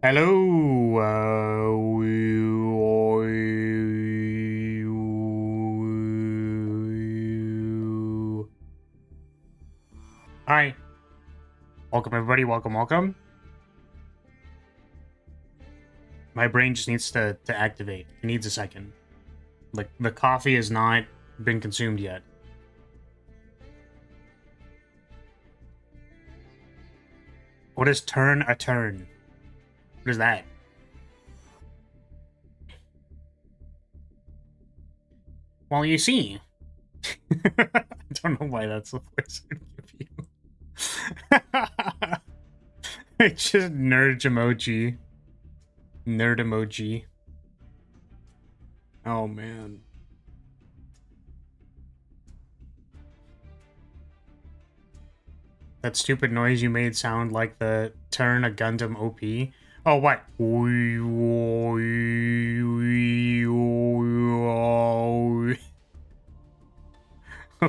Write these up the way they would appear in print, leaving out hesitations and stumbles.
Hello. Hi. Welcome, everybody. Welcome. My brain just needs to activate. It needs a second. Like, the coffee has not been consumed yet. What is turn a turn? What is that? Well, you see. I don't know why that's the voice I'd give you. It's just nerd emoji. Nerd emoji. Oh, man. That stupid noise you made sound like the turn a Gundam OP. Oh, what?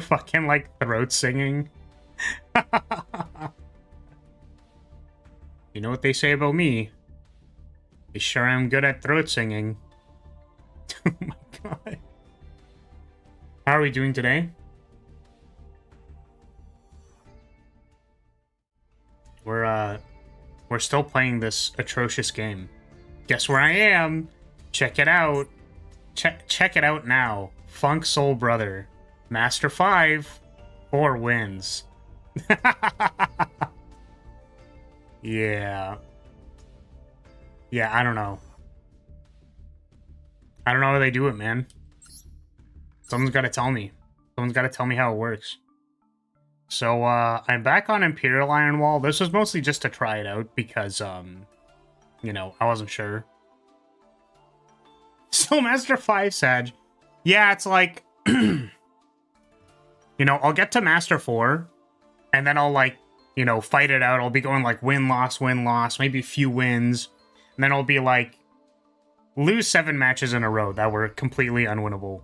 Fucking like throat singing. You know what they say about me? They sure am good at throat singing. Oh my god. How are we doing today? We're still playing this atrocious game. Guess where I am? Check it out. Check it out now. Funk Soul Brother. Master 5. 4 wins. Yeah. Yeah, I don't know. I don't know how they do it, man. Someone's got to tell me. Someone's got to tell me how it works. So, I'm back on Imperial Iron Wall. This was mostly just to try it out because, you know, I wasn't sure. So, Master 5, Sag. Yeah, it's like, you know, I'll get to Master 4, and then I'll, like, you know, fight it out. I'll be going, like, win-loss, maybe a few wins. And then I'll be, like, lose 7 matches in a row that were completely unwinnable.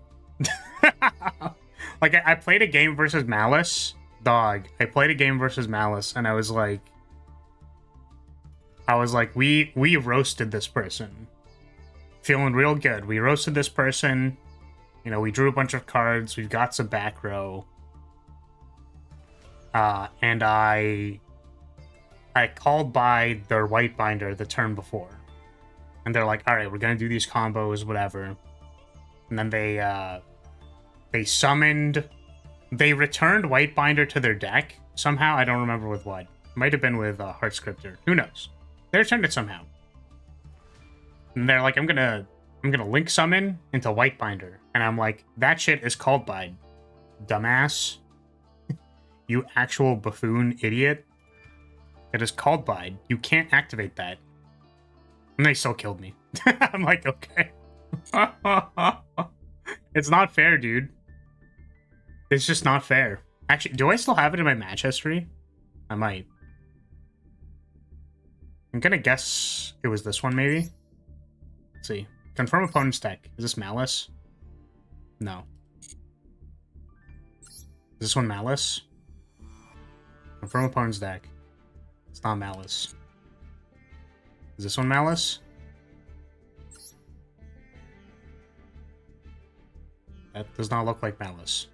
Like, I played a game versus Malice. Dog. I played a game versus Malice, and I was like, we roasted this person. Feeling real good. We roasted this person. You know, we drew a bunch of cards. We've got some back row. And I called by their white binder the turn before. And they're like, all right, we're going to do these combos, whatever. And then they summoned... They returned white binder to their deck somehow. I don't remember with what. Might have been with Heart Scripter. Who knows? They returned it somehow. And they're like, I'm gonna link summon into white binder. And I'm like, that shit is called by dumbass. You actual buffoon idiot. It is called by. You can't activate that. And they still killed me. I'm like, okay. It's not fair, dude. It's just not fair. Actually, do I still have it in my match history? I might. I'm gonna guess it was this one, maybe? Let's see. Confirm opponent's deck. Is this Malice? No. Is this one Malice? Confirm opponent's deck. It's not Malice. Is this one Malice? That does not look like Malice.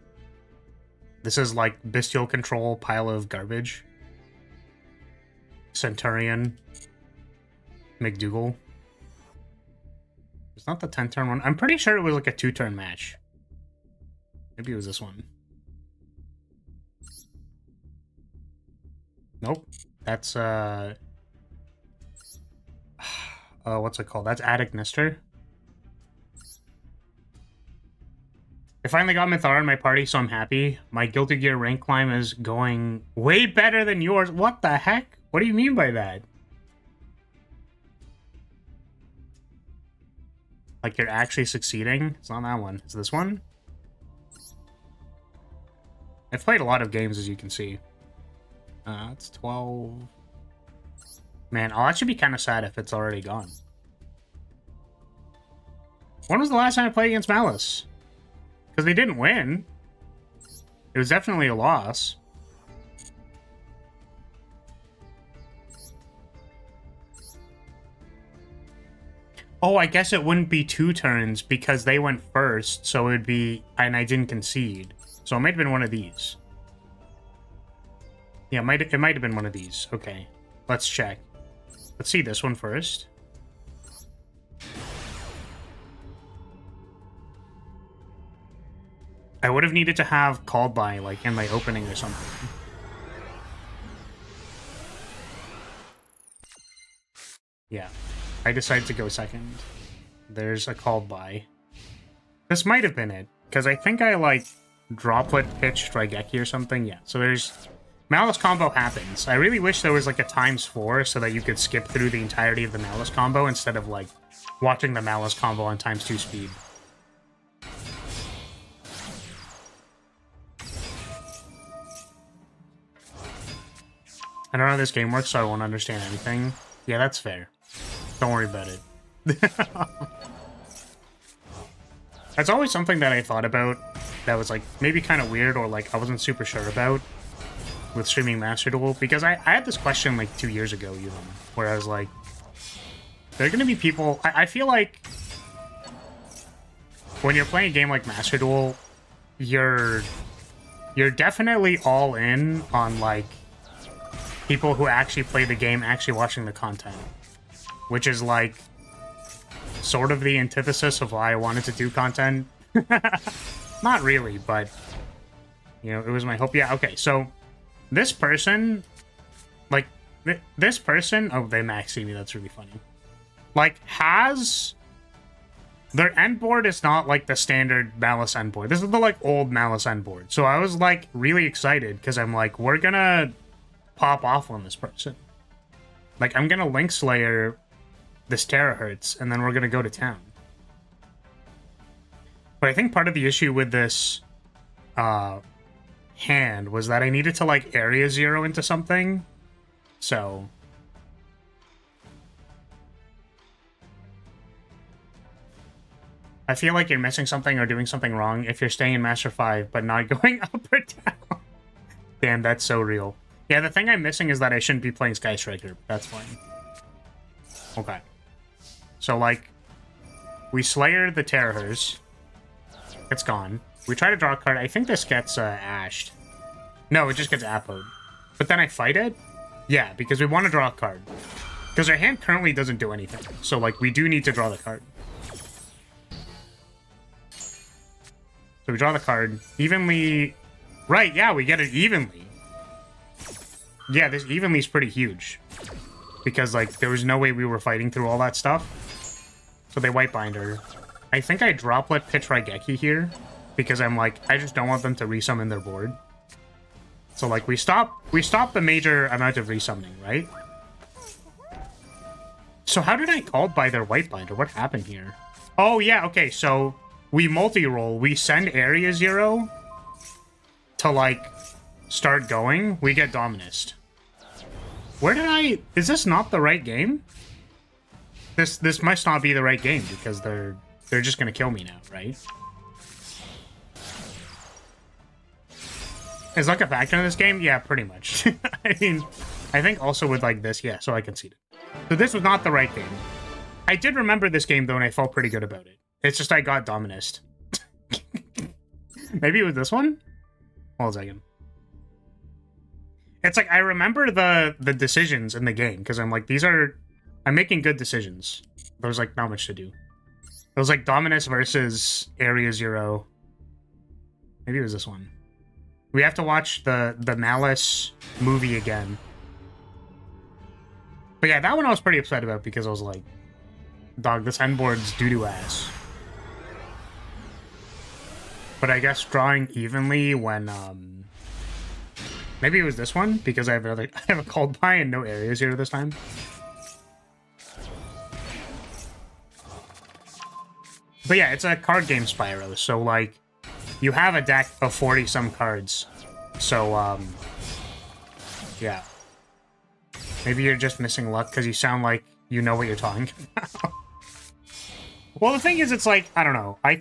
This is like Bestial Control, pile of garbage. Centurion. McDougal. It's not the 10-turn one. I'm pretty sure it was like a 2-turn match. Maybe it was this one. Nope. That's, what's it called? That's Attic Nister. I finally got Mythara in my party, so I'm happy. My Guilty Gear rank climb is going way better than yours. What the heck? What do you mean by that? Like you're actually succeeding? It's not that one. It's this one? I've played a lot of games, as you can see. It's 12... Man, I'll actually be kind of sad if it's already gone. When was the last time I played against Malice? Because they didn't win. It was definitely a loss. Oh, I guess it wouldn't be 2 turns because they went first, so it would be... And I didn't concede. So it might have been one of these. Yeah, it might have been one of these. Okay, let's check. Let's see this one first. I would have needed to have called by, like, in my opening or something. Yeah, I decided to go second. There's a called by. This might have been it, because I think I, like, droplet pitch Strigeki or something. Yeah, so there's... Malice combo happens. I really wish there was, like, a ×4 so that you could skip through the entirety of the Malice combo instead of, like, watching the Malice combo on ×2 speed. I don't know how this game works, so I won't understand anything. Yeah, that's fair. Don't worry about it. That's always something that I thought about that was, like, maybe kind of weird or, like, I wasn't super sure about with streaming Master Duel, because I had this question, like, 2 years ago, even, where I was like, there are going to be people... I feel like when you're playing a game like Master Duel, you're definitely all in on, like, people who actually play the game actually watching the content, which is, like, sort of the antithesis of why I wanted to do content. Not really, but, you know, it was my hope. Yeah, okay, so this person, like, this person... Oh, they maxed me, that's really funny. Like, has... Their end board is not, like, the standard Malice end board. This is the, like, old Malice end board. So I was, like, really excited, because I'm like, we're gonna pop off on this person. Like, I'm gonna Link Slayer this terahertz, and then we're gonna go to town. But I think part of the issue with this hand was that I needed to, like, area zero into something. So... I feel like you're missing something or doing something wrong if you're staying in Master 5 but not going up or down. Damn, that's so real. Yeah, the thing I'm missing is that I shouldn't be playing Sky Striker. That's fine. Okay. So, like, we Slayer the Terrors. It's gone. We try to draw a card. I think this gets ashed. No, it just gets Apo'd. But then I fight it? Yeah, because we want to draw a card. Because our hand currently doesn't do anything. So, like, we do need to draw the card. So we draw the card. Evenly... Right, yeah, we get it evenly. Yeah, this evenly is pretty huge. Because, like, there was no way we were fighting through all that stuff. So they White Binder. I think I droplet pitch Raigeki here. Because I'm like, I just don't want them to resummon their board. So, like, we stop the major amount of resummoning, right? So how did I call by their White Binder? What happened here? Oh, yeah, okay, so... We multi-roll. We send Area Zero to, like, start going. We get Dominist. Where did I... Is this not the right game? This must not be the right game, because they're just gonna kill me now, right? Is luck a factor in this game? Yeah, pretty much. I mean, I think also with, like, this, yeah, so I conceded. So this was not the right game. I did remember this game, though, and I felt pretty good about it. It's just I got Dominist. Maybe it was this one? Hold on a second. It's like, I remember the decisions in the game, because I'm like, I'm making good decisions. There's, like, not much to do. It was, like, Dominus versus Area Zero. Maybe it was this one. We have to watch the Malice movie again. But yeah, that one I was pretty upset about, because I was like, dog, this end board's doo-doo ass. But I guess drawing evenly when, maybe it was this one, because I have a called by and no areas here this time. But yeah, it's a card game, Spyro, so, like, you have a deck of 40-some cards. So, yeah. Maybe you're just missing luck, because you sound like you know what you're talking about. Well, the thing is, it's like, I don't know. I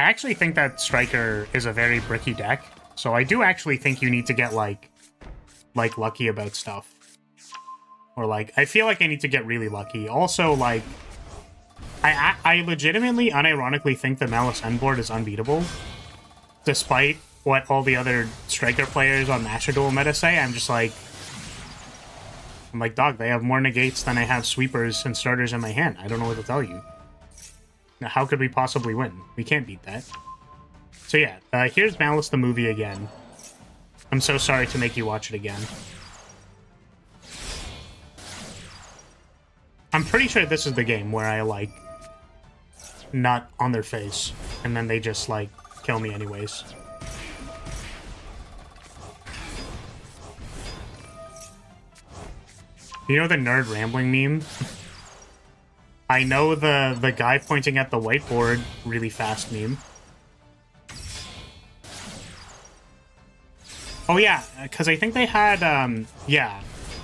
actually think that Striker is a very bricky deck, so I do actually think you need to get, like lucky about stuff. Or, like, I feel like I need to get really lucky. Also, like, I legitimately, unironically think the Malice End board is unbeatable. Despite what all the other Striker players on Master Duel meta say, I'm like, dog, they have more negates than I have sweepers and starters in my hand. I don't know what to tell you. Now, how could we possibly win? We can't beat that. So yeah, here's Malice the movie again. I'm so sorry to make you watch it again. I'm pretty sure this is the game where I, like, nut on their face, and then they just, like, kill me anyways. You know the nerd rambling meme? I know the guy pointing at the whiteboard really fast meme. Oh yeah, because I think they had, yeah.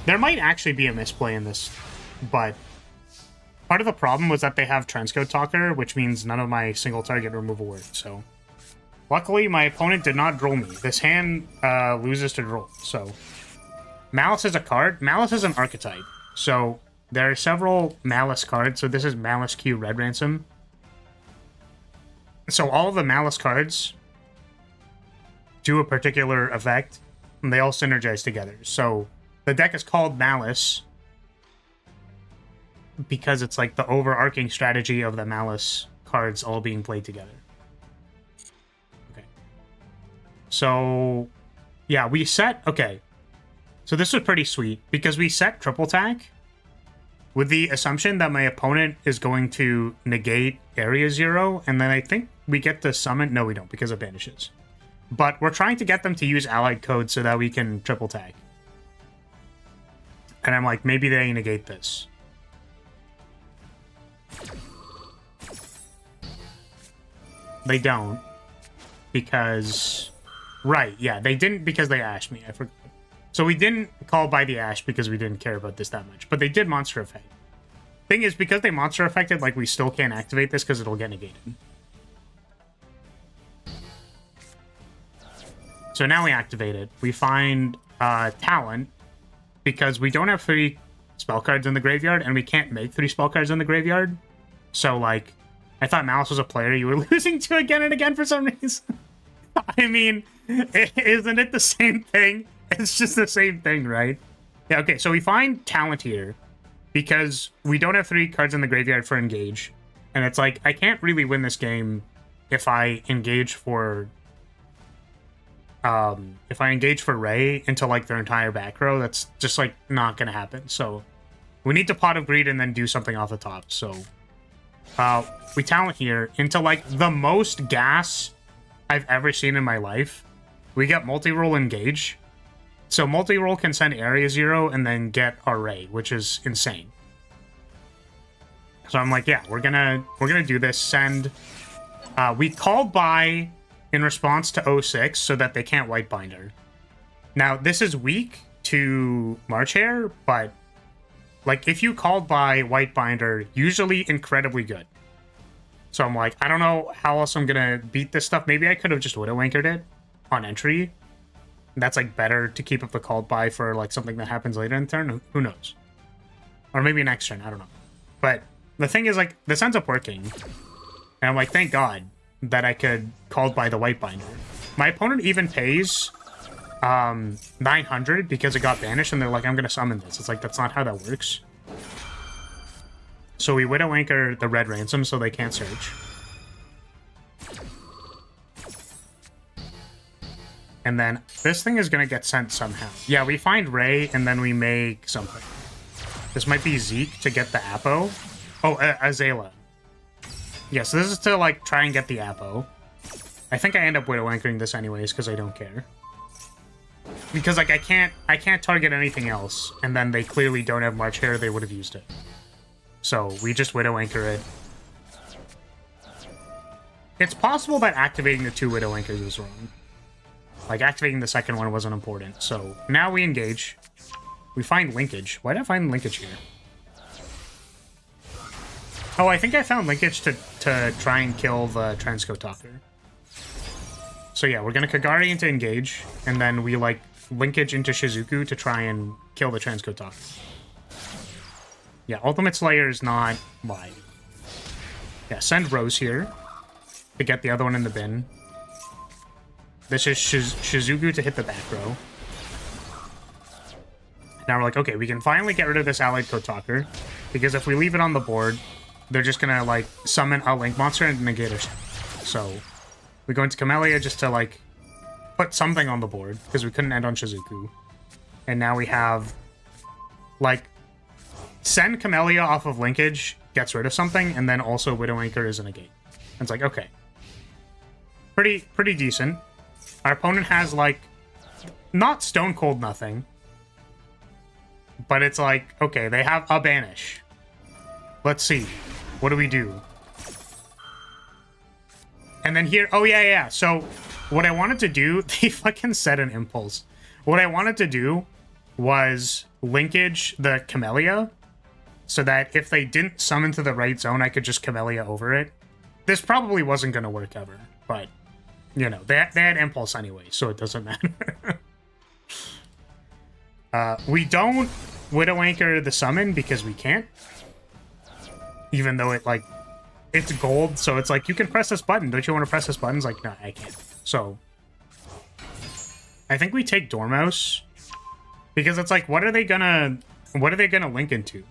There might actually be a misplay in this, but part of the problem was that they have Transcode Talker, which means none of my single target removal worked, so. Luckily, my opponent did not droll me. This hand loses to droll, so. Malice is a card. Malice is an archetype, so there are several Malice cards. So this is Malice Q Red Ransom. So all of the Malice cards do a particular effect, and they all synergize together. So the deck is called Malice because it's like the overarching strategy of the Malice cards all being played together. Okay. So, yeah, we set... Okay. So this was pretty sweet, because we set triple tack with the assumption that my opponent is going to negate Area 0, and then I think we get to summon... No, we don't, because it banishes. But we're trying to get them to use allied code so that we can triple tag. And I'm like, maybe they negate this. They don't. Because... Right, yeah, they didn't because they ashed me. I forgot. So we didn't call by the ash because we didn't care about this that much. But they did monster effect. Thing is, because they monster affected, like, we still can't activate this because it'll get negated. So now we activate it. We find Talent, because we don't have 3 spell cards in the graveyard, and we can't make 3 spell cards in the graveyard. So, like, I thought Malice was a player you were losing to again and again for some reason. I mean, isn't it the same thing? It's just the same thing, right? Yeah, okay, so we find Talent here, because we don't have 3 cards in the graveyard for Engage. And it's like, I can't really win this game if I engage for... if I engage for Ray into, like, their entire back row, that's just, like, not gonna happen. So, we need to Pot of Greed and then do something off the top. So, we Talent here into, like, the most gas I've ever seen in my life. We get multi-roll Engage. So, multi-roll can send Area 0 and then get our Ray, which is insane. So, I'm like, yeah, we're gonna do this. Send... we called by... in response to 06 so that they can't white binder. Now, this is weak to March Hare, but like if you called by white binder, usually incredibly good. So I'm like, I don't know how else I'm gonna beat this stuff. Maybe I could have just Widow Anchored it on entry. That's like better to keep up the called by for like something that happens later in the turn. Who knows? Or maybe next turn, I don't know. But the thing is, like, this ends up working. And I'm like, thank God that I could called by the white binder. My opponent even pays 900 because it got banished, and they're like, I'm gonna summon this. It's like, that's not how that works. So we Widow Anchor the red ransom so they can't search. And then this thing is gonna get sent somehow. Yeah, we find Ray, and then we make something. This might be Zeke to get the Apo. Oh, Azela. Yeah, so this is to, like, try and get the Apo. I think I end up Widow Anchoring this anyways, because I don't care. Because, like, I can't target anything else, and then they clearly don't have March Hare, they would have used it. So, we just Widow Anchor it. It's possible that activating the 2 Widow Anchors was wrong. Like, activating the second one wasn't important. So, now we engage. We find Linkage. Why did I find Linkage here? Oh, I think I found Linkage to try and kill the Transco Talker. So yeah, we're gonna Kagari into Engage, and then we, like, Linkage into Shizuku to try and kill the Transco Talker. Yeah, Ultimate Slayer is not live. Yeah, send Rose here to get the other one in the bin. This is Shizugu to hit the back row. Now we're like, okay, we can finally get rid of this allied code talker, because if we leave it on the board, they're just gonna, like, summon a Link monster and negate us. So we go into Camellia just to, like, put something on the board, because we couldn't end on Shizuku. And now we have, like, send Camellia off of linkage, gets rid of something, and then also Widow Anchor is a negate. And it's like, okay. Pretty decent. Our opponent has, like, not Stone Cold nothing, but it's like, okay, they have a banish. Let's see. What do we do? And then here, oh yeah. So what I wanted to do, they fucking set an impulse. What I wanted to do was linkage the Camellia so that if they didn't summon to the right zone, I could just Camellia over it. This probably wasn't going to work ever, but, you know, they had impulse anyway, so it doesn't matter. We don't Widow Anchor the summon because we can't. Even though it, like, it's gold, so it's like, you can press this button. Don't you want to press this button? It's like, no, I can't. So, I think we take Dormouse. Because it's like, what are they gonna link into?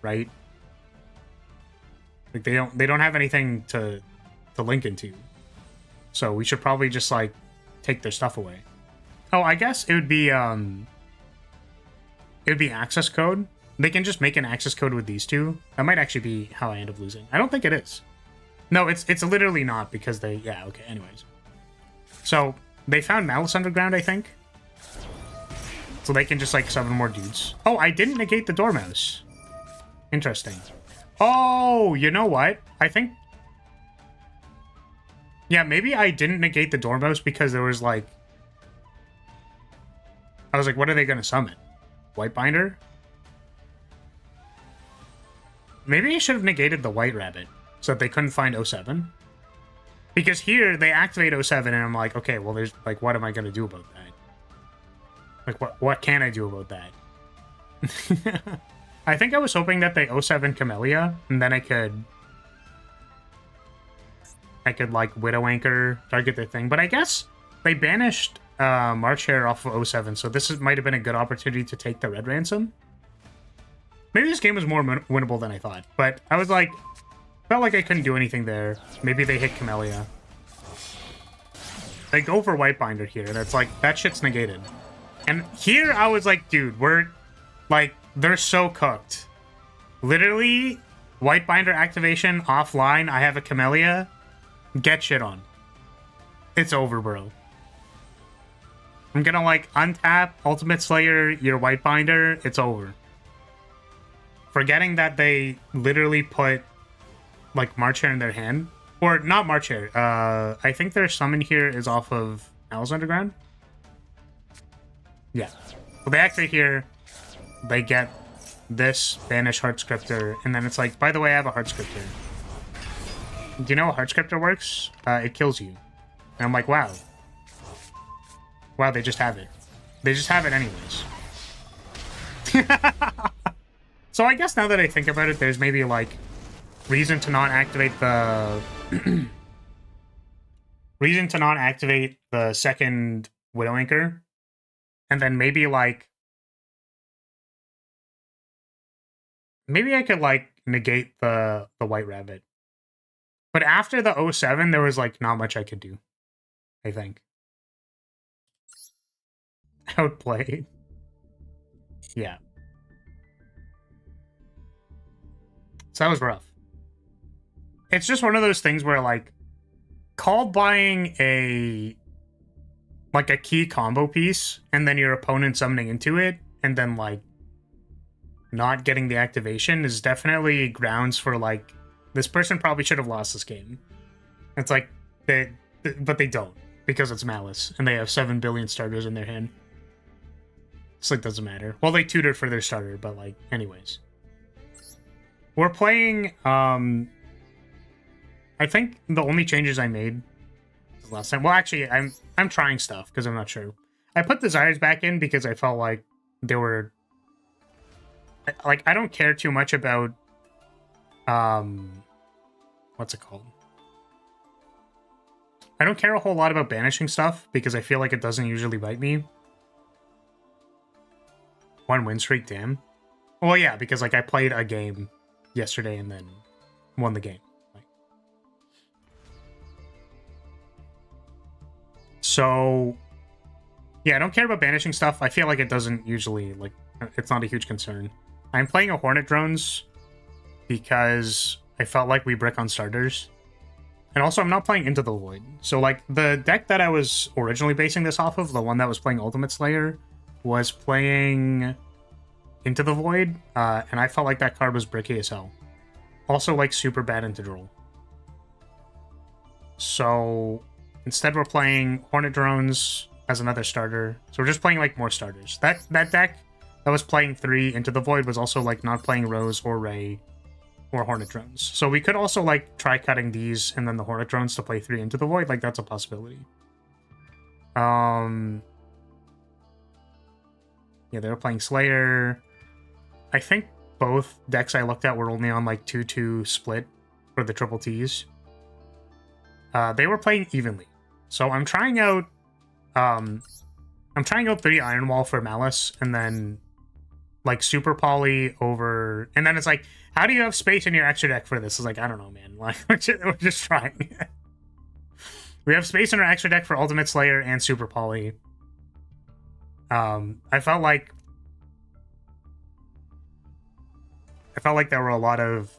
Right? Like, they don't have anything to link into. So we should probably just, like, take their stuff away. Oh, I guess it would be access code. They can just make an access code with these two. That might actually be how I end up losing. I don't think it is. No, it's literally not, because they... Yeah, okay, anyways. So, they found Malice Underground, I think. So they can just, like, summon more dudes. Oh, I didn't negate the Dormouse. Interesting. Oh, you know what? I think... Yeah, maybe I didn't negate the Dormouse because there was, like... I was like, what are they going to summon? White Binder? Maybe I should have negated the White Rabbit so that they couldn't find 07. Because here, they activate 07, and I'm like, okay, well, there's, like, what am I going to do about that? Like, what can I do about that? I think I was hoping that they 07 Camellia, and then I could, like, Widow Anchor, target their thing. But I guess they banished March Hare off of 07, so this might have been a good opportunity to take the Red Ransom. Maybe this game was more winnable than I thought, but I was like, felt like I couldn't do anything there. Maybe they hit Camellia. They go for White Binder here, and it's like, that shit's negated. And here I was like, dude, we're, like, they're so cooked. Literally, White Binder activation, offline, I have a Camellia, get shit on. It's over, bro. I'm gonna, like, untap, Ultimate Slayer, your White Binder, it's over. Forgetting that they literally put, like, March Hare in their hand. Or, not March Hare. I think their summon here is off of Malice Underground. Yeah. Well, they activate here. They get this Banish Heart Scripter. And then it's like, by the way, I have a Heart Scripter. Do you know how Heart Scripter works? It kills you. And I'm like, wow. Wow, they just have it. They just have it anyways. So I guess now that I think about it, there's maybe, like, reason to not activate the... reason to not activate the second Widow Anchor. And then maybe, like... Maybe I could, like, negate the White Rabbit. But after the 07, there was, like, not much I could do. I think. Outplayed. Yeah. So that was rough. It's just one of those things where, like, call buying a key combo piece, and then your opponent summoning into it, and then, like, not getting the activation is definitely grounds for, like, this person probably should have lost this game. It's like, but they don't, because it's Malice, and they have 7 billion starters in their hand. It's like, doesn't matter. Well, they tutored for their starter, but, like, anyways. We're playing, I think the only changes I made last time... Well, actually, I'm trying stuff, because I'm not sure. I put Desires back in because I felt like they were like, I don't care too much about, what's it called? I don't care a whole lot about banishing stuff, because I feel like it doesn't usually bite me. 1 win streak, damn. Well, yeah, because, like, I played a game yesterday and then won the game. So, yeah, I don't care about banishing stuff. I feel like it doesn't usually, like, it's not a huge concern. I'm playing a Hornet Drones because I felt like we brick on starters. And also, I'm not playing Into the Void. So, like, the deck that I was originally basing this off of, the one that was playing Ultimate Slayer, was playing Into the Void, and I felt like that card was bricky as hell. Also, like, super bad into Droll. So, instead we're playing Hornet Drones as another starter. So we're just playing, like, more starters. That deck that was playing 3 Into the Void was also, like, not playing Rose or Ray or Hornet Drones. So we could also, like, try cutting these and then the Hornet Drones to play 3 Into the Void. Like, that's a possibility. Yeah, they were playing Slayer. I think both decks I looked at were only on, like, 2-2 split for the triple Ts. They were playing evenly. So I'm trying out 3 Iron Wall for Malice, and then, like, Super Poly over... And then it's like, how do you have space in your extra deck for this? It's like, I don't know, man. Like, we're just trying. We have space in our extra deck for Ultimate Slayer and Super Poly. I felt like there were a lot of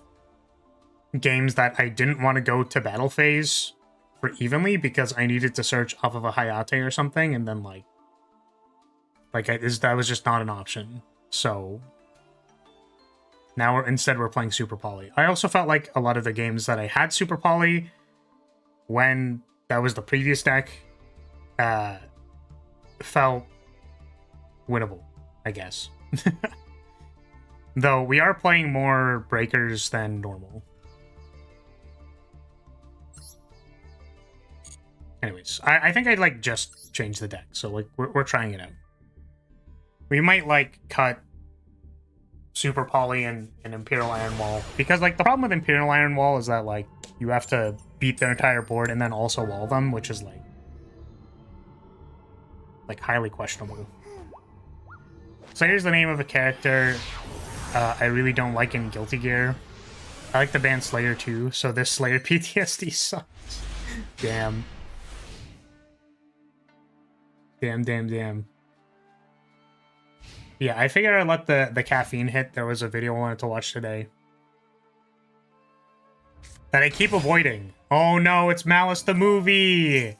games that I didn't want to go to battle phase for evenly because I needed to search off of a Hayate or something, and then that was just not an option. So now instead we're playing Super Poly. I also felt like a lot of the games that I had Super Poly when that was the previous deck felt winnable, I guess. Though we are playing more breakers than normal. Anyways, I think I'd, like, just change the deck. So, like, we're trying it out. We might, like, cut Super Poly and Imperial Iron Wall. Because, like, the problem with Imperial Iron Wall is that, like, you have to beat their entire board and then also wall them, which is, like highly questionable. So here's the name of a character I really don't like in Guilty Gear. I like the band Slayer too, so this Slayer PTSD sucks. Damn. Damn. Yeah, I figured I'd let the caffeine hit. There was a video I wanted to watch today that I keep avoiding. Oh no, it's Malice the movie!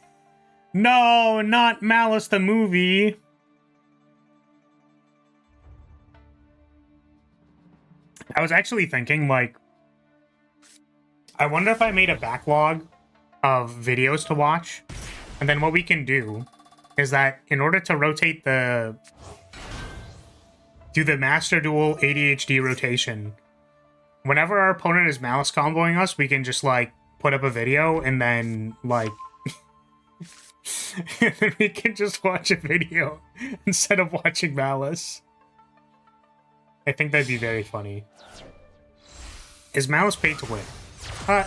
No, not Malice the movie! I was actually thinking, like, I wonder if I made a backlog of videos to watch, and then what we can do is that in order to rotate do the Master Duel ADHD rotation, whenever our opponent is Malice comboing us, we can just, like, put up a video and then, like, and then we can just watch a video instead of watching Malice. I think that'd be very funny. Is Malice paid to win?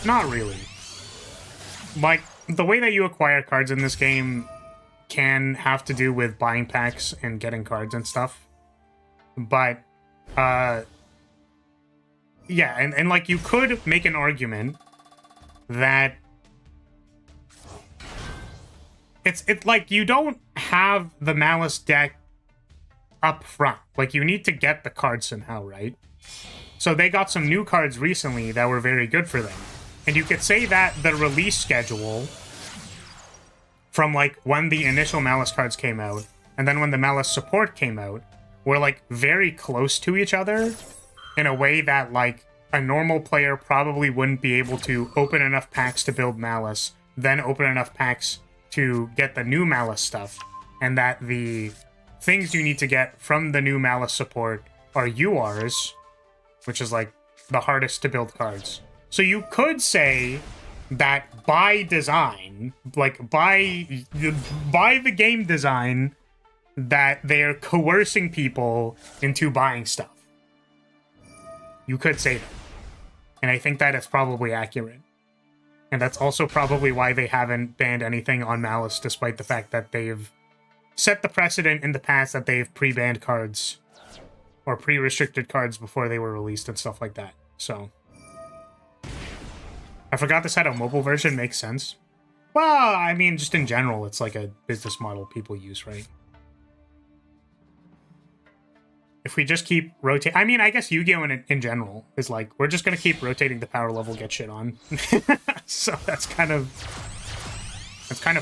Not really. Like, the way that you acquire cards in this game can have to do with buying packs and getting cards and stuff. But, yeah, and like, you could make an argument that it's like, you don't have the Malice deck up front. Like, you need to get the cards somehow, right? So they got some new cards recently that were very good for them. And you could say that the release schedule from, like, when the initial Malice cards came out and then when the Malice support came out were, like, very close to each other in a way that, like, a normal player probably wouldn't be able to open enough packs to build Malice, then open enough packs to get the new Malice stuff, and that the things you need to get from the new Malice support are URs, which is, like, the hardest to build cards. So you could say that by design, like, by the game design, that they're coercing people into buying stuff. You could say that. And I think that is probably accurate. And that's also probably why they haven't banned anything on Malice, despite the fact that they've set the precedent in the past that they've pre-banned cards or pre-restricted cards before they were released and stuff like that. So I forgot this had a mobile version. Makes sense. Well, I mean, just in general, it's like a business model people use, right? If we just keep rotating... I mean, I guess Yu-Gi-Oh! In general is like, we're just going to keep rotating the power level, get shit on. So that's kind of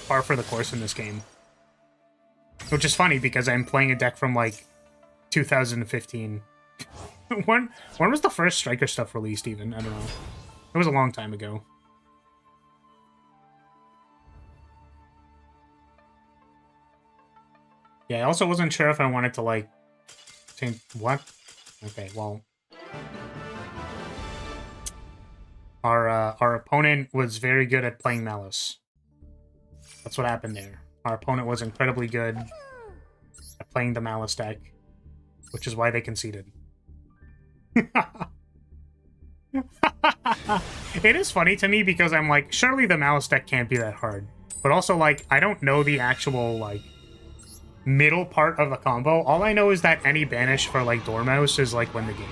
par for the course in this game. Which is funny, because I'm playing a deck from, like, 2015. When was the first Striker stuff released, even? I don't know. It was a long time ago. Yeah, I also wasn't sure if I wanted to, like... What? Okay, well... Our opponent was very good at playing Malice. That's what happened there. Our opponent was incredibly good at playing the Malice deck, which is why they conceded. It is funny to me because I'm like, surely the Malice deck can't be that hard. But also, like, I don't know the actual, like, middle part of the combo. All I know is that any banish for, like, Dormouse is, like, win the game.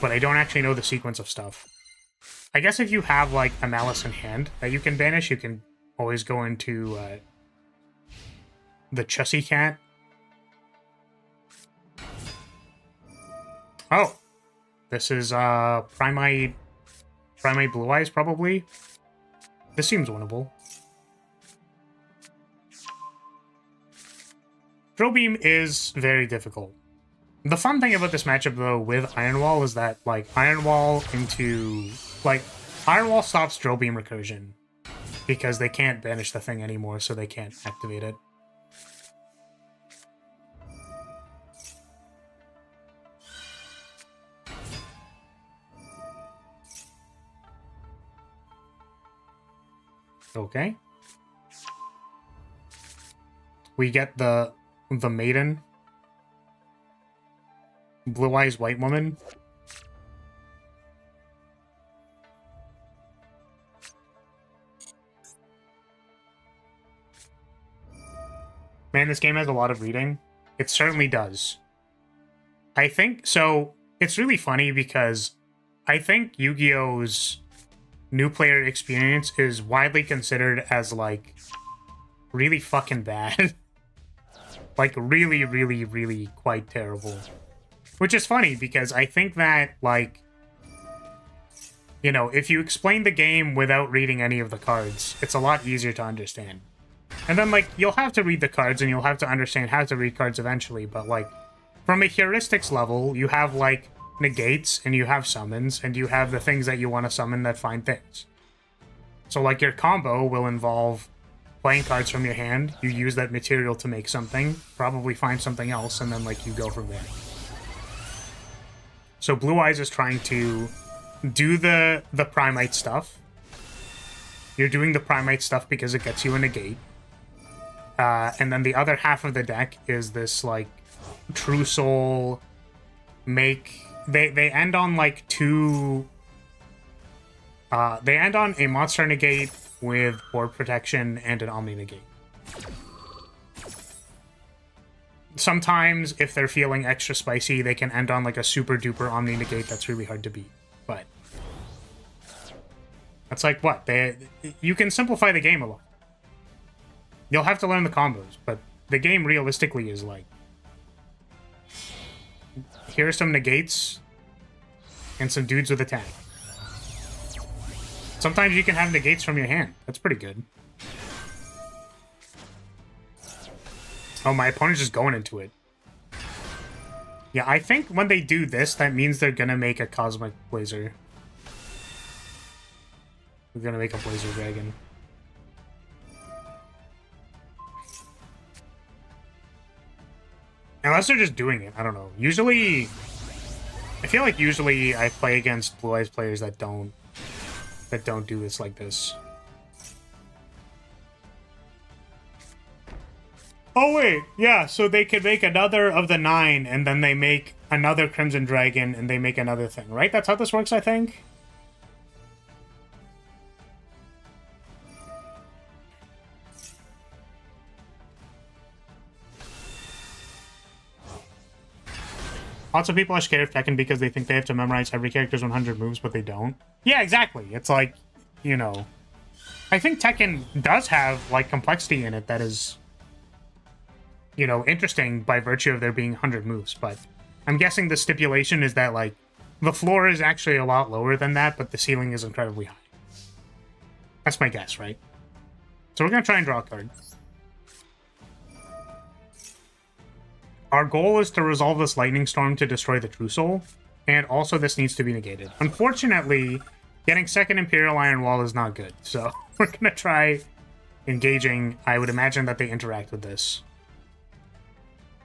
But I don't actually know the sequence of stuff. I guess if you have, like, a Malice in hand that you can banish, you can always go into the Chussie Cat. Oh! This is Primite Blue Eyes, probably. This seems winnable. Drill Beam is very difficult. The fun thing about this matchup, though, with Iron Wall is that, like, Iron Wall into... Like, Iron Wall stops Drill Beam recursion because they can't banish the thing anymore, so they can't activate it. Okay. We get the Maiden. Blue Eyes White Woman. Man, this game has a lot of reading. It certainly does. I think, so, it's really funny because I think Yu-Gi-Oh's new player experience is widely considered as, like, really fucking bad. Like, really, really, really quite terrible. Which is funny, because I think that, like, you know, if you explain the game without reading any of the cards, it's a lot easier to understand. And then, like, you'll have to read the cards, and you'll have to understand how to read cards eventually, but, like, from a heuristics level, you have, like, negates, and you have summons, and you have the things that you want to summon that find things. So, like, your combo will involve playing cards from your hand, you use that material to make something, probably find something else, and then, like, you go from there. So Blue Eyes is trying to do the Primite stuff. You're doing the Primite stuff because it gets you a negate. And then the other half of the deck is this, like, True Soul make... They end on, like, two... they end on a Monster Negate with Board Protection and an Omni Negate. Sometimes, if they're feeling extra spicy, they can end on, like, a super-duper Omni Negate that's really hard to beat. But that's like, what? You can simplify the game a lot. You'll have to learn the combos, but the game realistically is, like, here are some negates and some dudes with attack. Sometimes you can have negates from your hand. That's pretty good. Oh, my opponent's just going into it. Yeah, I think when they do this, that means they're gonna make a Cosmic Blazer. We're gonna make a Blazer Dragon. Unless they're just doing it. I don't know. Usually... I feel like usually I play against Blue Eyes players that don't do this like this. Oh, wait. Yeah, so they could make another of the 9, and then they make another Crimson Dragon, and they make another thing, right? That's how this works, I think? Lots of people are scared of Tekken because they think they have to memorize every character's 100 moves, but they don't. Yeah, exactly. It's like, you know... I think Tekken does have, like, complexity in it that is, you know, interesting by virtue of there being 100 moves, but I'm guessing the stipulation is that, like, the floor is actually a lot lower than that, but the ceiling is incredibly high. That's my guess, right? So we're gonna try and draw a card. Our goal is to resolve this Lightning Storm to destroy the True Soul, and also this needs to be negated. Unfortunately, getting second Imperial Iron Wall is not good, so we're gonna try engaging. I would imagine that they interact with this.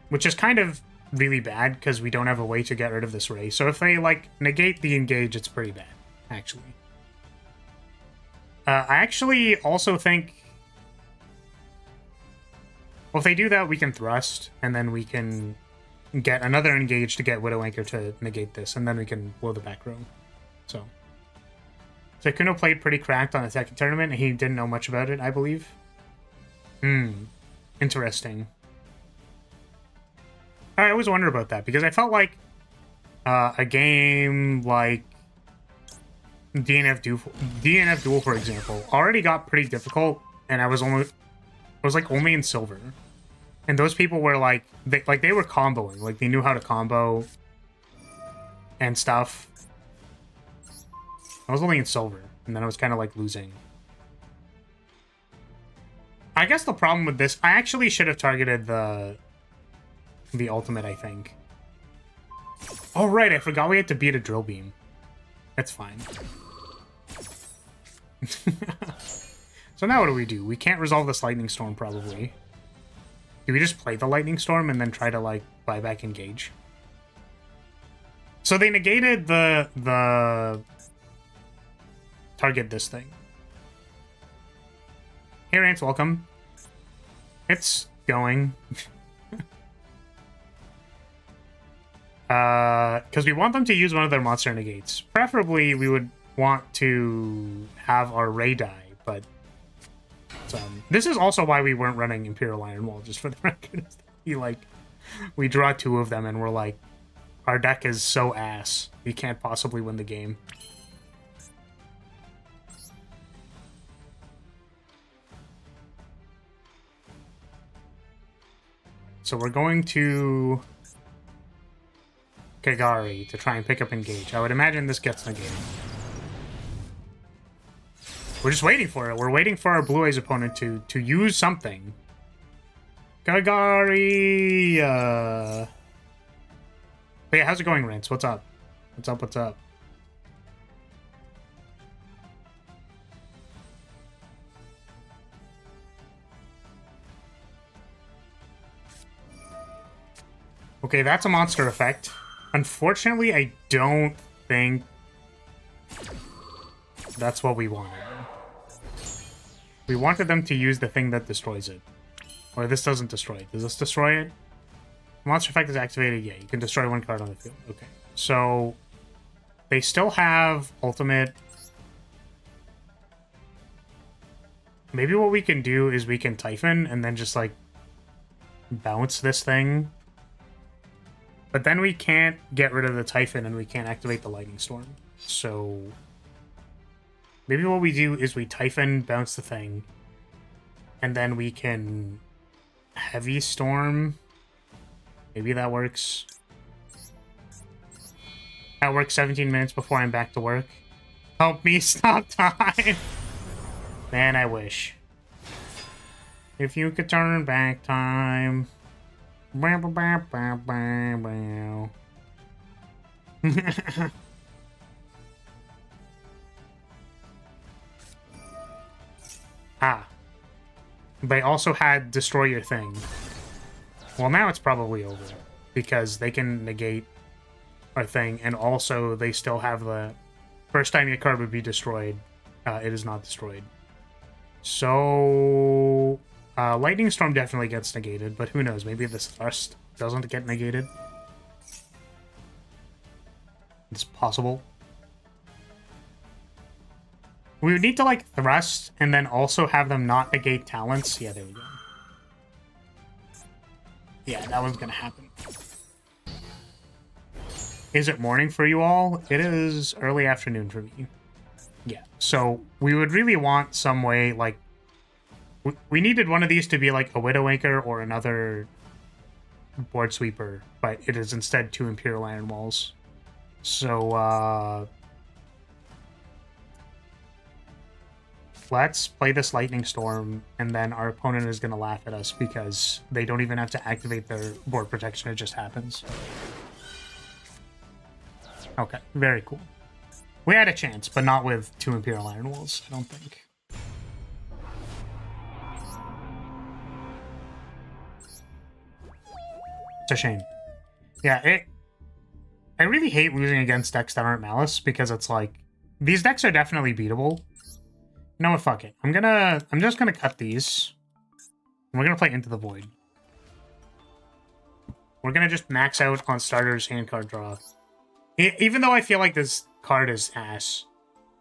Which is kind of really bad, because we don't have a way to get rid of this ray. So if they, like, negate the engage, it's pretty bad, actually. I actually also think... Well, if they do that, we can thrust, and then we can get another engage to get Widow Anchor to negate this, and then we can blow the back row. So Kuno played pretty cracked on the second tournament, and he didn't know much about it, I believe. Interesting. I always wonder about that, because I felt like a game like DNF Duel, for example, already got pretty difficult, and I was like only in silver. And those people were like they were comboing, like they knew how to combo and stuff. I was only in silver, and then I was kind of like losing. I guess the problem with this, I actually should have targeted the ultimate, I think. Oh, right, I forgot we had to beat a drill beam. That's fine. So now what do? We can't resolve this Lightning Storm, probably. Do we just play the Lightning Storm and then try to, like, buy back engage? So they negated the target this thing. Hey, Rance, welcome. It's going. Because we want them to use one of their monster negates. Preferably, we would want to have our Ray die, but... this is also why we weren't running Imperial Iron Wall, just for the record. We draw two of them, and we're like, our deck is so ass. We can't possibly win the game. So we're going to Kagari to try and pick up engage. I would imagine this gets negated. We're just waiting for it. We're waiting for our Blue Eyes opponent to use something. Kagari! Hey, how's it going, Rance? What's up? What's up? Okay, that's a monster effect. Unfortunately, I don't think that's what we wanted. We wanted them to use the thing that destroys it. Or this doesn't destroy it. Does this destroy it? Monster effect is activated. Yeah, you can destroy one card on the field. Okay. So they still have ultimate. Maybe what we can do is we can Typhon and then just like bounce this thing. But then we can't get rid of the Typhon and we can't activate the Lightning Storm. So maybe what we do is we Typhon, bounce the thing, and then we can Heavy Storm. Maybe that works. That works 17 minutes before I'm back to work. Help me stop time. Man, I wish. If you could turn back time. Ah. They also had Destroy Your Thing. Well, now it's probably over. Because they can negate our thing, and also they still have the... First time your card would be destroyed, it is not destroyed. So... Lightning Storm definitely gets negated, but who knows? Maybe this Thrust doesn't get negated. It's possible. We would need to, like, Thrust and then also have them not negate talents. Yeah, there we go. Yeah, that was gonna happen. Is it morning for you all? It is early afternoon for me. Yeah, so we would really want some way, like, we needed one of these to be like a Widowmaker or another board sweeper, but it is instead 2 Imperial Iron Walls. So, let's play this Lightning Storm, and then our opponent is going to laugh at us because they don't even have to activate their board protection, it just happens. Okay, very cool. We had a chance, but not with 2 Imperial Iron Walls, I don't think. It's a shame. Yeah, I really hate losing against decks that aren't Malice, because it's like, these decks are definitely beatable. You know what, fuck it. I'm just gonna cut these. And we're gonna play Into the Void. We're gonna just max out on starters hand card draw. Even though I feel like this card is ass.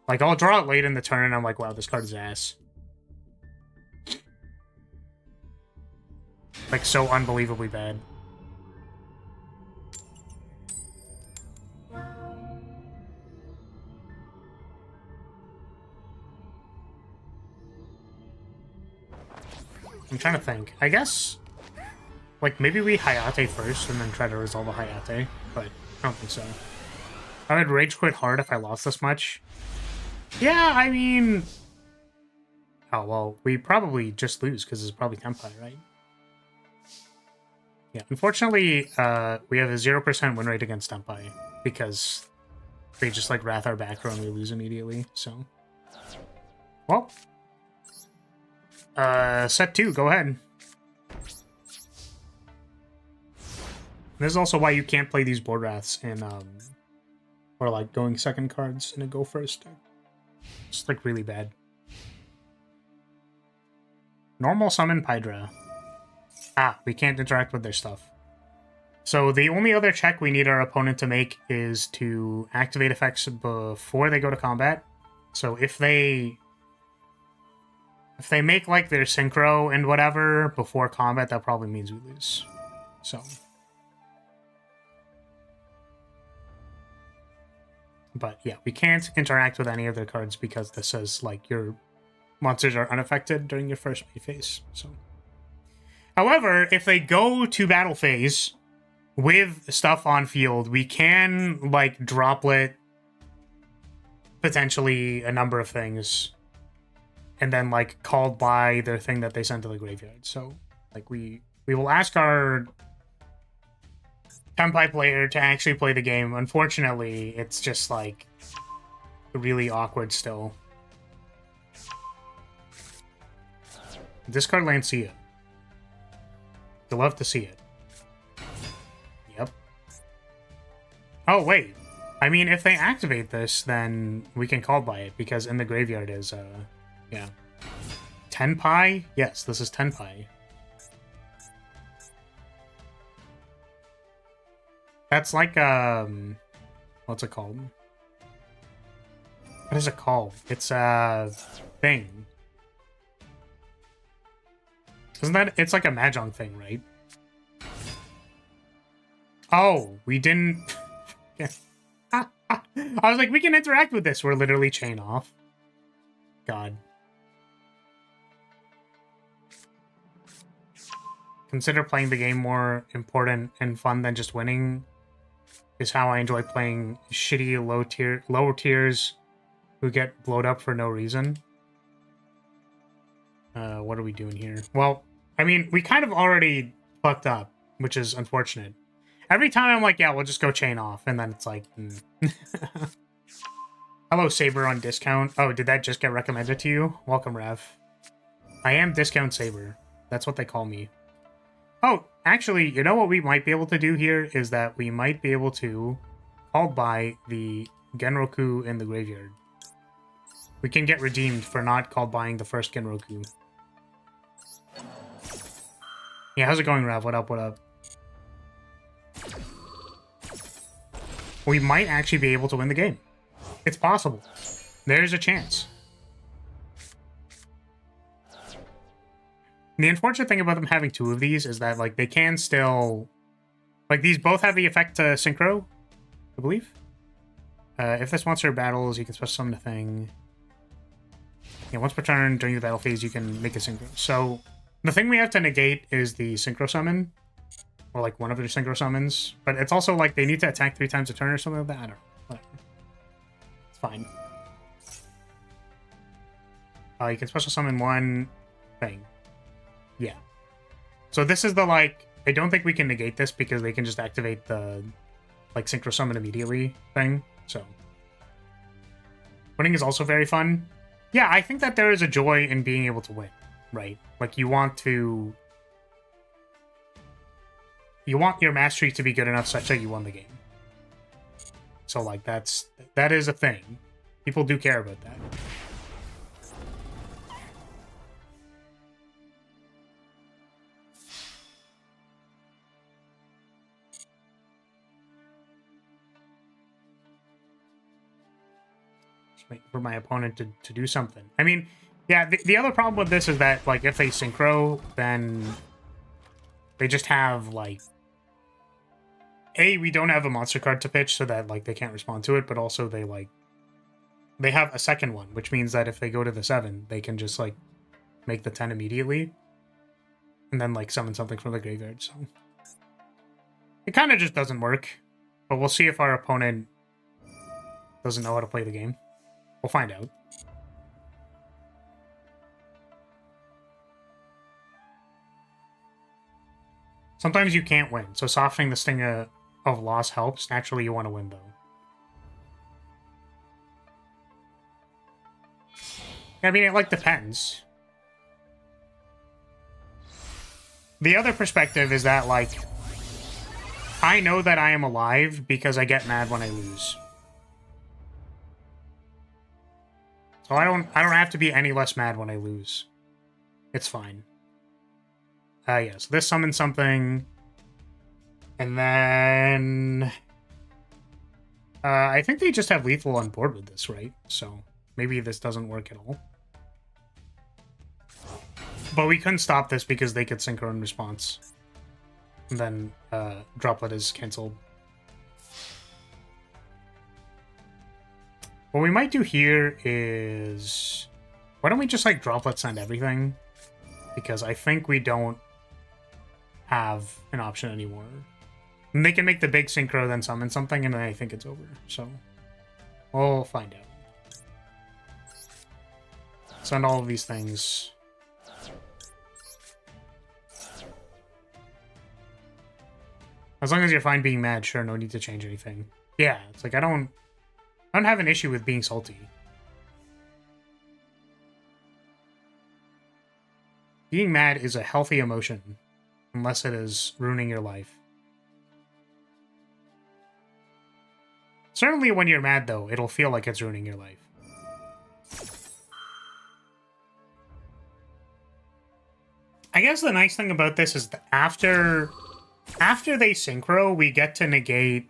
Like, I'll draw it late in the turn and I'm like, wow, this card is ass. Like, so unbelievably bad. I'm trying to think. I guess, like, maybe we Hayate first and then try to resolve a Hayate, but I don't think so. I would rage quit hard if I lost this much. Yeah, I mean... Oh, well, we probably just lose because it's probably Tempai, right? Yeah, unfortunately, we have a 0% win rate against Tempai because they just, like, Wrath our back row and we lose immediately, so... Well... set 2, go ahead. This is also why you can't play these board wraths in, or like going second cards in a go first deck. It's like really bad. Normal summon Pydra. Ah, we can't interact with their stuff. So the only other check we need our opponent to make is to activate effects before they go to combat. So if they make, like, their synchro and whatever before combat, that probably means we lose. So. But, yeah, we can't interact with any of their cards because this says, like, your monsters are unaffected during your first phase. So. However, if they go to battle phase with stuff on field, we can, like, droplet potentially a number of things and then, like, called by their thing that they sent to the graveyard. So, like, we will ask our Tempai player to actually play the game. Unfortunately, it's just, like, really awkward still. Discard Lancia. You'll love to see it. Yep. Oh, wait. I mean, if they activate this, then we can call by it, because in the graveyard is, yeah. Tenpai? Yes, this is Tenpai. That's like, what's it called? What is it called? It's a thing. Isn't that... It's like a Mahjong thing, right? Oh, we didn't... I was like, we can interact with this. We're literally chain off. God. Consider playing the game more important and fun than just winning is how I enjoy playing shitty lower tiers who get blowed up for no reason. What are we doing here? Well, I mean, we kind of already fucked up, which is unfortunate. Every time I'm like, yeah, we'll just go chain off, and then it's like... Hello, Saber on discount. Oh, did that just get recommended to you? Welcome, Rev. I am Discount Saber. That's what they call me. Oh, actually, you know what we might be able to do here is that we might be able to call by the Genroku in the graveyard. We can get redeemed for not called buying the first Genroku. Yeah, how's it going, Rav? What up, what up? We might actually be able to win the game. It's possible. There's a chance. The unfortunate thing about them having two of these is that, like, they can still... Like, these both have the effect to synchro, I believe. If this monster battles, you can special summon a thing. Yeah, once per turn during the battle phase, you can make a synchro. So, the thing we have to negate is the synchro summon. Or, like, one of their synchro summons. But it's also, like, they need to attack 3 times a turn or something like that. I don't know. Whatever. It's fine. You can special summon one thing. Yeah. So this is the, like... I don't think we can negate this because they can just activate the, like, synchro summon immediately thing. So... Winning is also very fun. Yeah, I think that there is a joy in being able to win, right? Like, you want to... You want your mastery to be good enough such that you won the game. So, like, that is a thing. People do care about that. For my opponent to do something. I mean, yeah, the other problem with this is that, like, if they synchro, then they just have, like... A, we don't have a monster card to pitch so that, like, they can't respond to it, but also they, like... They have a second one, which means that if they go to the 7, they can just, like, make the 10 immediately. And then, like, summon something from the graveyard, so... It kind of just doesn't work. But we'll see if our opponent doesn't know how to play the game. We'll find out. Sometimes you can't win, so softening the sting of loss helps. Naturally, you want to win, though. I mean, it, like, depends. The other perspective is that, like, I know that I am alive because I get mad when I lose. So I don't have to be any less mad when I lose. It's fine. Yeah, so this summons something. And then... I think they just have lethal on board with this, right? So maybe this doesn't work at all. But we couldn't stop this because they could synchro in response. And then Droplet is cancelled. What we might do here is... Why don't we just, like, Droplet send everything? Because I think we don't have an option anymore. And they can make the big synchro, then summon something, and then I think it's over. So, we'll find out. Send all of these things. As long as you're fine being mad, sure, no need to change anything. Yeah, it's like, I don't have an issue with being salty. Being mad is a healthy emotion, unless it is ruining your life. Certainly when you're mad, though, it'll feel like it's ruining your life. I guess the nice thing about this is that after they synchro, we get to negate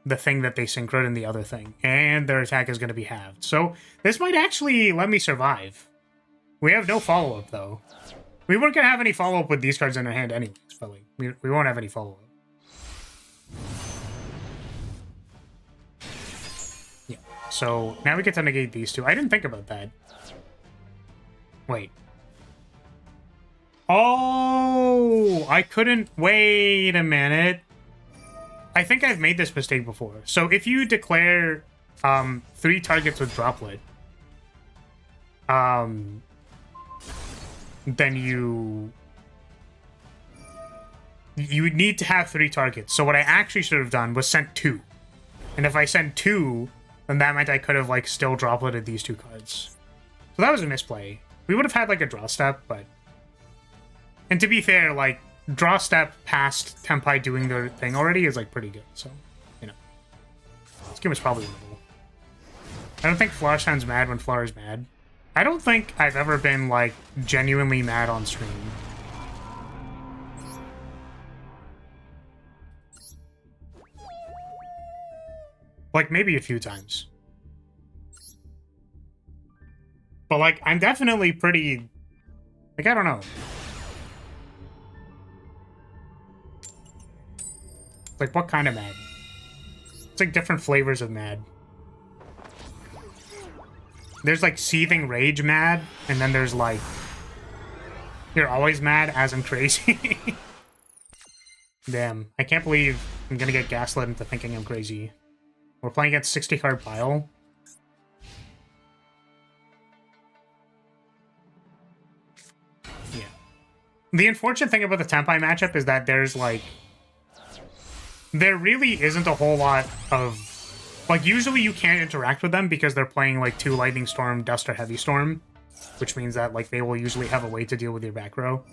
the thing that they synchroed in the other thing, and their attack is going to be halved. So this might actually let me survive. We have no follow-up, though. We weren't going to have any follow-up with these cards in our hand anyways, but like, we won't have any follow-up. Yeah, so now we get to negate these two. I didn't think about that. Wait. Oh, I couldn't... Wait a minute. I think I've made this mistake before. So if you declare 3 targets with Droplet, then you need to have 3 targets. So what I actually should have done was sent 2. And if I sent 2, then that meant I could have, like, still Dropleted these 2 cards. So that was a misplay. We would have had, like, a draw step, but... And to be fair, like, draw step past Tempai doing their thing already is, like, pretty good. So, you know. This game is probably winnable. I don't think Flower sounds mad when Flower is mad. I don't think I've ever been, like, genuinely mad on stream. Like, maybe a few times. But, like, I'm definitely pretty... Like, I don't know. Like, what kind of mad? It's like different flavors of mad. There's like seething rage mad, and then there's like you're always mad as I'm crazy. Damn, I can't believe I'm gonna get gaslit into thinking I'm crazy. We're playing against 60 card pile. Yeah. The unfortunate thing about the Tenpai matchup is that there's like there really isn't a whole lot of... Like, usually you can't interact with them because they're playing, like, 2 Lightning Storm, Dust, or Heavy Storm, which means that, like, they will usually have a way to deal with your back row.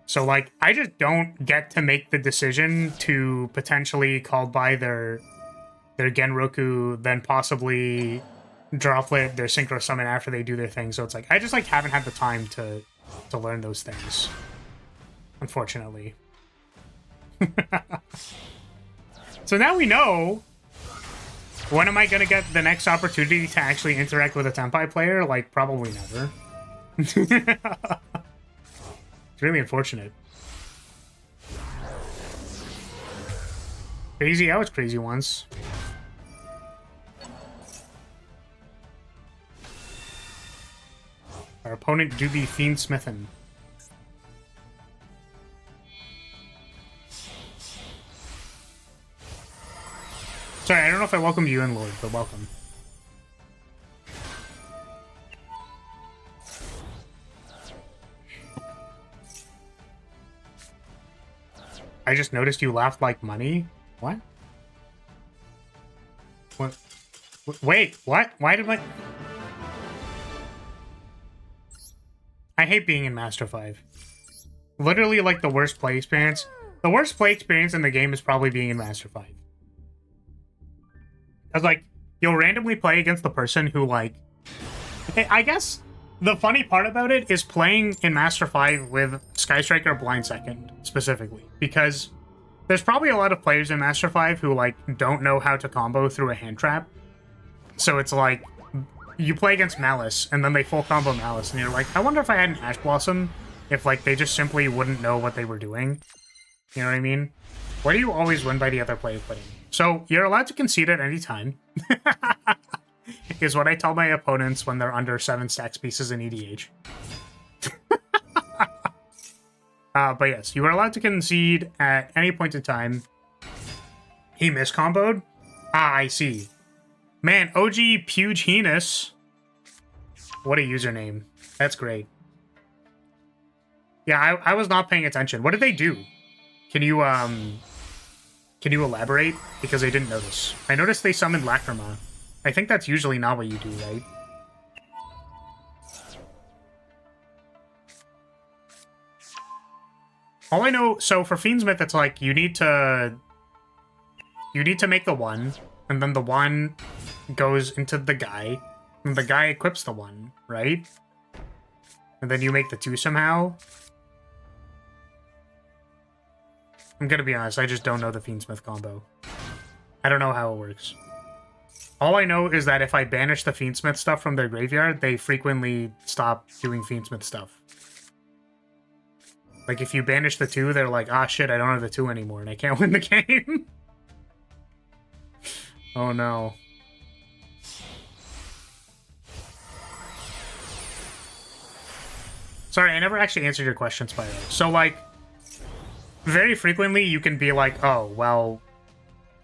So, like, I just don't get to make the decision to potentially call by their Genroku, then possibly droplet their Synchro Summon after they do their thing. So it's like, I just, like, haven't had the time to learn those things. Unfortunately. So now we know... When am I going to get the next opportunity to actually interact with a Tenpai player? Like, probably never. It's really unfortunate. Crazy, I was crazy once. Our opponent do be fiendsmithin'. Sorry, I don't know if I welcomed you in, Lord, but welcome. I just noticed you laughed like money. What? What? Wait, what? Why did I hate being in Master 5. Literally, like, the worst play experience. The worst play experience in the game is probably being in Master 5. Because, like, you'll randomly play against the person who, like... I guess the funny part about it is playing in Master 5 with Sky Striker Blind Second, specifically. Because there's probably a lot of players in Master 5 who, like, don't know how to combo through a hand trap. So it's like, you play against Malice, and then they full combo Malice, and you're like, I wonder if I had an Ash Blossom, if, like, they just simply wouldn't know what they were doing. You know what I mean? Why do you always win by the other player quitting? So, you're allowed to concede at any time. Is what I tell my opponents when they're under 7 stacks pieces in EDH. But yes, you are allowed to concede at any point in time. He miscomboed? Ah, I see. Man, OG Puge Heinous. What a username. That's great. Yeah, I was not paying attention. What did they do? Can you elaborate? Because I didn't notice. I noticed they summoned Lacrima. I think that's usually not what you do, right? All I know, so for Fiendsmith, it's like you need to make the 1, and then the 1 goes into the guy, and the guy equips the 1, right? And then you make the 2 somehow. I'm gonna be honest, I just don't know the Fiendsmith combo. I don't know how it works. All I know is that if I banish the Fiendsmith stuff from their graveyard, they frequently stop doing Fiendsmith stuff. Like, if you banish the 2, they're like, ah, shit, I don't have the 2 anymore, and I can't win the game. Oh, no. Sorry, I never actually answered your question, Spyro. So, like, very frequently you can be like, oh, well,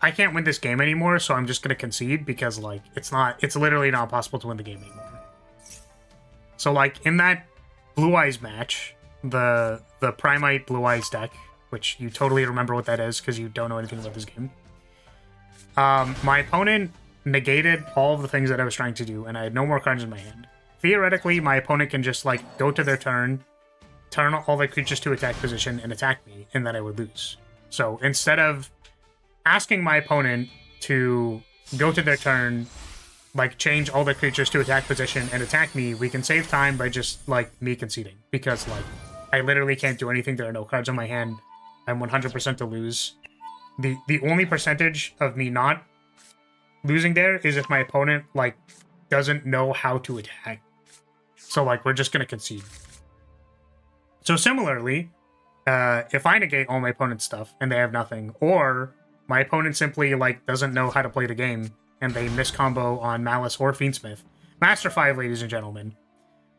I can't win this game anymore, so I'm just going to concede because, like, it's literally not possible to win the game anymore. So, like, in that Blue Eyes match, the Primite Blue Eyes deck, which you totally remember what that is because you don't know anything about this game, my opponent negated all of the things that I was trying to do, and I had no more cards in my hand. Theoretically, my opponent can just, like, go to their turn, turn all their creatures to attack position, and attack me, and then I would lose. So, instead of asking my opponent to go to their turn, like, change all their creatures to attack position and attack me, we can save time by just, like, me conceding. Because, like, I literally can't do anything. There are no cards in my hand. I'm 100% to lose. The only percentage of me not losing there is if my opponent, like, doesn't know how to attack. So, like, we're just going to concede. So, similarly, if I negate all my opponent's stuff and they have nothing, or my opponent simply, like, doesn't know how to play the game and they miscombo on Malice or Fiendsmith, Master 5, ladies and gentlemen,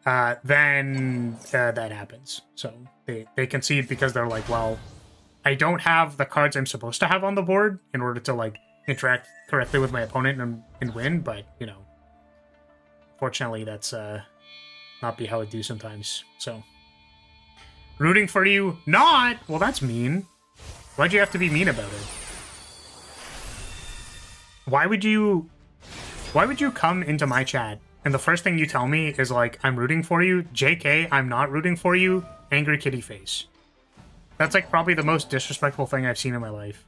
then that happens. So, they concede because they're like, well, I don't have the cards I'm supposed to have on the board in order to, like, interact correctly with my opponent and win, but, you know, fortunately, that's not be how it do sometimes. So, rooting for you, not? Well, that's mean. Why'd you have to be mean about it? Why would you come into my chat and the first thing you tell me is like, I'm rooting for you, JK, I'm not rooting for you, angry kitty face. That's like probably the most disrespectful thing I've seen in my life.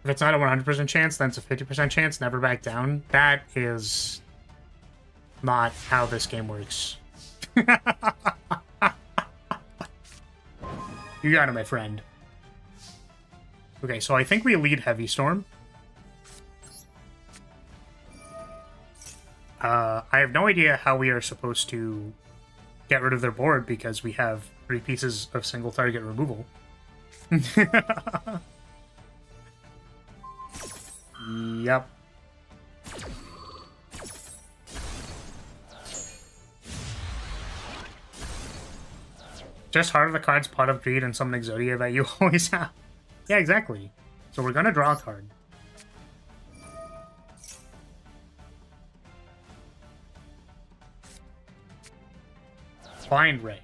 If it's not a 100% chance, then it's a 50% chance, never back down. That is not how this game works. You got it, my friend. Okay, so I think we lead Heavy Storm. I have no idea how we are supposed to get rid of their board because we have 3 pieces of single target removal. Yep. Just Heart of the Cards, Pot of Greed, and some Exodia that you always have. Yeah, exactly. So we're gonna draw a card. Blind Ray.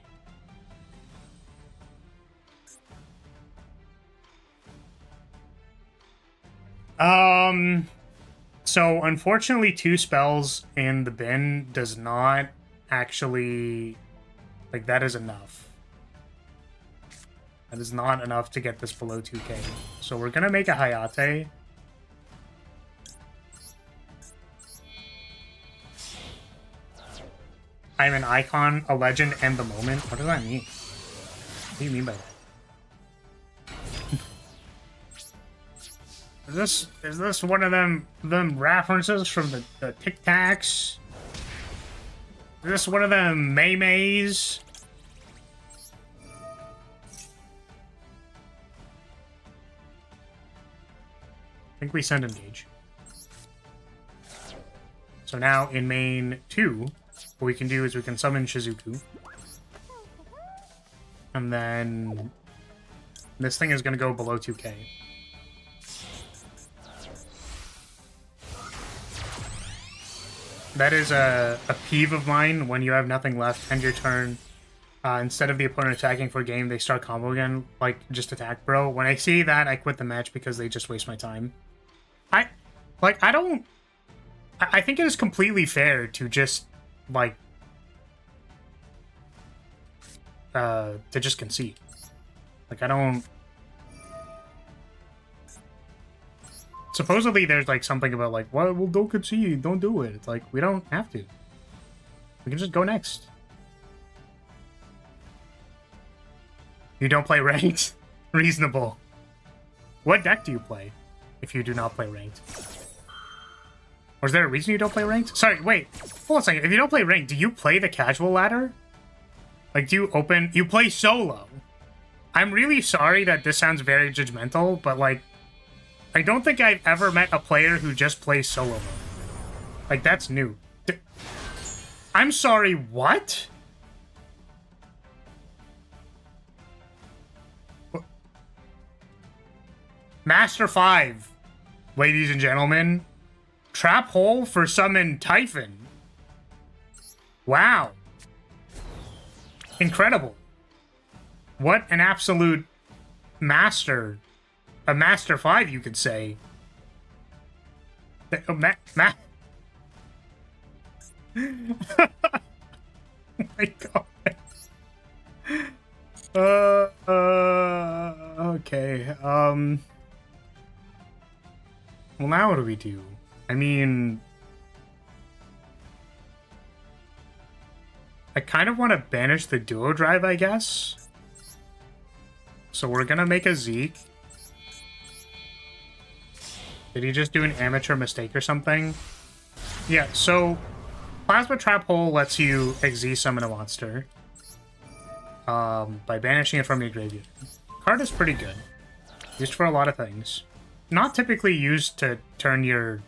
So unfortunately 2 spells in the bin does not actually, like, that is enough. That is not enough to get this below 2k. So we're gonna make a Hayate. I'm an icon, a legend, and the moment. What does that mean? What do you mean by that? Is this one of them references from the Tic Tacs? Is this one of them May-Mays? I think we send engage. So now in main 2, what we can do is we can summon Shizuku. And then this thing is going to go below 2k. That is a peeve of mine. When you have nothing left, end your turn. Instead of the opponent attacking for a game, they start combo again. Like, just attack, bro. When I see that, I quit the match because they just waste my time. I think it is completely fair to just, like, to just concede. Like, I don't... Supposedly there's, like, something about, like, well, don't concede, don't do it. It's like, we don't have to. We can just go next. You don't play ranked? Reasonable. What deck do you play if you do not play ranked? Or is there a reason you don't play ranked? Sorry, wait. Hold on a second. If you don't play ranked, do you play the casual ladder? Like, do you open... You play solo. I'm really sorry that this sounds very judgmental, but, like, I don't think I've ever met a player who just plays solo mode. Like, that's new. I'm sorry, what? Master 5, ladies and gentlemen. Trap hole for summon Typhon. Wow. Incredible. What an absolute master. A Master 5, you could say. Oh my god. Okay. Well, now what do we do? I mean... I kind of want to banish the duo drive, I guess. So we're gonna make a Zeke. Did he just do an amateur mistake or something? Yeah, so Plasma Trap Hole lets you XZ summon a monster by banishing it from your graveyard. Card is pretty good. Used for a lot of things. Not typically used to turn your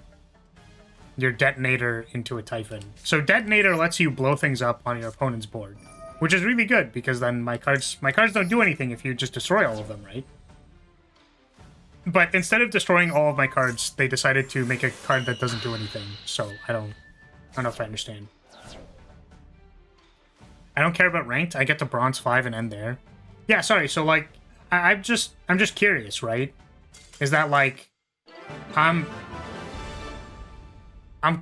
detonator into a Typhon. So detonator lets you blow things up on your opponent's board, which is really good because then my cards don't do anything if you just destroy all of them, right? But instead of destroying all of my cards, they decided to make a card that doesn't do anything. So I don't know if I understand. I don't care about ranked. I get to bronze 5 and end there. Yeah, sorry. So like, I'm just curious, right? Is that like, I'm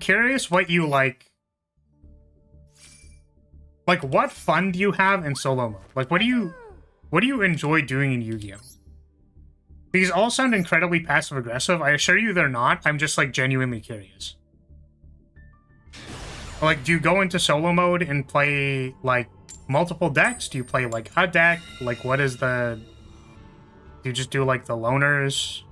curious what you like. Like, what fun do you have in solo mode? Like, what do you enjoy doing in Yu-Gi-Oh? These all sound incredibly passive-aggressive. I assure you they're not. I'm just, like, genuinely curious. Like, do you go into solo mode and play, like, multiple decks? Do you play, like, a deck? Like, what is the... Do you just do, like, the loners?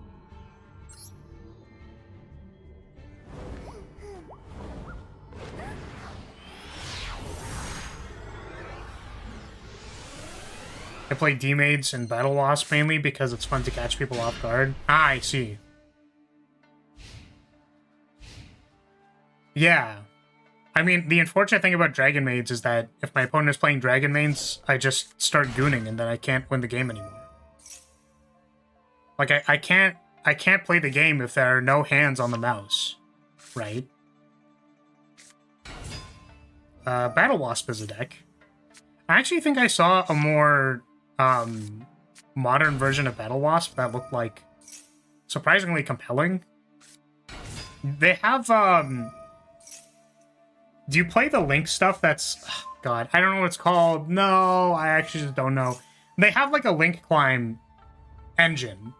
I play D-Maids and Battle Wasp mainly because it's fun to catch people off guard. Ah, I see. Yeah. I mean, the unfortunate thing about Dragon Maids is that if my opponent is playing Dragon Maids, I just start gooning and then I can't win the game anymore. Like, I can't play the game if there are no hands on the mouse, right? Battle Wasp is a deck. I actually think I saw a more modern version of Battle Wasp that looked like surprisingly compelling. They have do you play the Link stuff that's God, I don't know what it's called. No, I actually just don't know. They have like a Link climb engine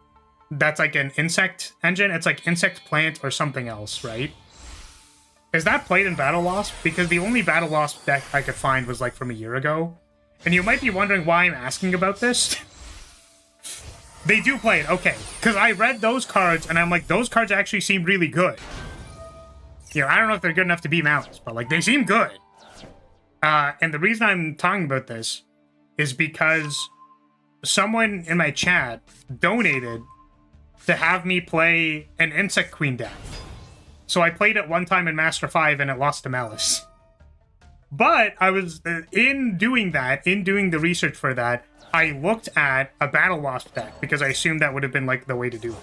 that's like an insect engine. It's like insect plant or something else, right? Is that played in Battle Wasp? Because the only Battle Wasp deck I could find was like from a year ago. And you might be wondering why I'm asking about this. They do play it, okay. Because I read those cards, and I'm like, those cards actually seem really good. You know, I don't know if they're good enough to beat Malice, but, like, they seem good. And the reason I'm talking about this is because someone in my chat donated to have me play an Insect Queen deck. So I played it one time in Master 5, and it lost to Malice. But I was, in doing the research for that, I looked at a Battle Wasp deck because I assumed that would have been, like, the way to do it.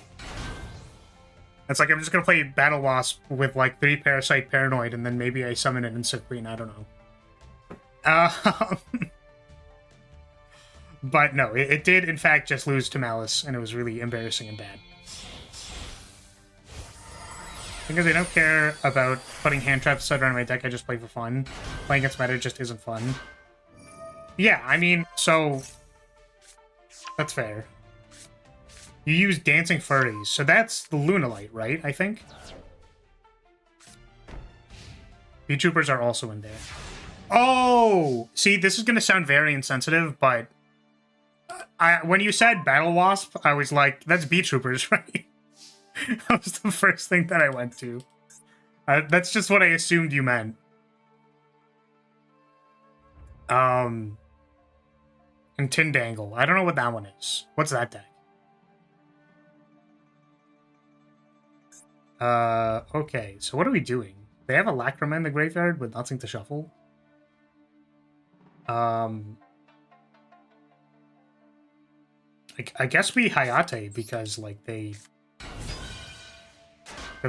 It's like, I'm just gonna play Battle Wasp with, like, 3 Parasite Paranoid, and then maybe I summon an Insect Queen, I don't know. But no, it did, in fact, just lose to Malice, and it was really embarrassing and bad. Because I don't care about putting hand traps around my deck, I just play for fun. Playing against meta just isn't fun. Yeah, I mean, so... That's fair. You use Dancing Furries, so that's the Lyrilyte, right, I think? V-Troopers are also in there. Oh! See, this is gonna sound very insensitive, but... when you said Battle Wasp, I was like, that's V-Troopers, right? That was the first thing that I went to. That's just what I assumed you meant. And Tindangle. I don't know what that one is. What's that deck? Okay. So what are we doing? They have a Lacrima in the graveyard with nothing to shuffle. I guess we Hayate because, like, because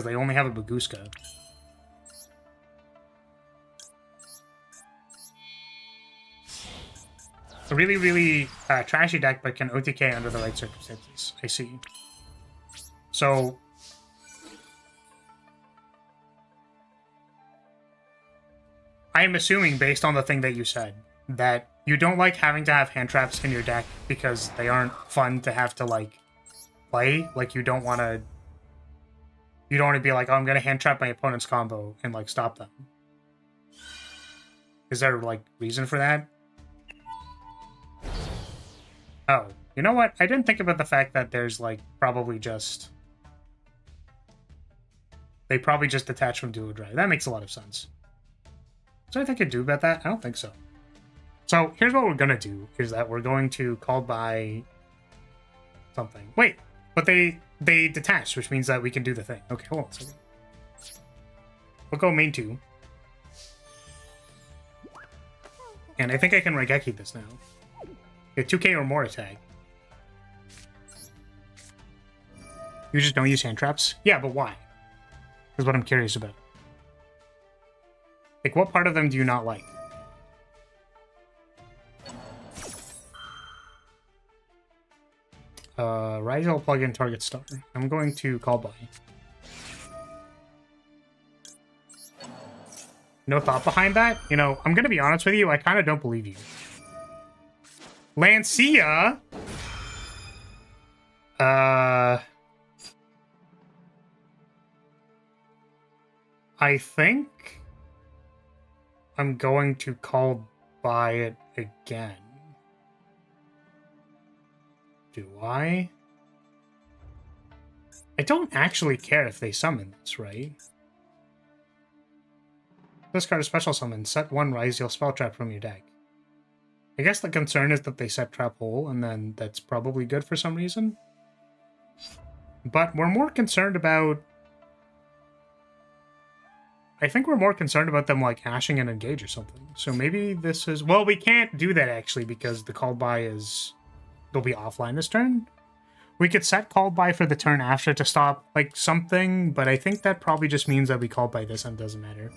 they only have a Baguska. A really, really trashy deck, but can OTK under the right circumstances. I see. So... I am assuming, based on the thing that you said, that you don't like having to have hand traps in your deck because they aren't fun to have to, like, play. Like, you don't want to be like, oh, I'm going to hand trap my opponent's combo and, like, stop them. Is there, like, reason for that? Oh, you know what? I didn't think about the fact that there's, like, probably just... they probably just detach from duo drive. That makes a lot of sense. Is there anything I could do about that? I don't think so. So here's what we're gonna do, is that we're going to call by something. Wait, but they detach, which means that we can do the thing. Okay, hold on a second. We'll go main 2. And I think I can Raigeki this now. Get 2k or more attack. You just don't use hand traps? Yeah, but why? Is what I'm curious about. Like, what part of them do you not like? Rigel plugin target star. I'm going to call by. No thought behind that? You know, I'm gonna be honest with you, I kind of don't believe you. Lancia? I think I'm going to call by it again. Do I? I don't actually care if they summon this, right? This card is special summon. Set 1 Ryzeal spell trap from your deck. I guess the concern is that they set trap hole, and then that's probably good for some reason. But we're more concerned about... I think we're more concerned about them, like, ashing and engage or something. So maybe this is... Well, we can't do that, actually, because the call by is... They'll be offline this turn. We could set call by for the turn after to stop, like, something, but I think that probably just means that we call by this and it doesn't matter.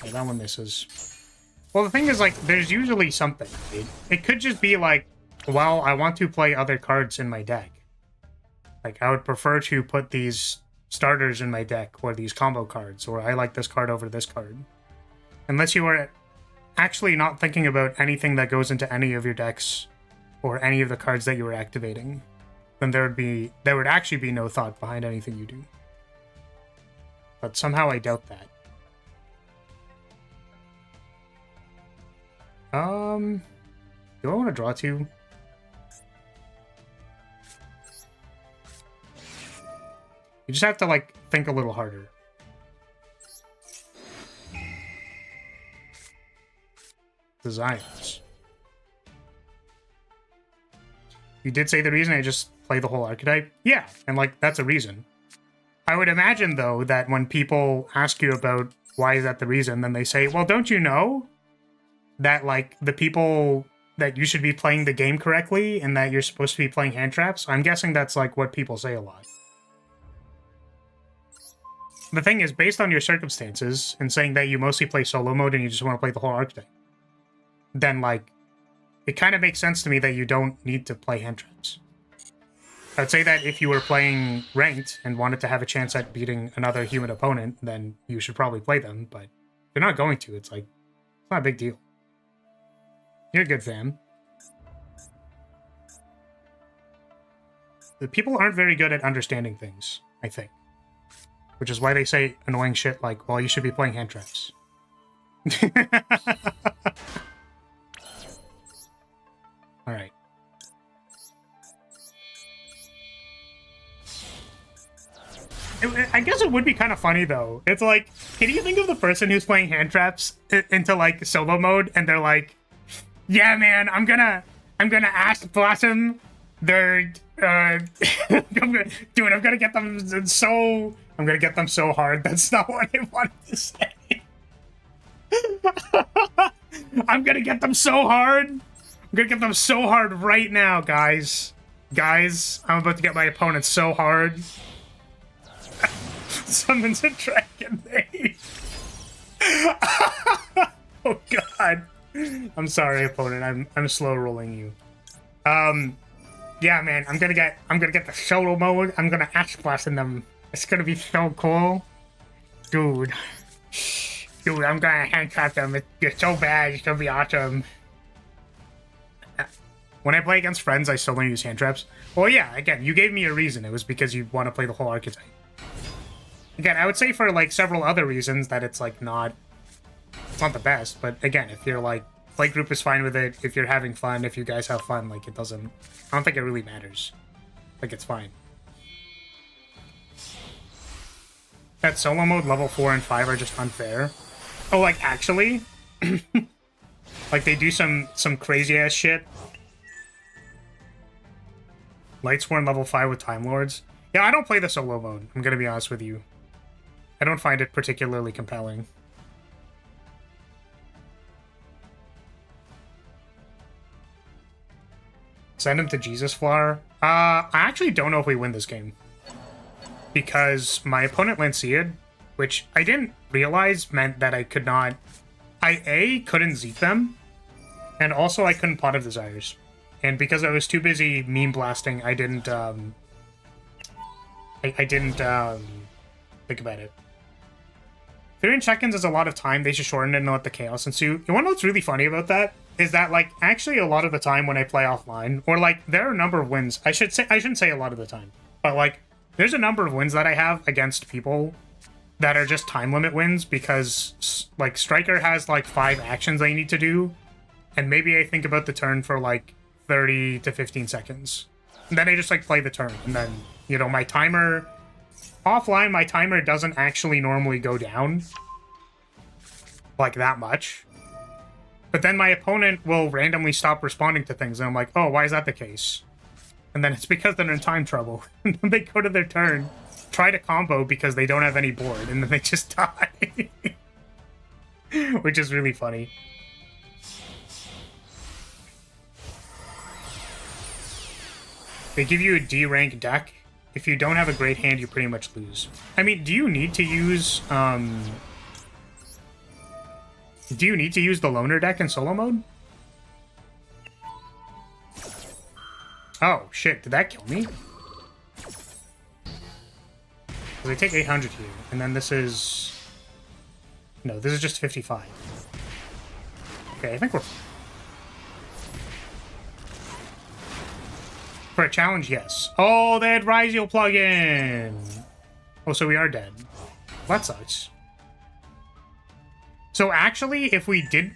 Yeah, that one misses. Well, the thing is, like, there's usually something. It could just be like, well, I want to play other cards in my deck. Like, I would prefer to put these starters in my deck, or these combo cards, or I like this card over this card. Unless you are actually not thinking about anything that goes into any of your decks, or any of the cards that you are activating, then there would actually be no thought behind anything you do. But somehow I doubt that. Do I want to draw 2? You just have to, like, think a little harder. Designs. You did say the reason I just play the whole archetype? Yeah, and, like, that's a reason. I would imagine, though, that when people ask you about why is that the reason, then they say, well, don't you know that, like, the people that you should be playing the game correctly and that you're supposed to be playing hand traps? I'm guessing that's, like, what people say a lot. The thing is, based on your circumstances and saying that you mostly play solo mode and you just want to play the whole archetype, then, like, it kind of makes sense to me that you don't need to play hand traps. I'd say that if you were playing ranked and wanted to have a chance at beating another human opponent, then you should probably play them, but if you're not going to, it's like, it's not a big deal. You're a good fan. The people aren't very good at understanding things, I think. Which is why they say annoying shit like, well, you should be playing hand traps. Alright. I guess it would be kind of funny, though. It's like, can you think of the person who's playing hand traps into, like, solo mode, and they're like, yeah, man, I'm gonna Ash Blossom their, I'm gonna get them so... I'm gonna get them so hard. That's not what I wanted to say. I'm gonna get them so hard. I'm gonna get them so hard right now, guys. Guys, I'm about to get my opponent so hard. Summons a dragon name. Oh god. I'm sorry, opponent. I'm slow rolling you. Yeah, man. I'm gonna get the solo mode. I'm gonna Ash Blossom them. It's gonna be so cool. Dude, I'm gonna hand trap them. It's so bad. It's gonna be awesome. When I play against friends, I still don't use hand traps. Well, yeah, again, you gave me a reason. It was because you want to play the whole archetype. Again, I would say for like several other reasons that it's like not the best, but again, if you're like play group is fine with it, if you're having fun, if you guys have fun, like it doesn't, I don't think it really matters. Like it's fine. That solo mode level 4 and 5 are just unfair. Oh, like actually? Like they do some crazy ass shit. Lightsworn level 5 with Time Lords. Yeah, I don't play the solo mode, I'm gonna be honest with you. I don't find it particularly compelling. Send him to Jesus Flower. I actually don't know if we win this game. Because my opponent Lancead, which I didn't realize meant that I could not... I couldn't Zeke them, and also I couldn't Pot of Desires. And because I was too busy meme blasting, I didn't, I didn't, think about it. 3 seconds is a lot of time. They should shorten it and let the chaos ensue. You want to know what's really funny about that? Is that, like, actually a lot of the time when I play offline, or, like, there are a number of wins. I shouldn't say a lot of the time, but, like, there's a number of wins that I have against people that are just time limit wins because, like, Striker has, like, 5 actions I need to do, and maybe I think about the turn for, like, 30 to 15 seconds. And then I just, like, play the turn, and then, you know, my timer... Offline, my timer doesn't actually normally go down, like, that much. But then my opponent will randomly stop responding to things, and I'm like, oh, why is that the case? And then it's because they're in time trouble. And then they go to their turn, try to combo because they don't have any board, and then they just die. Which is really funny. They give you a D rank deck. If you don't have a great hand, you pretty much lose. I mean, do you need to use the loner deck in solo mode? Oh, shit. Did that kill me? Because I take 800 here, and then this is... No, this is just 55. Okay, I think we're... For a challenge, yes. Oh, they had Ryziel plugin! Oh, so we are dead. That sucks. So actually, if we did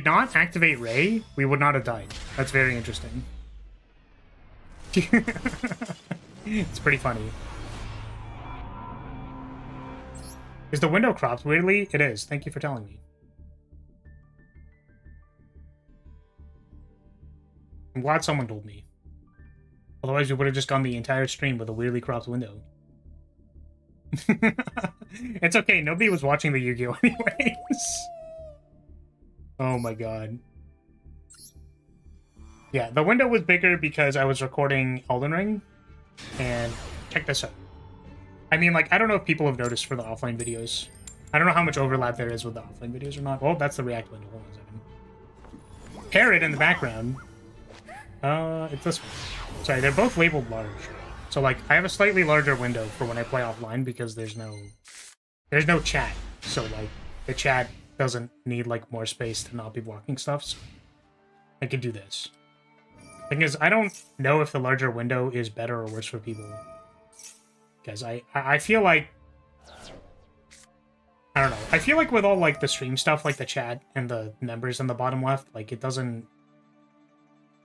not activate Ray, we would not have died. That's very interesting. It's pretty funny. Is the window cropped weirdly? It is. Thank you for telling me. I'm glad someone told me. Otherwise, we would have just gone the entire stream with a weirdly cropped window. It's okay. Nobody was watching the Yu-Gi-Oh! Anyways. Oh my god. Yeah, the window was bigger because I was recording Elden Ring. And check this out. I mean, like, I don't know if people have noticed for the offline videos. I don't know how much overlap there is with the offline videos or not. Oh, that's the React window. Hold on a second. Parrot in the background. It's this one. Sorry, they're both labeled large. So, like, I have a slightly larger window for when I play offline because there's no chat. So, like, the chat doesn't need, like, more space to not be blocking stuff. So I can do this. Thing is, I don't know if the larger window is better or worse for people. Because I feel like... I don't know. I feel like with all, like, the stream stuff, like the chat and the members in the bottom left, like, it doesn't...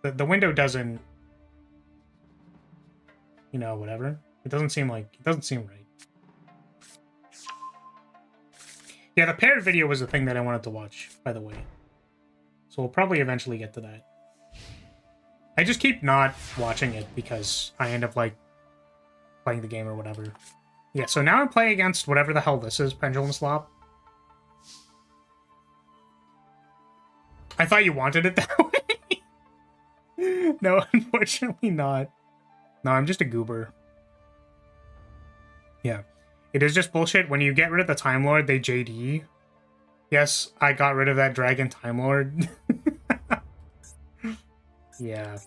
The window doesn't... You know, whatever. It doesn't seem right. Yeah, the paired video was the thing that I wanted to watch, by the way. So we'll probably eventually get to that. I just keep not watching it because I end up, like, playing the game or whatever. Yeah, so now I'm playing against whatever the hell this is, Pendulum Slop. I thought you wanted it that way. No, unfortunately not. No, I'm just a goober. Yeah. It is just bullshit. When you get rid of the Time Lord, they JD. Yes, I got rid of that Dragon Time Lord. Yeah.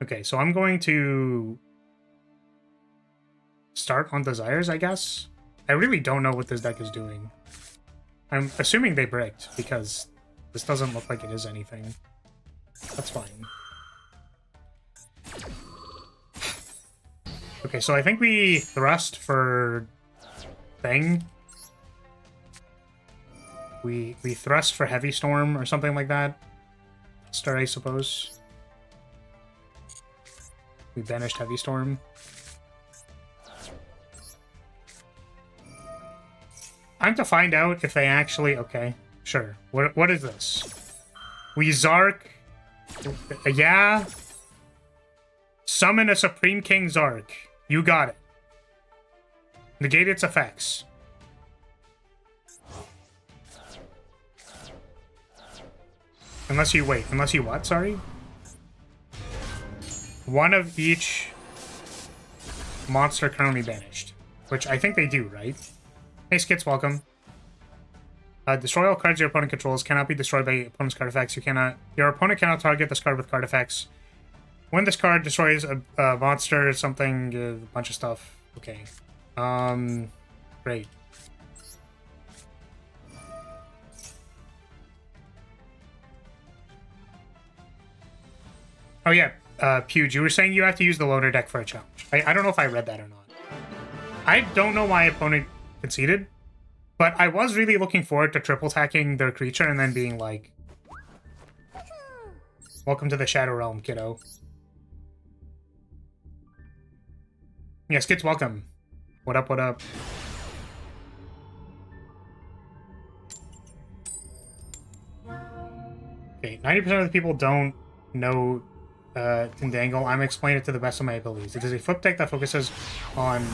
Okay, so I'm going to start on Desires, I guess. I really don't know what this deck is doing. I'm assuming they bricked, because this doesn't look like it is anything. That's fine. Okay, so I think we thrust for thing. We thrust for Heavy Storm or something like that. Start, I suppose. We banished Heavy Storm. I'm to find out if they actually... Okay, sure. What is this? We Zark... Yeah. Summon a Supreme King Zark. You got it. Negate its effects. Unless you wait. Unless you what? Sorry? One of each monster currently banished. Which I think they do, right? Hey, Skits, welcome. Destroy all cards your opponent controls. Cannot be destroyed by opponent's card effects. Your opponent cannot target this card with card effects. When this card destroys a monster, something, a bunch of stuff. Okay. Great. Oh yeah, Pewge, you were saying you have to use the loader deck for a challenge. I don't know if I read that or not. I don't know why opponent conceded, but I was really looking forward to triple attacking their creature and then being like, welcome to the Shadow Realm, kiddo. Yeah, Skits, welcome. What up, what up? Okay, 90% of the people don't know Tindangle. I'm explaining it to the best of my abilities. It is a flip deck that focuses on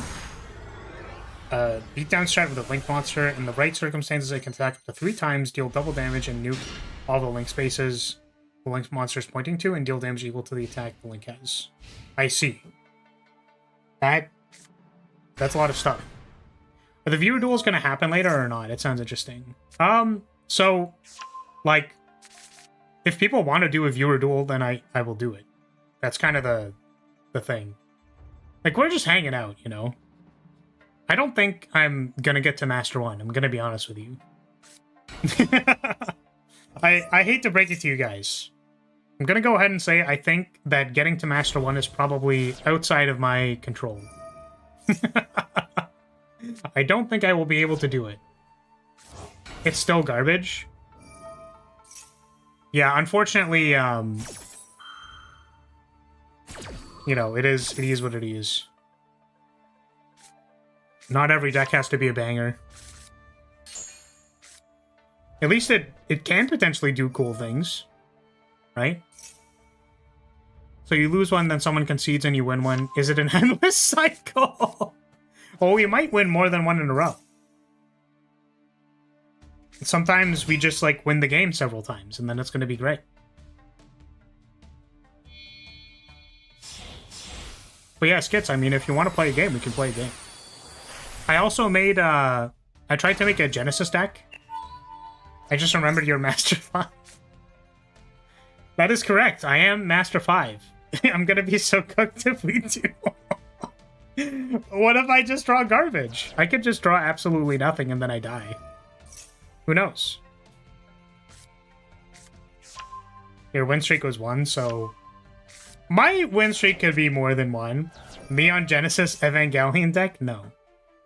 beatdown strat with a link monster. In the right circumstances, it can attack up to 3 times, deal double damage, and nuke all the link spaces the link monster is pointing to, and deal damage equal to the attack the link has. I see. That's a lot of stuff. Are the viewer duels going to happen later or not? It sounds interesting. So, like, if people want to do a viewer duel, then I will do it. That's kind of the thing. Like, we're just hanging out, you know? I don't think I'm gonna get to Master 1. I'm gonna be honest with you. I hate to break it to you guys. I'm gonna go ahead and say I think that getting to Master 1 is probably outside of my control. I don't think I will be able to do it. It's still garbage. Yeah, unfortunately, you know, it is what it is. Not every deck has to be a banger. At least it can potentially do cool things, right? So you lose one, then someone concedes and you win one. Is it an endless cycle? Oh, you might win more than one in a row. Sometimes we just, like, win the game several times, and then it's going to be great. But yeah, Skits, I mean, if you want to play a game, we can play a game. I also made, I tried to make a Genesis deck. I just remembered you're Master 5. That is correct. I am Master 5. I'm going to be so cooked if we do. What if I just draw garbage? I could just draw absolutely nothing and then I die. Who knows? Your win streak was 1, so... My win streak could be more than 1. Neon Genesis Evangelion deck? No.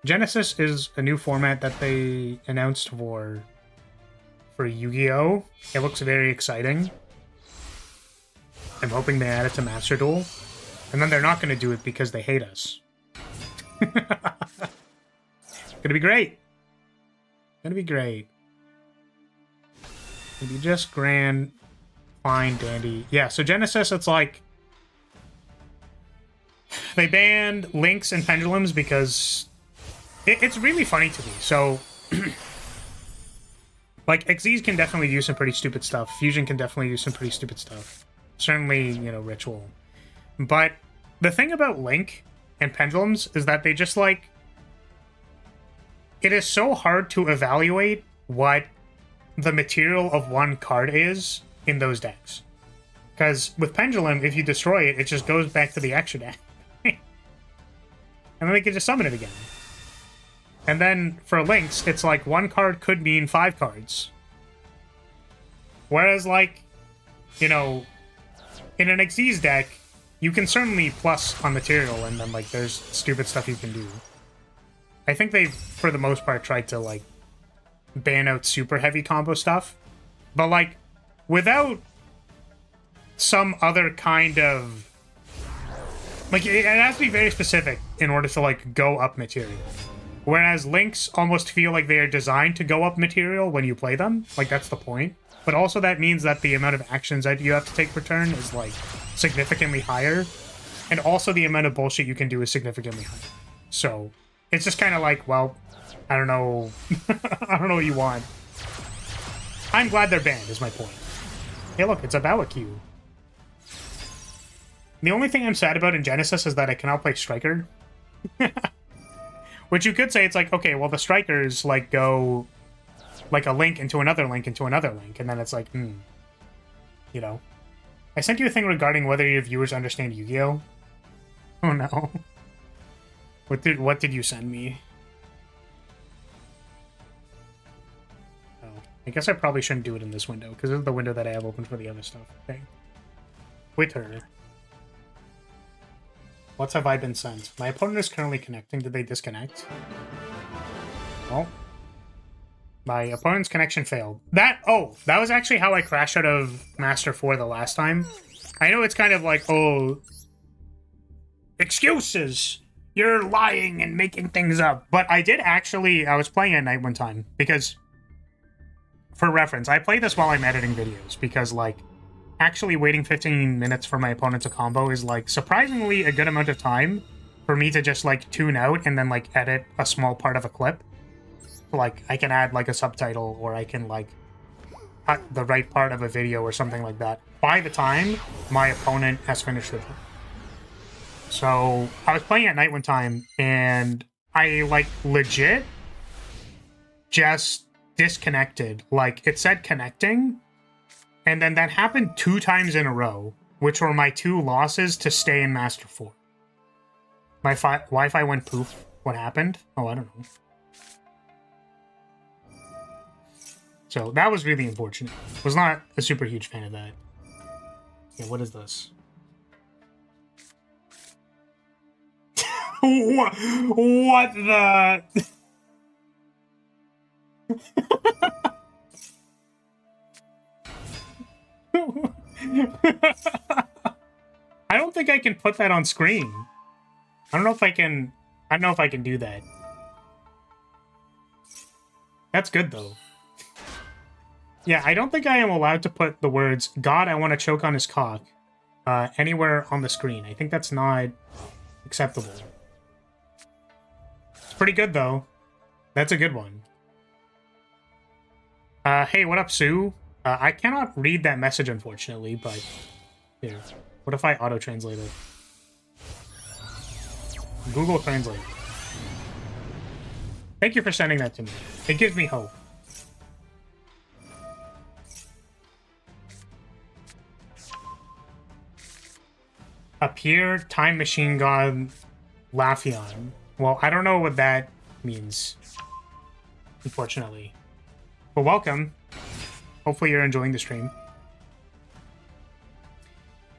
Genesis is a new format that they announced for Yu-Gi-Oh! It looks very exciting. I'm hoping they add it to Master Duel. And then they're not going to do it because they hate us. It's gonna be great. Gonna be great. Gonna be just grand, fine, dandy. Yeah, so Genesis, it's like... They banned links and pendulums because... It's really funny to me. So... like, Xyz can definitely do some pretty stupid stuff. Fusion can definitely do some pretty stupid stuff. Certainly, you know, Ritual. But the thing about Link and pendulums is that they just, like... It is so hard to evaluate what the material of one card is in those decks. Because with Pendulum, if you destroy it, it just goes back to the extra deck. And then they can just summon it again. And then for Links, it's like one card could mean 5 cards. Whereas, like, you know, in an Xyz deck, you can certainly plus on material, and then, like, there's stupid stuff you can do. I think they, for the most part, tried to, like, ban out super heavy combo stuff. But, like, without some other kind of... Like, it has to be very specific in order to, like, go up material. Whereas links almost feel like they are designed to go up material when you play them. Like, that's the point. But also that means that the amount of actions that you have to take per turn is, like, significantly higher. And also the amount of bullshit you can do is significantly higher. So, it's just kind of like, well, I don't know. I don't know what you want. I'm glad they're banned, is my point. Hey, look, it's a Bawakyu. The only thing I'm sad about in Genesis is that I cannot play Striker. Which you could say, it's like, okay, well, the Strikers, like, go, like, a link into another link into another link, and then it's like, you know. I sent you a thing regarding whether your viewers understand Yu-Gi-Oh! Oh, no. What did you send me? Oh, I guess I probably shouldn't do it in this window, because this is the window that I have open for the other stuff. Okay. Twittor. What have I been sent? My opponent is currently connecting. Did they disconnect? Well, my opponent's connection failed. That was actually how I crashed out of Master 4 the last time. I know it's kind of like, oh, excuses. You're lying and making things up. But I did actually, I was playing at night one time because, for reference, I play this while I'm editing videos because, like, actually waiting 15 minutes for my opponent to combo is, like, surprisingly a good amount of time for me to just, like, tune out and then, like, edit a small part of a clip. Like, I can add, like, a subtitle, or I can, like, cut the right part of a video or something like that by the time my opponent has finished it. So, I was playing at night one time, and I, like, legit just disconnected. Like, it said connecting, and then that happened 2 times in a row, which were my 2 losses to stay in Master 4. My Wi-Fi went poof. What happened? Oh, I don't know. So that was really unfortunate. Was not a super huge fan of that. Yeah, what is this? What the... I don't think I can put that on screen. I don't know if I can do that. That's good though. Yeah, I don't think I am allowed to put the words, God, I want to choke on his cock, anywhere on the screen. I think that's not acceptable. It's pretty good though. That's a good one. Hey, what up, Sue? I cannot read that message, unfortunately, but here. What if I auto-translate it? Google Translate. Thank you for sending that to me. It gives me hope. Appear, Time Machine God, Laphion. Well, I don't know what that means, unfortunately. But welcome. Hopefully you're enjoying the stream.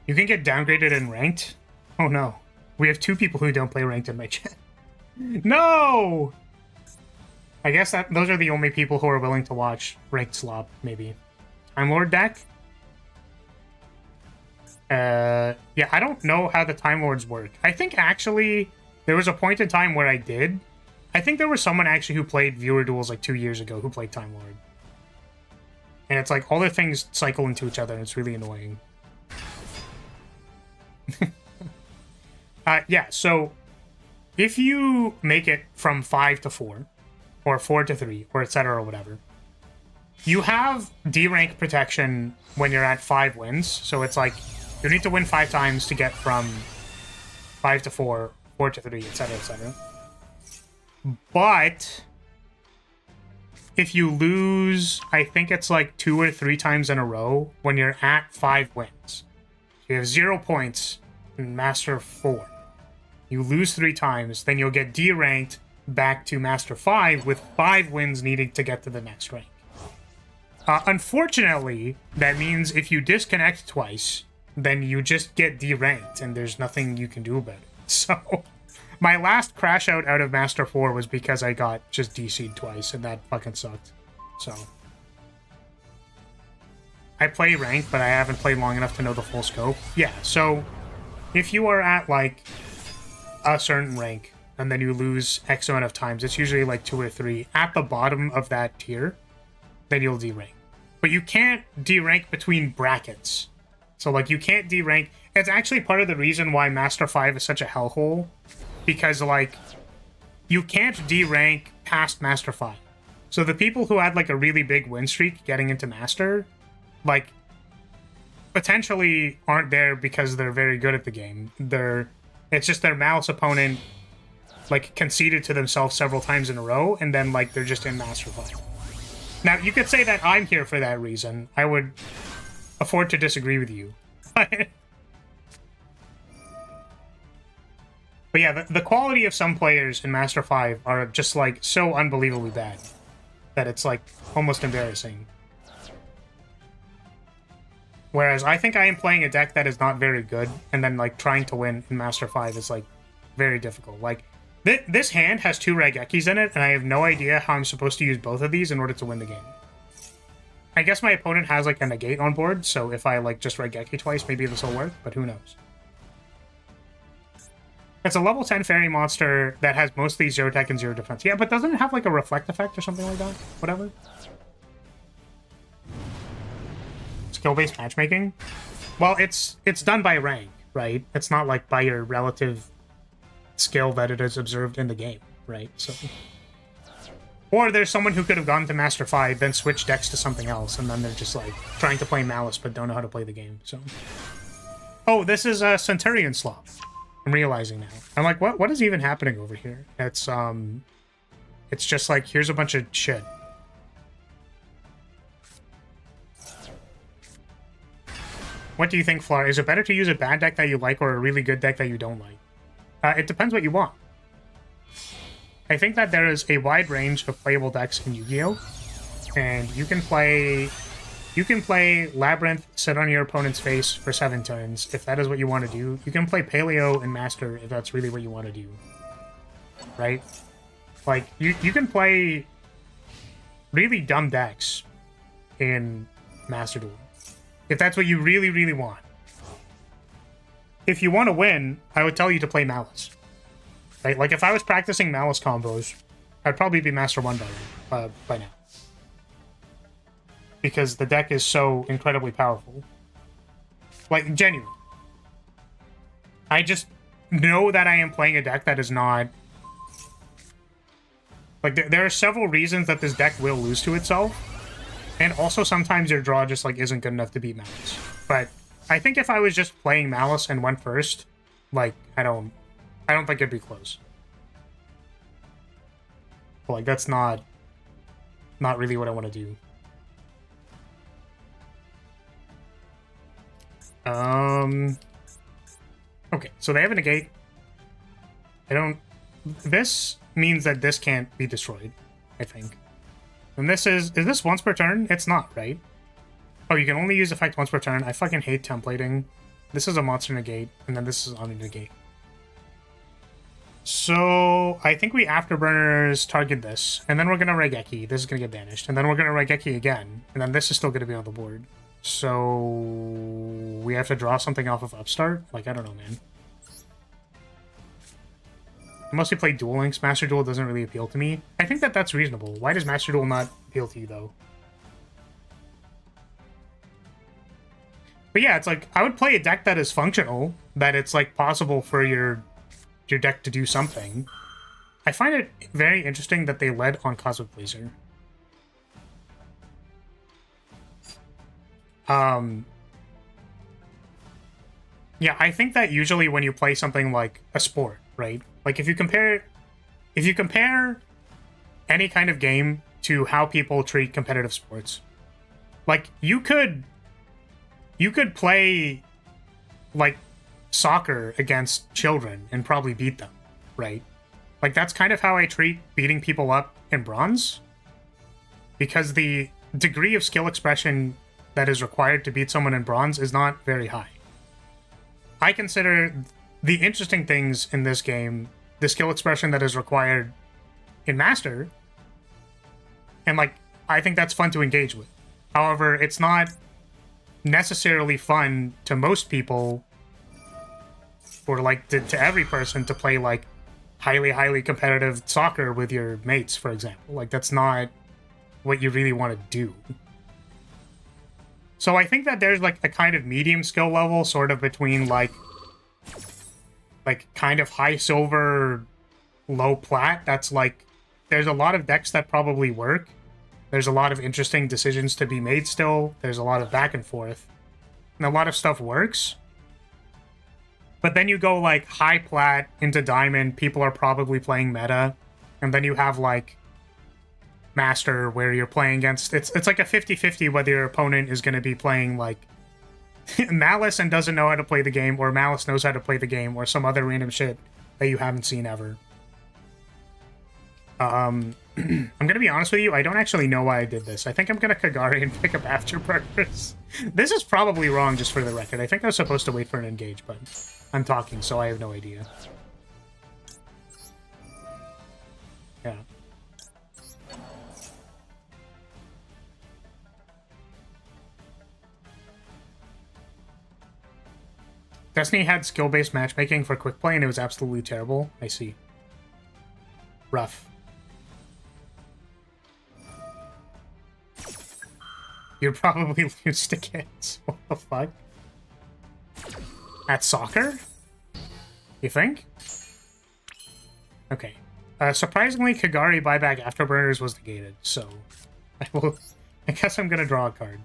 You can get downgraded in ranked? Oh no. We have 2 people who don't play ranked in my chat. No! I guess those are the only people who are willing to watch ranked slop, maybe. Time Lord deck? Yeah, I don't know how the Time Lords work. I think actually there was a point in time where I did. I think there was someone actually who played Viewer Duels like 2 years ago who played Time Lord. And it's like all their things cycle into each other and it's really annoying. Yeah, so if you make it from 5 to 4, or 4 to 3, or etc. or whatever, you have D rank protection when you're at 5 wins. So it's like you need to win 5 times to get from 5 to 4, 4 to 3, etc., etc. But if you lose, I think it's like 2 or 3 times in a row when you're at 5 wins. You have 0 points in Master 4. You lose 3 times, then you'll get D-ranked back to Master 5 with 5 wins needed to get to the next rank. Unfortunately, that means if you disconnect twice, then you just get deranked, and there's nothing you can do about it. So, my last crash out of Master 4 was because I got just DC'd twice, and that fucking sucked. So, I play rank, but I haven't played long enough to know the full scope. Yeah, so if you are at, like, a certain rank, and then you lose X amount of times, it's usually like 2 or 3, at the bottom of that tier, then you'll derank. But you can't derank between brackets. So, like, you can't derank. It's actually part of the reason why Master 5 is such a hellhole. Because, like, you can't derank past Master 5. So the people who had, like, a really big win streak getting into Master, like, potentially aren't there because they're very good at the game. It's just their Malice opponent, like, conceded to themselves several times in a row, and then, like, they're just in Master 5. Now, you could say that I'm here for that reason. I would afford to disagree with you. But yeah, the quality of some players in Master 5 are just, like, so unbelievably bad that it's, like, almost embarrassing. Whereas I think I am playing a deck that is not very good, and then, like, trying to win in Master 5 is, like, very difficult. Like, this hand has 2 Raigekis in it, and I have no idea how I'm supposed to use both of these in order to win the game. I guess my opponent has, like, a negate on board, so if I, like, just Raigeki twice, maybe this will work, but who knows. It's a level 10 fairy monster that has mostly 0 attack and 0 defense. Yeah, but doesn't it have, like, a reflect effect or something like that? Whatever. Skill-based matchmaking? Well, it's done by rank, right? It's not, like, by your relative skill that it is observed in the game, right? So, or there's someone who could have gone to Master 5, then switched decks to something else, and then they're just, like, trying to play Malice but don't know how to play the game, so. Oh, this is a Centurion slop. I'm realizing now. I'm like, what is even happening over here? It's just like, here's a bunch of shit. What do you think, Flar? Is it better to use a bad deck that you like or a really good deck that you don't like? It depends what you want. I think that there is a wide range of playable decks in Yu-Gi-Oh! And you can play Labyrinth, sit on your opponent's face for 7 turns, if that is what you want to do. You can play Paleo and Master if that's really what you want to do. Right? Like, you can play really dumb decks in Master Duel. If that's what you really, really want. If you want to win, I would tell you to play Malice. Right? Like, if I was practicing Malice combos, I'd probably be Master 1 by now. Because the deck is so incredibly powerful. Like, genuine. I just know that I am playing a deck that is not... Like, there are several reasons that this deck will lose to itself. And also, sometimes your draw just, like, isn't good enough to beat Malice. But I think if I was just playing Malice and went first, like, I don't think it'd be close. But, like, that's not really what I want to do. Okay, so they have a negate. This means that this can't be destroyed, I think. And this is this once per turn? It's not, right? Oh, you can only use effect once per turn. I fucking hate templating. This is a monster negate, and then this is on a negate. So, I think we Afterburners target this, and then we're gonna Raigeki. This is gonna get banished, and then we're gonna Raigeki again, and then this is still gonna be on the board. So, we have to draw something off of Upstart? Like, I don't know, man. I mostly play Duel Links. Master Duel doesn't really appeal to me. I think that that's reasonable. Why does Master Duel not appeal to you, though? But yeah, it's like, I would play a deck that is functional, that it's, like, possible for your deck to do something. I find it very interesting that they led on Cosmic Blazer. Yeah, I think that usually when you play something like a sport, right? Like, if you compare any kind of game to how people treat competitive sports, like, you could play, like, soccer against children and probably beat them, right? Like, that's kind of how I treat beating people up in Bronze, because the degree of skill expression that is required to beat someone in Bronze is not very high. I consider the interesting things in this game the skill expression that is required in Master, and like I think that's fun to engage with. However, it's not necessarily fun to most people, or like to every person, to play like highly competitive soccer with your mates, for example. Like that's not what you really want to do. So I think that there's like a kind of medium skill level sort of between like kind of high silver, low plat. That's like, there's a lot of decks that probably work. There's a lot of interesting decisions to be made still. There's a lot of back and forth. And a lot of stuff works. But then you go like high plat into diamond, people are probably playing meta. And then you have like Master where you're playing against, it's like a 50-50 whether your opponent is going to be playing like Malice and doesn't know how to play the game, or Malice knows how to play the game, or some other random shit that you haven't seen ever. I'm gonna be honest with you, I don't actually know why I did this. I think I'm gonna Kagari and pick up Afterburners. This is probably wrong, just for the record. I think I was supposed to wait for an engage, but I'm talking, so I have no idea. Yeah. Destiny had skill-based matchmaking for quick play, and it was absolutely terrible. I see. Rough. You'd probably lose to kids. What the fuck? At soccer? You think? Okay. Surprisingly, Kagari buyback Afterburners was negated, so I guess I'm gonna draw a card.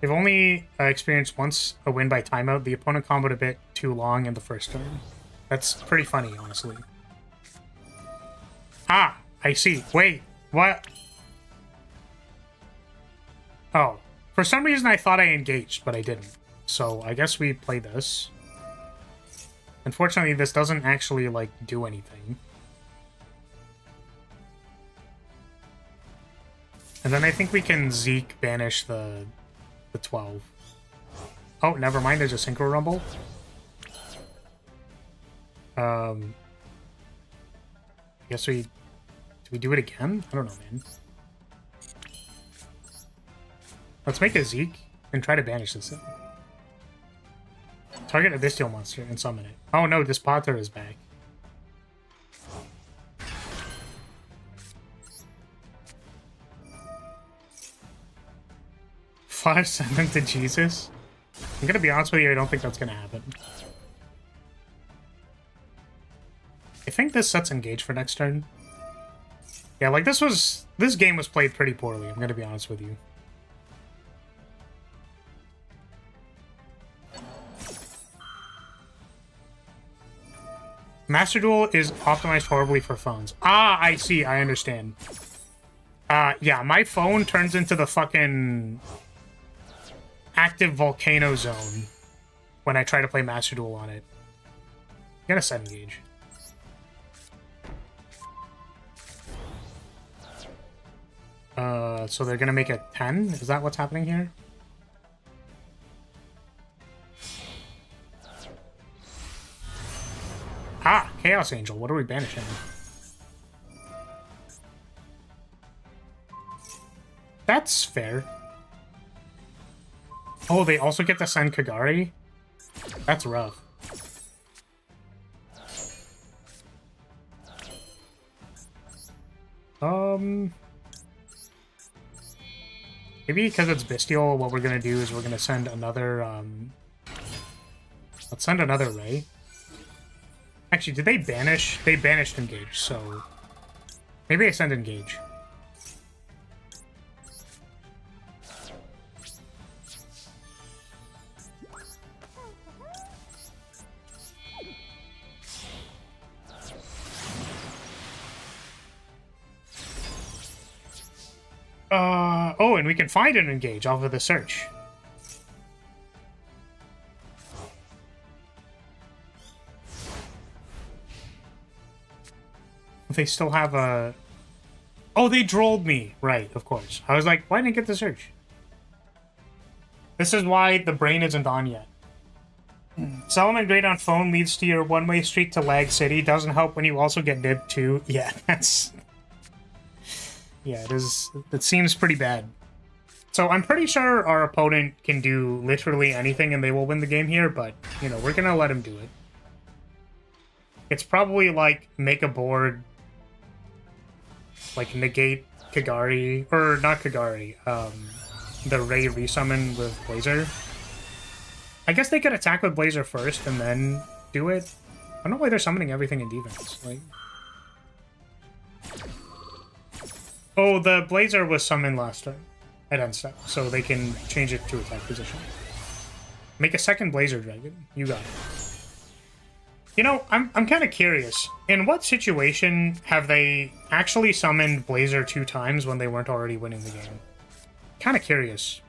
They've only experienced once a win by timeout. The opponent comboed a bit too long in the first turn. That's pretty funny, honestly. Ah, I see. Wait, what? Oh, for some reason I thought I engaged, but I didn't. So I guess we play this. Unfortunately, this doesn't actually, like, do anything. And then I think we can Zeke banish the 12. Oh, never mind, there's a Synchro Rumble. I guess do we do it again? I don't know, man. Let's make a Zeke and try to banish this thing. Target a Bestial monster and summon it. Oh no, this Potter is back. Send him to Jesus? I'm gonna be honest with you, I don't think that's gonna happen. I think this sets engage for next turn. Yeah, like this game was played pretty poorly, I'm gonna be honest with you. Master Duel is optimized horribly for phones. Ah, I see, I understand. Yeah, my phone turns into the fucking active volcano zone when I try to play Master Duel on it. I'm gonna set engage. So they're gonna make a 10? Is that what's happening here? Ah, Chaos Angel. What are we banishing? That's fair. Oh, they also get to send Kagari? That's rough. Maybe because it's Bestial, what we're gonna do is we're gonna send another, let's send another Ray. Actually, did they banish? They banished engage, so maybe I send engage. Oh, and we can find an engage off of the search. They still have a... Oh, they drolled me. Right, of course. I was like, why didn't I get the search? This is why the brain isn't on yet. Solomon Great on phone leads to your one-way street to Lag City. Doesn't help when you also get nibbed too. Yeah, that's... Yeah, it is. It seems pretty bad. So I'm pretty sure our opponent can do literally anything and they will win the game here, but, you know, we're gonna let him do it. It's probably like make a board, like negate Kagari, or not Kagari, the Ray resummon with Blazer. I guess they could attack with Blazer first and then do it. I don't know why they're summoning everything in defense. Like, oh, the Blazer was summoned last turn at end step, so they can change it to attack position. Make a second Blazer Dragon. You got it. You know, I'm kind of curious. In what situation have they actually summoned Blazer 2 times when they weren't already winning the game? Kind of curious.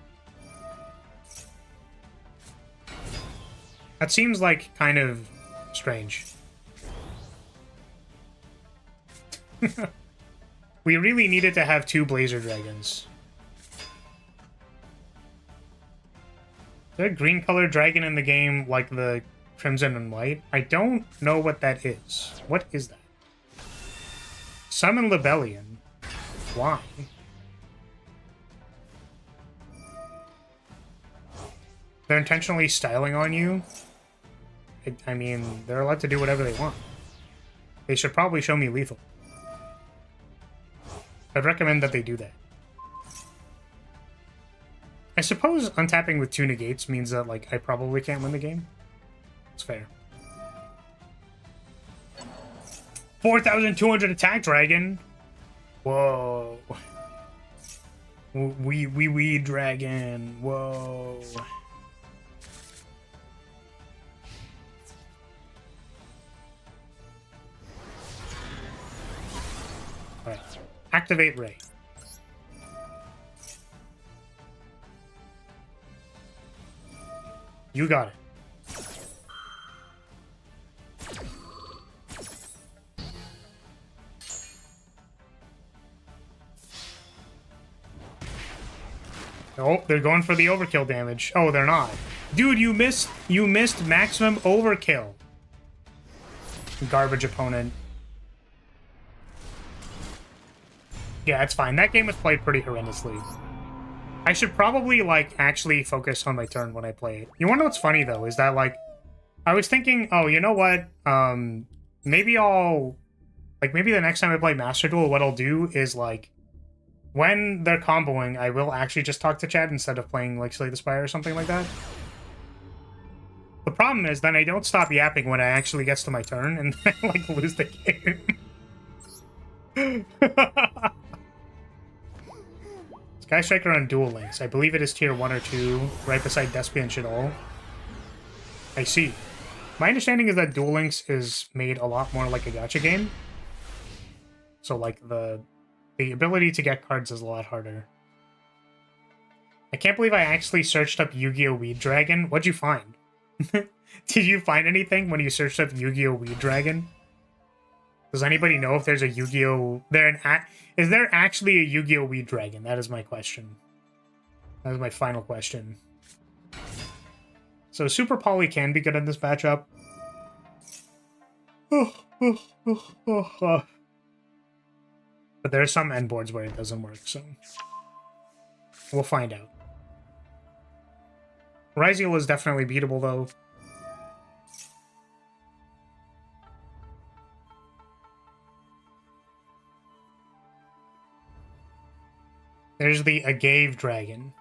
That seems like kind of strange. We really needed to have 2 Blazer Dragons. Is there a green colored dragon in the game like the Crimson and White? I don't know what that is. What is that? Summon Libellion. Why? They're intentionally styling on you? I mean, they're allowed to do whatever they want. They should probably show me lethal. I'd recommend that they do that. I suppose untapping with 2 negates means that, like, I probably can't win the game. It's fair. 4,200 attack dragon. Whoa. We dragon. Whoa. Alright. Activate Ray. You got it. Oh, they're going for the overkill damage. Oh, they're not. Dude, you missed maximum overkill. Garbage opponent. Yeah, it's fine. That game was played pretty horrendously. I should probably, like, actually focus on my turn when I play it. You wanna know what's funny, though, is that, like, I was thinking, oh, you know what? Maybe I'll... Like, maybe the next time I play Master Duel, what I'll do is, like, when they're comboing, I will actually just talk to chat instead of playing, like, Slay the Spire or something like that. The problem is, then I don't stop yapping when it actually gets to my turn, and then I, like, lose the game. Sky Striker on Duel Links. I believe it is tier 1 or 2, right beside Despia and Shadol. I see. My understanding is that Duel Links is made a lot more like a gacha game. So, like, the ability to get cards is a lot harder. I can't believe I actually searched up Yu-Gi-Oh! Weed Dragon. What'd you find? Did you find anything when you searched up Yu-Gi-Oh! Weed Dragon? Does anybody know if there's a Yu-Gi-Oh... Is there actually a Yu-Gi-Oh! Weed Dragon? That is my question. That is my final question. So Super Poly can be good in this matchup. But there are some end boards where it doesn't work, so... We'll find out. Ryziel is definitely beatable, though. There's the Agave Dragon.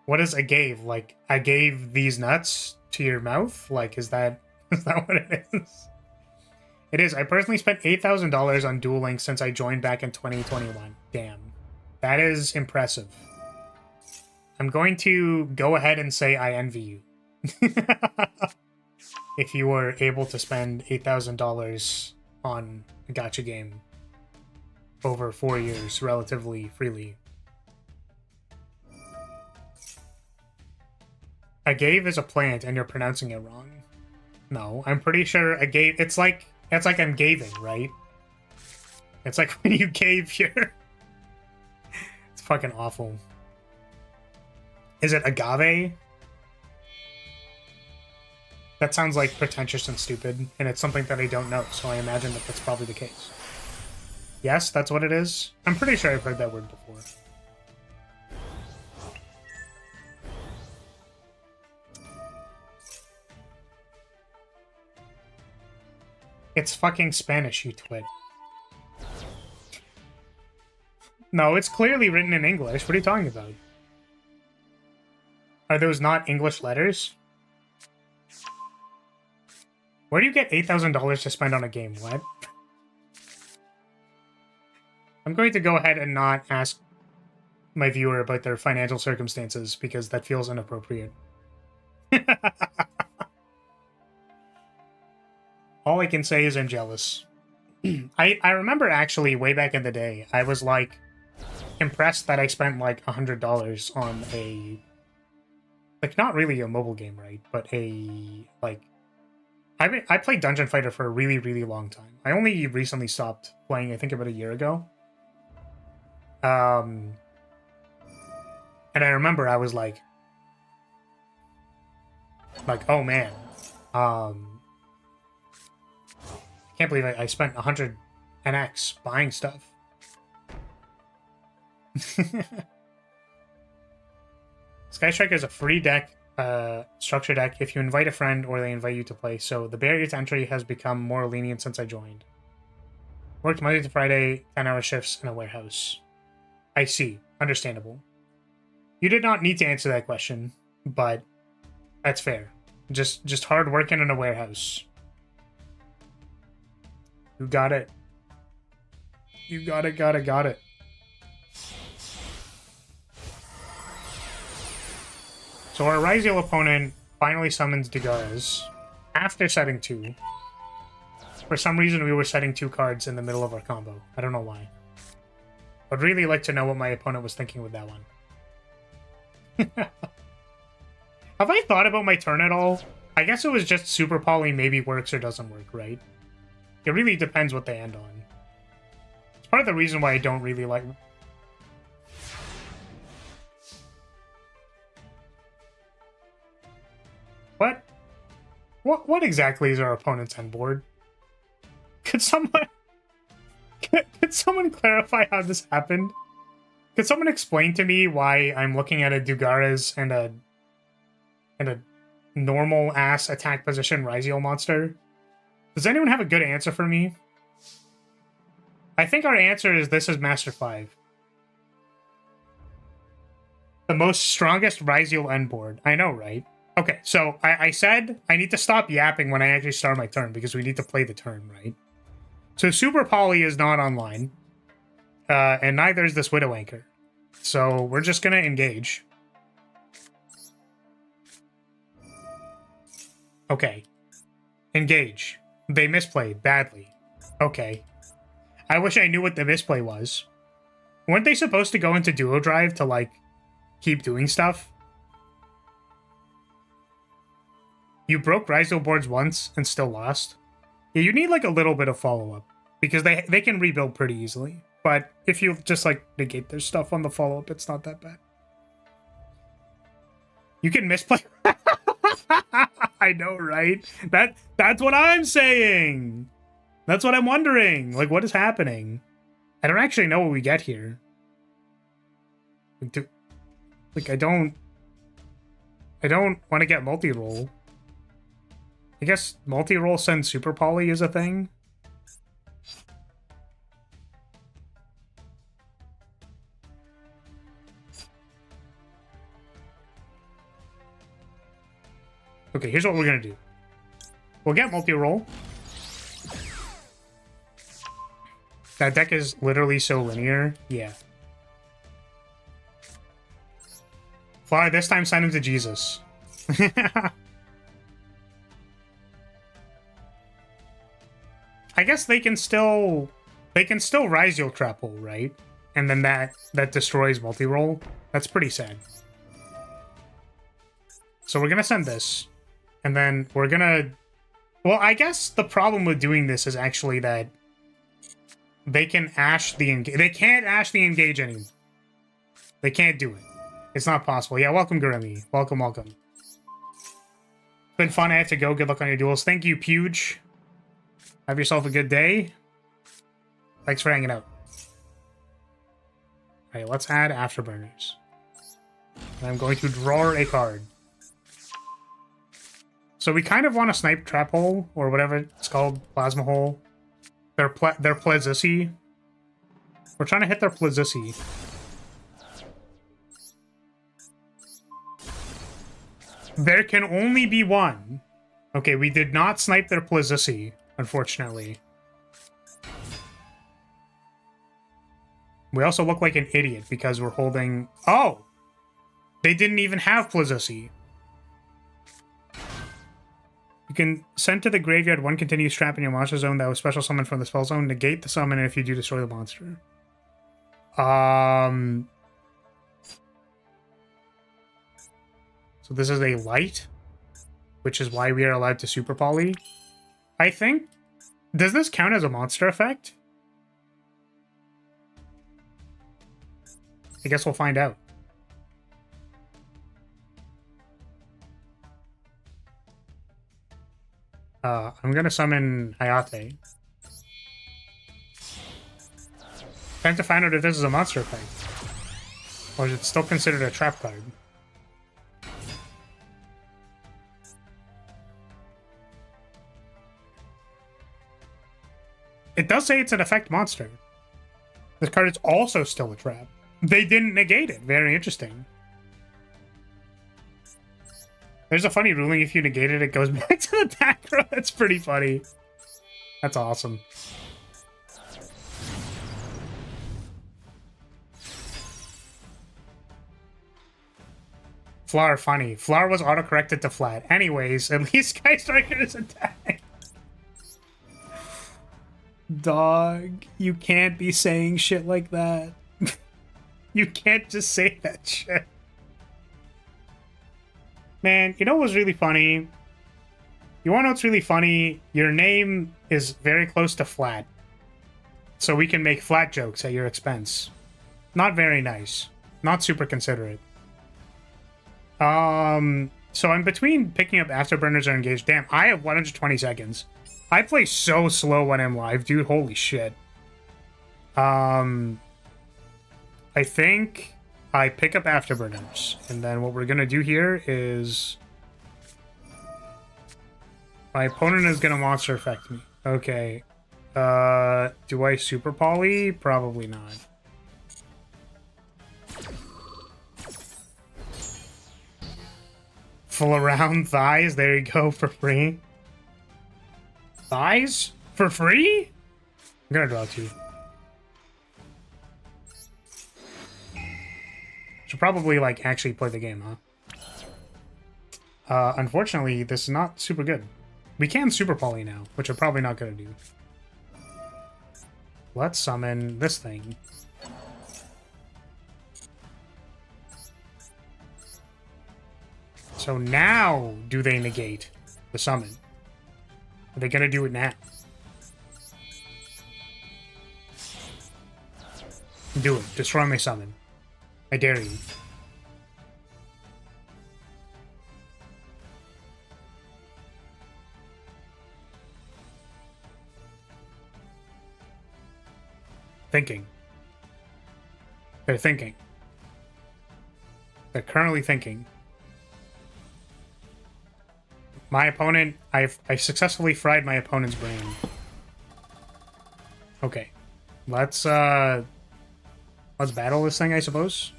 What is Agave? Like, I gave these nuts to your mouth? Like, is that what it is? It is. I personally spent $8,000 on Duel Links since I joined back in 2021. Damn. That is impressive. I'm going to go ahead and say I envy you. If you were able to spend $8,000 on a gacha game over 4 years relatively freely. Agave is a plant and you're pronouncing it wrong. No, I'm pretty sure agave... It's like I'm gaving, right? It's like when you gave your... It's fucking awful. Is it agave? That sounds like pretentious and stupid, and it's something that I don't know, so I imagine that that's probably the case. Yes, that's what it is? I'm pretty sure I've heard that word before. It's fucking Spanish, you twit. No, it's clearly written in English. What are you talking about? Are those not English letters? Where do you get $8,000 to spend on a game? What? I'm going to go ahead and not ask my viewer about their financial circumstances because that feels inappropriate. All I can say is I'm jealous. I remember actually way back in the day, I was like impressed that I spent like $100 on a, like, not really a mobile game, right? But a, like, I played Dungeon Fighter for a really, really long time. I only recently stopped playing, I think about a year ago. And I remember I was like, oh man, I can't believe I spent 100 NX buying stuff. Sky Striker is a free deck, structure deck if you invite a friend or they invite you to play, so the barrier to entry has become more lenient since I joined. Worked Monday to Friday, 10-hour shifts in a warehouse. I see. Understandable. You did not need to answer that question, but that's fair. Just hard working in a warehouse. You got it. You got it. So our Ryziel opponent finally summons Dugaras after setting 2. For some reason, we were setting 2 cards in the middle of our combo. I don't know why. I'd really like to know what my opponent was thinking with that one. Have I thought about my turn at all? I guess it was just Super Poly maybe works or doesn't work, right? It really depends what they end on. It's part of the reason why I don't really like... What exactly is our opponent's end board? Could someone... Could someone clarify how this happened? Could someone explain to me why I'm looking at a Dugaras and a normal-ass attack position Ryziel monster? Does anyone have a good answer for me? I think our answer is this is Master 5. The most strongest Ryziel end board. I know, right? Okay, so I said I need to stop yapping when I actually start my turn because we need to play the turn, right? So Super Poly is not online. And neither is this Widow Anchor. So we're just gonna engage. Okay. Engage. They misplayed badly. Okay. I wish I knew what the misplay was. Weren't they supposed to go into Duo Drive to, like, keep doing stuff? You broke Ryzo boards once and still lost? Yeah, you need, like, a little bit of follow-up. Because they can rebuild pretty easily. But if you just, like, negate their stuff on the follow-up, it's not that bad. You can misplay... I know, right? That's what I'm saying! That's what I'm wondering! Like, what is happening? I don't actually know what we get here. Like, I don't want to get multi-roll. I guess multi-roll send Super Poly is a thing? Okay, here's what we're gonna do. We'll get multi-roll. That deck is literally so linear. Yeah. Fly, this time send him to Jesus. I guess they can still Ryziel Trapple, right? And then that destroys multi-roll. That's pretty sad. So we're gonna send this. And then we're gonna... Well, I guess the problem with doing this is actually that they can Ash the Engage. They can't Ash the Engage anymore. They can't do it. It's not possible. Yeah, welcome, Gurumi. Welcome, welcome. Been fun. I have to go. Good luck on your duels. Thank you, Puge. Have yourself a good day. Thanks for hanging out. Alright, let's add Afterburners. And I'm going to draw a card. So we kind of want to snipe Trap Hole, or whatever it's called, Plasma Hole. Their Plezissi. We're trying to hit their Plezissi. There can only be one. Okay, we did not snipe their Plezissi, unfortunately. We also look like an idiot because we're holding... Oh! They didn't even have Plezissi. You can send to the graveyard one continuous trap in your monster zone that was special summoned from the spell zone. Negate the summon, and if you do, destroy the monster. So this is a light, which is why we are allowed to super poly. I think... Does this count as a monster effect? I guess we'll find out. I'm gonna summon Hayate. Time to find out if this is a monster effect. Or is it still considered a trap card? It does say it's an effect monster. This card is also still a trap. They didn't negate it. Very interesting. There's a funny ruling. If you negate it, it goes back to the back row. That's pretty funny. That's awesome. Flower, funny. Flower was autocorrected to flat. Anyways, at least Sky Striker is attack. Dog, you can't be saying shit like that. You can't just say that shit. Man, you know what's really funny? You want to know what's really funny? Your name is very close to flat. So we can make flat jokes at your expense. Not very nice. Not super considerate. So I'm between picking up Afterburners or Engage. Damn, I have 120 seconds. I play so slow when I'm live, dude. Holy shit. I think I pick up Afterburners. And then what we're going to do here is... My opponent is going to monster effect me. Okay. Do I super poly? Probably not. Full around thighs. There you go, for free. Thighs? For free? I'm gonna draw two. Should probably, like, actually play the game, huh? Unfortunately, this is not super good. We can super poly now, which I'm probably not gonna do. Let's summon this thing. So now, do they negate the summon? Are they gonna do it now? Do it. Destroy my summon. I dare you. Thinking. They're thinking. They're currently thinking. My opponent, I've successfully fried my opponent's brain. Okay. Let's battle this thing, I suppose.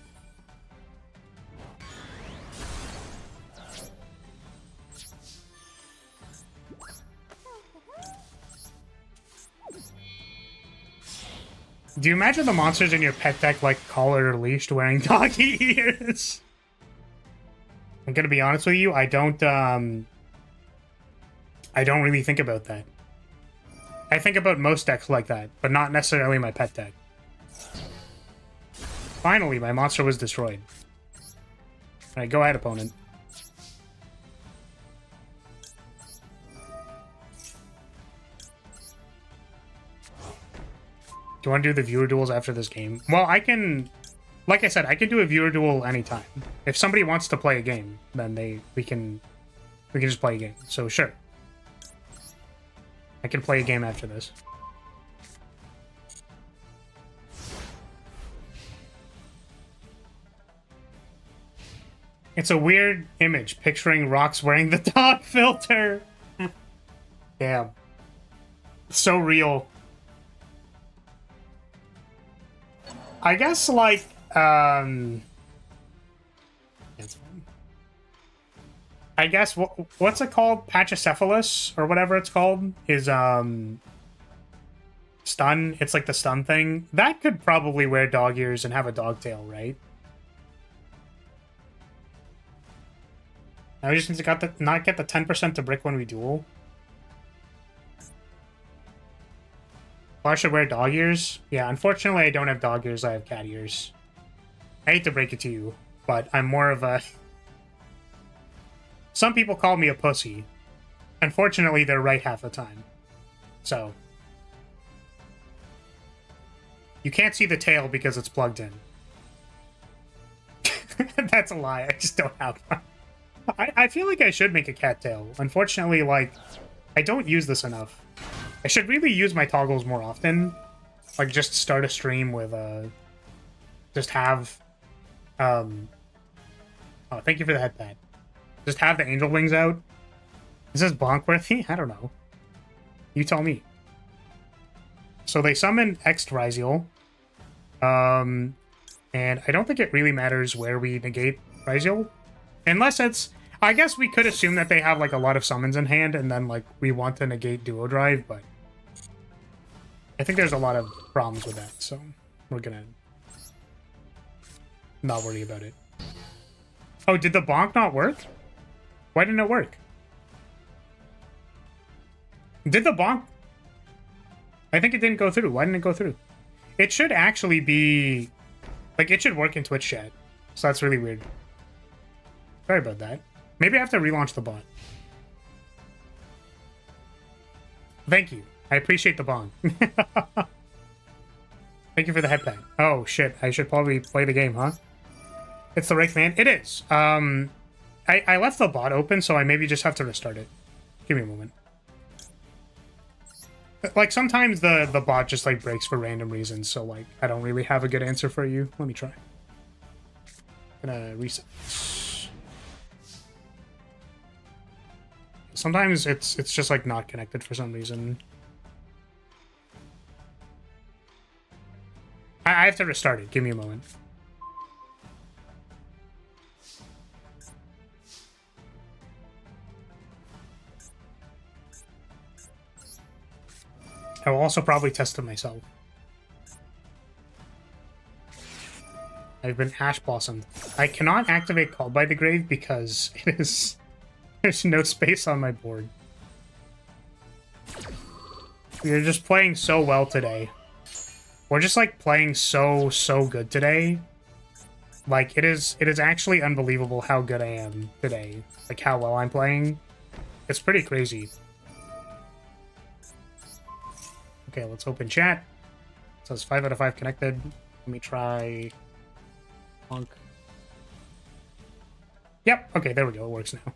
Do you imagine the monsters in your pet deck like collared or leashed wearing doggy ears? I'm gonna be honest with you, I don't really think about that. I think about most decks like that, but not necessarily my pet deck. Finally, my monster was destroyed. Alright, go ahead, opponent. Do you want to do the viewer duels after this game? Well, I can... Like I said, I can do a viewer duel anytime. If somebody wants to play a game, then we can We can just play a game. So sure. I can play a game after this. It's a weird image, picturing Rox wearing the dog filter. Damn. So real. I guess, like, I guess, what's it called? Pachycephalus, or whatever it's called, is, stun. It's like the stun thing. That could probably wear dog ears and have a dog tail, right? I just need to not get the 10% to brick when we duel. Well, I should wear dog ears? Yeah, unfortunately I don't have dog ears, I have cat ears. I hate to break it to you, but I'm more of a... Some people call me a pussy. Unfortunately, they're right half the time. So... You can't see the tail because it's plugged in. That's a lie, I just don't have one. I feel like I should make a cattail. Unfortunately, like, I don't use this enough. I should really use my toggles more often. Like, just start a stream with, just have, oh, thank you for the headpad. Just have the angel wings out. Is this bonk-worthy? I don't know. You tell me. So they summon Extrazial. And I don't think it really matters where we negate Ryziel. Unless it's... I guess we could assume that they have, like, a lot of summons in hand, and then, like, we want to negate Duo Drive, but... I think there's a lot of problems with that, so we're gonna... not worry about it. Oh, did the bonk not work? Why didn't it work? Did the bonk... I think it didn't go through. Why didn't it go through? It should actually be... Like, it should work in Twitch chat. So that's really weird. Sorry about that. Maybe I have to relaunch the bot. Thank you. I appreciate the bond. Thank you for the headpad. Oh, shit. I should probably play the game, huh? It's the right man. It is. I left the bot open, so I maybe just have to restart it. Give me a moment. Like, sometimes the bot just, like, breaks for random reasons, so, like, I don't really have a good answer for you. Let me try. Gonna reset. Sometimes it's just, like, not connected for some reason. I have to restart it. Give me a moment. I will also probably test it myself. I've been Ash Blossomed. I cannot activate Called by the Grave because it is... There's no space on my board. We're just playing so well today. We're just, like, playing so good today. Like, it is actually unbelievable how good I am today. Like, how well I'm playing. It's pretty crazy. Okay, let's open chat. It says 5 out of 5 connected. Let me try... Punk. Yep, okay, there we go. It works now.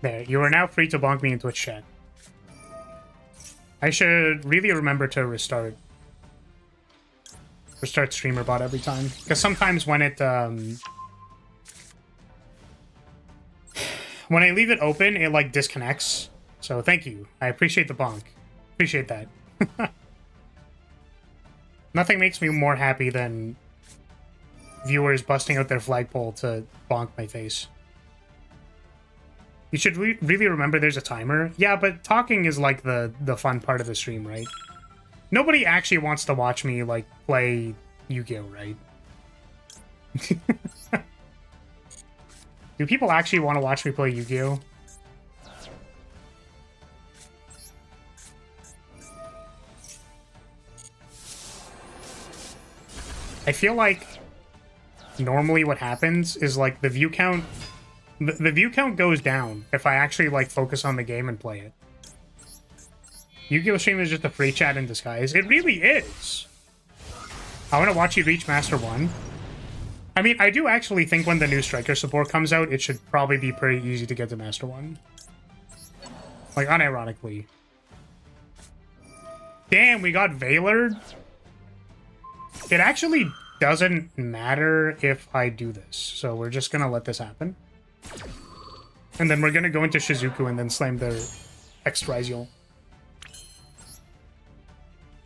There, you are now free to bonk me in Twitch chat. I should really remember to restart streamer bot every time. Because sometimes when it, when I leave it open, it, like, disconnects. So thank you. I appreciate the bonk. Appreciate that. Nothing makes me more happy than viewers busting out their flagpole to bonk my face. You should really remember there's a timer. Yeah, but talking is, like, the fun part of the stream, right? Nobody actually wants to watch me, like, play Yu-Gi-Oh, right? Do people actually want to watch me play Yu-Gi-Oh? I feel like normally what happens is, like, the view count... The view count goes down if I actually, like, focus on the game and play it. Yu-Gi-Oh! Stream is just a free chat in disguise. It really is. I want to watch you reach Master 1. I mean, I do actually think when the new Striker support comes out, it should probably be pretty easy to get to Master 1. Like, unironically. Damn, we got Veilered. It actually doesn't matter if I do this, so we're just gonna let this happen. And then we're gonna go into Shizuku and then slam their X-Ryzial.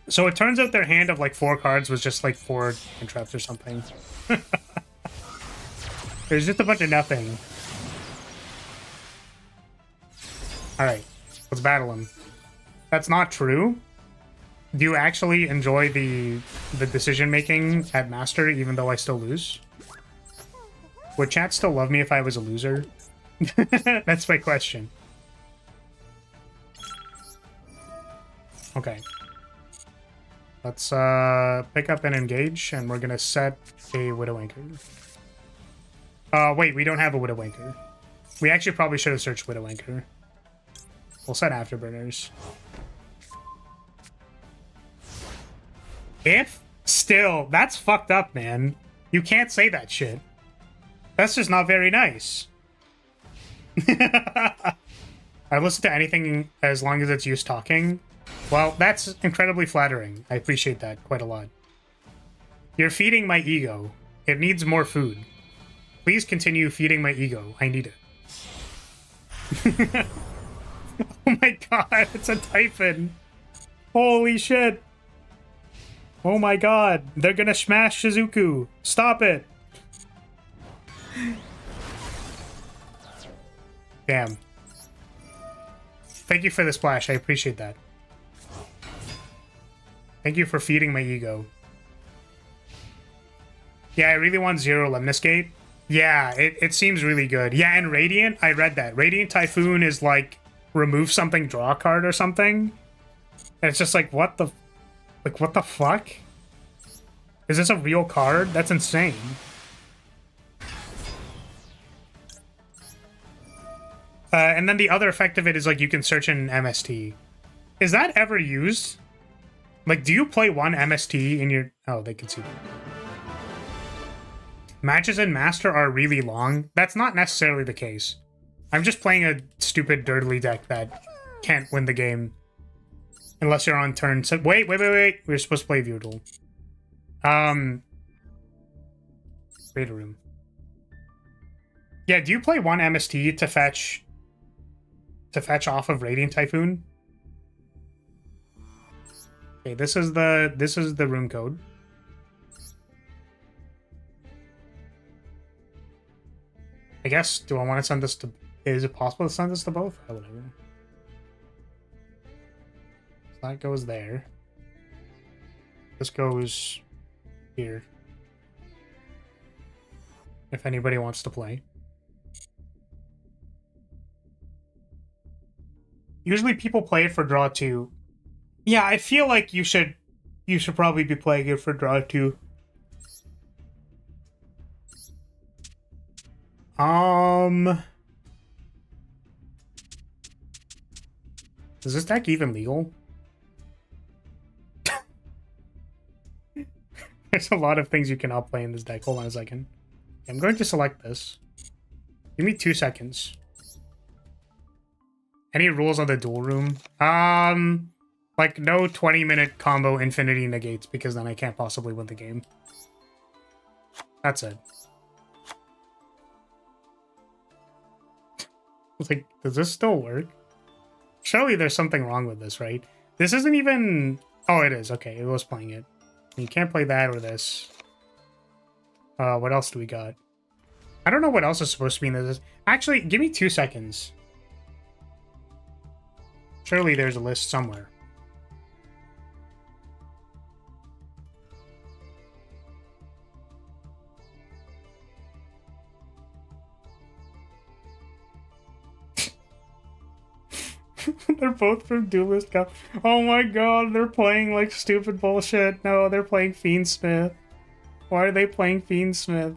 So it turns out their hand of like 4 cards was just like 4 traps or something. There's just a bunch of nothing. Alright, let's battle him. That's not true. Do you actually enjoy the decision-making at Master, even though I still lose? Would chat still love me if I was a loser? That's my question. Okay. Let's pick up and engage, and we're gonna set a Widow Anchor. Wait, we don't have a Widow Anchor. We actually probably should have searched Widow Anchor. We'll set Afterburners. If still, that's fucked up, man. You can't say that shit. That's just not very nice. I listen to anything as long as it's used talking. Well, that's incredibly flattering. I appreciate that quite a lot. You're feeding my ego. It needs more food. Please continue feeding my ego. I need it. Oh my god, it's a Typhon. Holy shit. Oh my god, they're gonna smash Shizuku. Stop it. Damn. Thank you for the splash, I appreciate that. Thank you for feeding my ego. Yeah, I really want Zero Lemnis Gate. Yeah, it seems really good. Yeah, and Radiant, I read that. Radiant Typhoon is like, remove something, draw a card or something. And it's just like, what the... Like, what the fuck? Is this a real card? That's insane. And then the other effect of it is, like, you can search in MST. Is that ever used? Like, do you play one MST in your... Oh, they can see that. Matches in Master are really long. That's not necessarily the case. I'm just playing a stupid dirtly deck that can't win the game. Unless you're on turn. So wait. We're supposed to play Viewer Duel. Raider Room. Yeah, do you play one MST to fetch off of Radiant Typhoon? Okay, this is the room code. I guess, do I want to send this to... Is it possible to send this to both? Oh, whatever. So that goes there. This goes here. If anybody wants to play. Usually people play it for draw 2. Yeah, I feel like you should probably be playing it for draw 2. Is this deck even legal? There's a lot of things you cannot play in this deck. Hold on a second. I'm going to select this. Give me 2 seconds. Any rules on the duel room? Like no 20-minute combo infinity negates, because then I can't possibly win the game. That's it. Like, does this still work? Surely there's something wrong with this, right? This isn't even... Oh, it is. Okay, it was playing it. You can't play that or this. What else do we got? I don't know what else is supposed to be in this. Actually, give me 2 seconds. Surely there's a list somewhere. They're both from Duelist Cup. Oh my god, they're playing like stupid bullshit. No, they're playing Fiendsmith. Why are they playing Fiendsmith?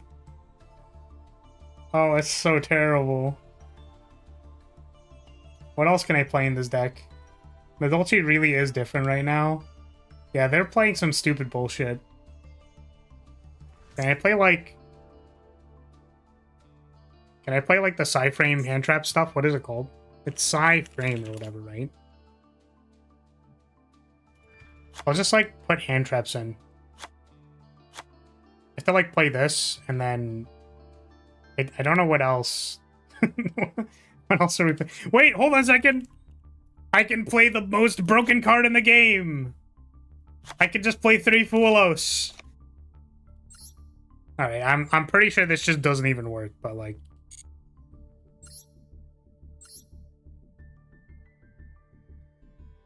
Oh, it's so terrible. What else can I play in this deck? The Dolce really is different right now. Yeah, they're playing some stupid bullshit. Can I play like... Can I play like the sci-frame hand trap stuff? What is it called? It's sci-frame or whatever, right? I'll just like put hand traps in. I have to like play this and then... I don't know what else. What else are we playing? Wait, hold on a second. I can play the most broken card in the game. I can just play 3 Fulos. Alright, I'm pretty sure this just doesn't even work, but like...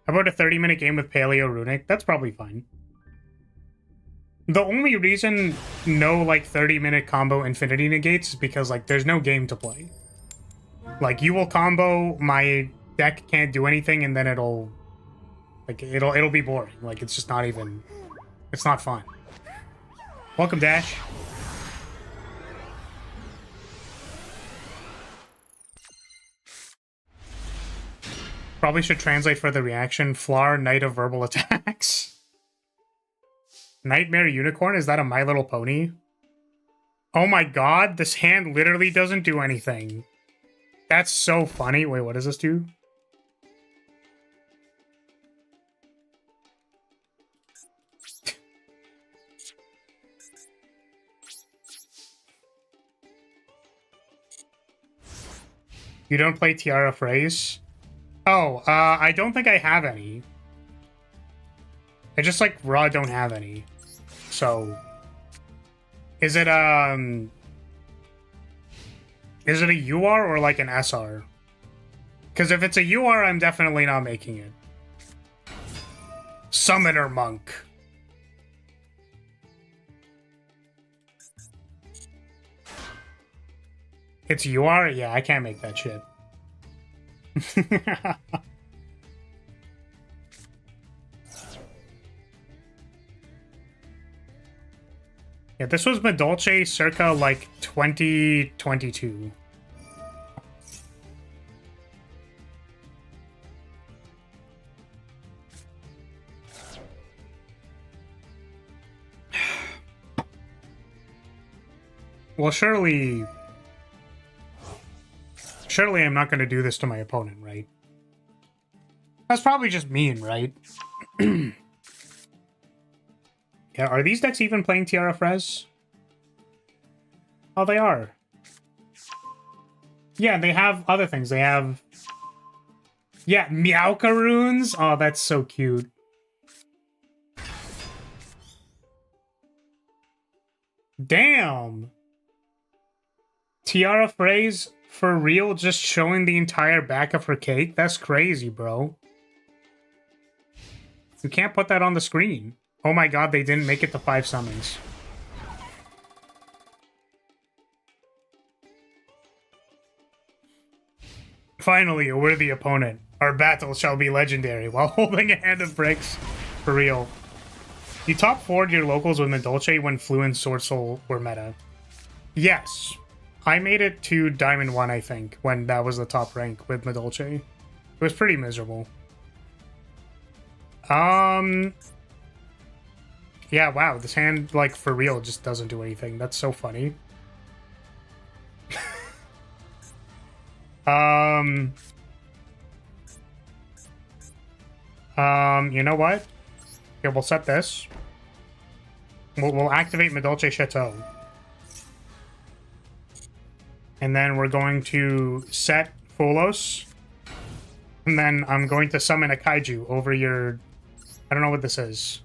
How about a 30-minute game with Paleo Runic? That's probably fine. The only reason no, like, 30-minute combo Infinity Negates is because, like, there's no game to play. Like, you will combo, my deck can't do anything, and then it'll... Like, it'll be boring. Like, it's just not even... It's not fun. Welcome, Dash. Probably should translate for the reaction. Flar, Knight of Verbal Attacks. Nightmare Unicorn? Is that a My Little Pony? Oh my god, this hand literally doesn't do anything. That's so funny. Wait, what does this do? You don't play Tiara Phrase? Oh, I don't think I have any. I just, like, raw don't have any. So... Is it a UR or, like, an SR? Because if it's a UR, I'm definitely not making it. Summoner Monk. It's UR? Yeah, I can't make that shit. Yeah, this was Madolce circa, like, 2022. Well, surely I'm not going to do this to my opponent, right? That's probably just mean, right? Yeah, are these decks even playing Tiara Frez? Oh, they are. Yeah, they have other things. They have... Yeah, Meowcaroons! Oh, that's so cute. Damn! Tiara Phrase, for real, just showing the entire back of her cake? That's crazy, bro. You can't put that on the screen. Oh my god, they didn't make it to 5 summons. Finally, a worthy opponent. Our battle shall be legendary while holding a hand of bricks. For real. You top 4'd your locals with Madolce when Flu and Sword Soul were meta. Yes. I made it to Diamond 1, I think, when that was the top rank with Madolce. It was pretty miserable. Yeah, wow, this hand, like, for real, just doesn't do anything. That's so funny. You know what? Here, we'll set this. We'll activate Madolce Chateau. And then we're going to set Folos. And then I'm going to summon a Kaiju over your... I don't know what this is.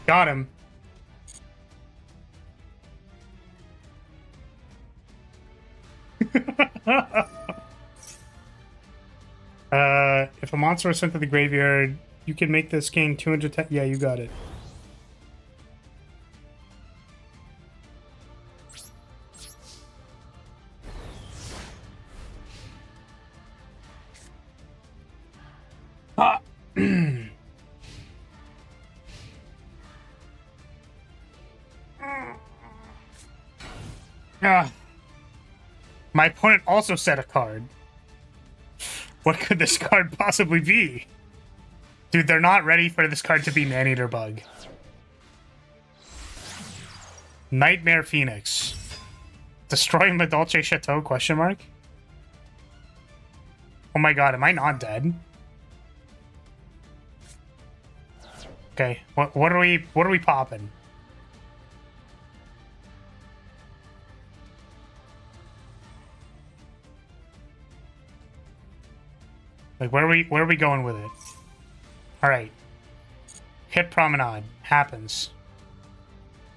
Got him. If a monster is sent to the graveyard, you can make this gain 210... Yeah, you got it. Ah. My opponent also set a card. What could this card possibly be? Dude, they're not ready for this card to be Man-Eater Bug. Nightmare Phoenix. Destroy Medolce Chateau, question mark? Oh my god, am I not dead? Okay, what are we popping? Like where are we going with it? Alright. Hit Promenade. Happens.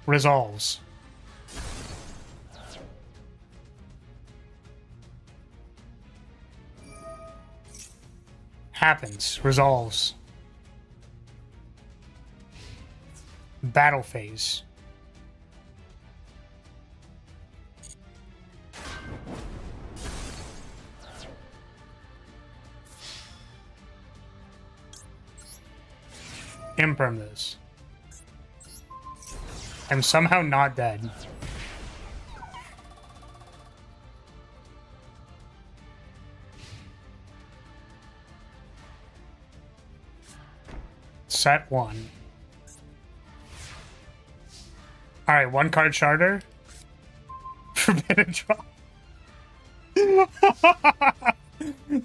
Resolves. Happens. Resolves. Battle phase. Imperm this. I'm somehow not dead. Set 1. Alright, 1 card sharder. Forbidden draw.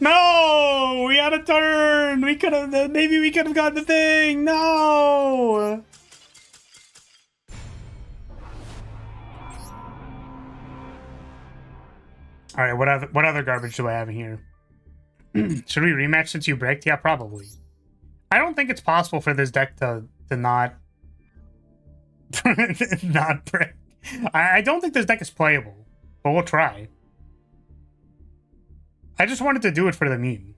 No! We had a turn! We could have... Maybe we could have gotten the thing! No! Alright, what other garbage do I have in here? Should we rematch since you bricked? Yeah, probably. I don't think it's possible for this deck to not... not brick. I don't think this deck is playable, but we'll try. I just wanted to do it for the meme.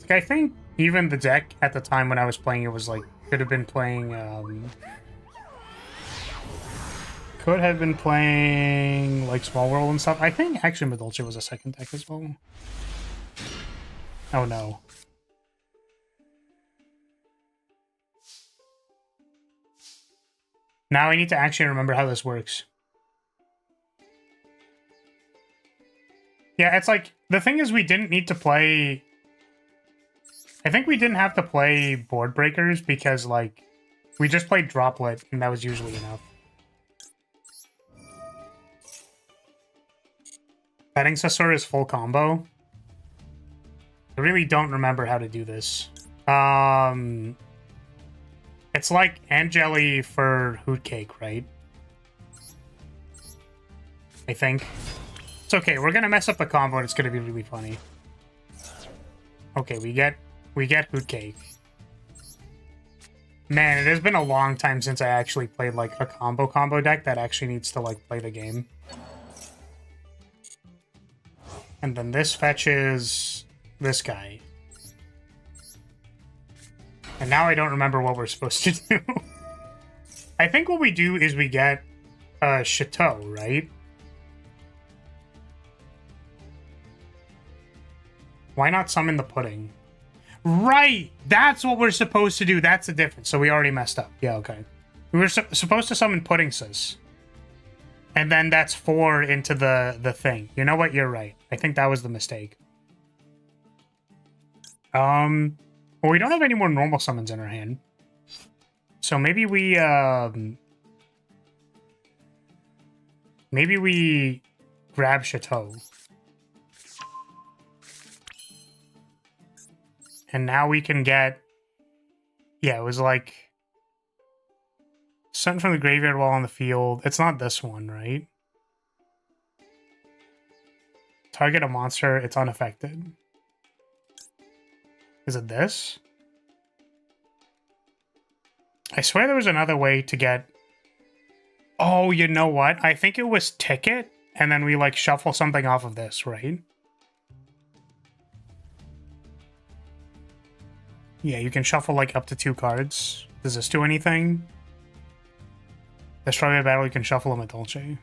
Like, I think even the deck at the time when I was playing it was like, could have been playing, like Small World and stuff. I think actually Medolce was a second deck as well. Oh no. Now I need to actually remember how this works. Yeah, it's like, the thing is we didn't need to play... I think we didn't have to play board breakers because, like, we just played Droplet and that was usually enough. Betting Sasur is full combo. I really don't remember how to do this. It's like Angeli for Hoot Cake, right? I think. It's okay, we're gonna mess up the combo and it's gonna be really funny. Okay, we get Hoot Cake. Man, it has been a long time since I actually played like a combo deck that actually needs to like play the game. And then this fetches this guy. And now I don't remember what we're supposed to do. I think what we do is we get a Chateau, right? Why not summon the pudding? Right! That's what we're supposed to do. That's the difference. So we already messed up. Yeah, okay. We were supposed to summon Pudding Sis. And then that's 4 into the thing. You know what? You're right. I think that was the mistake. Well, we don't have any more normal summons in our hand. So maybe we, maybe we grab Chateau. And now we can get... Yeah, it was like... Something from the graveyard while on the field. It's not this one, right? Target a monster. It's unaffected. Is it this? I swear there was another way to get... Oh, you know what? I think it was Ticket, and then we, like, shuffle something off of this, right? Yeah, you can shuffle, like, up to 2 cards. Does this do anything? Destroy a battle, you can shuffle a Medolce.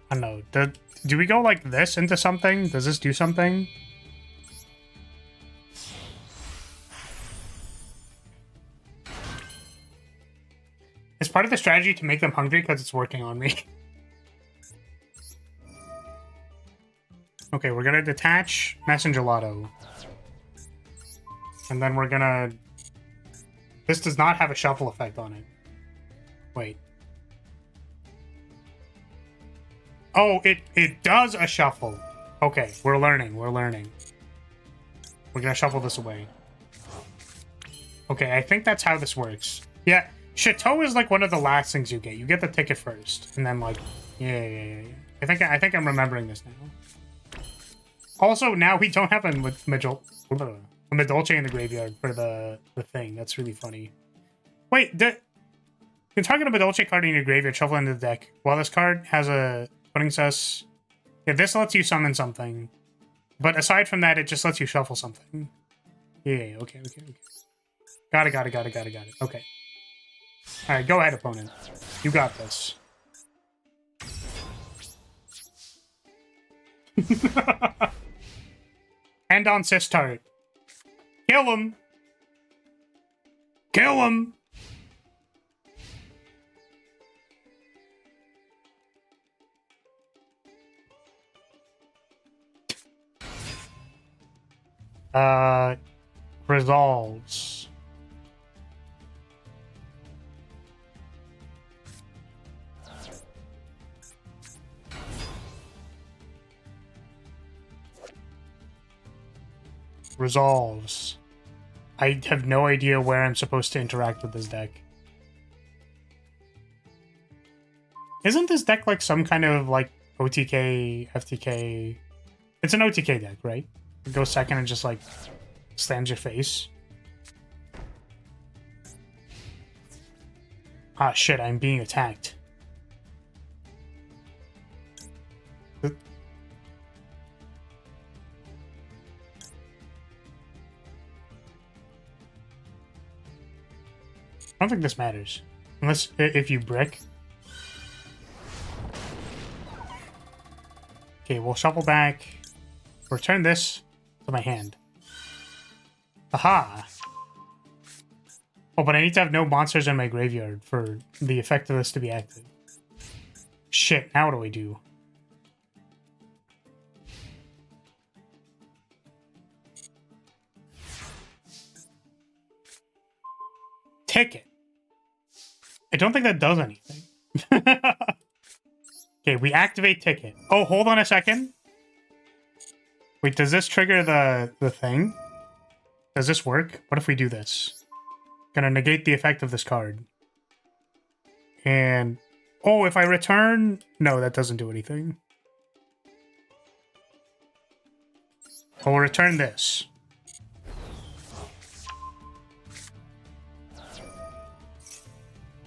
I don't know. Do we go, like, this into something? Does this do something? Is part of the strategy to make them hungry because it's working on me? Okay, we're gonna detach Messengelato. And then we're gonna... This does not have a shuffle effect on it. Wait. Oh, it does a shuffle. Okay, we're learning. We're learning. We're gonna shuffle this away. Okay, I think that's how this works. Yeah, Chateau is like one of the last things you get. You get the ticket first, and then like, yeah. I think I'm remembering this now. Also, now we don't have a Medolce in the graveyard for the thing. That's really funny. Wait, you're talking about Medolce card in your graveyard, shuffle into the deck. While this card has a putting cess, yeah, this lets you summon something. But aside from that, it just lets you shuffle something. Yeah, okay. Got it. Okay. Alright, go ahead, opponent. You got this. End on Sistart. Kill him! Kill him! Resolves. Resolves. I have no idea where I'm supposed to interact with this deck. Isn't this deck like some kind of like OTK, FTK? It's an OTK deck, right? It goes second and just like stands your face. Ah, shit, I'm being attacked. I don't think this matters. Unless if you brick. Okay, we'll shuffle back. Return this to my hand. Aha! Oh, but I need to have no monsters in my graveyard for the effect of this to be active. Shit, now what do I do? Ticket. I don't think that does anything. Okay, we activate ticket. Oh, hold on a second. Wait, does this trigger the thing? Does this work? What if we do this? Gonna negate the effect of this card. And... oh, if I return... no, that doesn't do anything. We'll return this.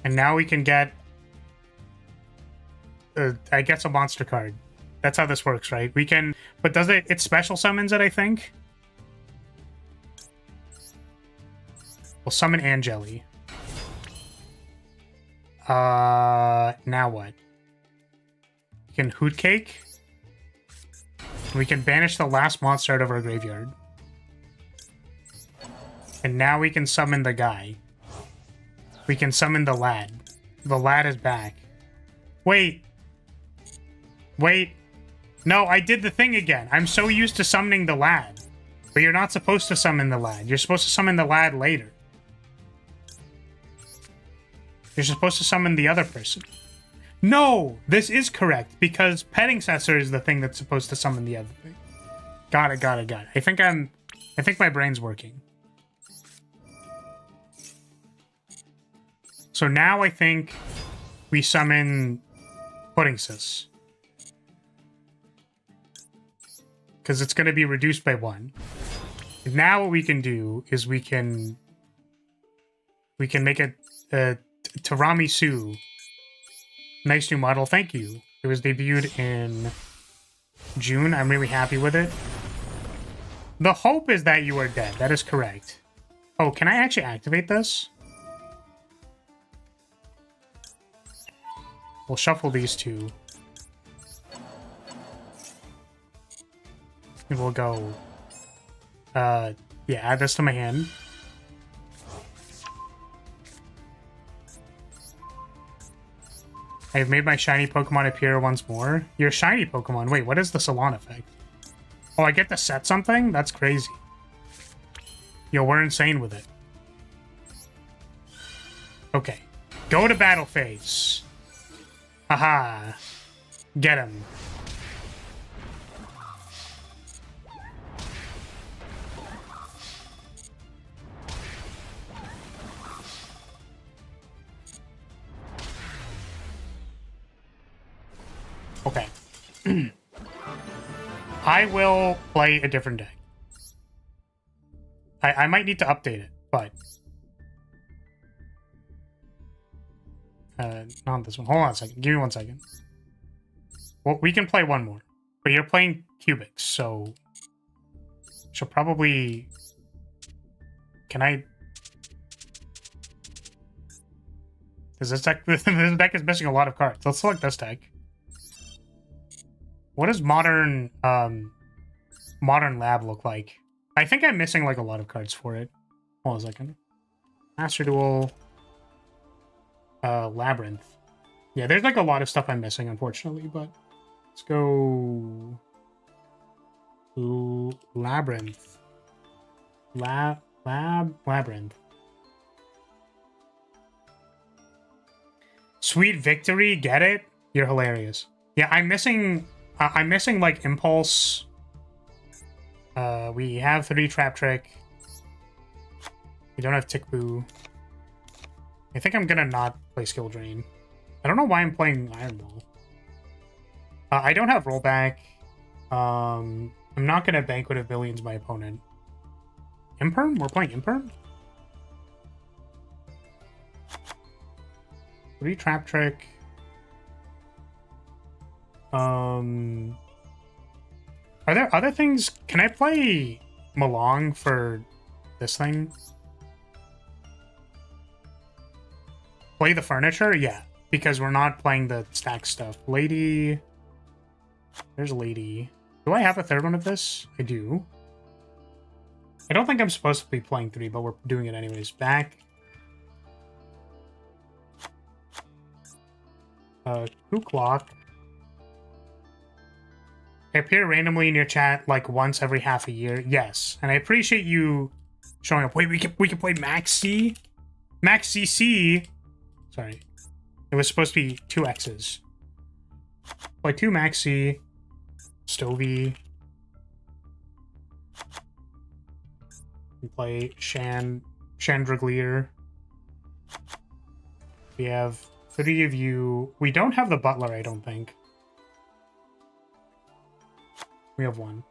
And now we can get... I guess a monster card. That's how this works, right? We can... but does it... it special summons it, I think? We'll summon Angeli. Now what? We can Hoot Cake. We can banish the last monster out of our graveyard. And now we can summon the guy. We can summon the lad. The lad is back. Wait. Wait. No, I did the thing again. I'm so used to summoning the lad. But you're not supposed to summon the lad. You're supposed to summon the lad later. You're supposed to summon the other person. No! This is correct, because Petting Cessor is the thing that's supposed to summon the other thing. Got it. I think my brain's working. So now I think we summon Pudding Sis. Because it's going to be reduced by 1. Now what we can do is we can make a Tiramisu. Nice new model, thank you. It was debuted in June. I'm really happy with it. The hope is that you are dead. That is correct. Oh, can I actually activate this? We'll shuffle these two. And we'll go... yeah, add this to my hand. I've made my shiny Pokemon appear once more. Your shiny Pokemon? Wait, what is the Salon effect? Oh, I get to set something? That's crazy. Yo, we're insane with it. Okay. Go to battle phase. Haha. Get him. Okay. I will play a different deck. I might need to update it, but... not this one. Hold on a second. Give me 1 second. Well, we can play one more. But you're playing cubics, so... She'll probably... Can I... Because this deck, this deck is missing a lot of cards. Let's select this deck. What does modern lab look like? I think I'm missing like a lot of cards for it. Hold on a second. Master Duel. Labyrinth. Yeah, there's like a lot of stuff I'm missing, unfortunately, but let's go Labyrinth. Labyrinth. Sweet Victory, get it? You're hilarious. Yeah, I'm missing like Impulse. We have 3 Trap Trick. We don't have Tick Boo. I think I'm gonna not play Skill Drain. I don't know why I'm playing Iron Ball. I don't have Rollback. I'm not gonna Banquet of Billions my opponent. Imperm? We're playing Imperm? 3 Trap Trick. Are there other things? Can I play Malong for this thing? Play the furniture? Yeah, because we're not playing the stack stuff. Lady. There's Lady. Do I have a third one of this? I do. I don't think I'm supposed to be playing 3, but we're doing it anyways. Back. 2 Clock. I appear randomly in your chat like once every half a year. Yes, and I appreciate you showing up. Wait, we can play Max C? Max CC? Sorry. It was supposed to be 2 X's. Play 2 Max C. Stovey. We play Chandelier. We have 3 of you. We don't have the Butler, I don't think. We have 1.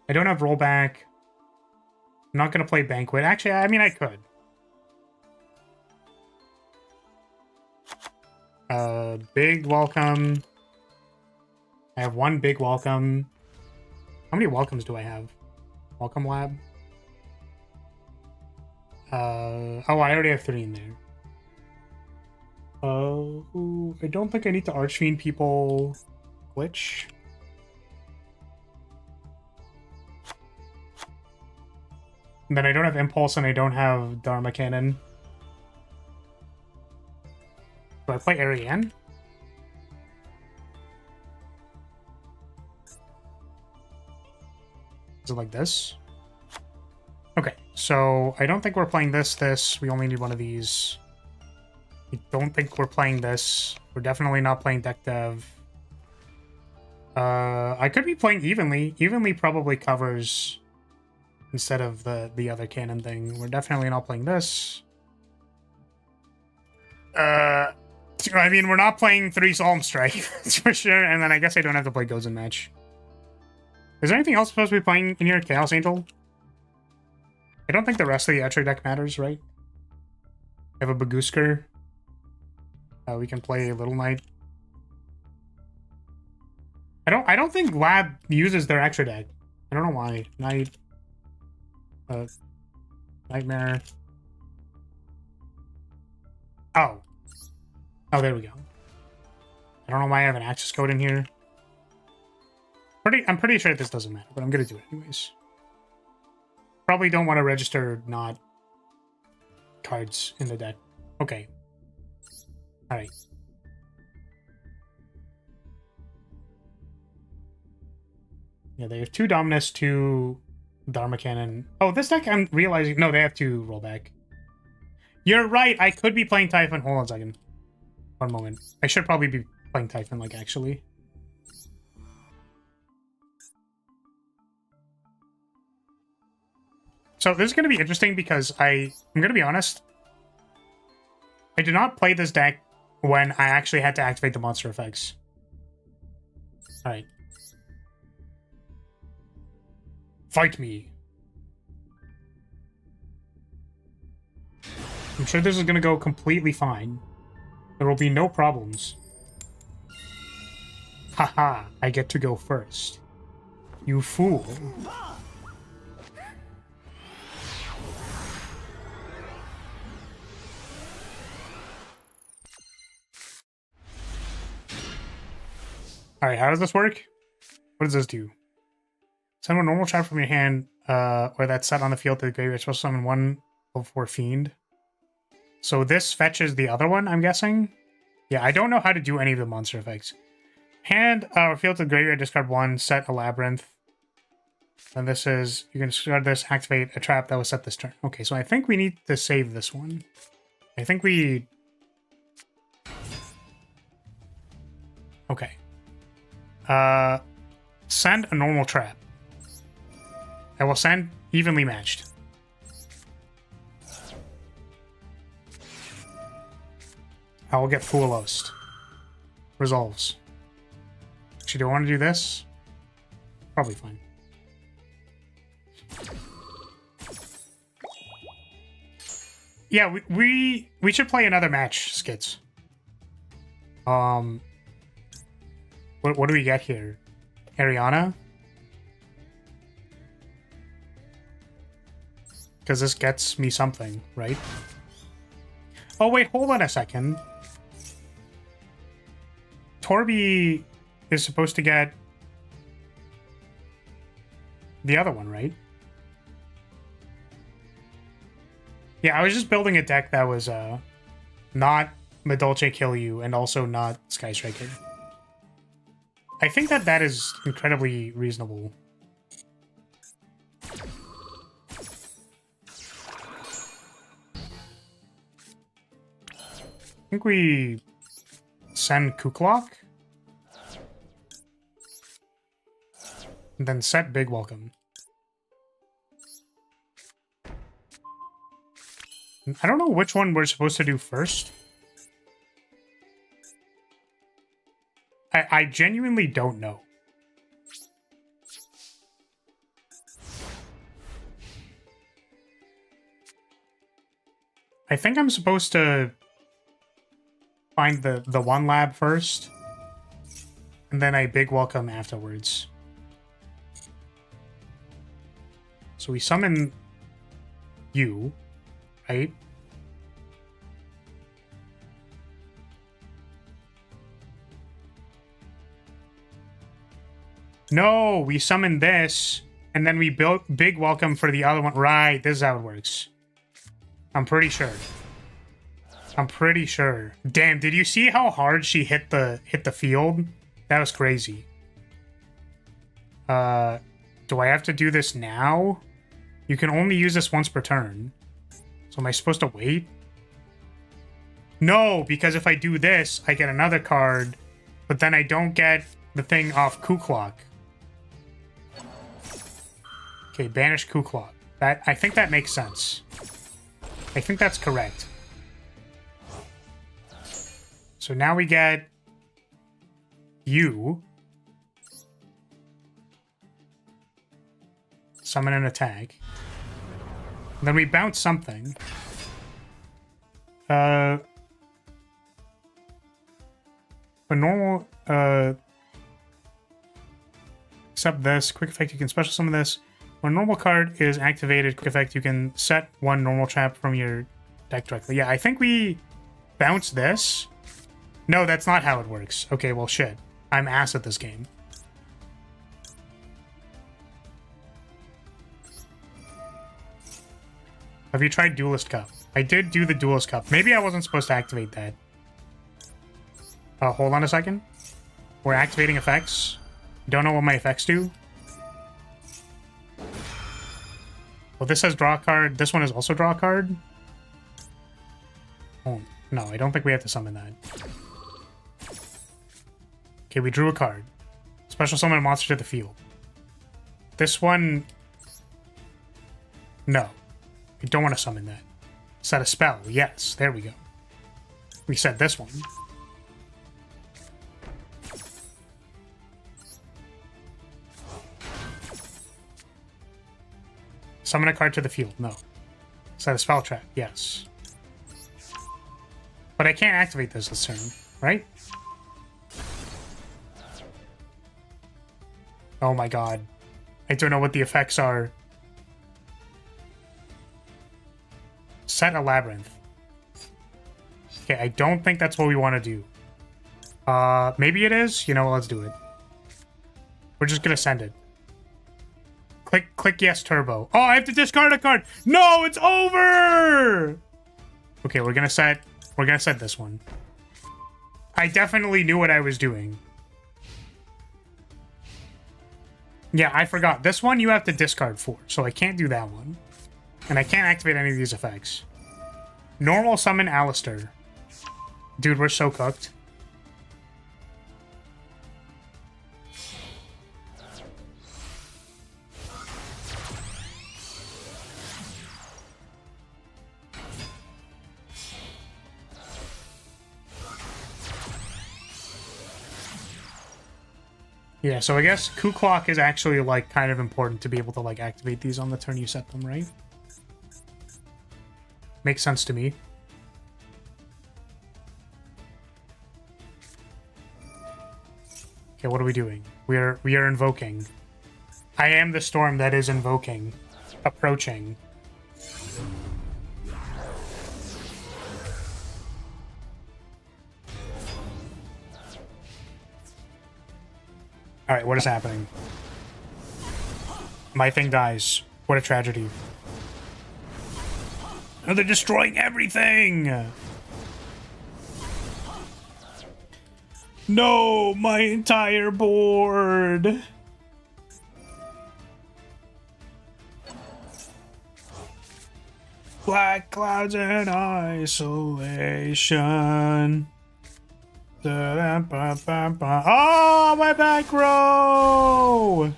I don't have Rollback. I'm not going to play Banquet. Actually, I mean, I could. Big Welcome. I have 1 Big Welcome. How many welcomes do I have? Welcome Lab. Oh, I already have 3 in there. I don't think I need to Archfiend people glitch. And then I don't have Impulse and I don't have Dharma Cannon. Do I play Ariane? Is it like this? Okay, so I don't think we're playing this. We only need 1 of these. I don't think we're playing this. We're definitely not playing Deck Dev. I could be playing Evenly. Evenly probably covers instead of the other cannon thing. We're definitely not playing this. I mean, we're not playing 3 Solemn Strike, that's for sure. And then I guess I don't have to play Gozen Match. Is there anything else supposed to be playing in here? Chaos Angel? I don't think the rest of the Etcher deck matters, right? I have a Bagoosker. We can play Little Knight. I don't think Lab uses their extra deck. I don't know why. Knight. Nightmare. Oh. Oh, there we go. I don't know why I have an access code in here. I'm pretty sure this doesn't matter, but I'm gonna do it anyways. Probably don't want to register not cards in the deck. Okay. Alright. Yeah, they have 2 Dominus, 2 Dharma Cannon. Oh, this deck I'm realizing... No, they have to roll back. You're right. I could be playing Typhon. Hold on a second. One moment. I should probably be playing Typhon, like, actually. So this is going to be interesting because I'm going to be honest. I did not play this deck when I actually had to activate the monster effects. Alright. Fight me. I'm sure this is going to go completely fine. There will be no problems. Haha, I get to go first. You fool. Alright, how does this work? What does this do? Send a normal trap from your hand, or that's set on the field to the graveyard. It's supposed to summon one level 4 fiend. So this fetches the other one, I'm guessing? Yeah, I don't know how to do any of the monster effects. Hand or field to the graveyard, discard 1, set a labyrinth. And this is, you can discard this, activate a trap that was set this turn. Okay, so I think we need to save this one. I think we... Okay. Send a normal trap. I will send evenly matched. I will get Full Lost. Resolves. Actually, do I want to do this? Probably fine. Yeah, we should play another match, Skits. What do we get here? Ariana? Because this gets me something, right? Oh, wait, hold on a second. Torby is supposed to get the other one, right? Yeah, I was just building a deck that was not Madolche Kill You and also not Sky Striker. I think that is incredibly reasonable. I think we send Kuklok. And then set Big Welcome. I don't know which one we're supposed to do first. I genuinely don't know. I think I'm supposed to find the one lab first, and then a Big Welcome afterwards. So we summon you, right? No, we summon this, and then we build Big Welcome for the other one. Right, this is how it works. I'm pretty sure. I'm pretty sure. Damn, did you see how hard she hit the field? That was crazy. Do I have to do this now? You can only use this once per turn. So am I supposed to wait? No, because if I do this, I get another card, but then I don't get the thing off Kuklok. Okay, banish Kuklok. I think that makes sense. I think that's correct. So now we get you. Summon an attack. And then we bounce something. A normal, except this. Quick effect, you can special summon this. When a normal card is activated, quick effect, you can set one normal trap from your deck directly. Yeah, I think we bounce this. No, that's not how it works. Okay, well, shit. I'm ass at this game. Have you tried Duelist Cup? I did do the Duelist Cup. Maybe I wasn't supposed to activate that. Hold on a second. We're activating effects. Don't know what my effects do. Well, this says draw a card. This one is also draw a card. Oh, no, I don't think we have to summon that. Okay, we drew a card. Special summon a monster to the field. This one... No. We don't want to summon that. Set a spell. Yes, there we go. We set this one. Summon a card to the field. No. Set a spell trap. Yes. But I can't activate this turn, right? Oh my god. I don't know what the effects are. Set a labyrinth. Okay, I don't think that's what we want to do. Maybe it is? You know what, let's do it. We're just gonna send it. Click yes turbo. Oh, I have to discard a card! No, it's over! Okay, we're gonna set this one. I definitely knew what I was doing. Yeah, I forgot. This one you have to discard for, so I can't do that one. And I can't activate any of these effects. Normal summon Alistair. Dude, we're so cooked. Yeah, so I guess Coup Clock is actually, like, kind of important to be able to, like, activate these on the turn you set them, right? Makes sense to me. Okay, what are we doing? We are invoking. I am the storm that is invoking. Approaching. Alright, what is happening? My thing dies. What a tragedy. Oh, they're destroying everything! No, my entire board! Black clouds and isolation. Oh, my back row!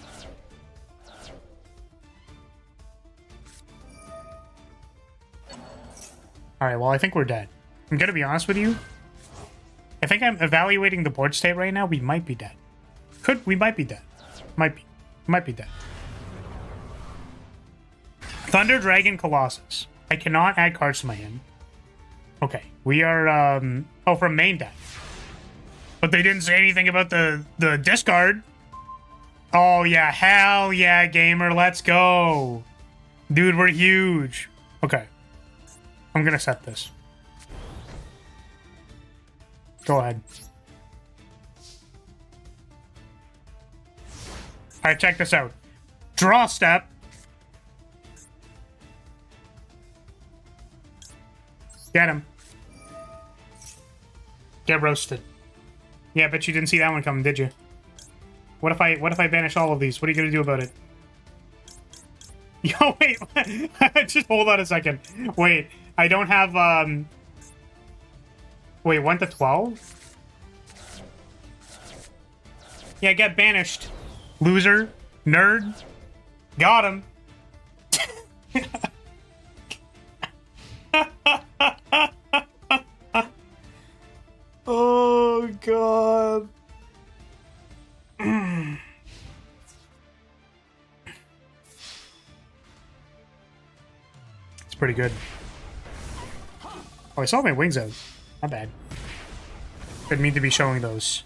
Alright, well, I think we're dead. I'm gonna be honest with you. I think I'm evaluating the board state right now. We might be dead. We might be dead. Might be dead. Thunder Dragon Colossus. I cannot add cards to my hand. Okay, we are, oh, from main deck. But they didn't say anything about the discard. Oh, yeah. Hell yeah, gamer. Let's go. Dude, we're huge. Okay. I'm going to set this. Go ahead. All right, check this out. Draw step. Get him. Get roasted. Yeah, but you didn't see that one coming, did you? What if I banish all of these? What are you gonna do about it? Yo, wait. Just hold on a second. Wait, I don't have wait, 1 to 12? Yeah, get banished. Loser. Nerd. Got him. Oh, God. It's pretty good. Oh, I saw my wings out. Not bad. Didn't mean to be showing those.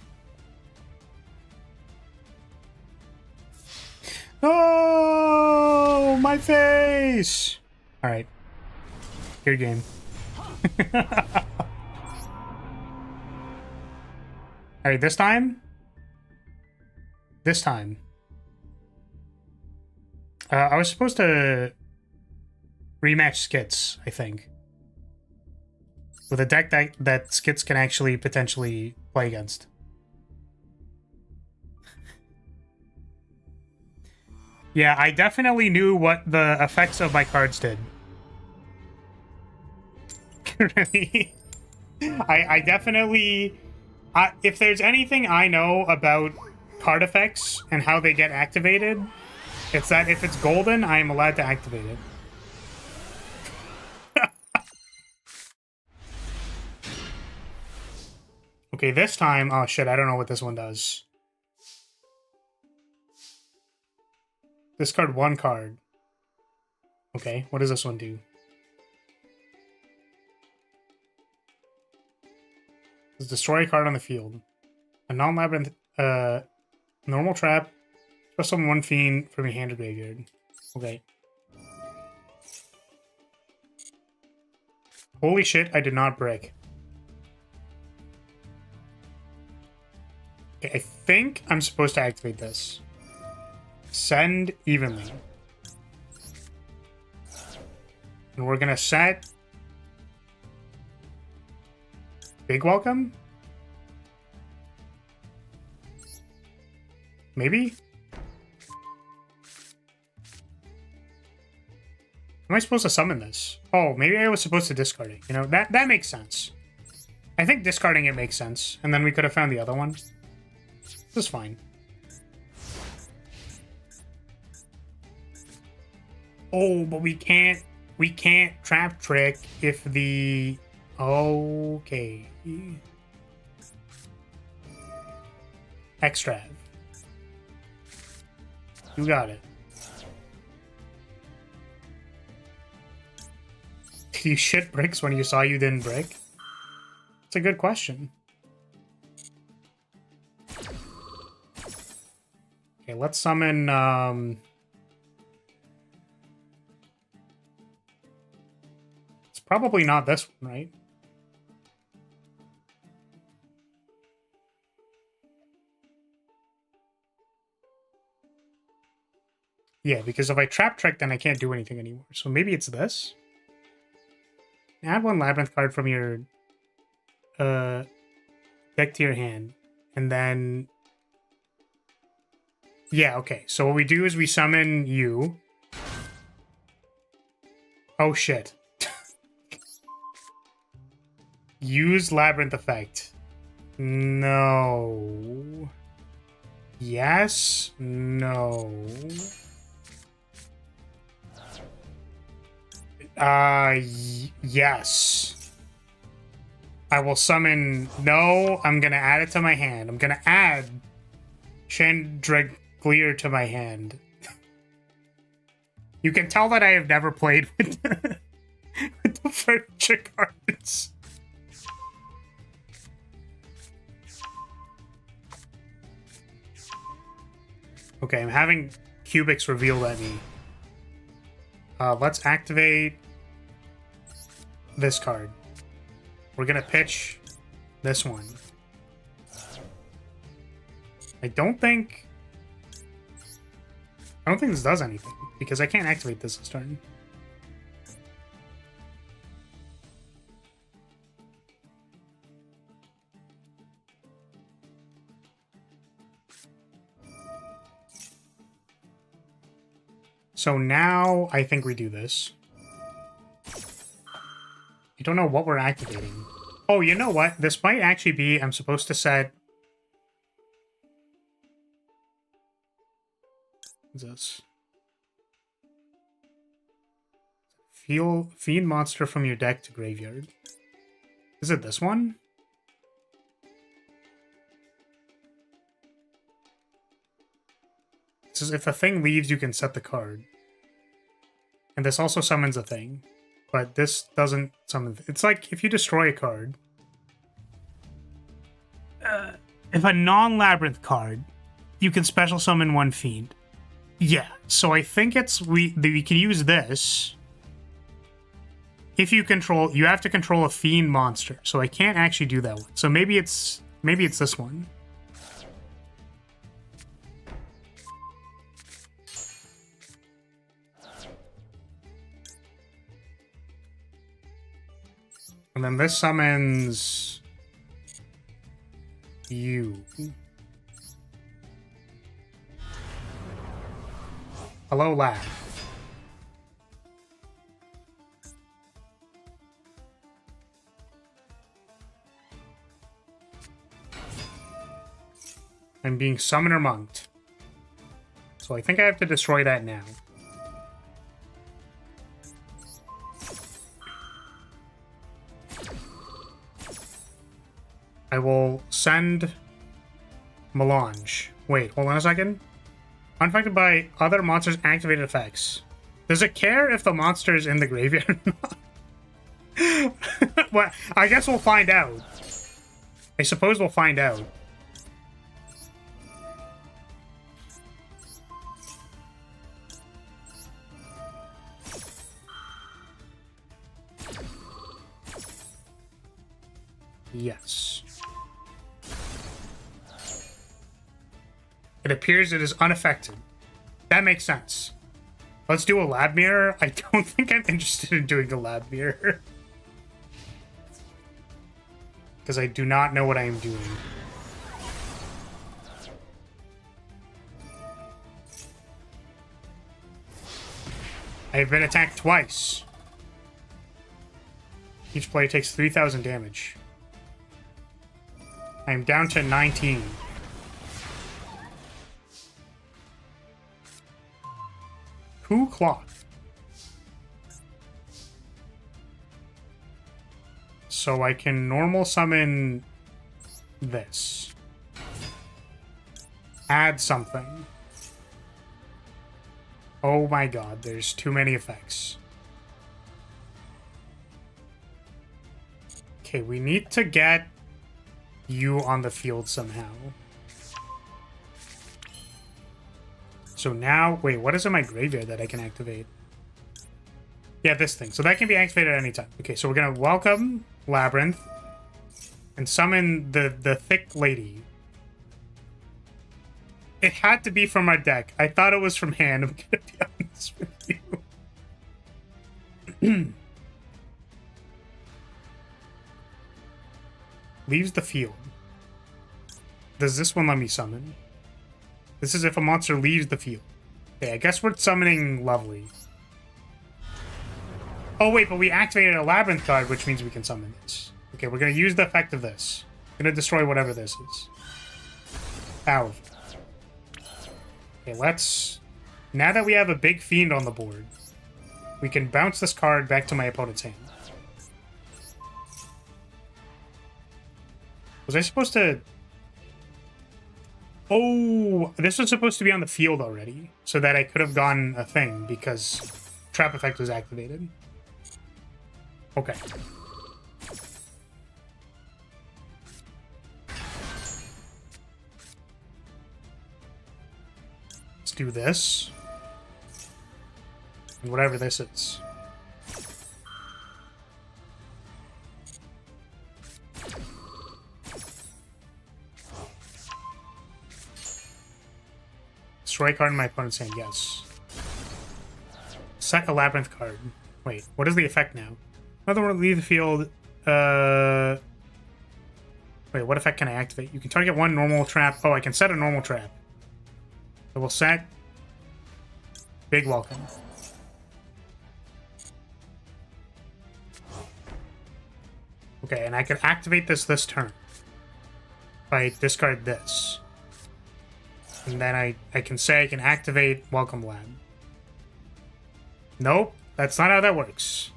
Oh, my face! Alright. Good game. Alright, this time? This time. I was supposed to rematch Skits, I think. With a deck that Skits can actually potentially play against. Yeah, I definitely knew what the effects of my cards did. Really? I definitely... if there's anything I know about card effects and how they get activated, it's that if it's golden, I am allowed to activate it. Okay, this time... Oh, shit, I don't know what this one does. Discard one card. Okay, what does this one do? Let's destroy a card on the field. A non-labyrinth... normal trap. Special summon one fiend from your hand or graveyard. Okay. Holy shit, I did not break. Okay, I think I'm supposed to activate this. Send evenly. And we're gonna set... Big welcome? Maybe? Am I supposed to summon this? Oh, maybe I was supposed to discard it. You know, that makes sense. I think discarding it makes sense. And then we could have found the other one. This is fine. Oh, but we can't trap trick if the... Okay. Extrav. You got it. Did you shit bricks when you saw you didn't break? It's a good question. Okay, let's summon, It's probably not this one, right? Yeah, because if I trap trick, then I can't do anything anymore. So maybe it's this? Add one labyrinth card from your deck to your hand. And then... Yeah, okay. So what we do is we summon you. Oh, shit. Use labyrinth effect. No. Yes. No. Yes. I will summon... No, I'm gonna add it to my hand. I'm gonna add Chandriglir to my hand. You can tell that I have never played with with the furniture cards. Okay, I'm having cubics revealed at me. Let's activate this card. We're gonna pitch this one. I don't think this does anything, because I can't activate this turn. So now I think we do this. I don't know what we're activating. Oh, you know what? This might actually be... I'm supposed to set... What's this? Fiend monster from your deck to graveyard. Is it this one? It says if a thing leaves, you can set the card. And this also summons a thing. But this doesn't summon... It's like if you destroy a card... if a non-labyrinth card, you can special summon one fiend. Yeah, so I think it's... We can use this. If you control... You have to control a fiend monster. So I can't actually do that one. So maybe it's this one. And then this summons you. Hello, lab. I'm being summoner monked. So I think I have to destroy that now. I will send Melange. Wait, hold on a second. Unaffected by other monsters' activated effects. Does it care if the monster is in the graveyard or not? Well, I guess we'll find out. I suppose we'll find out. Yes. It appears it is unaffected. That makes sense. Let's do a lab mirror. I don't think I'm interested in doing a lab mirror. Because I do not know what I am doing. I have been attacked twice. Each player takes 3,000 damage. I am down to 19. Who cloth? So I can normal summon this. Add something. Oh my god, there's too many effects. Okay, we need to get you on the field somehow. So now, wait, what is in my graveyard that I can activate? Yeah, this thing. So that can be activated at any time. Okay, so we're gonna welcome Labyrinth and summon the thick lady. It had to be from our deck. I thought it was from hand. I'm gonna be honest with you. Leaves the field. Does this one let me summon? This is if a monster leaves the field. Okay, I guess we're summoning Lovely. Oh wait, but we activated a Labyrinth card, which means we can summon this. Okay, we're gonna use the effect of this. We're gonna destroy whatever this is. Powerful. Okay, let's... Now that we have a big fiend on the board, we can bounce this card back to my opponent's hand. Was I supposed to... Oh, this was supposed to be on the field already, so that I could have gone a thing, because trap effect was activated. Okay. Let's do this. And whatever this is. Destroy card in my opponent's hand, yes. Set a Labyrinth card. Wait, what is the effect now? Another one, leave the field. Wait, what effect can I activate? You can target one normal trap. Oh, I can set a normal trap. So we'll set Big Welcome. Okay, and I can activate this turn. If I discard this. And then I can say I can activate Welcome Lab. Nope, that's not how that works.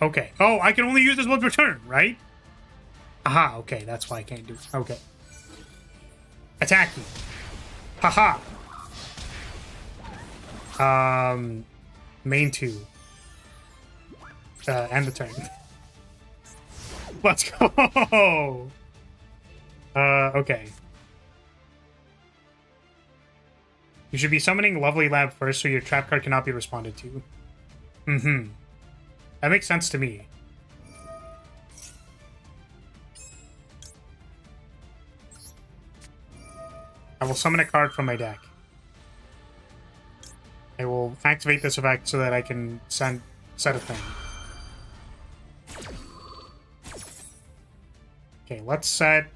Okay. Oh, I can only use this one per turn, right? Aha, okay, that's why I can't do it. Okay. Attack you. Haha. Main 2. End the turn. Let's go! Okay. You should be summoning Lovely Lab first so your trap card cannot be responded to. Mm-hmm. That makes sense to me. I will summon a card from my deck. I will activate this effect so that I can set a thing. Okay, let's set...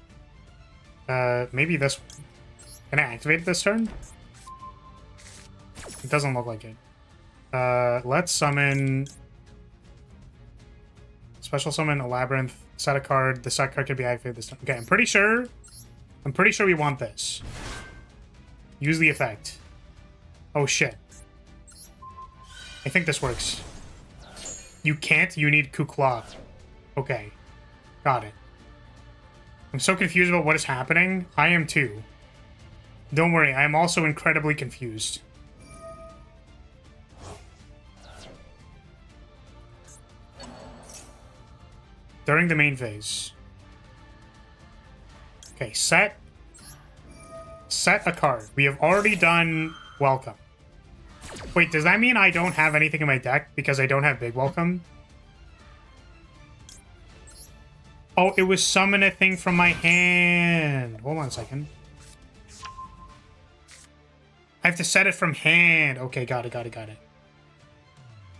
maybe this one. Can I activate it this turn? It doesn't look like it. Let's summon... Special summon a labyrinth. Set a card. The set card can be activated this time. Okay, I'm pretty sure we want this. Use the effect. Oh shit. I think this works. You can't? You need Kukla. Okay. Got it. I'm so confused about what is happening. I am too. Don't worry, I am also incredibly confused. During the main phase. Okay, set a card. We have already done welcome. Wait, does that mean I don't have anything in my deck because I don't have big welcome? Oh, it was summon a thing from my hand. Hold on a second. I have to set it from hand. Okay, got it. Got it.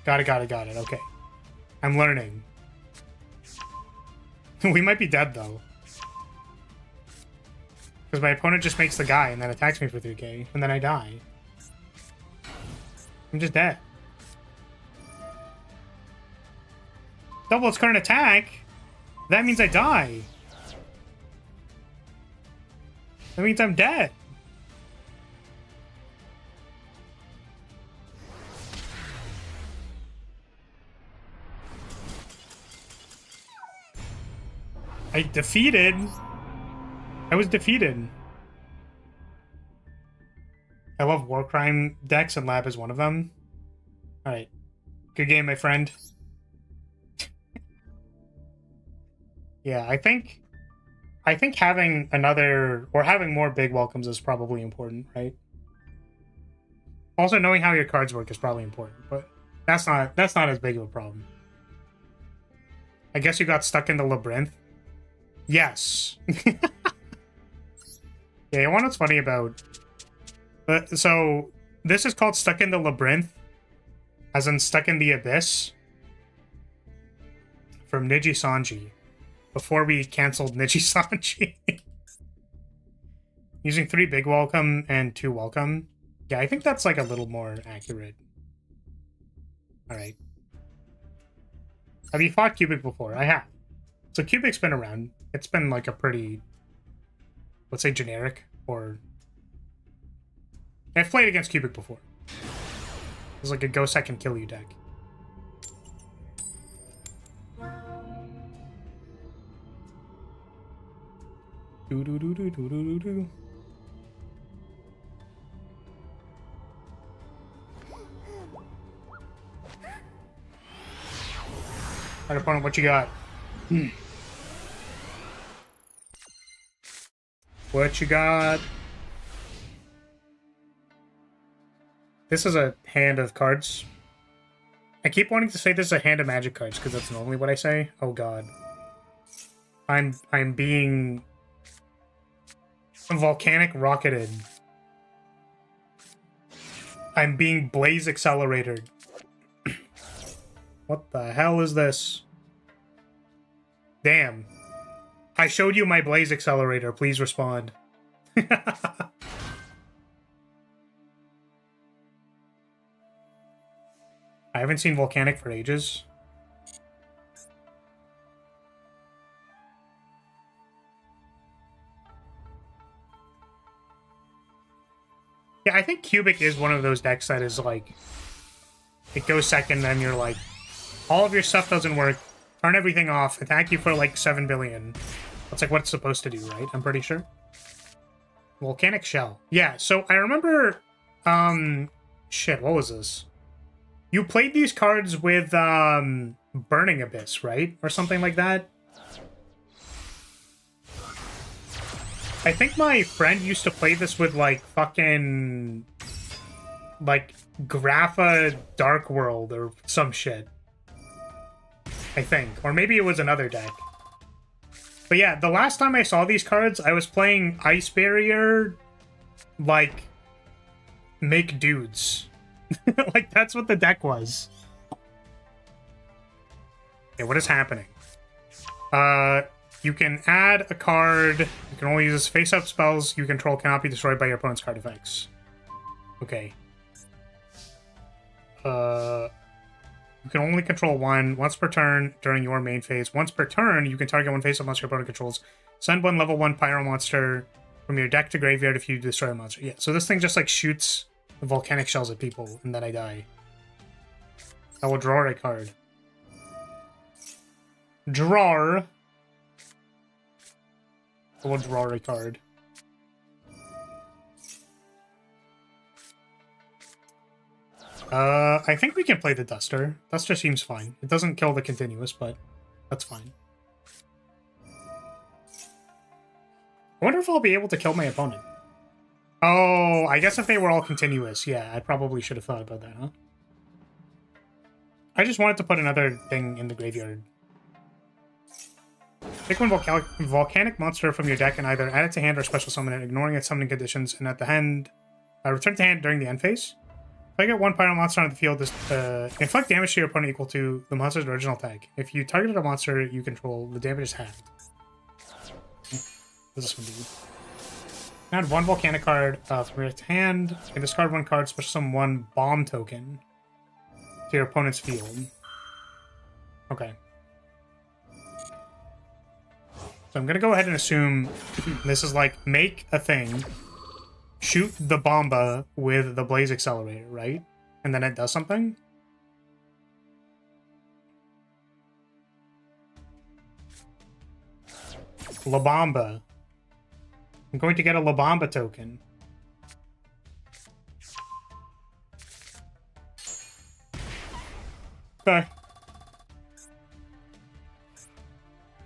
Okay. I'm learning. We might be dead, though. Because my opponent just makes the guy and then attacks me for 3k, and then I die. I'm just dead. Double its current attack? That means I die. That means I'm dead. I was defeated. I love war crime decks, and Lab is one of them. Alright. Good game, my friend. Yeah, I think having another, or having more big welcomes is probably important, right? Also, knowing how your cards work is probably important, but that's not as big of a problem. I guess you got stuck in the labyrinth. Yes. Yeah, you want what's funny about... so, this is called Stuck in the Labyrinth, as in Stuck in the Abyss, from Niji Sanji, before we canceled Niji Sanji. Using 3 big welcome and 2 welcome. Yeah, I think that's like a little more accurate. Alright. Have you fought Cubic before? I have. So Cubic's been around. It's been like a pretty, let's say, generic, or... I've played against Cubic before. It's like a go second kill you deck. Do-do-do-do-do-do-do. Alright, opponent, what you got? What you got? This is a hand of cards. I keep wanting to say this is a hand of magic cards because that's normally what I say. Oh god. I'm being volcanic rocketed. I'm being blaze accelerated. What the hell is this? Damn. I showed you my blaze accelerator. Please respond. I haven't seen Volcanic for ages. Yeah, I think Cubic is one of those decks that is like... It goes second, then you're like... All of your stuff doesn't work. Turn everything off. Attack you for like 7 billion. That's like what it's supposed to do, right? I'm pretty sure. Volcanic Shell. Yeah, so I remember... Shit, what was this? You played these cards with, Burning Abyss, right? Or something like that? I think my friend used to play this with, like, fucking... Like, Grapha Dark World or some shit. I think. Or maybe it was another deck. But yeah, the last time I saw these cards, I was playing Ice Barrier, like, make dudes. Like, that's what the deck was. Okay, what is happening? You can add a card. You can only use face-up spells you control cannot be destroyed by your opponent's card effects. Okay. You can only control one once per turn during your main phase. Once per turn, you can target one face-up monster your opponent controls. Send one level 1 pyro monster from your deck to graveyard if you destroy a monster. Yeah, so this thing just like shoots volcanic shells at people, and then I die. I will draw a card. Draw. I will draw a card. I think we can play the Duster. Duster seems fine. It doesn't kill the continuous, but that's fine. I wonder if I'll be able to kill my opponent. Oh, I guess if they were all continuous, yeah, I probably should have thought about that, huh? I just wanted to put another thing in the graveyard. Pick one volcanic monster from your deck and either add it to hand or special summon it, ignoring its summoning conditions, and at the end, return to hand during the end phase. If I get one pyro monster on the field, inflict damage to your opponent equal to the monster's original tag. If you targeted a monster you control, the damage is halved. What does this one do? Add one volcanic card from your hand. You can discard one card, special summon one bomb token to your opponent's field. Okay. So I'm going to go ahead and assume this is like, make a thing, shoot the bomba with the blaze accelerator, right? And then it does something? La Bamba. I'm going to get a La Bamba token. Okay.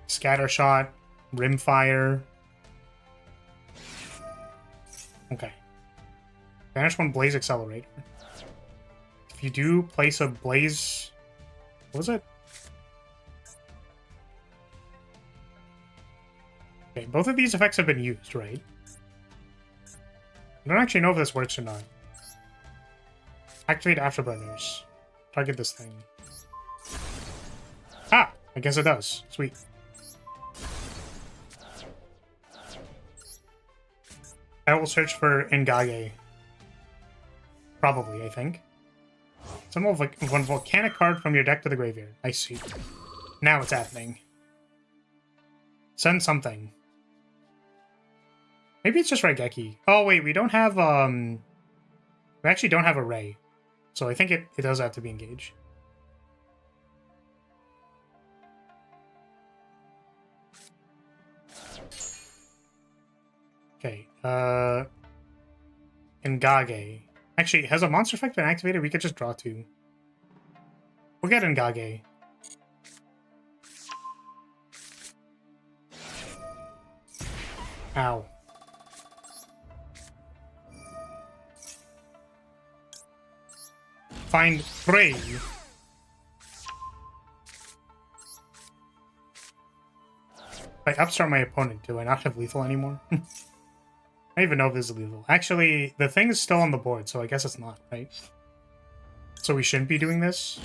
Scatter shot, rimfire. Okay. Banish one blaze accelerator. If you do place a blaze, what was it? Okay, both of these effects have been used, right? I don't actually know if this works or not. Activate Afterburners. Target this thing. Ah! I guess it does. Sweet. I will search for Ngage. Probably, I think. Summon one volcanic card from your deck to the graveyard. I see. Now it's happening. Send something. Maybe it's just Raigeki. Oh, wait, we don't have, we actually don't have a Ray. So I think it does have to be engaged. Okay, Ngage. Actually, has a monster effect been activated? We could just draw two. We'll get Ngage. Ow. Find Frey. If I upstart my opponent, do I not have lethal anymore? I don't even know if this is lethal. Actually, the thing is still on the board, so I guess it's not, right? So we shouldn't be doing this?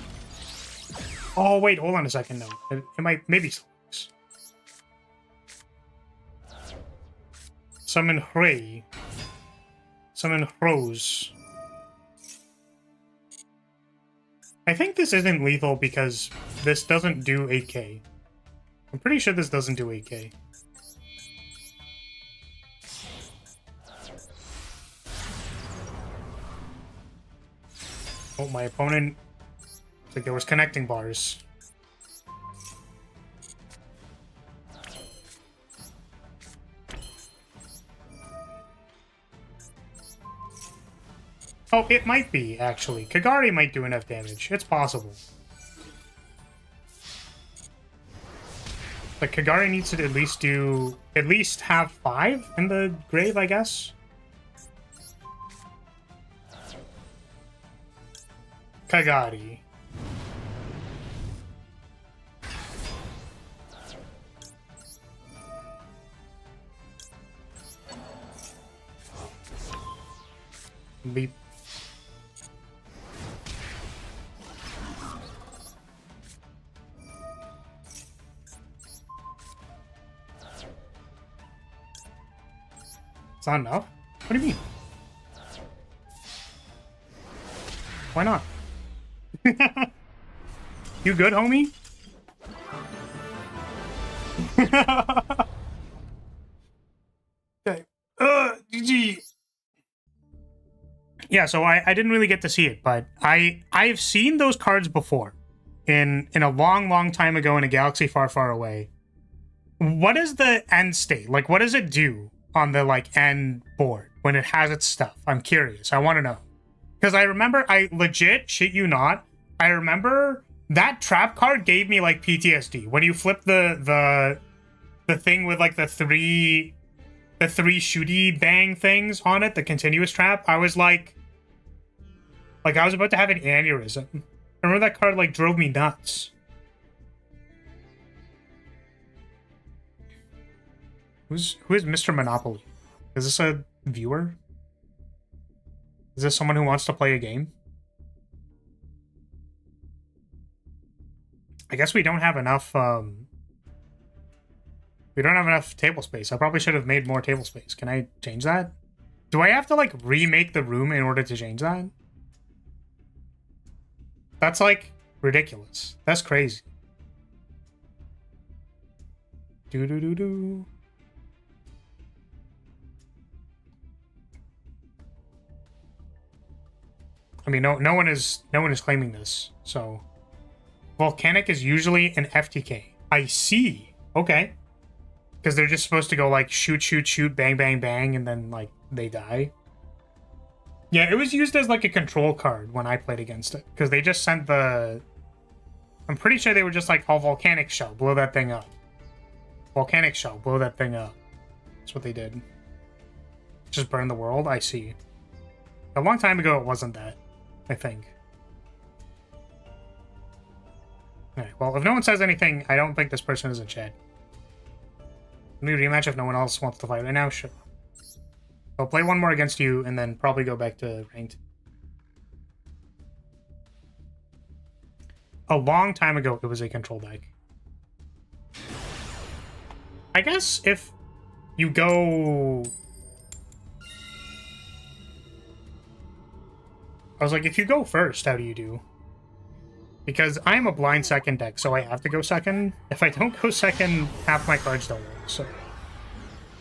Oh, wait, hold on a second. No, it might, maybe still works. Summon Frey. Summon Rose. I think this isn't lethal because this doesn't do 8k. I'm pretty sure this doesn't do 8k. Oh, my opponent... It's like there was connecting bars. Oh, it might be, actually. Kagari might do enough damage. It's possible. But Kagari needs to at least have 5 in the grave, I guess? Kagari. Beep. It's not enough? What do you mean? Why not? You good, homie? Okay. GG. Yeah, so I didn't really get to see it, but I've seen those cards before in a long time ago in a galaxy far away. What is the end state? Like, what does it do on the, like, end board when it has its stuff? I'm curious. I want to know. Because I remember, I legit, shit you not, I remember that trap card gave me, like, PTSD. When you flip the thing with, like, the three shooty bang things on it, the continuous trap, I was like I was about to have an aneurysm. I remember that card, like, drove me nuts. Who is Mr. Monopoly? Is this a viewer? Is this someone who wants to play a game? I guess we don't have enough, we don't have enough table space. I probably should have made more table space. Can I change that? Do I have to, like, remake the room in order to change that? That's, like, ridiculous. That's crazy. Do. I mean, no one is claiming this. So, volcanic is usually an FTK. I see. Okay. Because they're just supposed to go, like, shoot, bang, bang, and then, like, they die. Yeah, it was used as, like, a control card when I played against it. Because they just sent the... I'm pretty sure they were just like, oh, volcanic shell, blow that thing up. Volcanic shell, blow that thing up. That's what they did. Just burn the world? I see. A long time ago, it wasn't that, I think. Alright, well, if no one says anything, I don't think this person is in chat. Let me rematch if no one else wants to fight right now? Sure. I'll play one more against you, and then probably go back to ranked. A long time ago, it was a control deck. I guess if you go... I was like, if you go first, how do you do? Because I'm a blind second deck, so I have to go second. If I don't go second, half my cards don't work, so...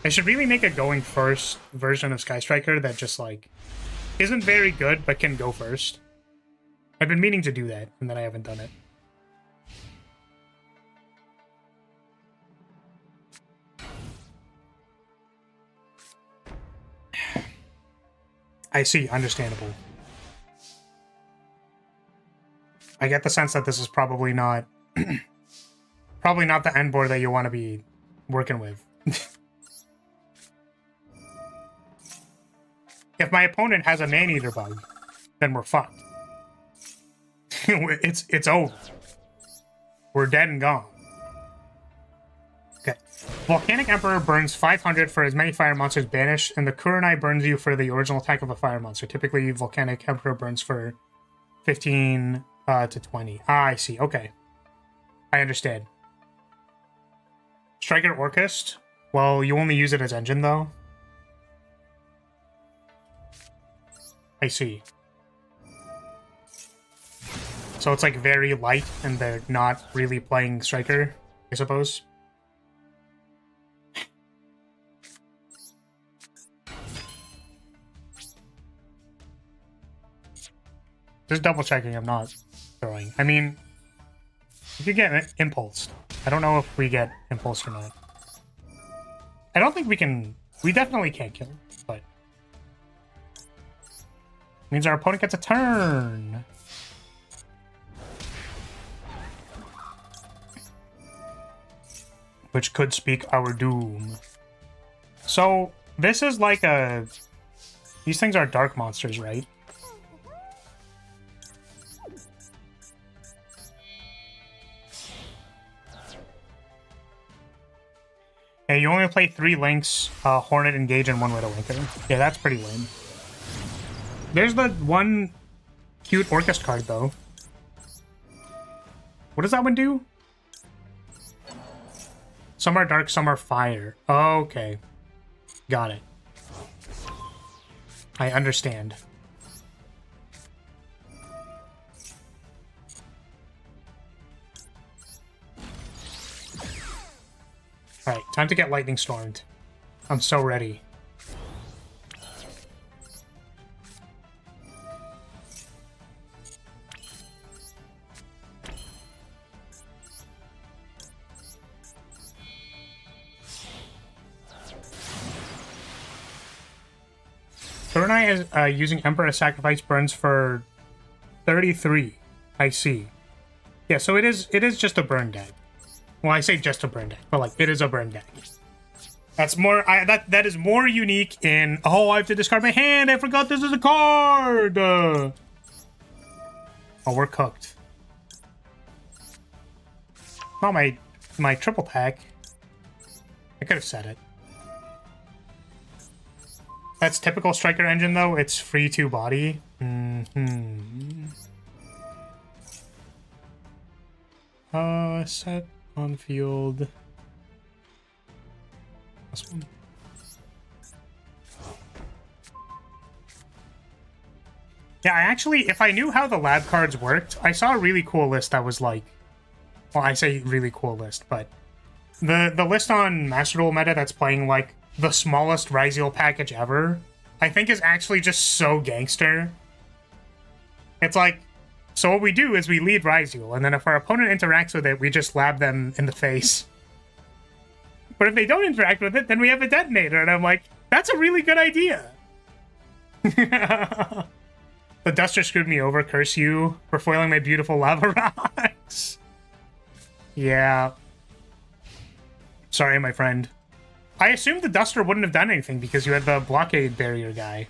I should really make a going first version of Sky Striker that just, like, isn't very good, but can go first. I've been meaning to do that, and then I haven't done it. I see, understandable. I get the sense that this is probably not... probably not the end board that you want to be working with. If my opponent has a man-eater bug, then we're fucked. It's over. We're dead and gone. Okay. Volcanic Emperor burns 500 for as many fire monsters banished, and the Kurenai burns you for the original attack of a fire monster. Typically, Volcanic Emperor burns for 15 to 20. Ah, I see. Okay. I understand. Striker Orchest? Well, you only use it as engine, though. I see. So it's like very light and they're not really playing Striker, I suppose. Just double checking I'm not throwing. I mean, you could get impulsed. I don't know if we get impulsed or not. I don't think we can... We definitely can't kill, but... means our opponent gets a turn. Which could speak our doom. So, this is like a... These things are dark monsters, right? Yeah, you only play 3 links, Hornet, Engage, and 1 Widowmaker. Yeah, that's pretty lame. There's the one cute Orchest card, though. What does that one do? Some are dark, some are fire. Okay. Got it. I understand. Alright, time to get lightning stormed. I'm so ready. Turanai is using Emperor Sacrifice burns for 33. I see. Yeah, so it is just a burn deck. Well, I say just a burn deck, but like it is a burn deck. That's more that is more unique in oh, I have to discard my hand. I forgot this is a card. Oh, we're cooked. Not my triple pack. I could have said it. That's typical Striker engine, though. It's free to body. Set on field. This one. Yeah, I actually, if I knew how the lab cards worked, I saw a really cool list that was like, well, I say really cool list, but the list on Master Duel Meta that's playing like the smallest Ryziel package ever, I think is actually just so gangster. It's like, so what we do is we lead Ryziel, and then if our opponent interacts with it, we just lab them in the face. But if they don't interact with it, then we have a detonator, and I'm like, that's a really good idea. The Duster screwed me over, curse you, for foiling my beautiful lava rocks. Yeah. Sorry, my friend. I assumed the Duster wouldn't have done anything because you had the blockade barrier guy.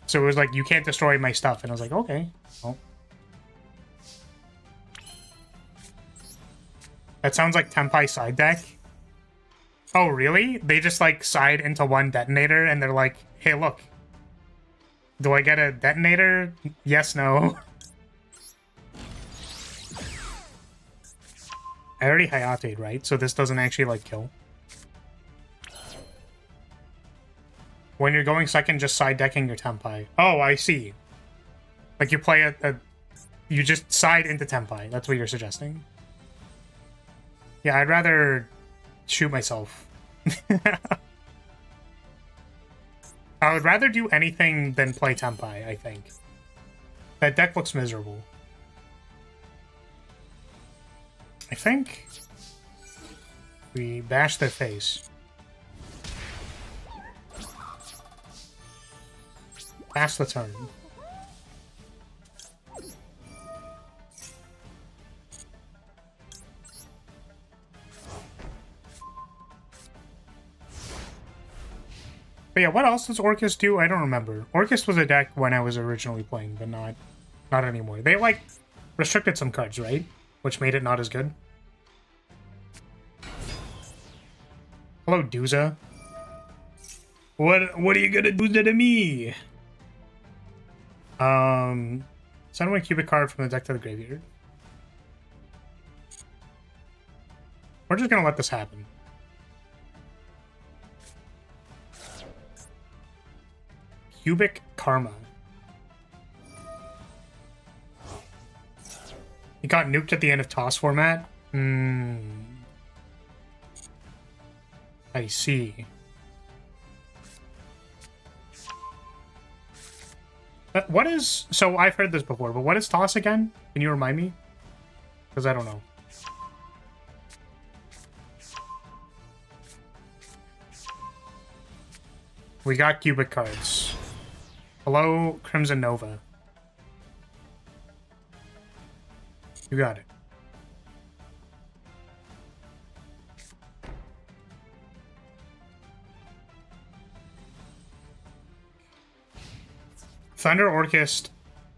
So it was like, you can't destroy my stuff. And I was like, okay. Well. That sounds like Tempai side deck. Oh, really? They just like side into one detonator and they're like, hey, look. Do I get a detonator? Yes, no. I already Hayate'd, right? So this doesn't actually, like, kill. When you're going second, just side decking your Tempai. Oh, I see. Like, you play you just side into Tempai. That's what you're suggesting. Yeah, I'd rather shoot myself. I would rather do anything than play Tempai, I think. That deck looks miserable. I think we bash their face. Pass the turn. But yeah, what else does Orcus do? I don't remember. Orcus was a deck when I was originally playing, but not anymore. They like restricted some cards, right? Which made it not as good. Hello, Dooza. What are you gonna do to me? Send one cubic card from the deck to the graveyard. We're just gonna let this happen. Cubic Karma. He got nuked at the end of toss format? I see. What is... So, I've heard this before, but what is toss again? Can you remind me? Because I don't know. We got cubic cards. Hello, Crimson Nova. You got it. Thunder Orchest,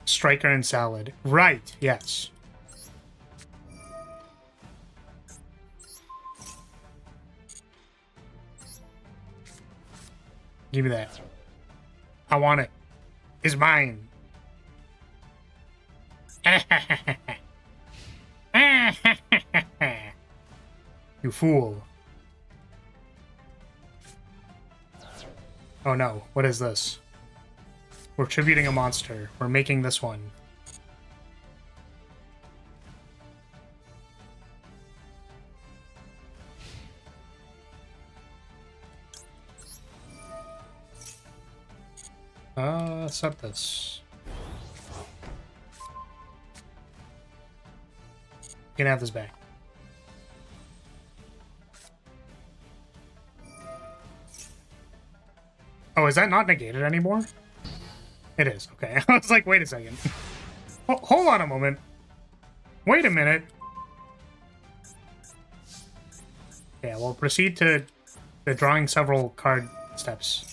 Striker, and Salad. Right, yes. Give me that. I want it. It's mine. You fool. Oh no, what is this? We're tributing a monster. We're making this one. Set this. You can have this back. Oh, is that not negated anymore? It is. Okay. I was like, wait a second. Hold on a moment. Wait a minute. Yeah, we'll proceed to drawing several card steps.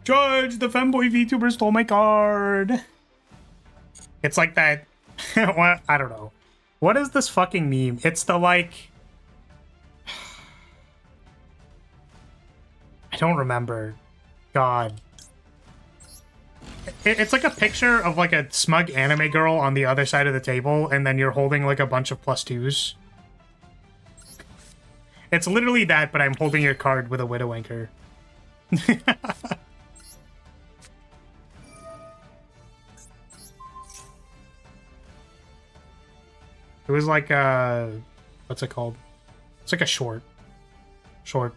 Judge, the femboy VTuber stole my card. It's like that. What? I don't know. What is this fucking meme? It's the like. I don't remember. God. It's like a picture of like a smug anime girl on the other side of the table, and then you're holding like a bunch of +2s. It's literally that, but I'm holding your card with a widow anchor. It was like what's it called? It's like a short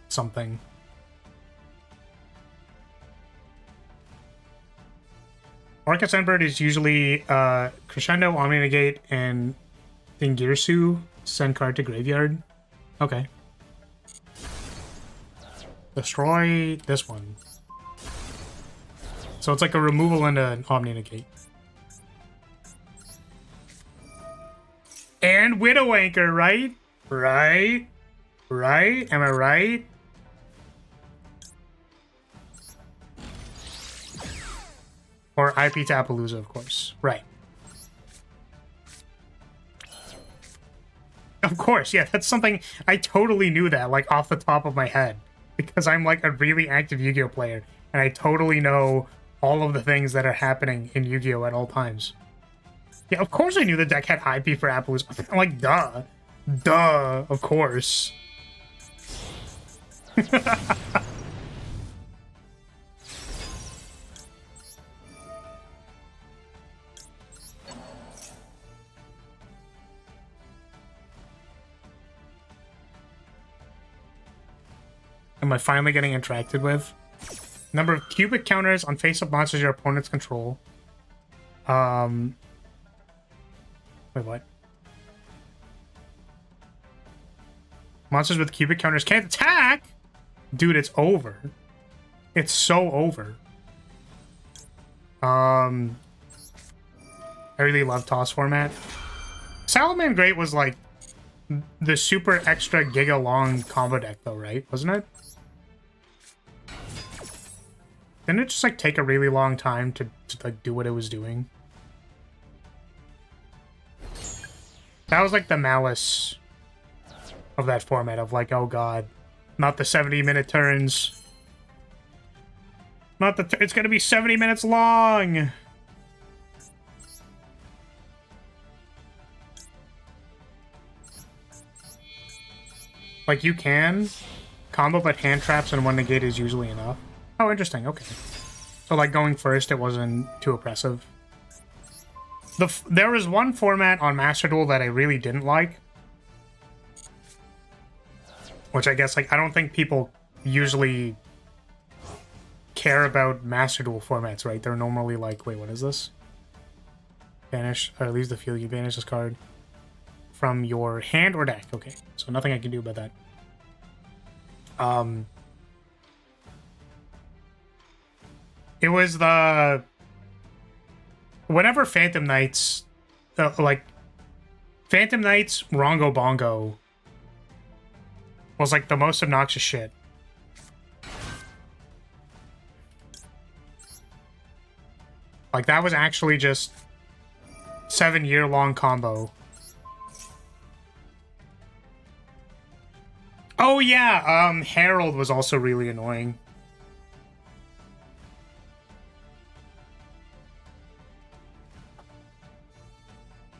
something. Orca Sunbird is usually Crescendo, Omni Negate, and Thingirsu. Send card to graveyard. Okay. Destroy this one. So it's like a removal and an Omni Negate. And Widow Anchor, right? Right? Right? Am I right? Or IP Tapalooza, of course. Right. Of course, yeah, that's something I totally knew that, like, off the top of my head. Because I'm, like, a really active Yu-Gi-Oh player, and I totally know all of the things that are happening in Yu-Gi-Oh at all times. Yeah, of course I knew the deck had IP for Appaloosa. I'm like, duh. Duh, of course. Am I finally getting interacted with? Number of cubic counters on face-up monsters your opponents control. Wait, what? Monsters with cubic counters can't attack? Dude, it's over. It's so over. I really love Toss format. Salaman Great was like the super extra giga long combo deck though, right? Wasn't it? Didn't it just like take a really long time to like do what it was doing? That was like the malice of that format of like, oh god, not the 70-minute turns. Not the it's gonna be 70 minutes long. Like you can combo, but hand traps and one negate is usually enough. Oh, interesting. Okay. So like going first, it wasn't too oppressive. There was one format on Master Duel that I really didn't like. Which I guess, like, I don't think people usually care about Master Duel formats, right? They're normally like, wait, what is this? Banish, or leaves the field, you banish this card from your hand or deck. Okay, so nothing I can do about that. It was the... Whenever Phantom Knights... like, Phantom Knights Rongo Bongo was, like, the most obnoxious shit. Like, that was actually just 7-year-long combo. Oh, yeah, Herald was also really annoying.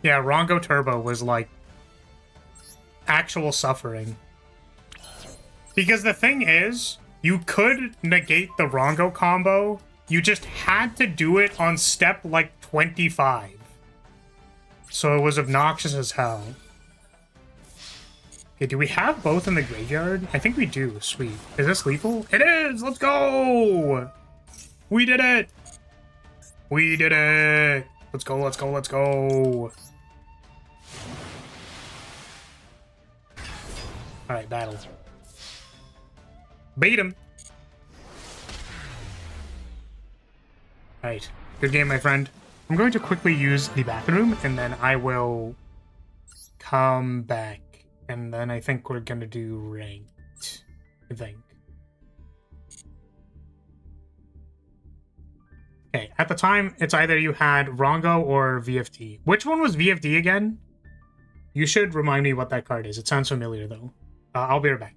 Yeah, Rongo Turbo was, like, actual suffering. Because the thing is, You could negate the Rongo combo. You just had to do it on step like 25. So it was obnoxious as hell. Okay, do we have both in the graveyard? I think we do. Sweet. Is this lethal? It is! Let's go! We did it! We did it! Let's go, let's go, let's go! Alright, battle. Beat him! Alright, good game, my friend. I'm going to quickly use the bathroom, and then I will come back. And then I think we're gonna do ranked, I think. Okay, at the time, it's either you had Rongo or VFT. Which one was VFT again? You should remind me what that card is. It sounds familiar, though. I'll be right back.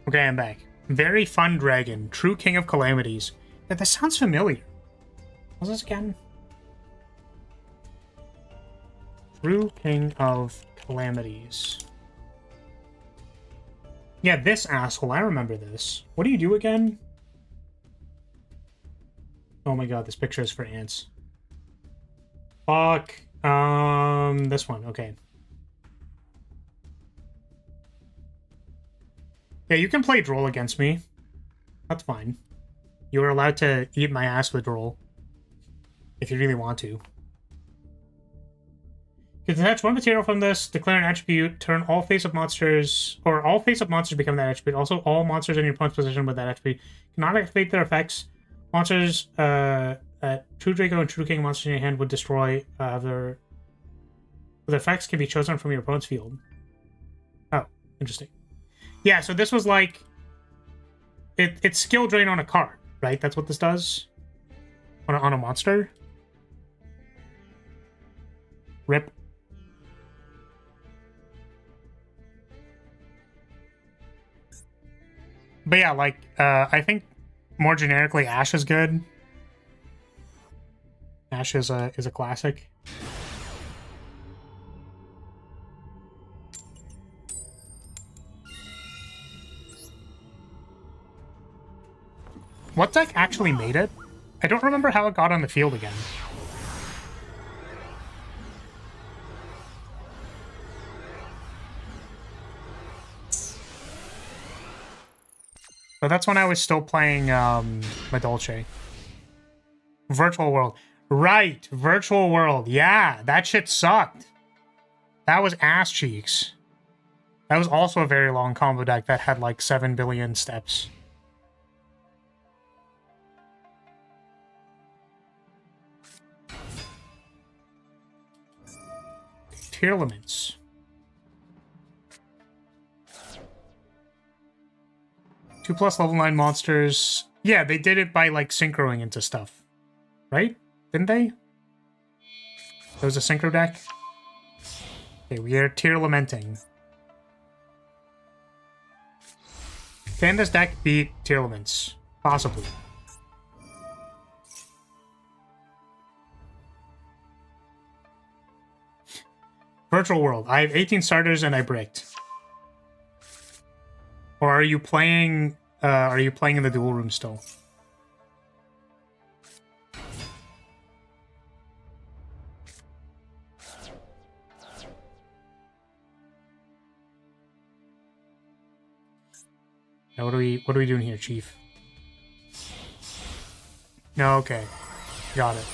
Okay, I'm back. Very fun dragon. True king of calamities. That sounds familiar. What's this again? True king of calamities. Yeah, this asshole. I remember this. What do you do again? Oh my god, this picture is for ants. Fuck. This one. Okay. Yeah, you can play Droll against me. That's fine. You are allowed to eat my ass with Droll. If you really want to. You can detach one material from this, declare an attribute, turn all face-up monsters, or all face-up monsters become that attribute. Also, all monsters in your opponent's position with that attribute cannot activate their effects. Monsters, True Draco and True King monsters in your hand would destroy their effects can be chosen from your opponent's field. Oh, interesting. Yeah, so this was like... It's skill drain on a card, right? That's what this does? On a monster? Rip. But yeah, like, I think more generically, Ash is good. Ash is a classic. What deck actually made it? I don't remember how it got on the field again. So that's when I was still playing Madolce. Virtual World. Right, Virtual World. Yeah, that shit sucked. That was ass cheeks. That was also a very long combo deck that had like 7 billion steps. Tier limits. 2+ level 9 monsters. Yeah, they did it by like synchroing into stuff. Right? Didn't they? There was a synchro deck? Okay, we are tier lamenting. Can this deck beat tier laments? Possibly. virtual world. I have 18 starters and I bricked. Or are you playing in the duel room still? Now what are we doing here, Chief? No, okay. Got it.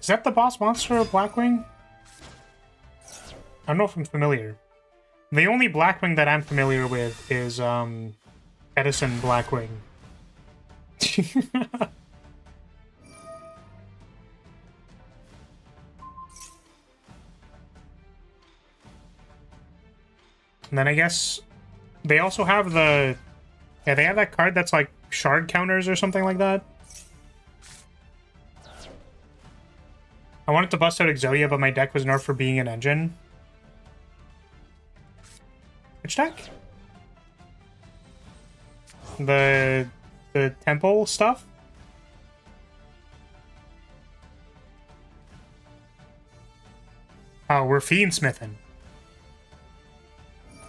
Is that the boss monster of Blackwing? I don't know if I'm familiar. The only Blackwing that I'm familiar with is Edison Blackwing. And then I guess they also have the... Yeah, they have that card that's like shard counters or something like that. I wanted to bust out Exodia, but my deck was nerfed for being an engine. Which deck? The temple stuff? Oh, we're fiend smithing.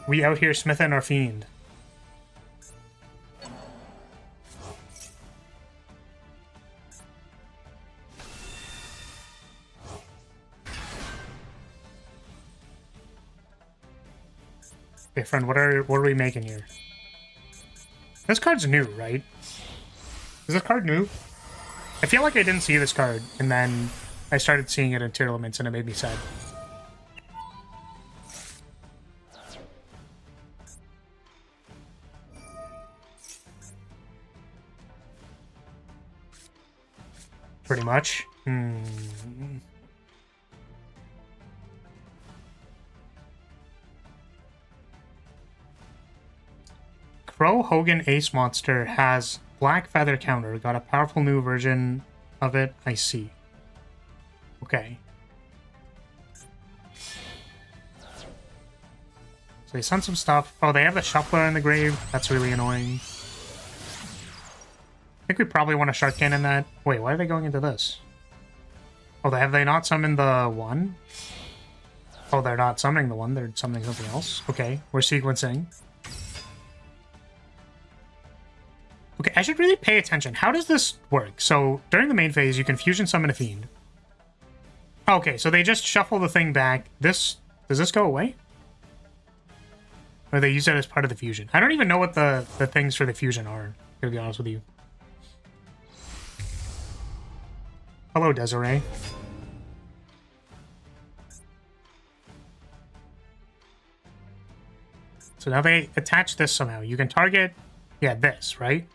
We out here smithing our fiend. Okay, friend, what are we making here? This card's new, right? Is this card new? I feel like I didn't see this card, and then I started seeing it in tier limits, and it made me sad. Pretty much. Crow Hogan Ace Monster has Black Feather Counter. Got a powerful new version of it. I see. Okay. So they sent some stuff. Oh, they have the Shuffler in the grave. That's really annoying. I think we probably want to Shark Cannon that. Wait, why are they going into this? Oh, have they not summoned the one? Oh, they're not summoning the one. They're summoning something else. Okay, we're sequencing. Okay, I should really pay attention. How does this work? So, during the main phase, you can fusion summon a fiend. Okay, so they just shuffle the thing back. Does this go away? Or they use that as part of the fusion? I don't even know what the things for the fusion are, to be honest with you. Hello, Desiree. So now they attach this somehow. You can target, yeah, this, right?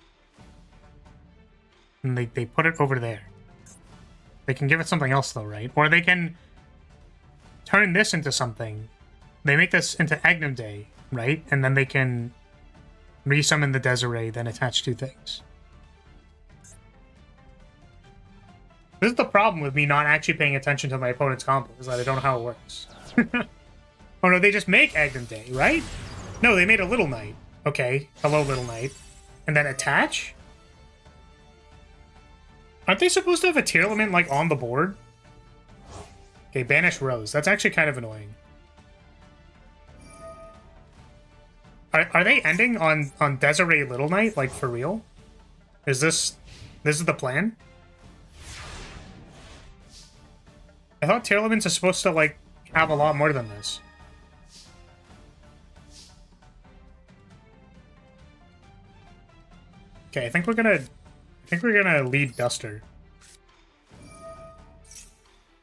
And they put it over there. They can give it something else, though, right? Or they can turn this into something. They make this into Agnum Day, right? And then they can resummon the Desiree, then attach two things. This is the problem with me not actually paying attention to my opponent's combo, is that I don't know how it works. Oh no, they just make Agnum Day, right? No, they made a Little Knight. Okay, hello Little Knight. And then attach? Aren't they supposed to have a tier limit, like, on the board? Okay, banish Rose. That's actually kind of annoying. Are they ending on Desiree Little Knight, like, for real? Is this is the plan? I thought tier limits are supposed to, like, have a lot more than this. Okay, I think we're gonna lead Duster.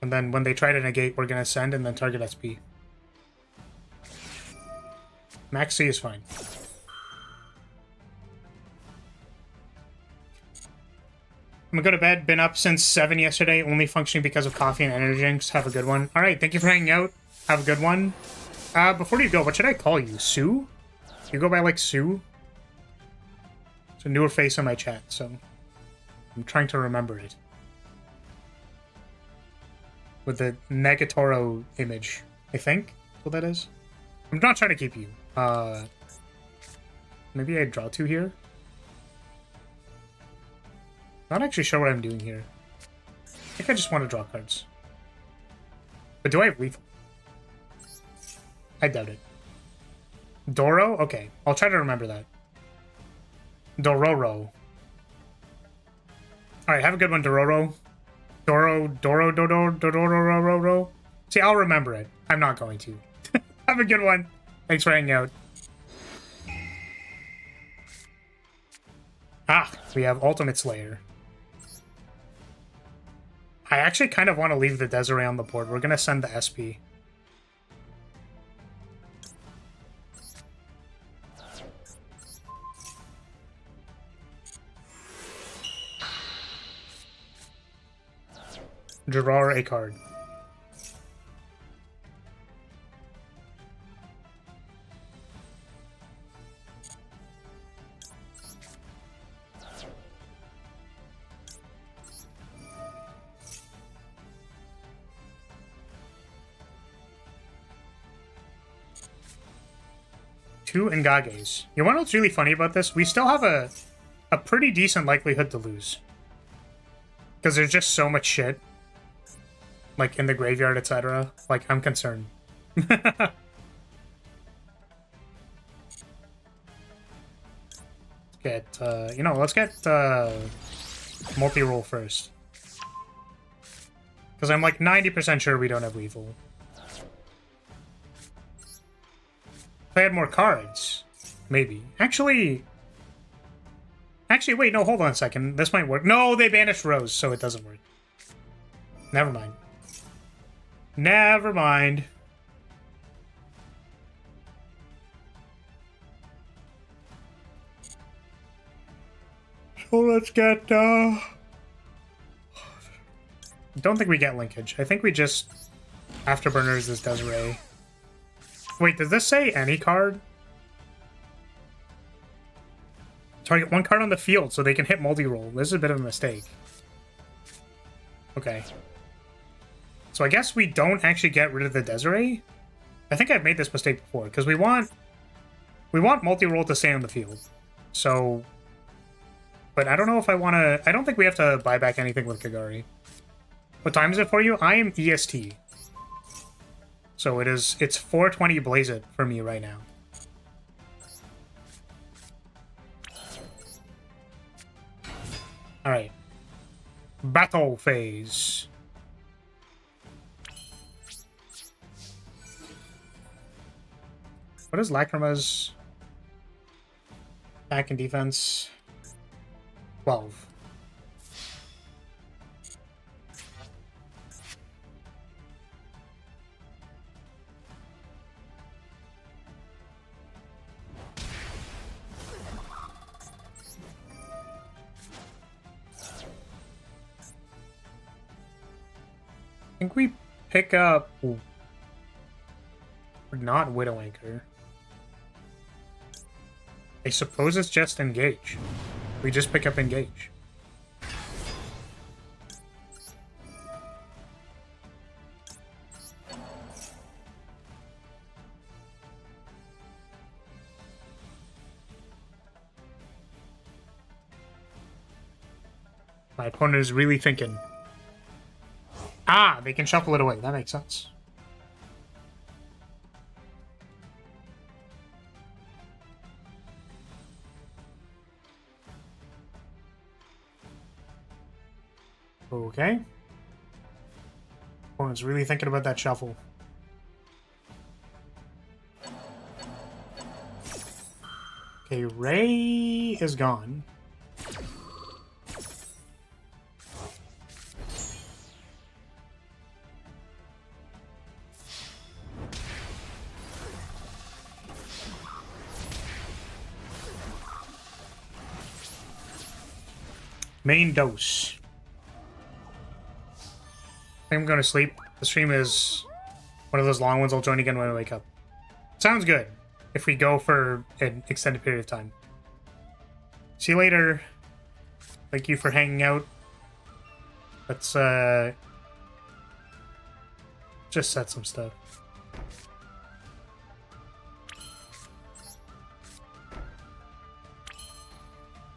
And then when they try to negate, we're gonna send and then target SP. Max C is fine. I'm gonna go to bed. Been up since 7 yesterday, only functioning because of coffee and energy drinks. Have a good one. Alright, thank you for hanging out. Have a good one. Before you go, what should I call you? Sue? You go by, like, Sue? It's a newer face in my chat, so I'm trying to remember it. With the Negatoro image, I think that's what that is. I'm not trying to keep you. Maybe I draw two here? Not actually sure what I'm doing here. I think I just want to draw cards. But do I have lethal? I doubt it. Doro? Okay, I'll try to remember that. Dororo. Alright, have a good one, Dororo. Dororo. See, I'll remember it. I'm not going to. Have a good one. Thanks for hanging out. Ah, we have Ultimate Slayer. I actually kind of want to leave the Desiree on the board. We're going to send the SP. Draw a card. Two Ngages. You want to know what's really funny about this? We still have a pretty decent likelihood to lose. Because there's just so much shit. Like, in the graveyard, etc. Like, I'm concerned. Let's get, let's get, multi-roll first. Because I'm, like, 90% sure we don't have lethal. If I had more cards, maybe. Actually, wait, no, hold on a second. This might work. No, they banished Rose, so it doesn't work. Never mind. Never mind. So let's get, don't think we get linkage. I think we just afterburners this Desiree. Wait, does this say any card? Target one card on the field so they can hit multi-roll. This is a bit of a mistake. Okay. So I guess we don't actually get rid of the Desiree? I think I've made this mistake before, because we want multi-roll to stay on the field. So... But I don't know if I want to... I don't think we have to buy back anything with Kagari. What time is it for you? I am EST. So it's 4:20 Blaze It for me right now. Alright. Battle phase. What is Lacrima's attack and defense? 12. I think we pick up... Ooh. Not Widow Anchor. I suppose it's just Engage. We just pick up Engage. My opponent is really thinking. Ah, they can shuffle it away. That makes sense. Okay. Opponent's really thinking about that shuffle. Okay, Ray is gone. Main dose. I think I'm going to sleep. The stream is One of those long ones I'll join again when I wake up. Sounds good. If we go for an extended period of time. See you later. Thank you for hanging out. Let's just set some stuff.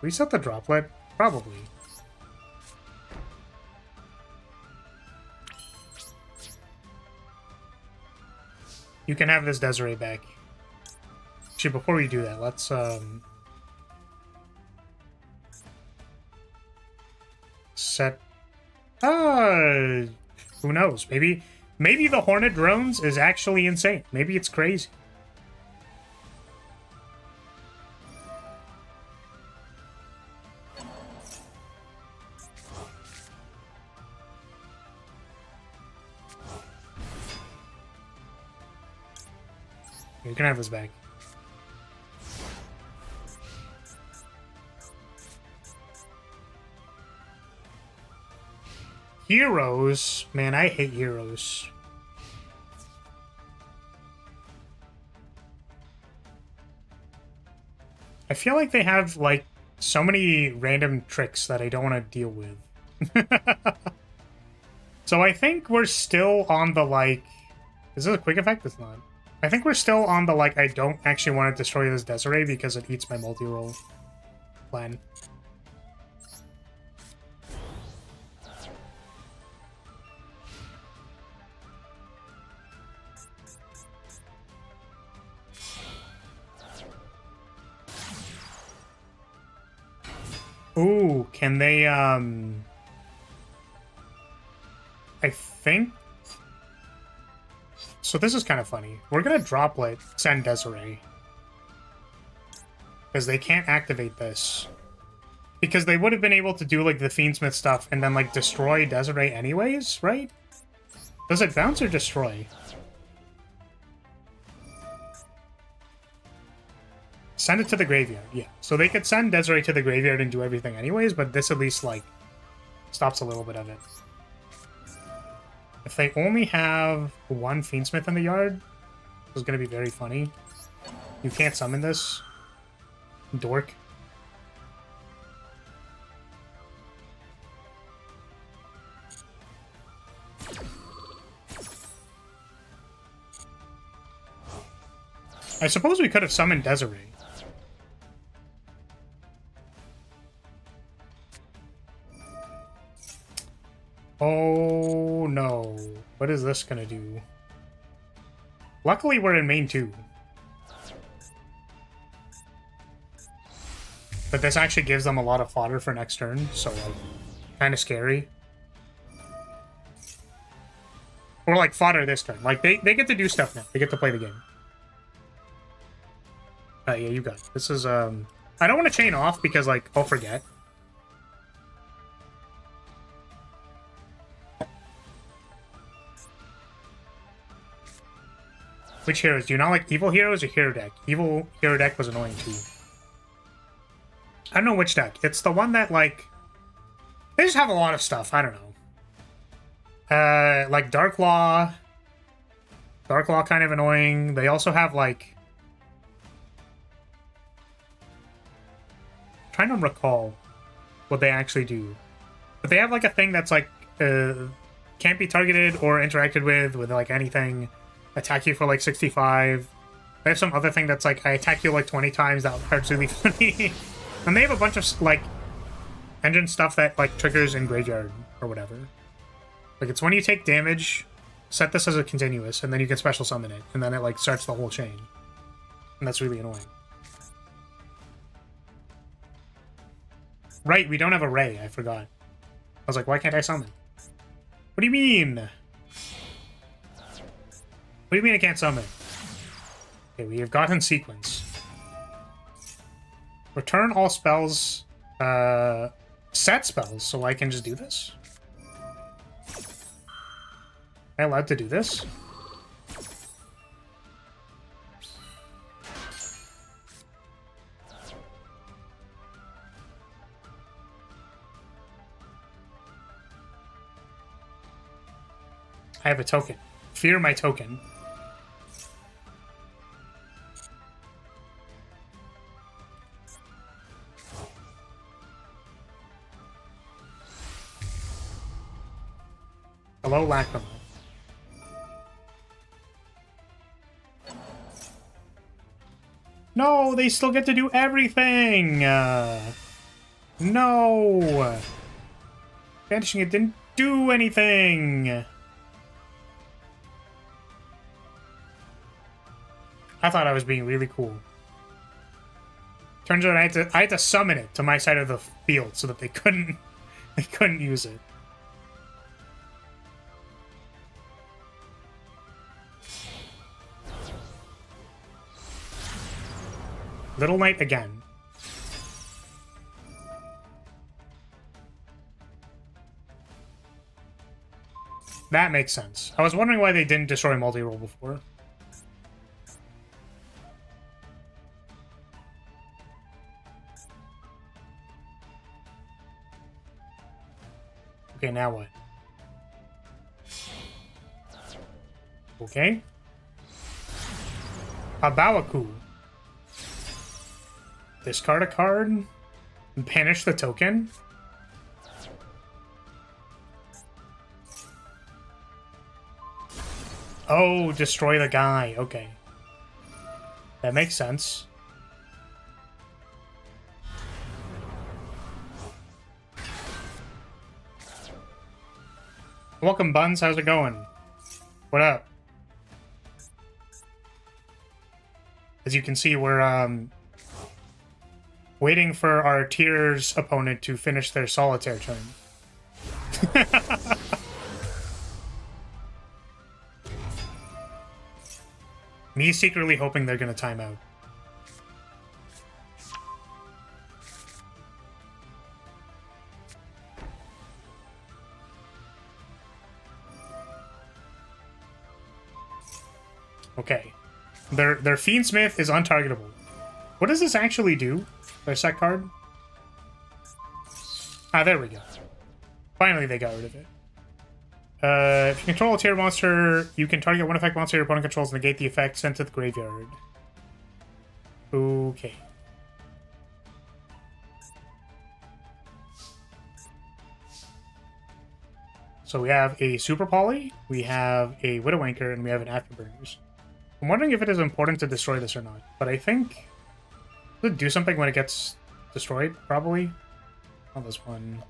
Reset the droplet? Probably. You can have this Desiree back. Actually, before we do that, let's set. Who knows? Maybe the Hornet drones is actually insane. Maybe it's crazy. You can have this back. Heroes? Man, I hate heroes. I feel like they have, like, so many random tricks that I don't want to deal with. So I think we're still on the, like... Is this a quick effect? It's not. I think we're still on the, like, I don't actually want to destroy this Desiree because it eats my multi-roll plan. Ooh, can they, I think... So this is kind of funny. We're gonna droplet send Desiree. Because they can't activate this. Because they would have been able to do, like, the Fiendsmith stuff and then, like, destroy Desiree anyways, right? Does it bounce or destroy? Send it to the graveyard, yeah. So they could send Desiree to the graveyard and do everything anyways, but this at least, like, stops a little bit of it. If they only have one Fiendsmith in the yard, this is going to be very funny. You can't summon this. Dork. I suppose we could have summoned Desiree. Oh no. What is this gonna do? Luckily we're in main 2. But this actually gives them a lot of fodder for next turn, so like kinda scary. Or like fodder this turn. Like they get to do stuff now. They get to play the game. Yeah, you got it. This is I don't want to chain off because like I'll forget. Which heroes? Do you not like evil heroes or hero deck? Evil hero deck was annoying too. I don't know which deck. It's the one that, like... They just have a lot of stuff. I don't know. Like Dark Law. Dark Law kind of annoying. They also have, like... I'm trying to recall what they actually do. But they have, like, a thing that's, like, can't be targeted or interacted with like, anything. Attack you for like 65. They have some other thing that's like I attack you like 20 times. That part's really funny. And they have a bunch of like engine stuff that like triggers in graveyard or whatever. Like it's when you take damage, set this as a continuous, and then you can special summon it, and then it like starts the whole chain. And that's really annoying. Right, we don't have a Ray. I forgot. I was like, why can't I summon? What do you mean? What do you mean I can't summon? Okay, we have gotten sequence. Return all spells, set spells, so I can just do this? Am I allowed to do this? I have a token. fear my token. Hello, Lacrimal. No, they still get to do everything! No! Banishing it didn't do anything! I thought I was being really cool. Turns out I had to summon it to my side of the field so that they couldn't use it. Little Knight again. That makes sense. I was wondering why they didn't destroy multi-roll before. Okay, now what? Okay. Abawaku. Discard a card and banish the token. Oh, destroy the guy. Okay. That makes sense. Welcome, Buns. How's it going? What up? As you can see, we're waiting for our Tears opponent to finish their solitaire turn. Me secretly hoping they're gonna time out. Okay. Their Fiendsmith is untargetable. What does this actually do? Their set card? Ah, there we go. Finally, they got rid of it. If you control a tier monster, you can target one effect monster your opponent controls and negate the effect sent to the graveyard. Okay. So we have a Super Poly, we have a Widowmaker, and we have an Afterburners. I'm wondering if it is important to destroy this or not, but I think it'll do something when it gets destroyed, probably. Not this one.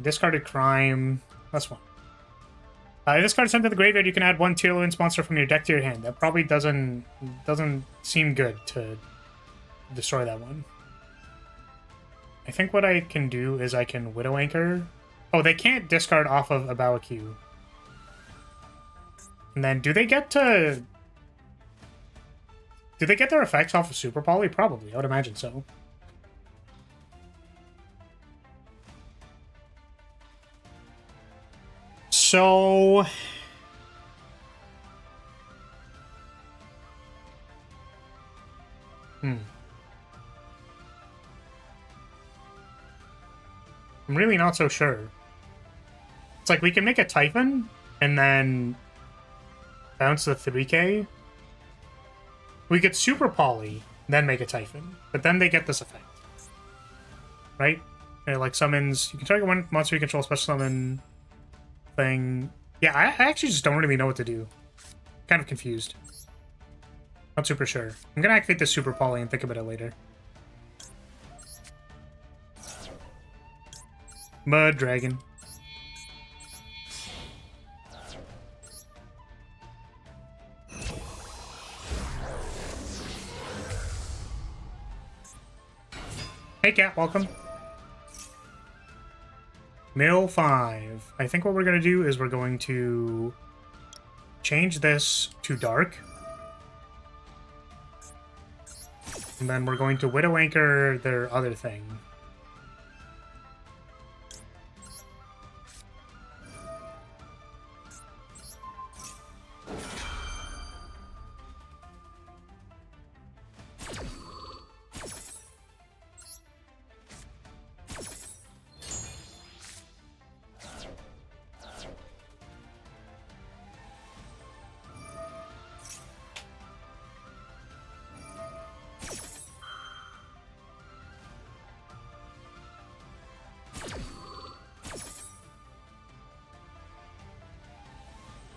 Discarded Crime. This one. If this card is sent to the graveyard, you can add one Tier Lens monster from your deck to your hand. That probably doesn't seem good to destroy that one. I think what I can do is I can Widow Anchor. Oh, they can't discard off of a Bawaku. And then do they get to... Do they get their effects off of Super Poly? Probably. I would imagine so. So... I'm really not so sure. It's like we can make a Typhon and then bounce the 3k. We could Super Poly, then make a Typhon, but then they get this effect. Right? It like summons... You can target one monster you control, special summon thing. Yeah, I actually just don't really know what to do. Kind of confused. Not super sure. I'm gonna activate the Super Poly and think about it later. Mud Dragon. Hey Cat, welcome. Mill 5. I think what we're going to do is we're going to change this to dark. And then we're going to Widow Anchor their other thing.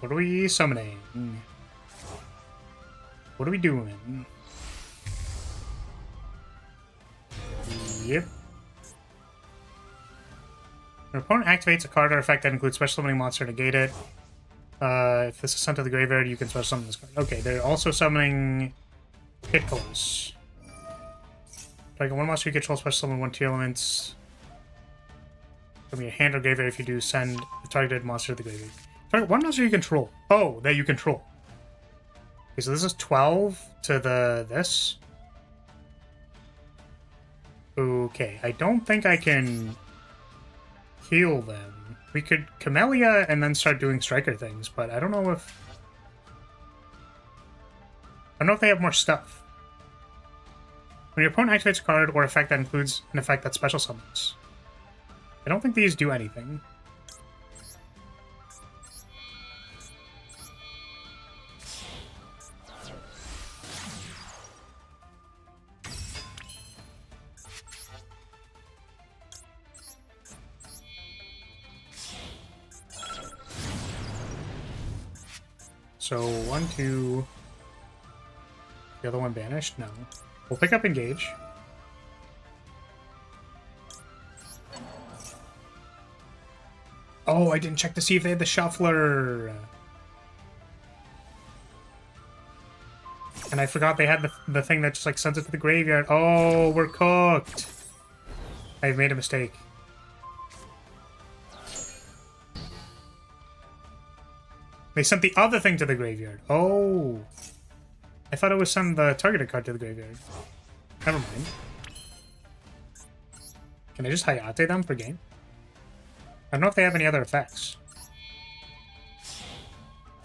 What are we summoning? What are we doing? Yep. Your opponent activates a card or effect that includes special summoning monster, negate it. If this is sent to the graveyard, you can special summon this card. Okay, they're also summoning Pitcos. Target one monster you control, special summon 1 2 elements. From your hand or graveyard. If you do, send the targeted monster to the graveyard. Target one monster you control. Oh, that you control. Okay, so this is 12 to this. Okay, I don't think I can heal them. We could Camellia and then start doing striker things, but I don't know if... I don't know if they have more stuff. When your opponent activates a card or effect that includes an effect that special summons. I don't think these do anything. So 1, 2. The other one banished? No. We'll pick up engage. Oh, I didn't check to see if they had the shuffler. And I forgot they had the thing that just like sends it to the graveyard. Oh, we're cooked. I've made a mistake. They sent the other thing to the graveyard. Oh. I thought it was send the targeted card to the graveyard. Never mind. Can I just Hayate them for game? I don't know if they have any other effects.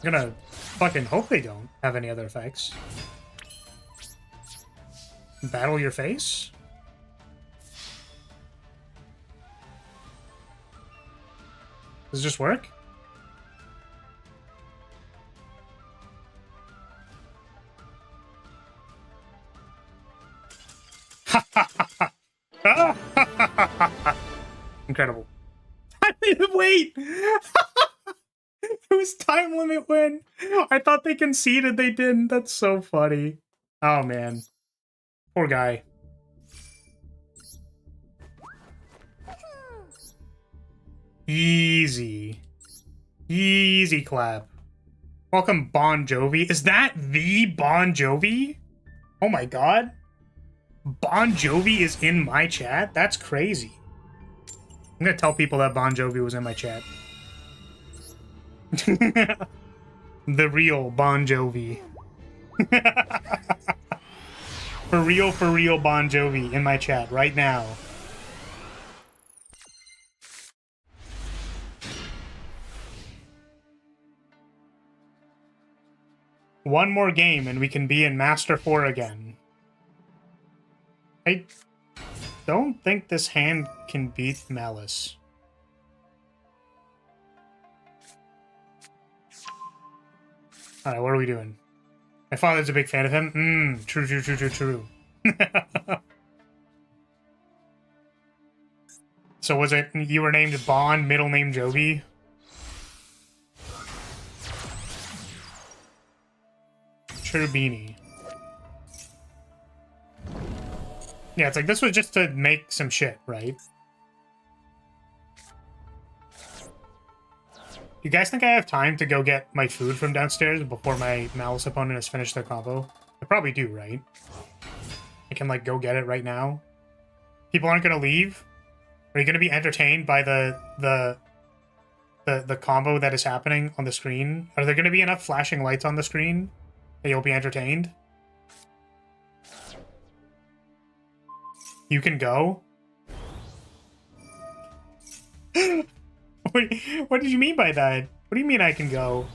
I'm gonna fucking hope they don't have any other effects. Battle your face? Does it just work? Incredible. Time limit, wait! It was time limit when I thought they conceded, they didn't. That's so funny. Oh man. Poor guy. Easy. Easy clap. Welcome, Bon Jovi. Is that the Bon Jovi? Oh my god. Bon Jovi is in my chat? That's crazy. I'm gonna tell people that Bon Jovi was in my chat. The real Bon Jovi. For real Bon Jovi in my chat right now. One more game and we can be in Master 4 again. I don't think this hand can beat Malice. Alright, what are we doing? My father's a big fan of him. True. So was it you were named Bond, middle name Jovi? Cherubini. Yeah, it's like this was just to make some shit, right? You guys think I have time to go get my food from downstairs before my Malice opponent has finished their combo? I probably do, right? I can, like, go get it right now. People aren't gonna leave? Are you gonna be entertained by the combo that is happening on the screen? Are there gonna be enough flashing lights on the screen that you'll be entertained? You can go? What did you mean by that? What do you mean I can go?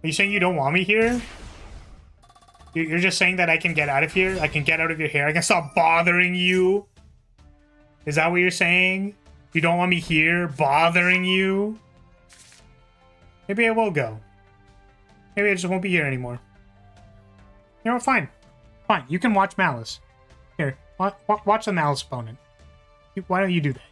Are you saying you don't want me here? You're just saying that I can get out of here? I can get out of your hair? I can stop bothering you? Is that what you're saying? You don't want me here bothering you? Maybe I will go. Maybe I just won't be here anymore. You know what? Fine. Fine. You can watch Malice. Here. Watch the Malice opponent. Why don't you do that?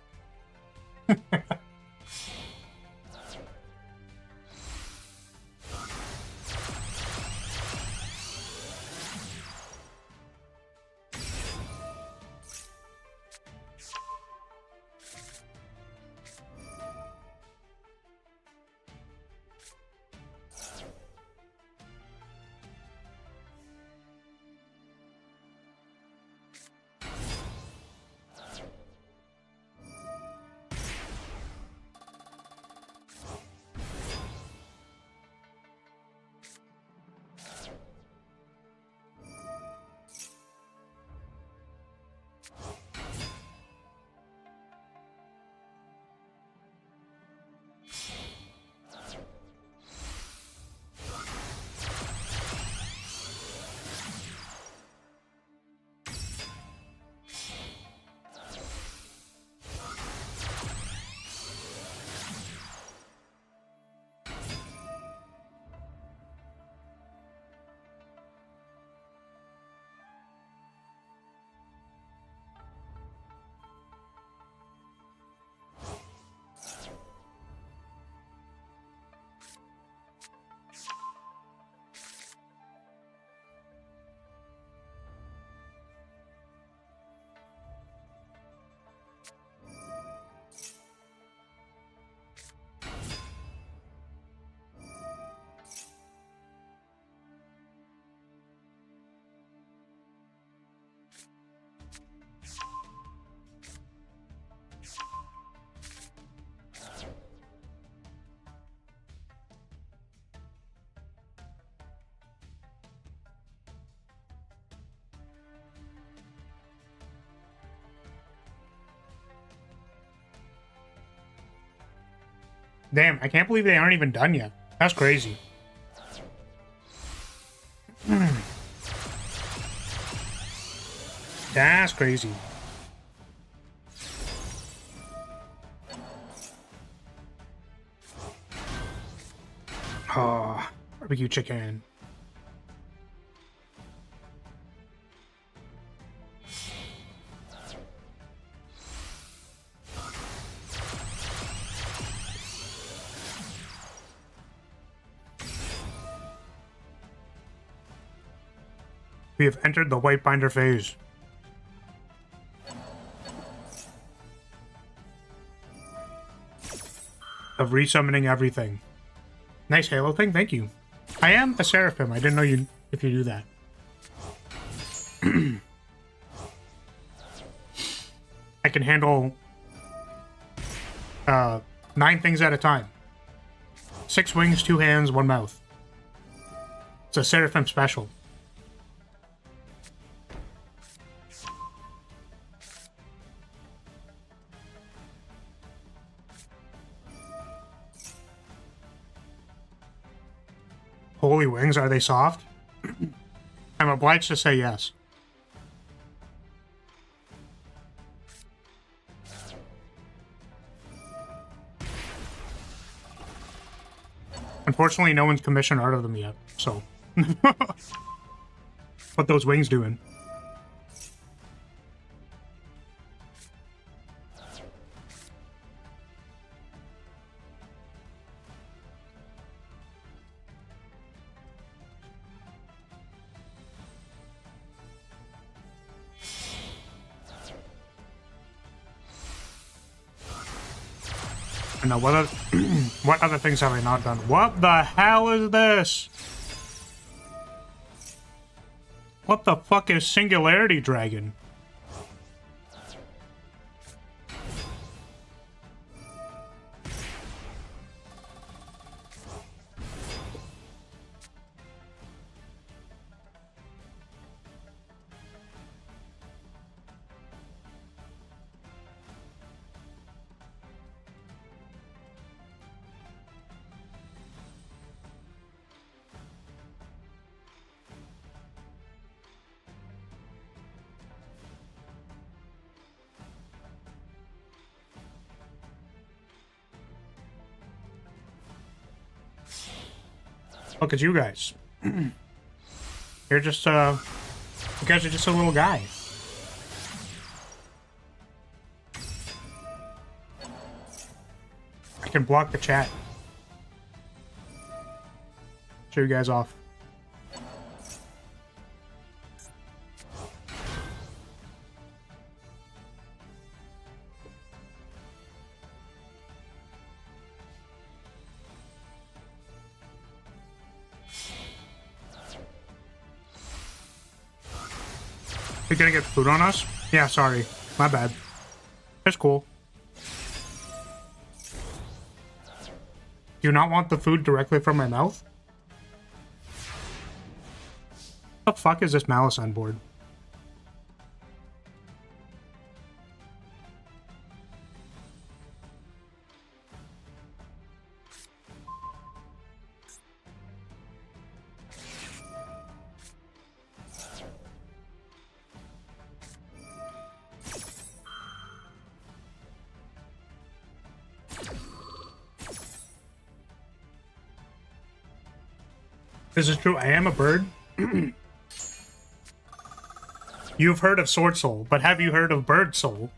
Damn, I can't believe they aren't even done yet. That's crazy. That's crazy. Oh, barbecue chicken. We have entered the white binder phase. Of resummoning everything. Nice Halo thing, thank you. I am a Seraphim. I didn't know you if you do that. I can handle 9 things at a time. 6 wings, 2 hands, 1 mouth. It's a Seraphim special. Holy wings, are they soft? I'm obliged to say yes. Unfortunately, no one's commissioned art of them yet, so... What those wings doing? Now, what other things have I not done? What the hell is this? What the fuck is Singularity Dragon? Look at you guys. You're just, you guys are just a little guy. I can block the chat. Show you guys off. You're gonna get food on us? Yeah, sorry. My bad. That's cool. Do you not want the food directly from my mouth? What the fuck is this malice on board? This is true. I am a bird. You've heard of Sword Soul, but have you heard of Bird Soul?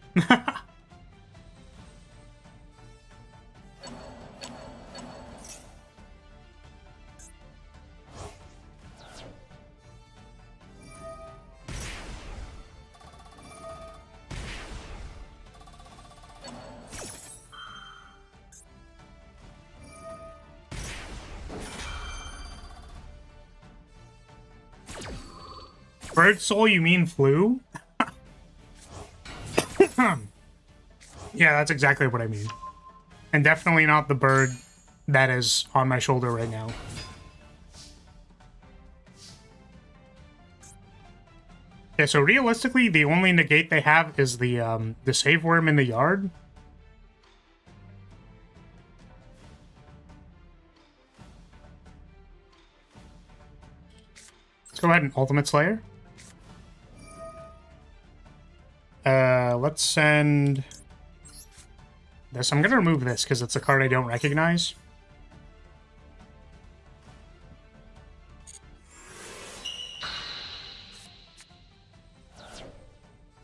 Bird soul, you mean flu? Yeah, that's exactly what I mean. And definitely not the bird that is on my shoulder right now. Yeah, so realistically, the only negate they have is the save worm in the yard. Let's go ahead and Ultimate Slayer. Let's send this. I'm gonna remove this because it's a card I don't recognize.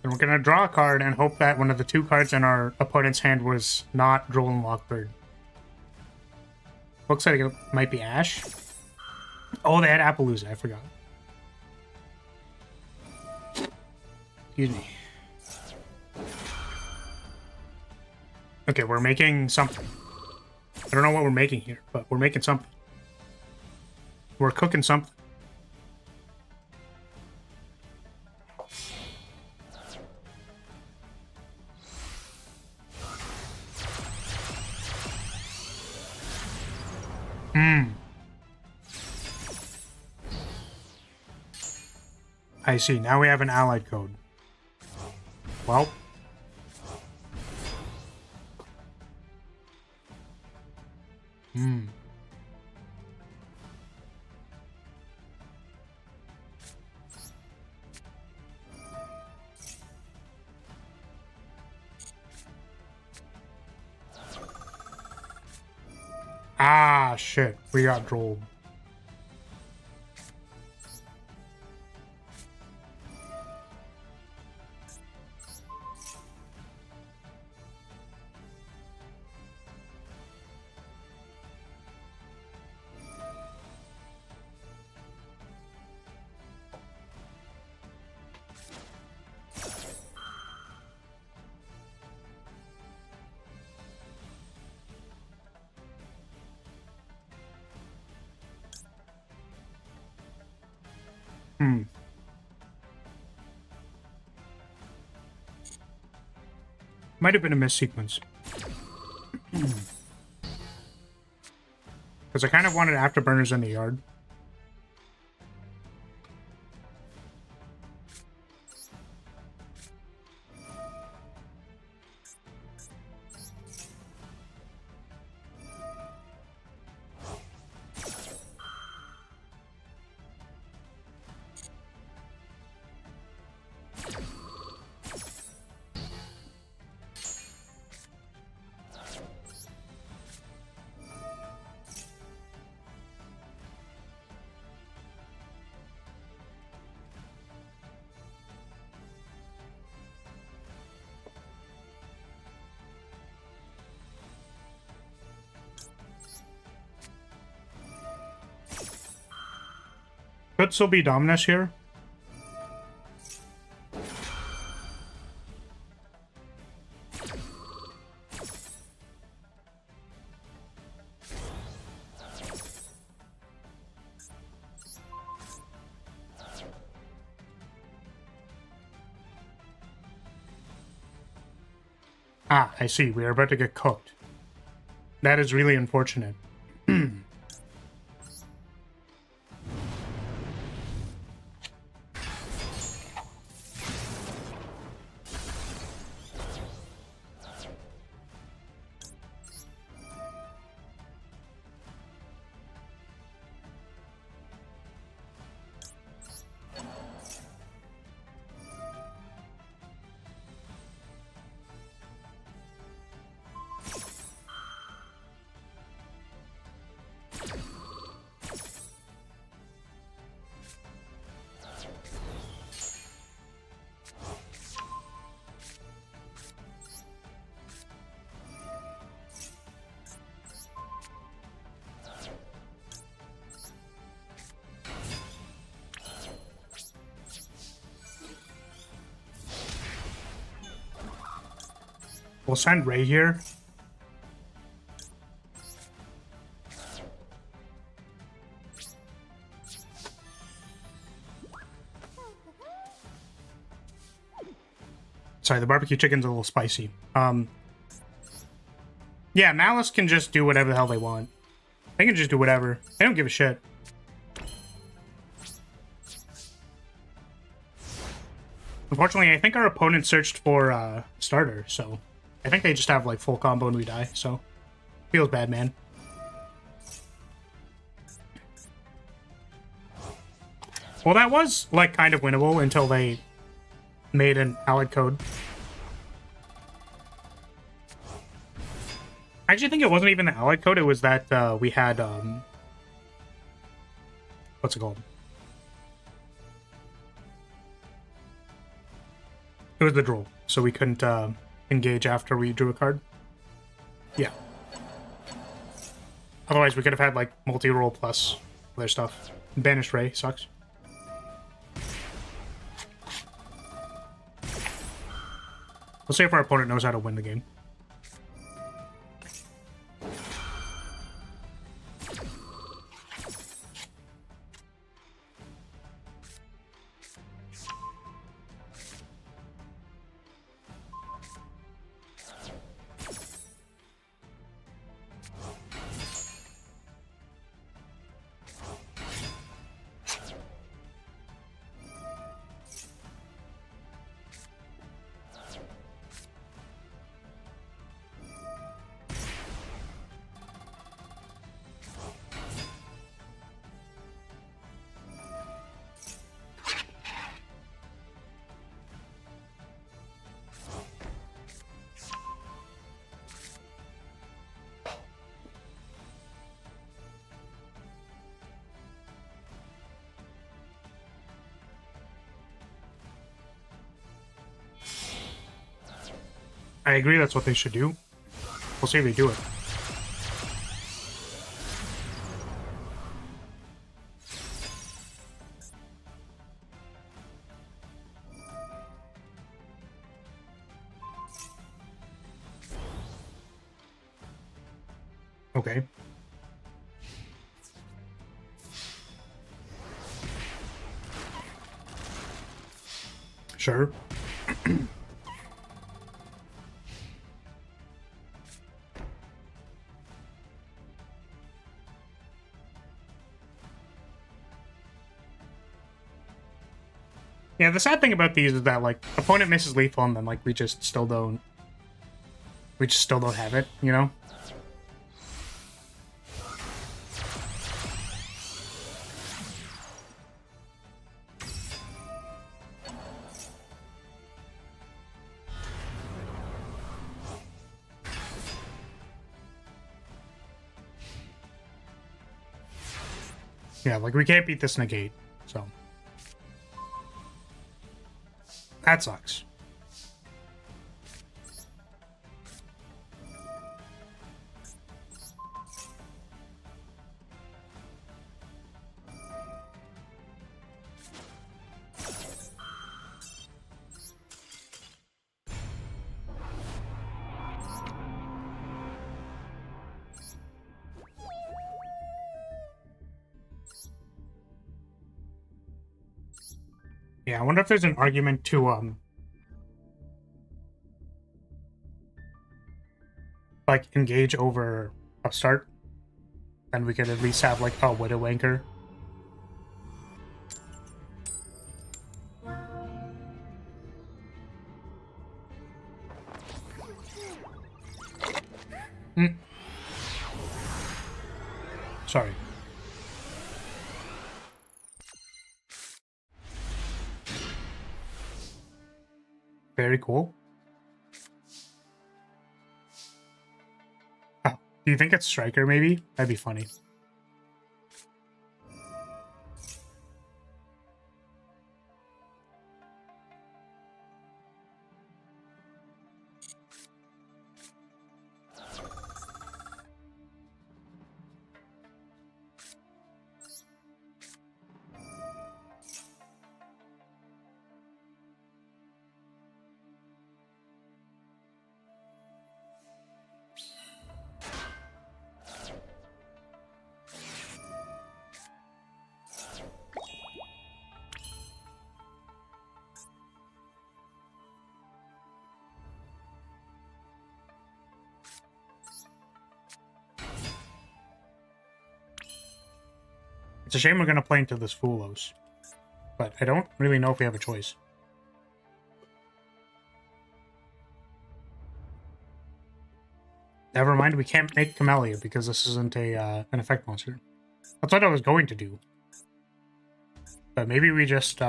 And we're gonna draw a card and hope that one of the two cards in our opponent's hand was not Droll and Lockbird. Looks like it might be Ash. Oh, they had Appaloosa, I forgot. Excuse me. Okay, we're making something. I don't know what we're making here, but we're making something. We're cooking something. I see. Now we have an allied code. Well. Ah, shit. We got drolled. Might have been a missed sequence. Because I kind of wanted afterburners in the yard. Could still be Dominus here. Ah, I see. We are about to get cooked. That is really unfortunate. We'll send Ray here. Sorry, the barbecue chicken's a little spicy. Yeah, Malice can just do whatever the hell they want. They can just do whatever. They don't give a shit. Unfortunately, I think our opponent searched for starter, so I think they just have like full combo and we die, so feels bad, man. Well, that was, like, kind of winnable until they made an allied code. I actually think it wasn't even the allied code, it was that we had, what's it called? It was the draw, so we couldn't engage after we drew a card. Yeah. Otherwise, we could have had, like, multi-roll plus other stuff. Banished Ray sucks. We'll see if our opponent knows how to win the game. I agree that's what they should do. We'll see if they do it. Okay. Sure. Yeah, the sad thing about these is that, like, opponent misses lethal and then, like, we just still don't have it, you know? Yeah, like, we can't beat this negate, so. That sucks. Yeah, I wonder if there's an argument to, like, engage over Upstart. Then we could at least have, like, a Widow Anchor. Sorry. Very cool. Oh, do you think it's Striker, maybe? That'd be funny. It's a shame we're going to play into this Foolos. But I don't really know if we have a choice. Never mind, we can't make Camellia because this isn't a an effect monster. That's what I was going to do. But maybe we just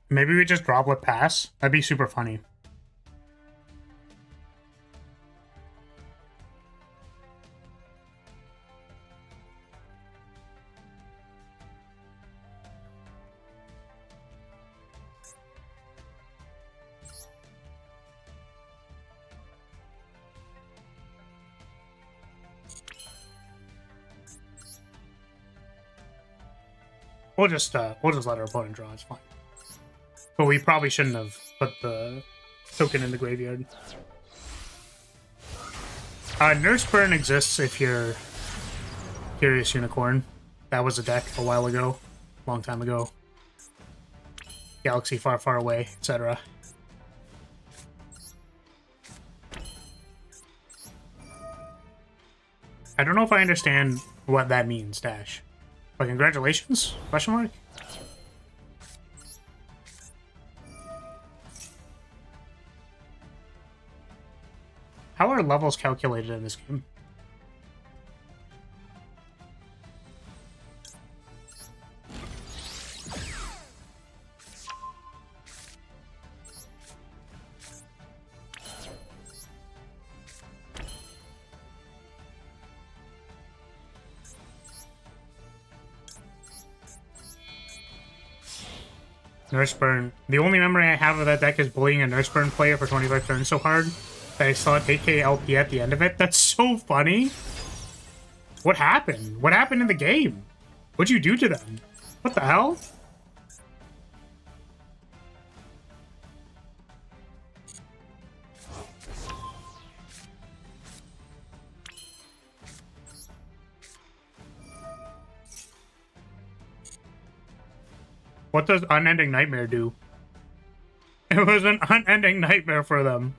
maybe we just droplet pass. That'd be super funny. We'll just let our opponent draw. It's fine. But we probably shouldn't have put the token in the graveyard. Nurse Burn exists if you're Curious Unicorn. That was a deck a while ago, long time ago. Galaxy Far, Far Away, etc. I don't know if I understand what that means, Dash. But congratulations? Question mark? How are levels calculated in this game? Nurse Burn. The only memory I have of that deck is bullying a Nurse Burn player for 25 turns so hard that I saw an 8k LP at the end of it. That's so funny. What happened? What happened in the game? What'd you do to them? What the hell? What does Unending Nightmare do? It was an unending nightmare for them.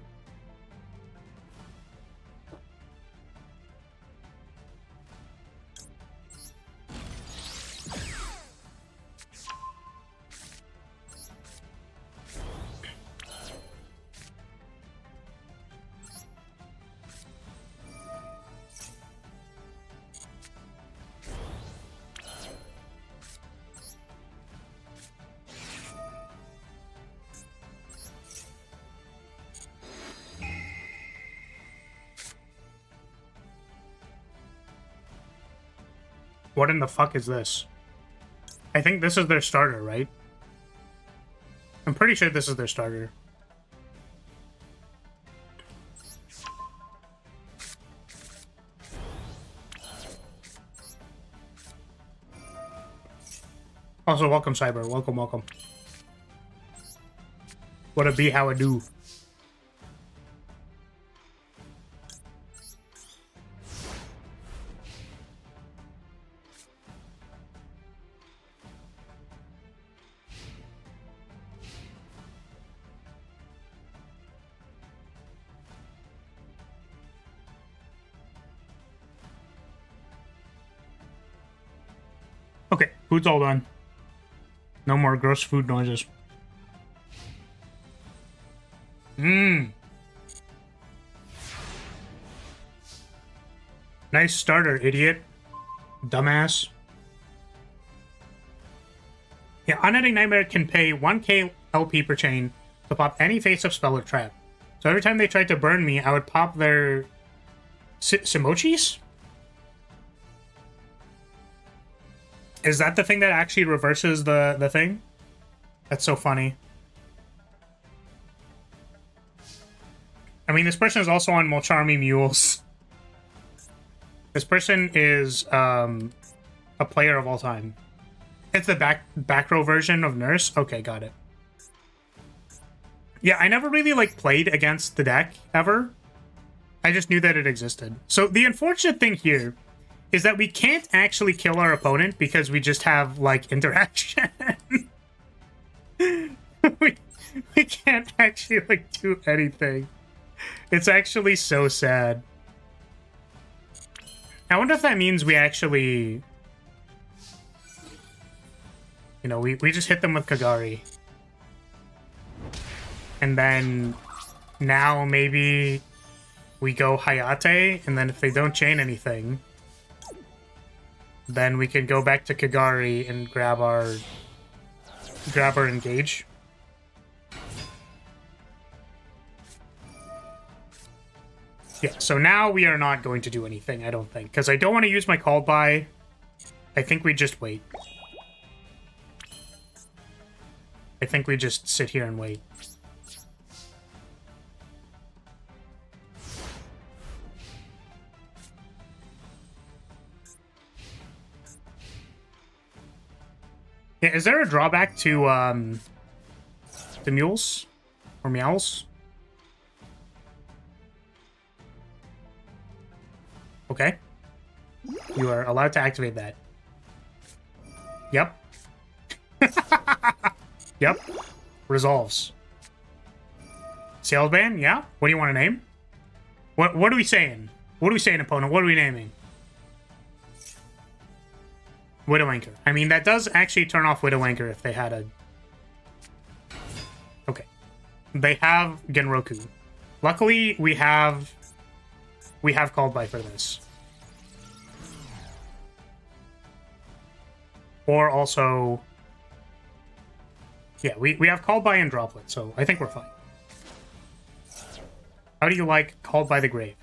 What in the fuck is this? I think this is their starter, right? I'm pretty sure this is their starter. Also, welcome, Cyber. Welcome, welcome. What a be, how a do. Okay, food's all done. No more gross food noises. Mmm. Nice starter, idiot. Dumbass. Yeah, Unending Nightmare can pay 1k LP per chain to pop any face-up spell or trap. So every time they tried to burn me, I would pop their Simochis? Is that the thing that actually reverses the thing? That's so funny. I mean, this person is also on Molcharmy Mules. This person is a player of all time. It's the back row version of Nurse. Okay, got it. Yeah, I never really like played against the deck ever. I just knew that it existed. So the unfortunate thing here is that we can't actually kill our opponent because we just have, like, interaction. we can't actually, like, do anything. It's actually so sad. I wonder if that means we actually... You know, we just hit them with Kagari. And then... Now, maybe... we go Hayate, and then if they don't chain anything, then we can go back to Kagari and grab our engage. Yeah, so now we are not going to do anything, I don't think, because I don't want to use my called by. I think we just wait. I think we just sit here and wait. Yeah, is there a drawback to the mules or meows? Okay. You are allowed to activate that. Yep. Yep. Resolves. Salesman, yeah? What do you want to name? What are we saying? What are we saying, opponent? What are we naming? Widow Anchor. I mean, that does actually turn off Widow Anchor if they had a... Okay. They have Genroku. Luckily, we have called by for this. Or also... Yeah, we have called by and droplet, so I think we're fine. How do you like called by the grave?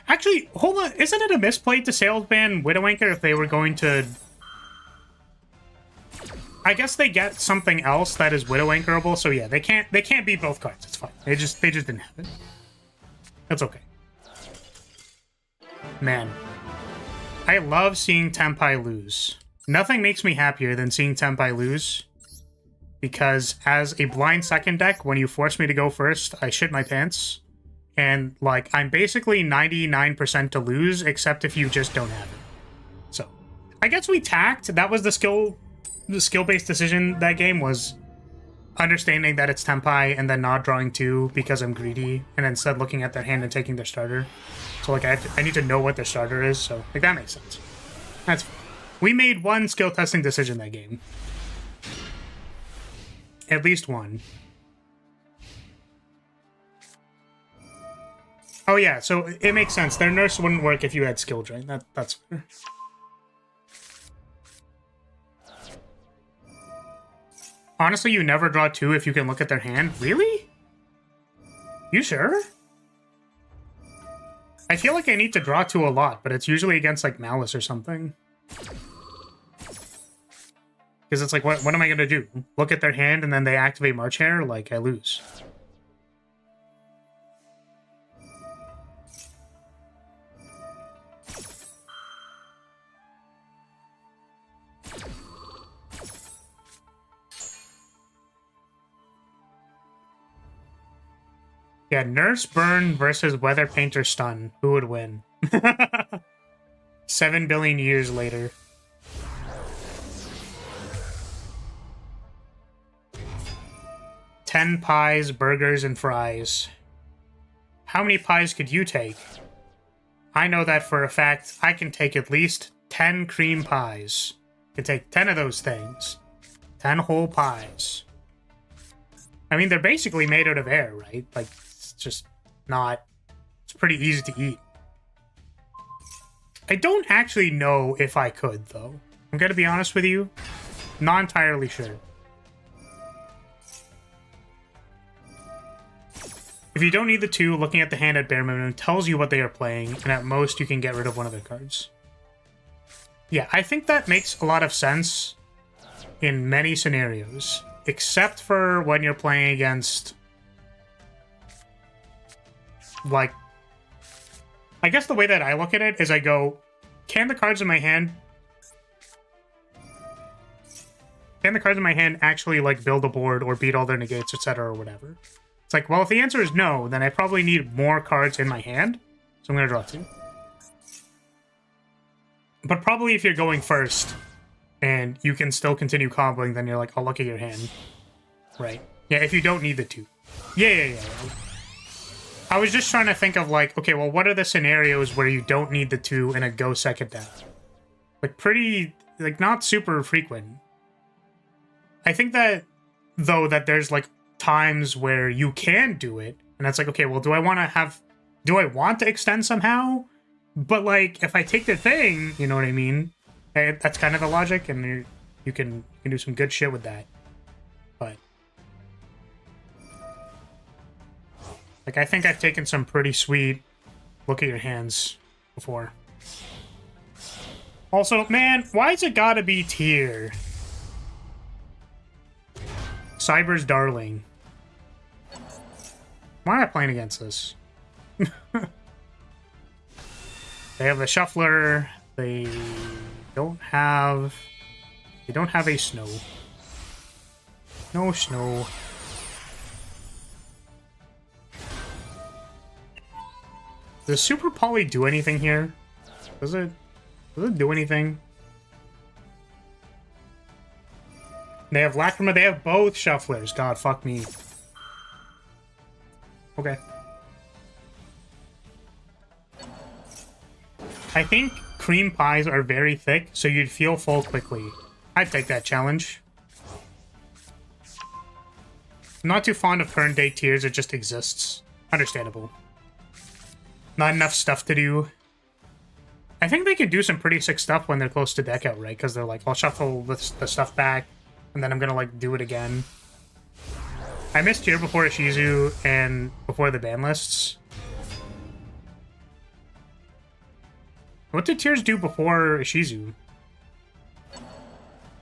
Actually, hold on. Isn't it a misplay to salesman Widow Anchor if they were going to... I guess they get something else that is Widow Anchorable, so yeah, they can't beat both cards. It's fine. They just didn't have it. That's okay. Man. I love seeing Tenpai lose. Nothing makes me happier than seeing Tenpai lose. Because as a blind second deck, when you force me to go first, I shit my pants. And, like, I'm basically 99% to lose, except if you just don't have it. So, I guess we tacked. That was the skill-based decision that game, was understanding that it's Tenpai and then not drawing two because I'm greedy, and instead looking at their hand and taking their starter. So, like, I need to know what their starter is, so, like, that makes sense. That's fine. We made one skill-testing decision that game. At least one. Oh yeah, so it makes sense. Their nurse wouldn't work if you had skill drain. That's fair. Honestly, you never draw two if you can look at their hand. Really? You sure? I feel like I need to draw two a lot, but it's usually against like Malice or something. Because it's like, what am I gonna do? Look at their hand and then they activate March Hare? Like, I lose. Yeah, Nurse Burn versus Weather Painter Stun. Who would win? 7 billion years later. "10 pies, burgers, and fries. How many pies could you take? I know that for a fact. I can take at least 10 cream pies. I can take 10 of those things. 10 whole pies." I mean, they're basically made out of air, right? Like, it's just not... It's pretty easy to eat. I don't actually know if I could, though. I'm gonna be honest with you. Not entirely sure. If you don't need the two, looking at the hand at bare minimum tells you what they are playing, and at most you can get rid of one of their cards. Yeah, I think that makes a lot of sense in many scenarios, except for when you're playing against, like, I guess the way that I look at it is I go, can the cards in my hand actually, like, build a board or beat all their negates, etc., or whatever? It's like, well, if the answer is no, then I probably need more cards in my hand, so I'm going to draw two. But probably if you're going first, and you can still continue comboing, then you're like, I'll look at your hand. Right. Yeah, if you don't need the two. Yeah. I was just trying to think of, like, okay, well, what are the scenarios where you don't need the two in a go second deck? Like, pretty, like, not super frequent. I think that, though, that there's, like, times where you can do it, And it's like, okay, well, do I want to extend somehow? But like, if I take the thing, you know what I mean? That's kind of the logic, and you can do some good shit with that. But like, I think I've taken some pretty sweet look at your hands before. Also, man, why's it gotta be tier? Cyber's darling. Why am I playing against this? They have a shuffler. They don't have a snow. No snow. Does Super Poly do anything here? Does it do anything? They have Lacrima. They have both shufflers. God, fuck me. Okay. I think cream pies are very thick, so you'd feel full quickly. I'd take that challenge. I'm not too fond of current day tiers, it just exists. Understandable. Not enough stuff to do. I think they could do some pretty sick stuff when they're close to deck out, right? Because they're like, I'll shuffle the stuff back, and then I'm gonna like do it again. I missed tier before Ishizu and before the ban lists. What did tiers do before Ishizu?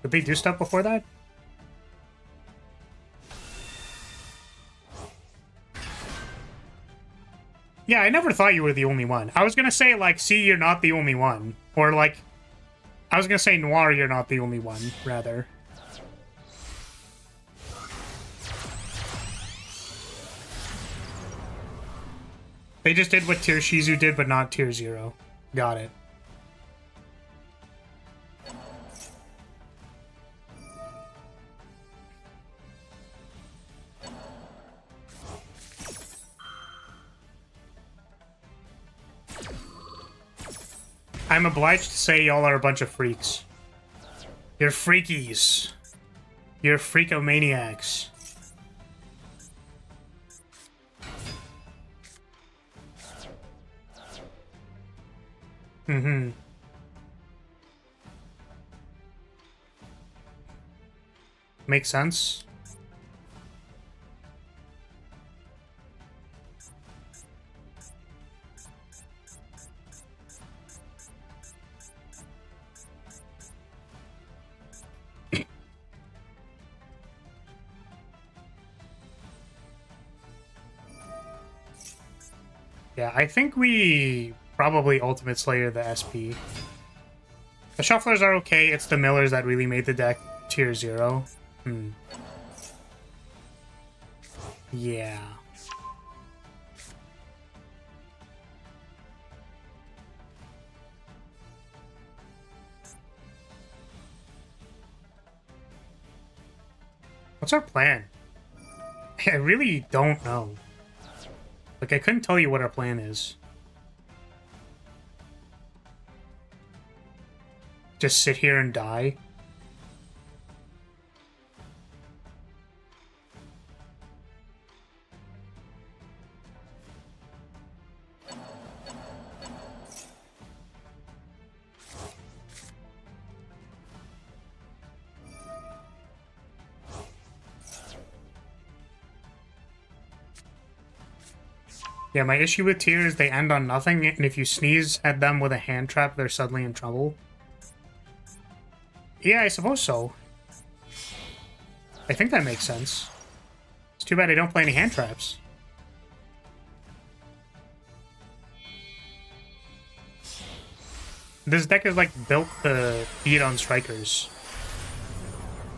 Did they do stuff before that? Yeah, I never thought you were the only one. I was gonna say, like, see, you're not the only one. Or, like, I was gonna say, Noir, you're not the only one, rather. They just did what Tier Shizu did, but not Tier 0. Got it. I'm obliged to say y'all are a bunch of freaks. You're freakies. You're freakomaniacs. Mm-hmm. Makes sense. Yeah, I think we probably Ultimate Slayer the SP. The Shufflers are okay, it's the Millers that really made the deck Tier 0. Yeah. What's our plan? I really don't know. Like, I couldn't tell you what our plan is. Just sit here and die? Yeah, my issue with tier is they end on nothing, and if you sneeze at them with a hand trap, they're suddenly in trouble. Yeah, I suppose so. I think that makes sense. It's too bad I don't play any hand traps. This deck is like built to beat on strikers.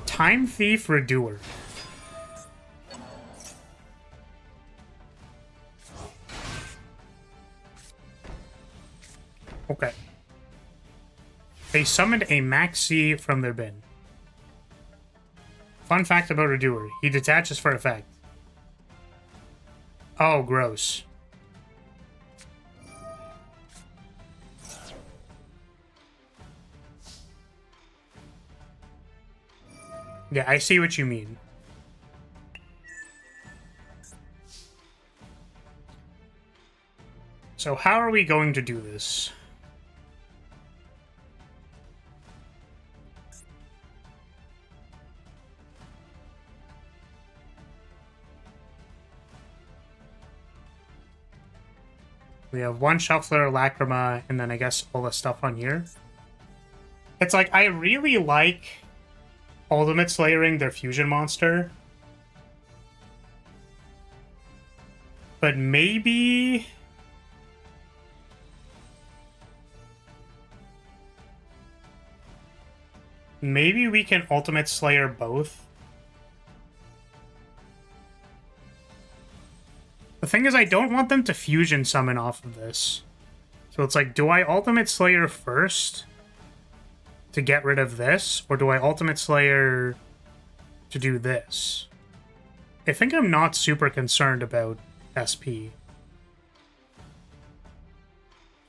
Time Thief Redoer. Okay. They summoned a Maxi from their bin. Fun fact about Redoer. He detaches for effect. Oh, gross. Yeah, I see what you mean. So how are we going to do this? We have one Shuffler, Lacrima, and then I guess all the stuff on here. It's like, I really like Ultimate Slayering their fusion monster. But maybe... maybe we can Ultimate Slayer both. The thing is, I don't want them to fusion summon off of this. So it's like, do I Ultimate Slayer first to get rid of this? Or do I Ultimate Slayer to do this? I think I'm not super concerned about SP.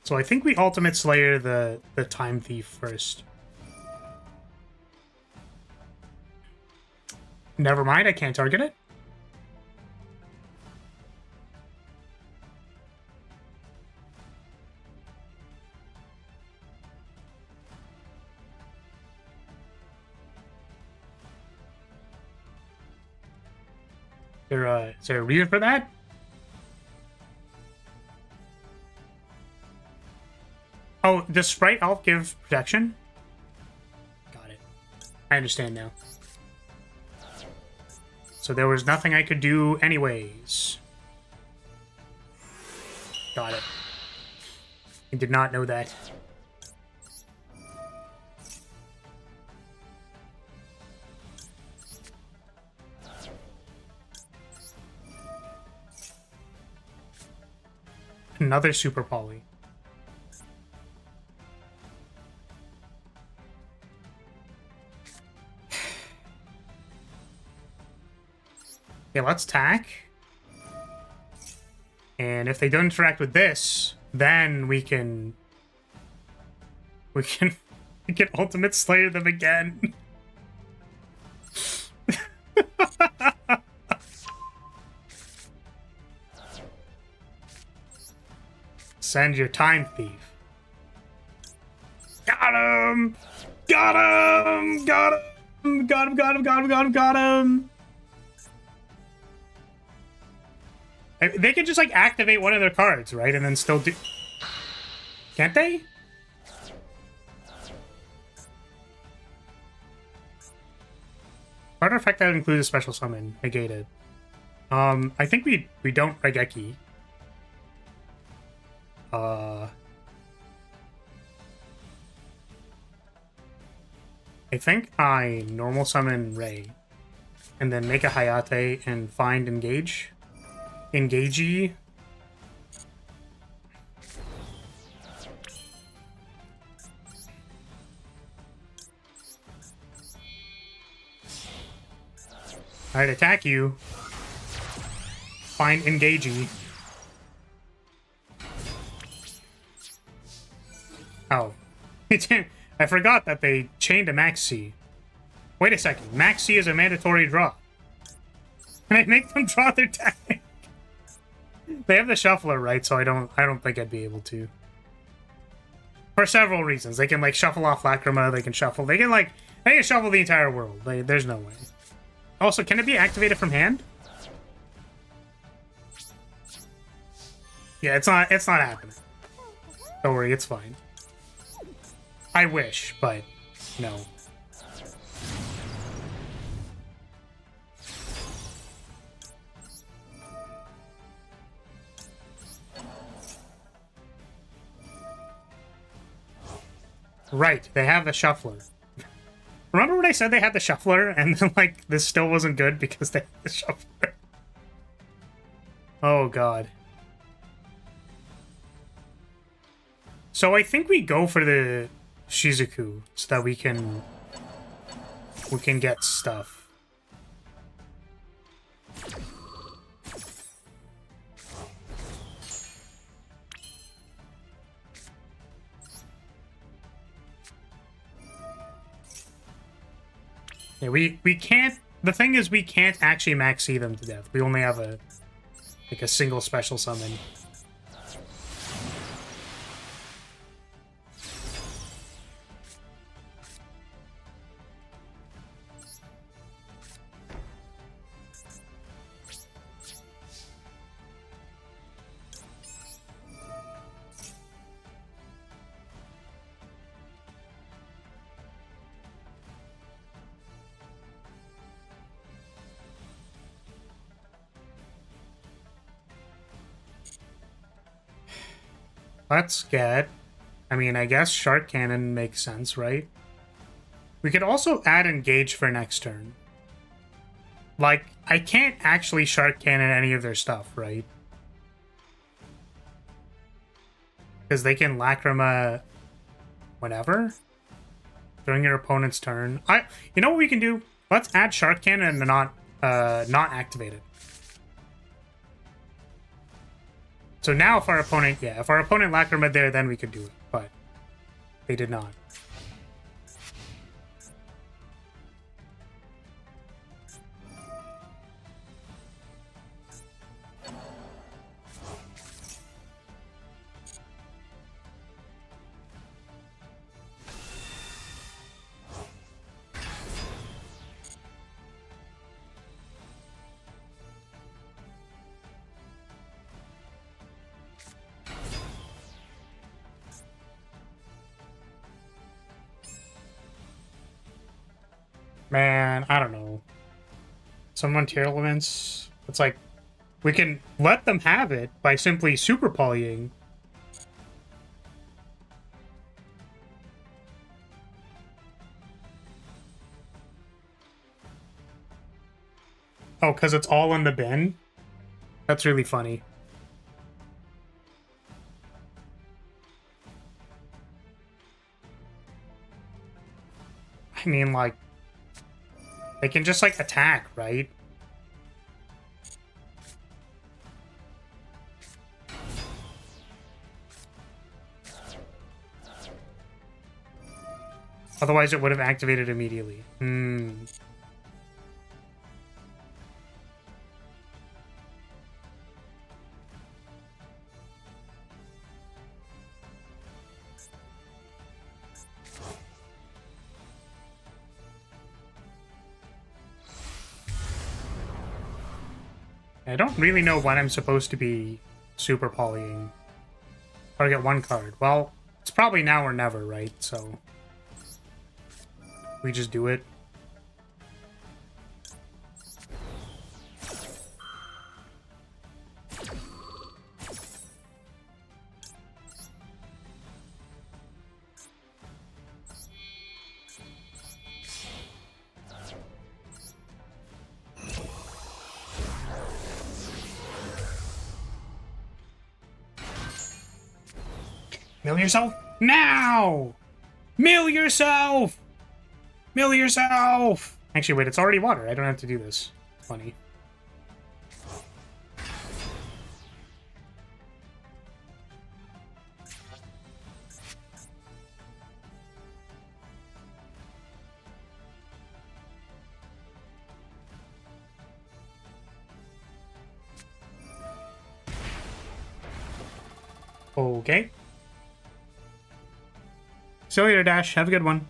So I think we Ultimate Slayer the Time Thief first. Never mind, I can't target it. Is there a reason for that? Oh, does Sprite Elf give protection? Got it. I understand now. So there was nothing I could do anyways. Got it. I did not know that. Another Super Poly. Okay, let's tack. And if they don't interact with this, then we can Ultimate Slayer them again. Send your Time Thief. Got him! Got him! Got him! Got him! Got him! Got him! Got him! Got him! They can just like activate one of their cards, right? And then still do... Can't they? Card effect that includes a special summon. Negated. I think we don't Raigeki. I think I normal summon Ray, and then make a Hayate and find Engage. Engagey. Alright, attack you. Find Engagey. Oh. I forgot that they chained a Maxi. Wait a second. Maxi is a mandatory draw. Can I make them draw their deck? They have the Shuffler, right? So I don't think I'd be able to. For several reasons. They can like shuffle off Lacrima, they can shuffle the entire world. There's no way. Also, can it be activated from hand? Yeah, it's not happening. Don't worry, it's fine. I wish, but no. Right, they have the Shuffler. Remember when I said they had the Shuffler and then, like, this still wasn't good because they had the Shuffler? Oh, God. So I think we go for the Shizuku so that we can get stuff. Yeah, we can't... The thing is, we can't actually maxi them to death. We only have a single special summon. let's get... I mean, I guess Shark Cannon makes sense, right? We could also add Engage for next turn. Like, I can't actually Shark Cannon any of their stuff, right? Because they can Lacrima whenever during your opponent's turn. You know what we can do? Let's add Shark Cannon and not activate it. So now if our opponent, if our opponent Lacrima there, then we could do it, but they did not. Man, I don't know. Someone tier elements. It's like, we can let them have it by simply super polying. Oh, because it's all in the bin? That's really funny. I mean, like, they can just, like, attack, right? Otherwise, it would have activated immediately. I don't really know when I'm supposed to be super polying. Or get one card. Well, it's probably now or never, right? So we just do it. Mill yourself now! Mill yourself! Mill yourself! Actually, wait, it's already water. I don't have to do this. Funny. Okay. See you later, Dash. Have a good one.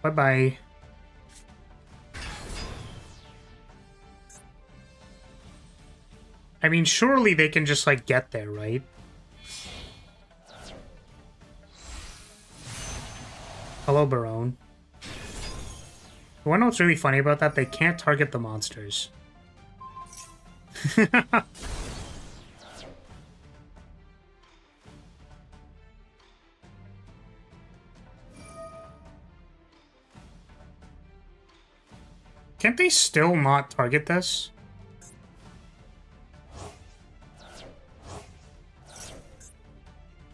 Bye-bye. I mean, surely they can just, like, get there, right? Hello, Barone. You wanna know what's really funny about that? They can't target the monsters. Can't they still not target this?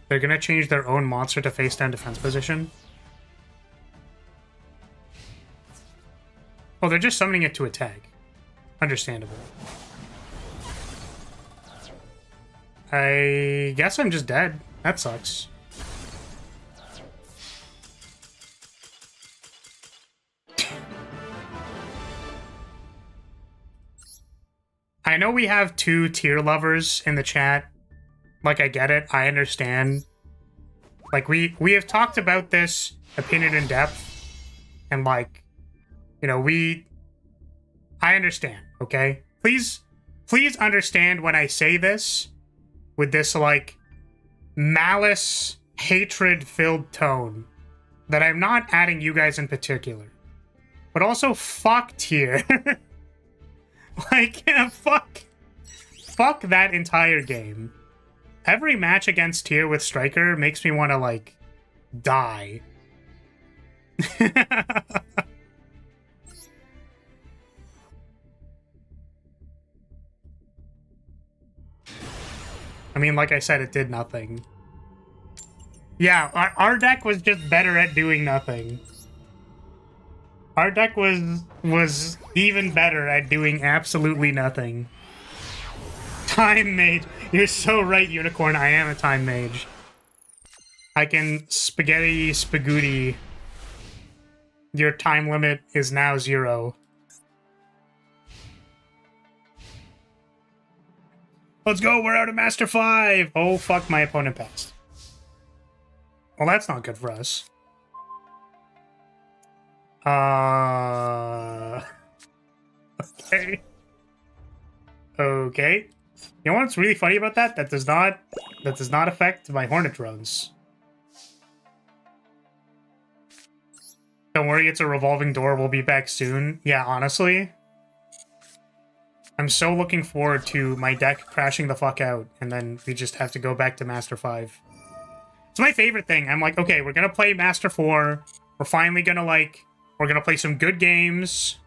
They're gonna change their own monster to face down defense position. Oh, they're just summoning it to attack. Understandable. I guess I'm just dead. That sucks. I know we have two tier lovers in the chat. Like, I get it. I understand. Like, we have talked about this opinion in depth. And, like, you know, I understand, okay? Please understand when I say this with this, like, malice, hatred-filled tone that I'm not adding you guys in particular. But also, fuck tier. Like, fuck that entire game. Every match against tier with Striker makes me want to, like, die. I mean, like I said, it did nothing. Yeah, our deck was just better at doing nothing. Our deck was even better at doing absolutely nothing. Time Mage. You're so right, Unicorn. I am a Time Mage. I can spaghetti spagooty. Your time limit is now 0. Let's go, we're out of Master 5! Oh, fuck, my opponent passed. Well, that's not good for us. Okay. Okay. You know what's really funny about that? That does not affect my Hornet drones. Don't worry, it's a revolving door. We'll be back soon. Yeah, honestly, I'm so looking forward to my deck crashing the fuck out, and then we just have to go back to Master 5. It's my favorite thing. I'm like, okay, we're gonna play Master 4. We're finally gonna, like, we're gonna play some good games.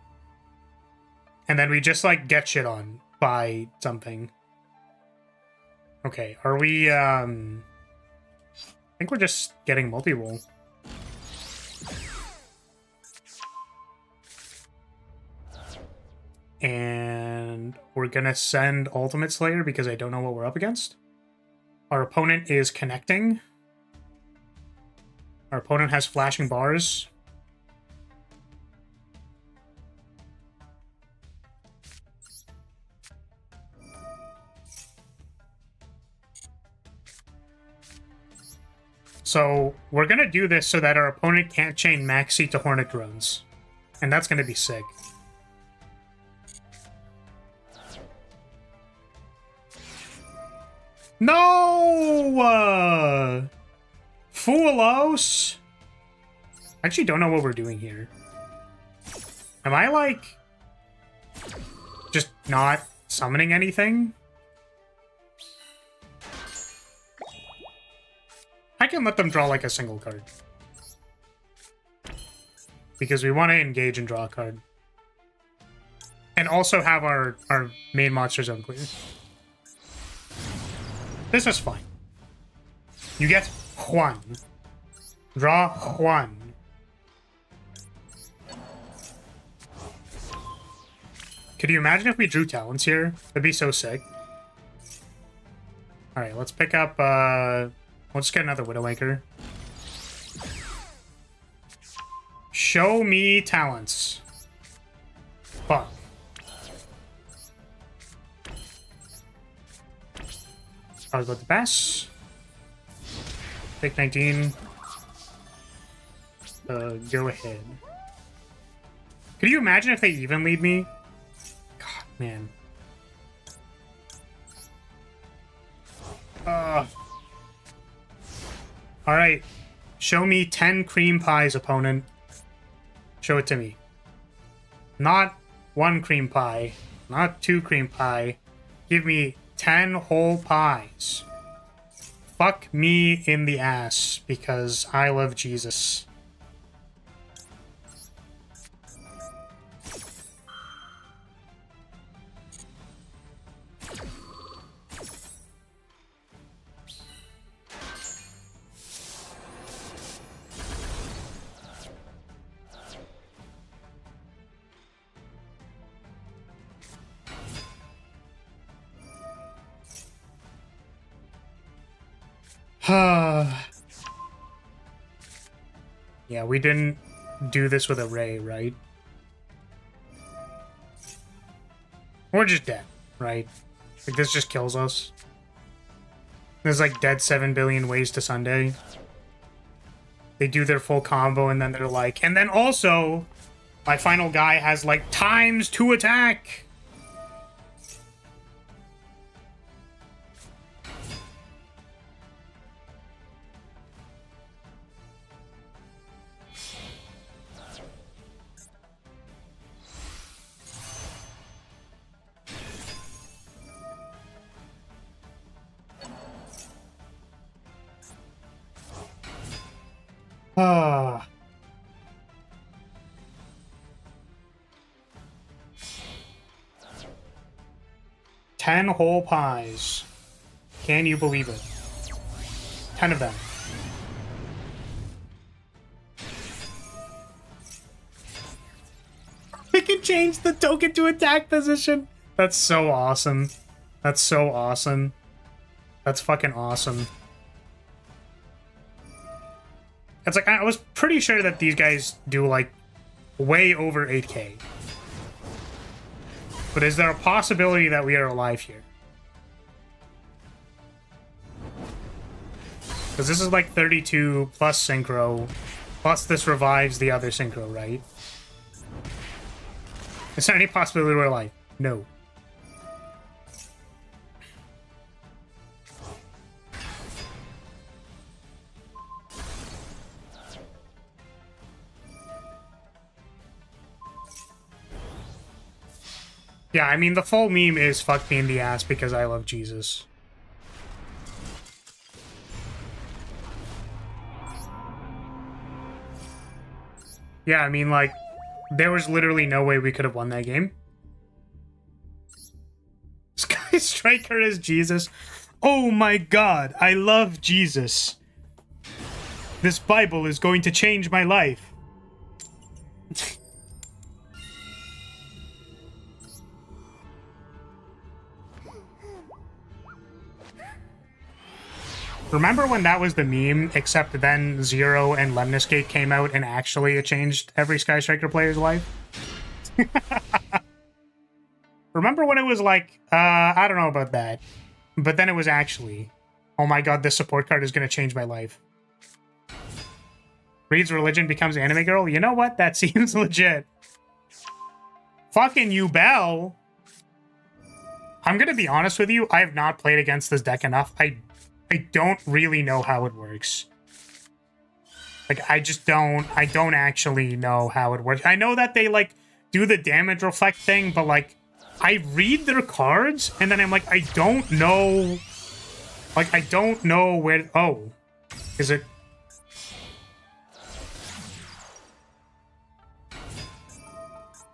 And then we just, like, get shit on by something. Okay, are we, I think we're just getting multi-roll. And we're gonna send Ultimate Slayer because I don't know what we're up against. Our opponent is connecting. Our opponent has flashing bars. So we're gonna do this so that our opponent can't chain Backseat to Hornet drones. And that's gonna be sick. No! Foolos! I actually don't know what we're doing here. Am I, like, just not summoning anything? I can let them draw, like, a single card. Because we want to engage and draw a card. And also have our main monster zone clear. This is fine. You get Juan. Draw Juan. Could you imagine if we drew talents here? That'd be so sick. Alright, let's pick up, we'll just get another Widowmaker. Show me talents. Fuck. I was about to pass. Take 19. Go ahead. Could you imagine if they even lead me? God, man. Alright. Show me 10 cream pies, opponent. Show it to me. Not 1 cream pie. Not 2 cream pie. Give me 10 whole pies. Fuck me in the ass, because I love Jesus. Yeah, we didn't do this with a Ray, right? We're just dead, right? Like, this just kills us. There's, like, dead 7 billion ways to Sunday. They do their full combo, and then they're like, and then also, my final guy has, like, times to attack! 10 whole pies. Can you believe it? 10 of them. We can change the token to attack position. That's so awesome. That's so awesome. That's fucking awesome. It's like, I was pretty sure that these guys do, like, way over 8k. But is there a possibility that we are alive here? Because this is like 32 plus synchro, plus this revives the other synchro, right? Is there any possibility we're alive? No. Yeah, I mean, the full meme is fuck me in the ass because I love Jesus. Yeah, I mean, like, there was literally no way we could have won that game. Sky Striker is Jesus. Oh my god, I love Jesus. This Bible is going to change my life. Remember when that was the meme, except then Zero and Lemniscate came out and actually it changed every Sky Striker player's life? Remember when it was like, I don't know about that. But then it was actually, oh my god, this support card is going to change my life. Reads religion, becomes anime girl? You know what? That seems legit. Fucking you, Bell. I'm going to be honest with you. I have not played against this deck enough. I don't really know how it works. Like, I don't actually know how it works. I know that they, like, do the damage reflect thing, but, like, I read their cards, and then I'm like, I don't know... Like, I don't know where... Oh. Is it...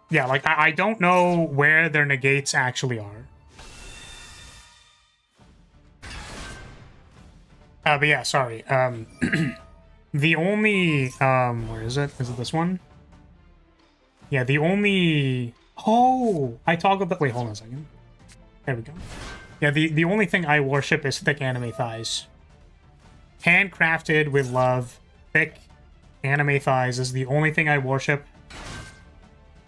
Yeah, like, I don't know where their negates actually are. But yeah, sorry. The only... where is it? Is it this one? Yeah, the only... Oh! I toggled that... Wait, hold on a second. There we go. Yeah, the only thing I worship is thick anime thighs. Handcrafted with love. Thick anime thighs is the only thing I worship.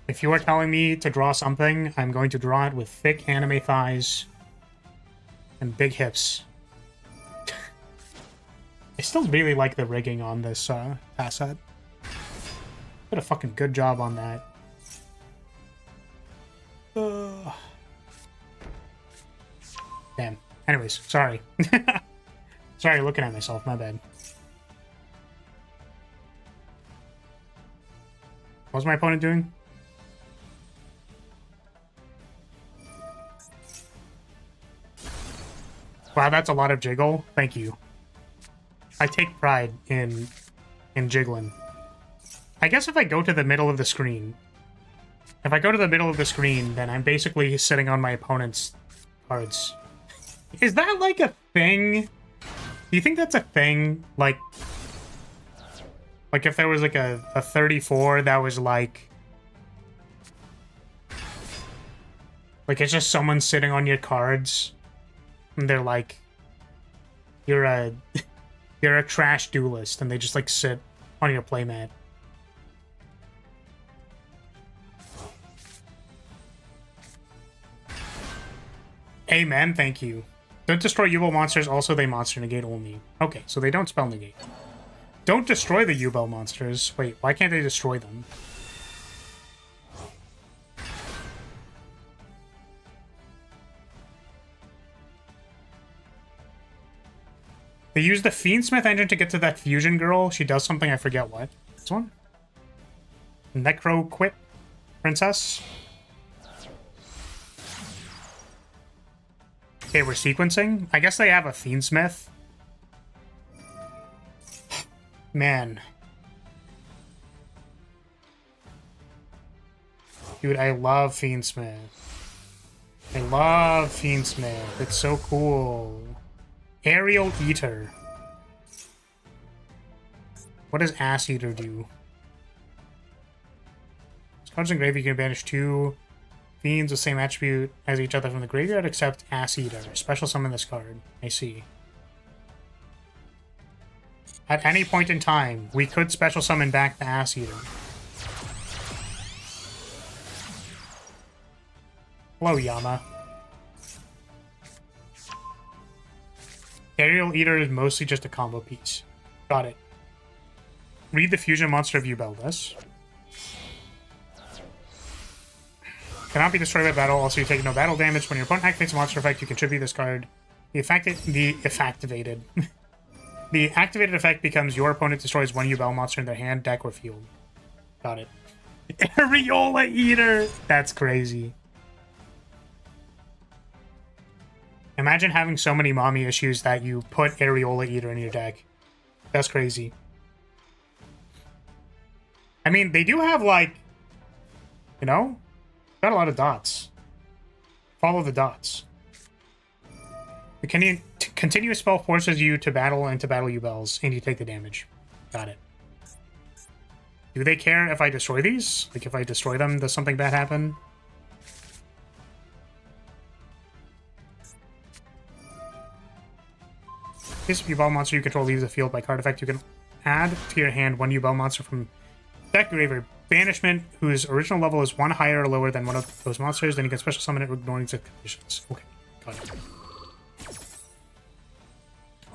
If you are telling me to draw something, I'm going to draw it with thick anime thighs and big hips. I still really like the rigging on this asset. Did a fucking good job on that. Damn. Anyways, sorry. Sorry, looking at myself. My bad. What's my opponent doing? Wow, that's a lot of jiggle. Thank you. I take pride in jiggling. I guess if I go to the middle of the screen... If I go to the middle of the screen, then I'm basically sitting on my opponent's cards. Is that, like, a thing? Do you think that's a thing? Like if there was, like, a 34 that was, like... Like, it's just someone sitting on your cards. And they're like... You're a... You're a trash duelist, and they just, like, sit on your playmat. Amen, thank you. Don't destroy Yubel monsters, also they monster negate only. Okay, so they don't spell negate. Don't destroy the Yubel monsters. Wait, why can't they destroy them? They use the Fiendsmith engine to get to that fusion girl. She does something, I forget what. This one? Necro Quip Princess. Okay, we're sequencing. I guess they have a Fiendsmith. Man. Dude, I love Fiendsmith. I love Fiendsmith. It's so cool. Aerial Eater. What does Ass Eater do? Cards in graveyard, you can banish 2 fiends with same attribute as each other from the graveyard, except Ass Eater. Special summon this card. I see. At any point in time, we could special summon back the Ass Eater. Hello, Yama. Aerial Eater is mostly just a combo piece. Got it. Read the fusion monster if you build this. Cannot be destroyed by battle, also you take no battle damage. When your opponent activates a monster effect, you contribute this card. The activated effect becomes your opponent destroys one Yubel monster in their hand, deck, or field. Got it. Areola Eater! That's crazy. Imagine having so many mommy issues that you put Areola Eater in your deck. That's crazy. I mean, they do have, like, you know, got a lot of dots. Follow the dots. The continuous spell forces you to battle and to battle Yubels, and you take the damage. Got it. Do they care if I destroy these? Like, if I destroy them, does something bad happen? This Yubel monster you control leaves the field by card effect. You can add to your hand one Yubel monster from deck graveyard. Banishment, whose original level is 1 higher or lower than one of those monsters, then you can special summon it ignoring its conditions. Okay, got it.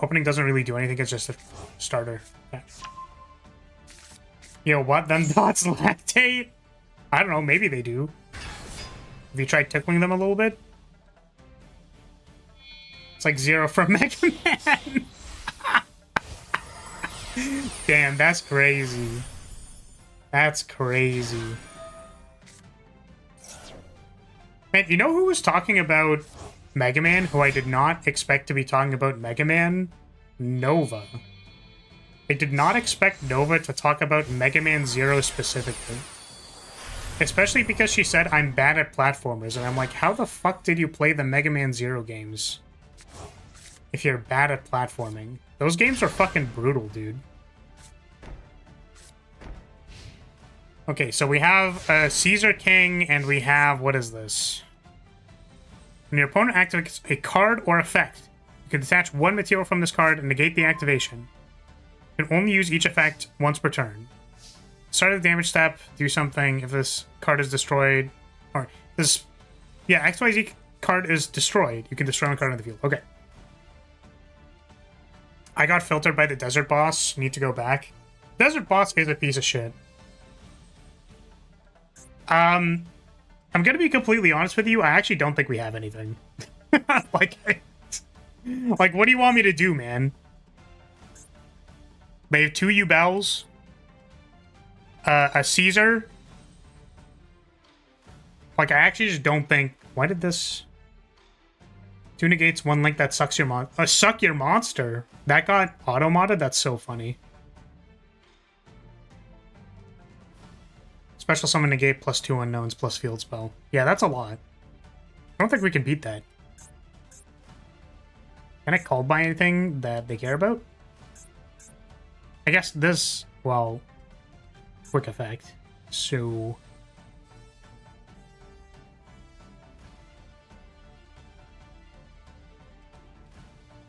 Opening doesn't really do anything, it's just a starter. Okay. Yo, what? Them dots lactate? I don't know, maybe they do. Have you tried tickling them a little bit? It's like 0 from Mega Man. Damn, that's crazy. That's crazy. Man, you know who was talking about Mega Man, who I did not expect to be talking about Mega Man? Nova. I did not expect Nova to talk about Mega Man Zero specifically. Especially because she said I'm bad at platformers, and I'm like, how the fuck did you play the Mega Man Zero games if you're bad at platforming? Those games are fucking brutal, dude. Okay, so we have a Caesar King, and we have... what is this? When your opponent activates a card or effect, you can detach 1 material from this card and negate the activation. You can only use each effect once per turn. Start of the damage step, do something. If this card is destroyed... or this... yeah, XYZ card is destroyed. You can destroy one card on the field. Okay. I got filtered by the Desert Boss. Need to go back. Desert Boss is a piece of shit. I'm gonna be completely honest with you. I actually don't think we have anything. like, what do you want me to do, man? They have 2 Yubels, a Caesar. Like, I actually just don't think. Why did this? 2 negates, 1 link that sucks your suck your monster. That got auto-modded. That's so funny. Special summon negate plus 2 unknowns plus field spell. Yeah, that's a lot. I don't think we can beat that. Can I call by anything that they care about? I guess this, well, quick effect. So...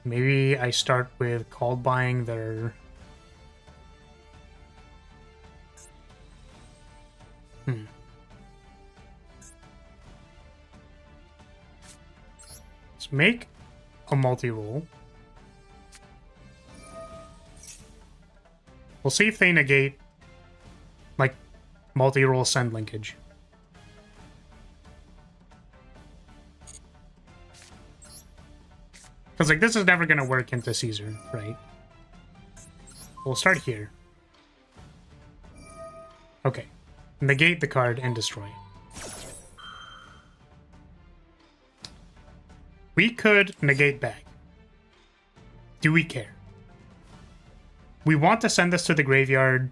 maybe I start with called buying their... Let's make a multi-roll. We'll see if they negate, like, multi-roll send linkage. Because, like, this is never going to work into Caesar, right? We'll start here. Okay. Negate the card and destroy it. We could negate back. Do we care? We want to send this to the graveyard.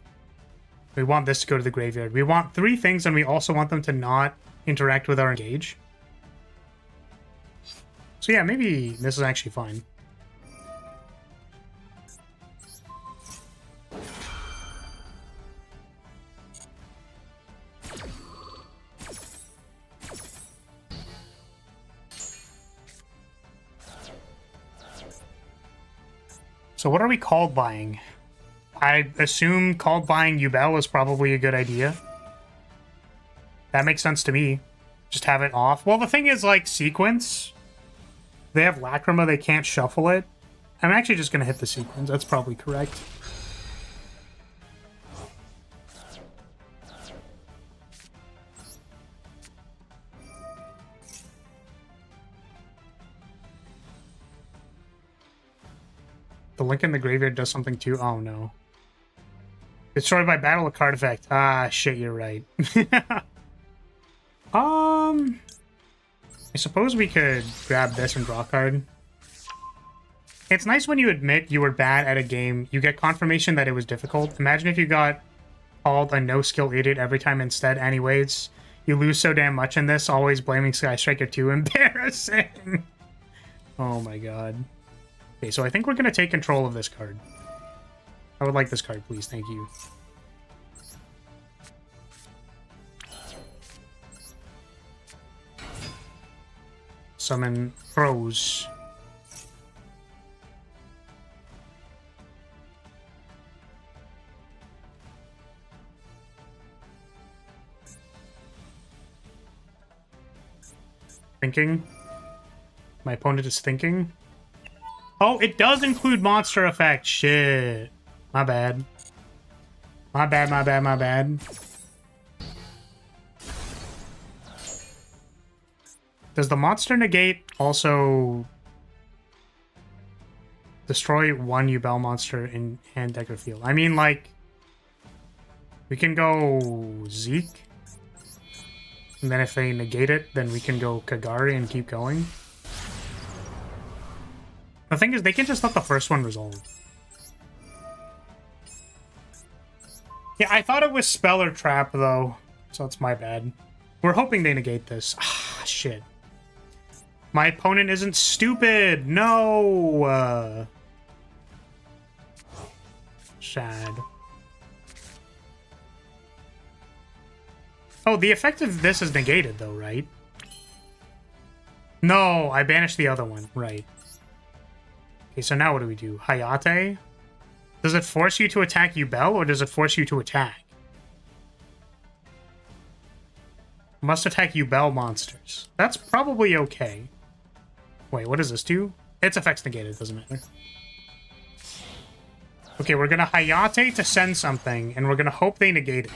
We want this to go to the graveyard. We want 3 things, and we also want them to not interact with our engage. So yeah, maybe this is actually fine. So what are we called buying? I assume called buying Yubel is probably a good idea. That makes sense to me. Just have it off. Well, the thing is, like, sequence, they have Lacrima, they can't shuffle it. I'm actually just going to hit the sequence. That's probably correct. The link in the graveyard does something too. Oh, no. Destroyed by battle, a card effect. Ah, shit, you're right. I suppose we could grab this and draw a card. It's nice when you admit you were bad at a game, you get confirmation that it was difficult. Imagine if you got called a no-skill idiot every time instead anyways. You lose so damn much in this, always blaming Sky Striker 2. Embarrassing! Oh my god. Okay, so I think we're going to take control of this card. I would like this card, please. Thank you. Summon Pros. Thinking. My opponent is thinking. Oh, it does include monster effect. Shit. My bad. My bad, my bad, my bad. Does the monster negate also destroy one Yubel monster in hand, deck, or field? I mean, like, we can go Zeke. And then if they negate it, then we can go Kagari and keep going. The thing is, they can just let the first one resolve. Yeah, I thought it was Spell or Trap, though. So it's my bad. We're hoping they negate this. Ah, shit. My opponent isn't stupid! No! Sad. Oh, the effect of this is negated, though, right? No, I banished the other one. Right. Okay, so now what do we do? Hayate? Does it force you to attack Yubel, or does it force you to attack? Must attack Yubel monsters. That's probably okay. Wait, what does this do? Its effect's negated, doesn't matter. Okay, we're gonna Hayate to send something, and we're gonna hope they negate it.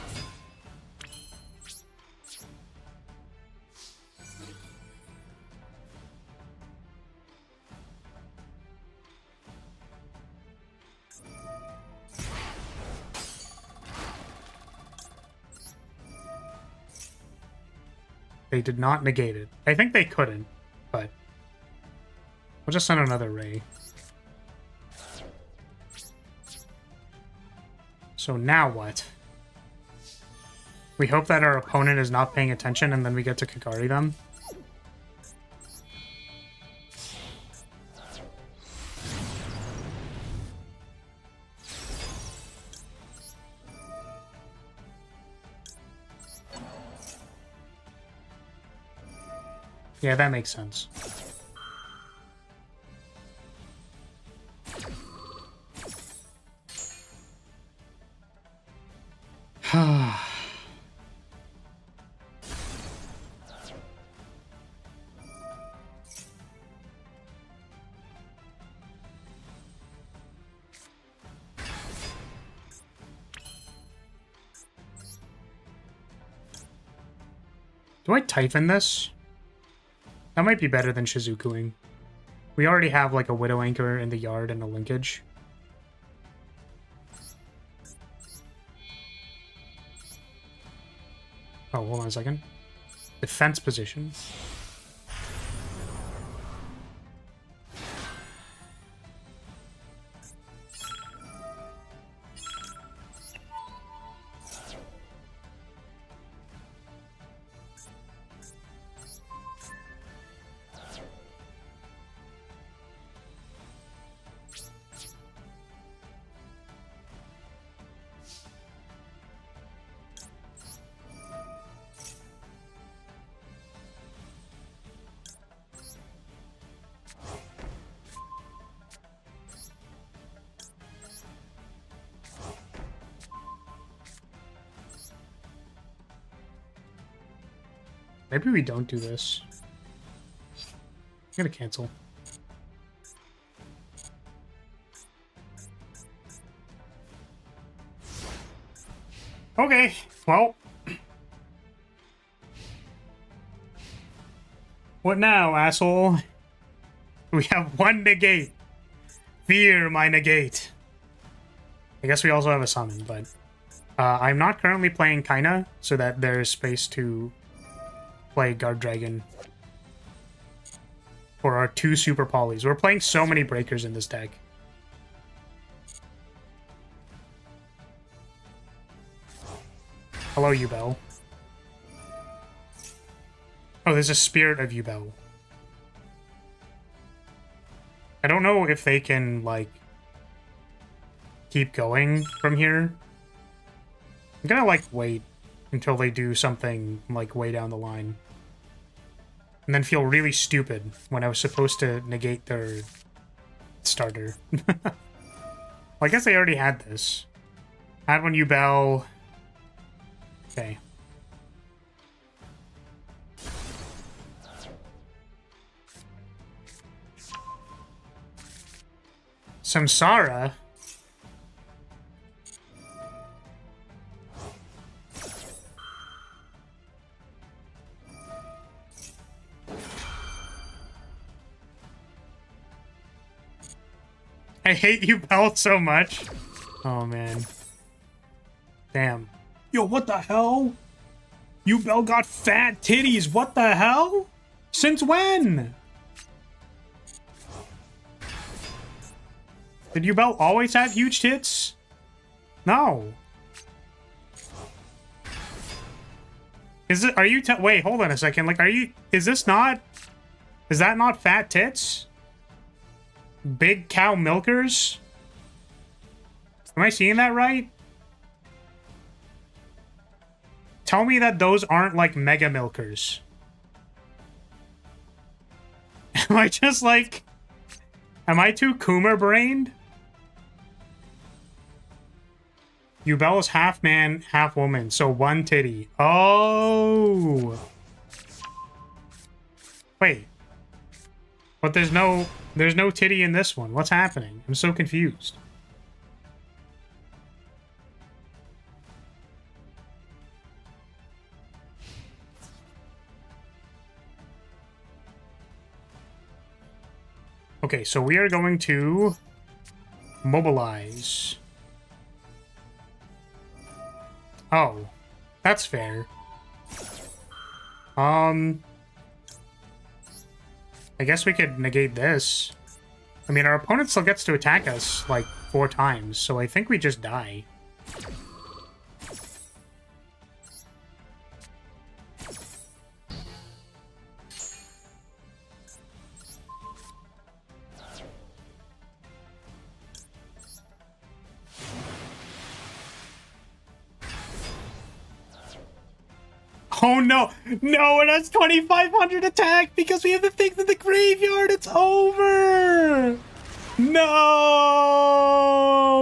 They did not negate it. I think they couldn't, but we'll just send another ray. So now what? We hope that our opponent is not paying attention and then we get to Kagari them. Yeah, that makes sense. Do I Typhon this? That might be better than Shizukuing. We already have like a Widow Anchor in the yard and a linkage. Oh, hold on a second. Defense position. Maybe we don't do this. I'm gonna cancel. Okay, well. What now, asshole? We have one negate. Fear my negate. I guess we also have a summon, but I'm not currently playing Kaina, so that there's space to play Guard Dragon for our 2 super polys. We're playing so many breakers in this deck. Hello, Yubel. Oh, there's a Spirit of Yubel. I don't know if they can, like, keep going from here. I'm gonna, like, wait until they do something, like, way down the line. And then feel really stupid when I was supposed to negate their starter. Well, I guess they already had this. Add one Yubel. Okay. Samsara? I hate you both so much. Oh, man. Damn. Yo, what the hell? Yubel got fat titties. What the hell? Since when? Did Yubel always have huge tits? No. Is it? Are you? Wait, hold on a second. Like, are you? Is this not? Is that not fat tits? Big cow milkers? Am I seeing that right? Tell me that those aren't like mega milkers. Am I just like... Am I too Coomer-brained? Yubel is half man, half woman, so one titty. Oh! Wait. But there's no titty in this one. What's happening? I'm so confused. Okay, so we are going to mobilize. Oh, that's fair. I guess we could negate this. I mean, our opponent still gets to attack us, like, 4 times, so I think we just die. Oh no! No, it has 2,500 attack because we have the things in the graveyard! It's over! No!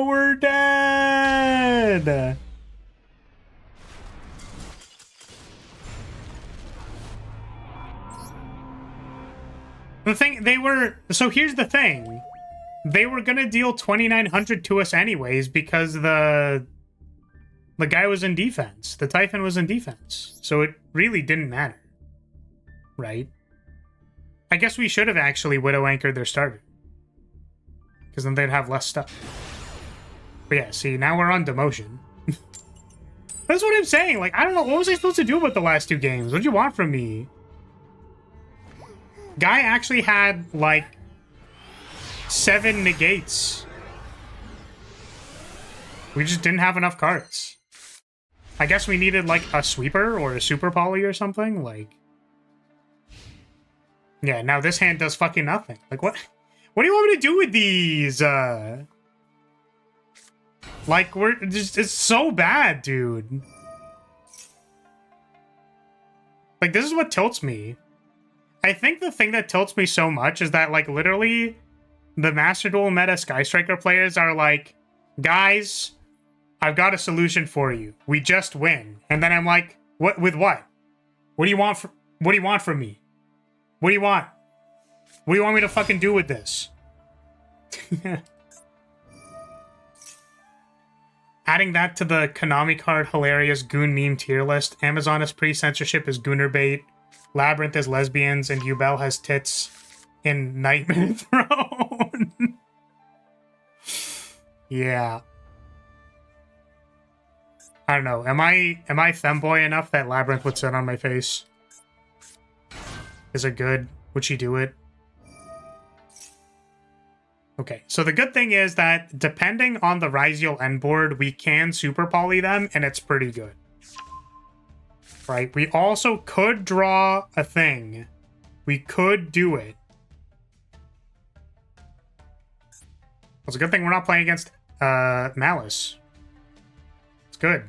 We're dead! The thing, they were... So here's the thing. They were gonna deal 2,900 to us anyways because the guy was in defense. The Typhon was in defense. So it really didn't matter. Right? I guess we should have actually Widow Anchored their starter. Because then they'd have less stuff. But yeah, see, now we're on demotion. That's what I'm saying. Like, I don't know. What was I supposed to do about the last 2 games? What do you want from me? Guy actually had, like, 7 negates. We just didn't have enough cards. I guess we needed, like, a sweeper or a super poly or something. Like, yeah, now this hand does fucking nothing. Like, what do you want me to do with these? Like, we're just, it's so bad, dude. Like, this is what tilts me. I think the thing that tilts me so much is that, like, literally the Master Duel meta Sky Striker players are like, guys, I've got a solution for you. We just win. And then I'm like, what? With what? What do you want? What do you want from me? What do you want? What do you want me to fucking do with this? Adding that to the Konami card hilarious goon meme tier list. Amazon is pre-censorship is gooner bait. Labyrinth is lesbians, and Yubel has tits in Nightmare Throne. Yeah. I don't know. Am I femboy enough that Labyrinth would sit on my face? Is it good? Would she do it? Okay, so the good thing is that depending on the Ryziel end board, we can super poly them, and it's pretty good. Right? We also could draw a thing. We could do it. It's a good thing we're not playing against Malice. It's good.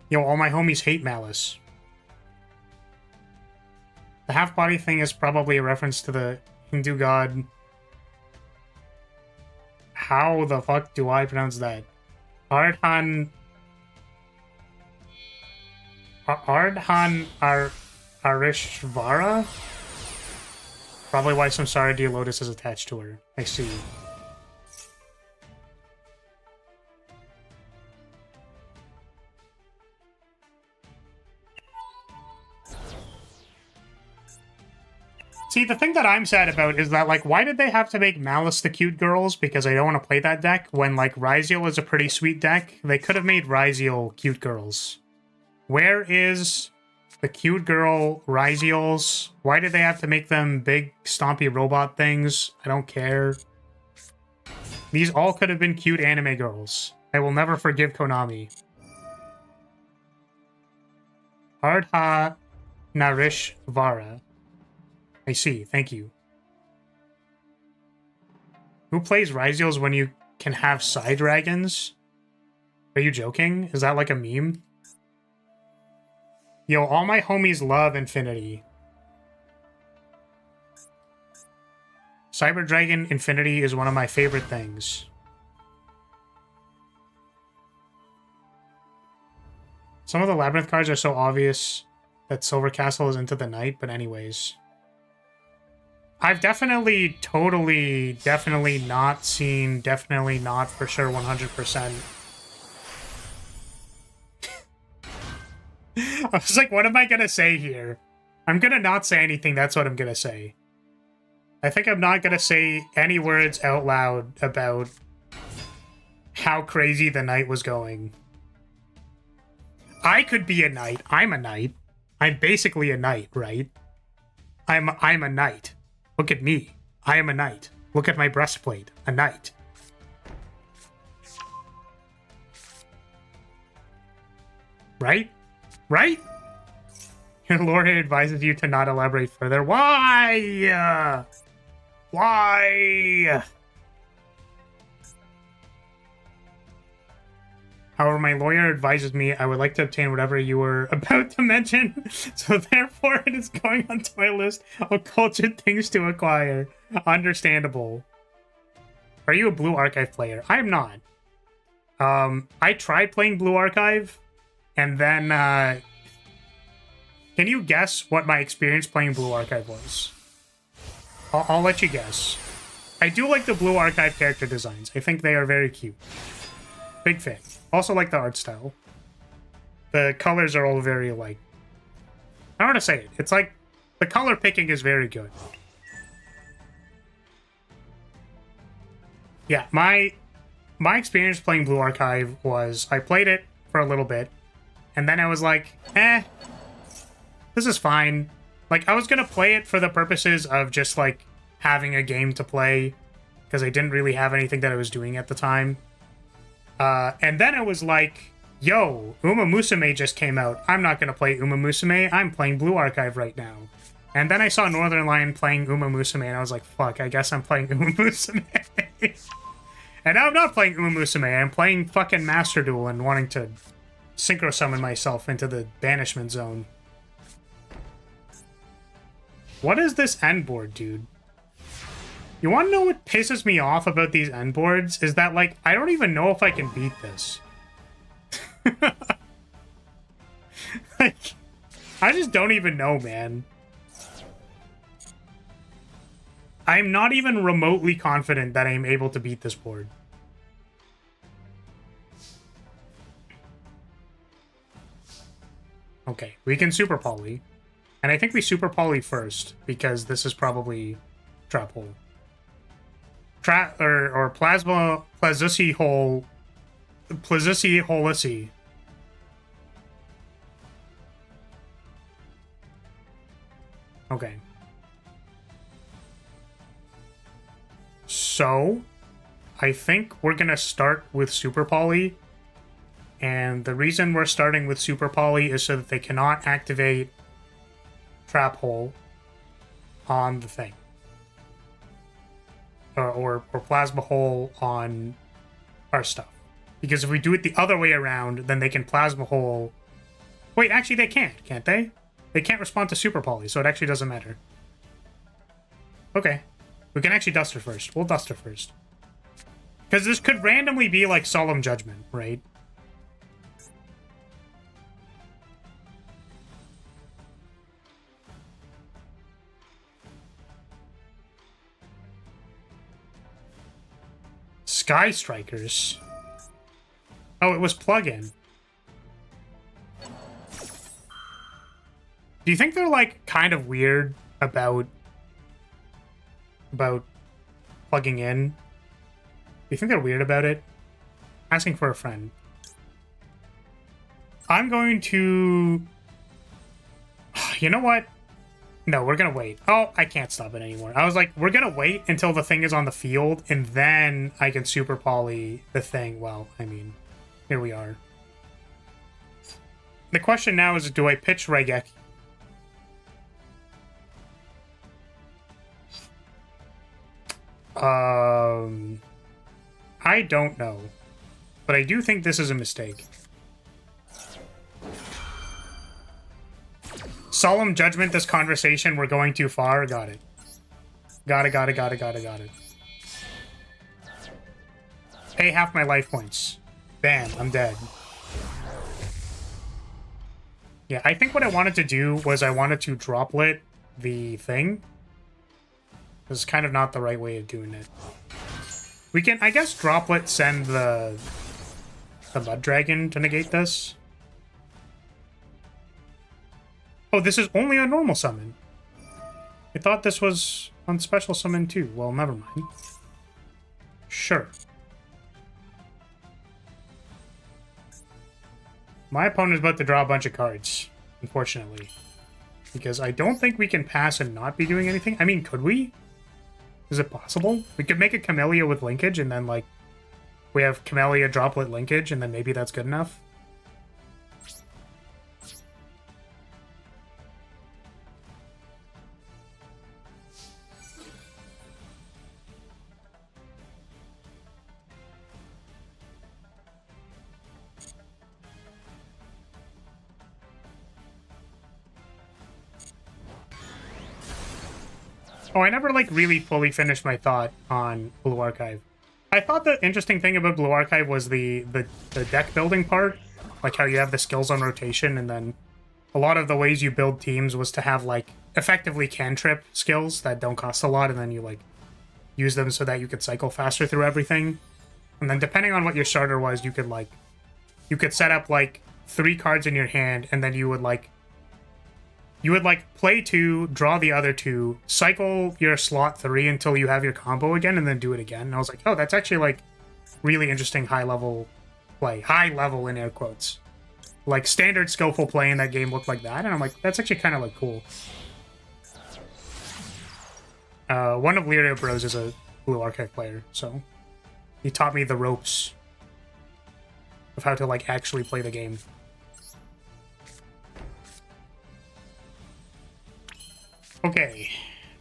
Yo, all my homies hate Malice. The half-body thing is probably a reference to the Hindu god. How the fuck do I pronounce that? Ardhan Arishvara? Probably why Samsara D. Lotus is attached to her. I see. See, the thing that I'm sad about is that, like, why did they have to make Malice the cute girls? Because I don't want to play that deck. When, like, Ryziel is a pretty sweet deck, they could have made Ryziel cute girls. Where is the cute girl Ryziels? Why did they have to make them big, stompy robot things? I don't care. These all could have been cute anime girls. I will never forgive Konami. Ardha Narishvara. I see, thank you. Who plays Ryziels when you can have side dragons? Are you joking? Is that like a meme? Yo, all my homies love Infinity. Cyber Dragon Infinity is one of my favorite things. Some of the Labyrinth cards are so obvious that Silver Castle is into the night, but anyways. I've definitely, definitely not seen, definitely not for sure 100%. I was like, what am I gonna say here? I'm gonna not say anything, that's what I'm gonna say. I think I'm not gonna say any words out loud about how crazy the night was going. I could be a knight. I'm a knight. I'm basically a knight, right? I'm a knight. Look at me. I am a knight. Look at my breastplate. A knight. Right? Right? Your lord advises you to not elaborate further. Why? Why? However, my lawyer advises me I would like to obtain whatever you were about to mention, so therefore it is going onto my list of cultured things to acquire. Understandable. Are you a Blue Archive player? I am not. I tried playing Blue Archive, and then, can you guess what my experience playing Blue Archive was? I'll let you guess. I do like the Blue Archive character designs. I think they are very cute. Big fan. Also like the art style. The colors are all very, like... I don't want to say it. It's like, the color picking is very good. Yeah, my experience playing Blue Archive was, I played it for a little bit, and then I was like, this is fine. Like, I was gonna play it for the purposes of just, like, having a game to play, because I didn't really have anything that I was doing at the time. And then it was like, yo, Uma Musume just came out. I'm not going to play Uma Musume. I'm playing Blue Archive right now. And then I saw Northern Lion playing Uma Musume, and I was like, fuck, I guess I'm playing Uma Musume. And now I'm not playing Uma Musume. I'm playing fucking Master Duel and wanting to synchro summon myself into the banishment zone. What is this end board, dude? You want to know what pisses me off about these end boards? Is that, like, I don't even know if I can beat this. Like, I just don't even know, man. I'm not even remotely confident that I'm able to beat this board. Okay, we can super poly. And I think we super poly first, because this is probably trap hole. Or plasma plazussi hole. Plazussi holissi. Okay. So, I think we're gonna start with super poly. And the reason we're starting with super poly is so that they cannot activate trap hole on the thing. Or plasma hole on our stuff. Because if we do it the other way around, then they can plasma hole... Wait, actually they can't they? They can't respond to super poly, so it actually doesn't matter. Okay. We can actually dust her first. We'll dust her first. Because this could randomly be like Solemn Judgment, right? Sky Strikers. Oh, it was plug-in. Do you think they're like kind of weird about plugging in? Do you think they're weird about it? Asking for a friend. I'm going to... You know what? No, we're gonna wait. Oh, I can't stop it anymore. I was like, we're gonna wait until the thing is on the field, and then I can super poly the thing. Well, I mean, here we are. The question now is, do I pitch Regeki? I don't know. But I do think this is a mistake. Solemn Judgment, this conversation, we're going too far. Got it. Got it. Pay half my life points. Bam, I'm dead. Yeah, I think what I wanted to do was I wanted to droplet the thing. This is kind of not the right way of doing it. We can, I guess, droplet send the Mud Dragon to negate this. Oh, this is only on normal summon. I thought this was on special summon too. Well, never mind. Sure. My opponent's about to draw a bunch of cards, unfortunately. Because I don't think we can pass and not be doing anything. I mean, could we? Is it possible? We could make a Camellia with linkage and then, like, we have Camellia droplet linkage and then maybe that's good enough. Oh, I never, like, really fully finished my thought on Blue Archive. I thought the interesting thing about Blue Archive was the deck building part. Like, how you have the skills on rotation, and then a lot of the ways you build teams was to have, like, effectively cantrip skills that don't cost a lot, and then you, like, use them so that you could cycle faster through everything. And then depending on what your starter was, you could, like... You could set up, like, 3 cards in your hand, and then you would, like... You would, like, play 2, draw the other 2, cycle your slot 3 until you have your combo again, and then do it again. And I was like, oh, that's actually, like, really interesting high-level play. High-level in air quotes. Like, standard skillful play in that game looked like that, and I'm like, that's actually kind of, like, cool. One of Lyria Bros is a Blue Archive player, so he taught me the ropes of how to, like, actually play the game. Okay,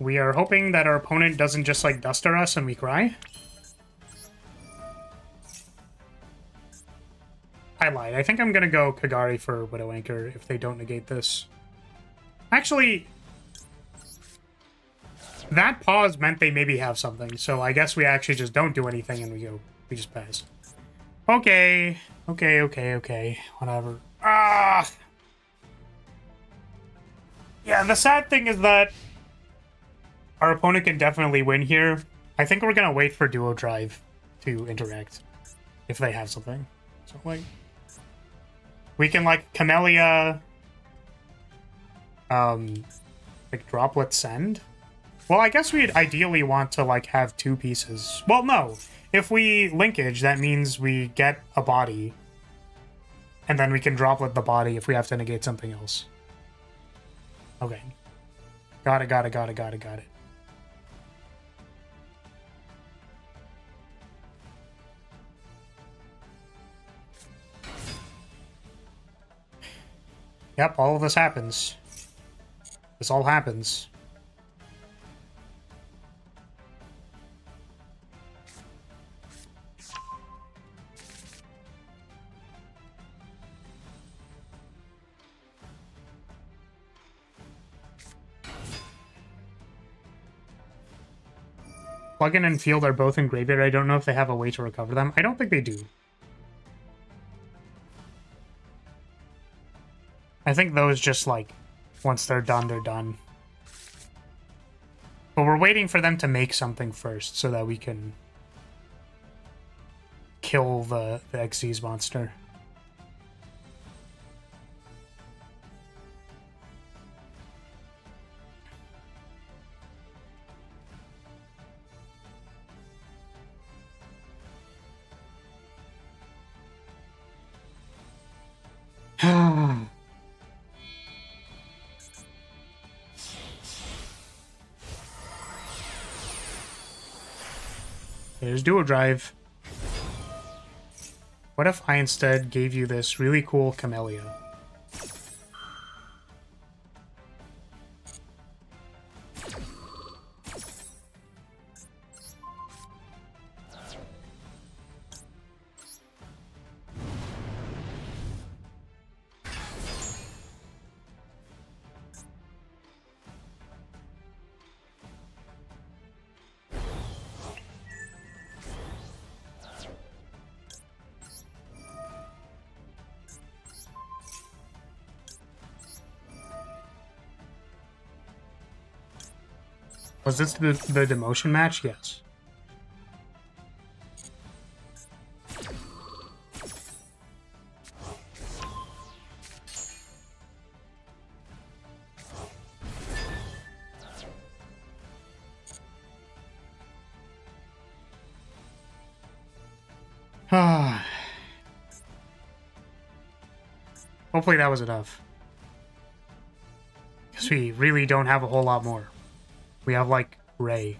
we are hoping that our opponent doesn't just, like, duster us and we cry. I lied. I think I'm gonna go Kagari for Widow Anchor if they don't negate this. Actually, that pause meant they maybe have something, so I guess we actually just don't do anything and we just pass. Okay. Okay. Whatever. Ah! Yeah, the sad thing is that our opponent can definitely win here. I think we're gonna wait for Duo Drive to interact if they have something. So like, we can like Camellia, like Droplet Send. Well, I guess we'd ideally want to like have two pieces. Well, no, if we linkage, that means we get a body, and then we can Droplet the body if we have to negate something else. Okay, got it. Yep, all of this happens. This all happens. Plugin and Field are both in Graveyard. I don't know if they have a way to recover them. I don't think they do. I think those just, like, once they're done, they're done. But we're waiting for them to make something first so that we can kill the Xyz monster. There's Duo Drive. What if I instead gave you this really cool Camellia? Was this the demotion match? Yes. Hopefully that was enough. Because we really don't have a whole lot more. We have, like, Ray.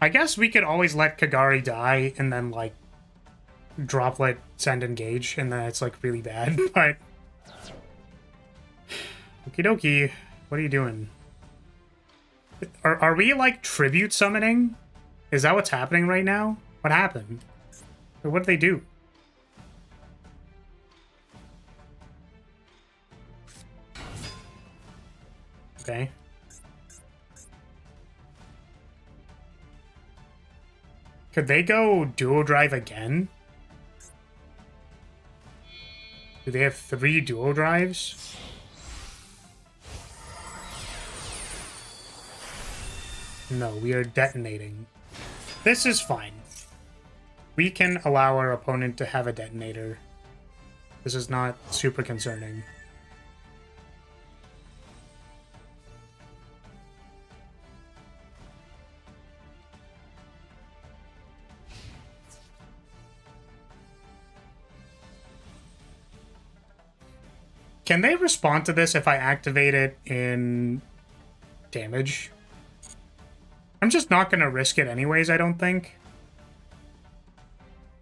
I guess we could always let Kagari die and then, like, Droplet Send Engage, and then it's, like, really bad, but... Okie dokie. What are you doing? Are we, like, tribute summoning? Is that what's happening right now? What happened? Or what did they do? Okay. Could they go Duo Drive again? Do they have 3 Duo Drives? No, we are detonating. This is fine. We can allow our opponent to have a detonator. This is not super concerning. Can they respond to this if I activate it in damage? I'm just not going to risk it anyways, I don't think.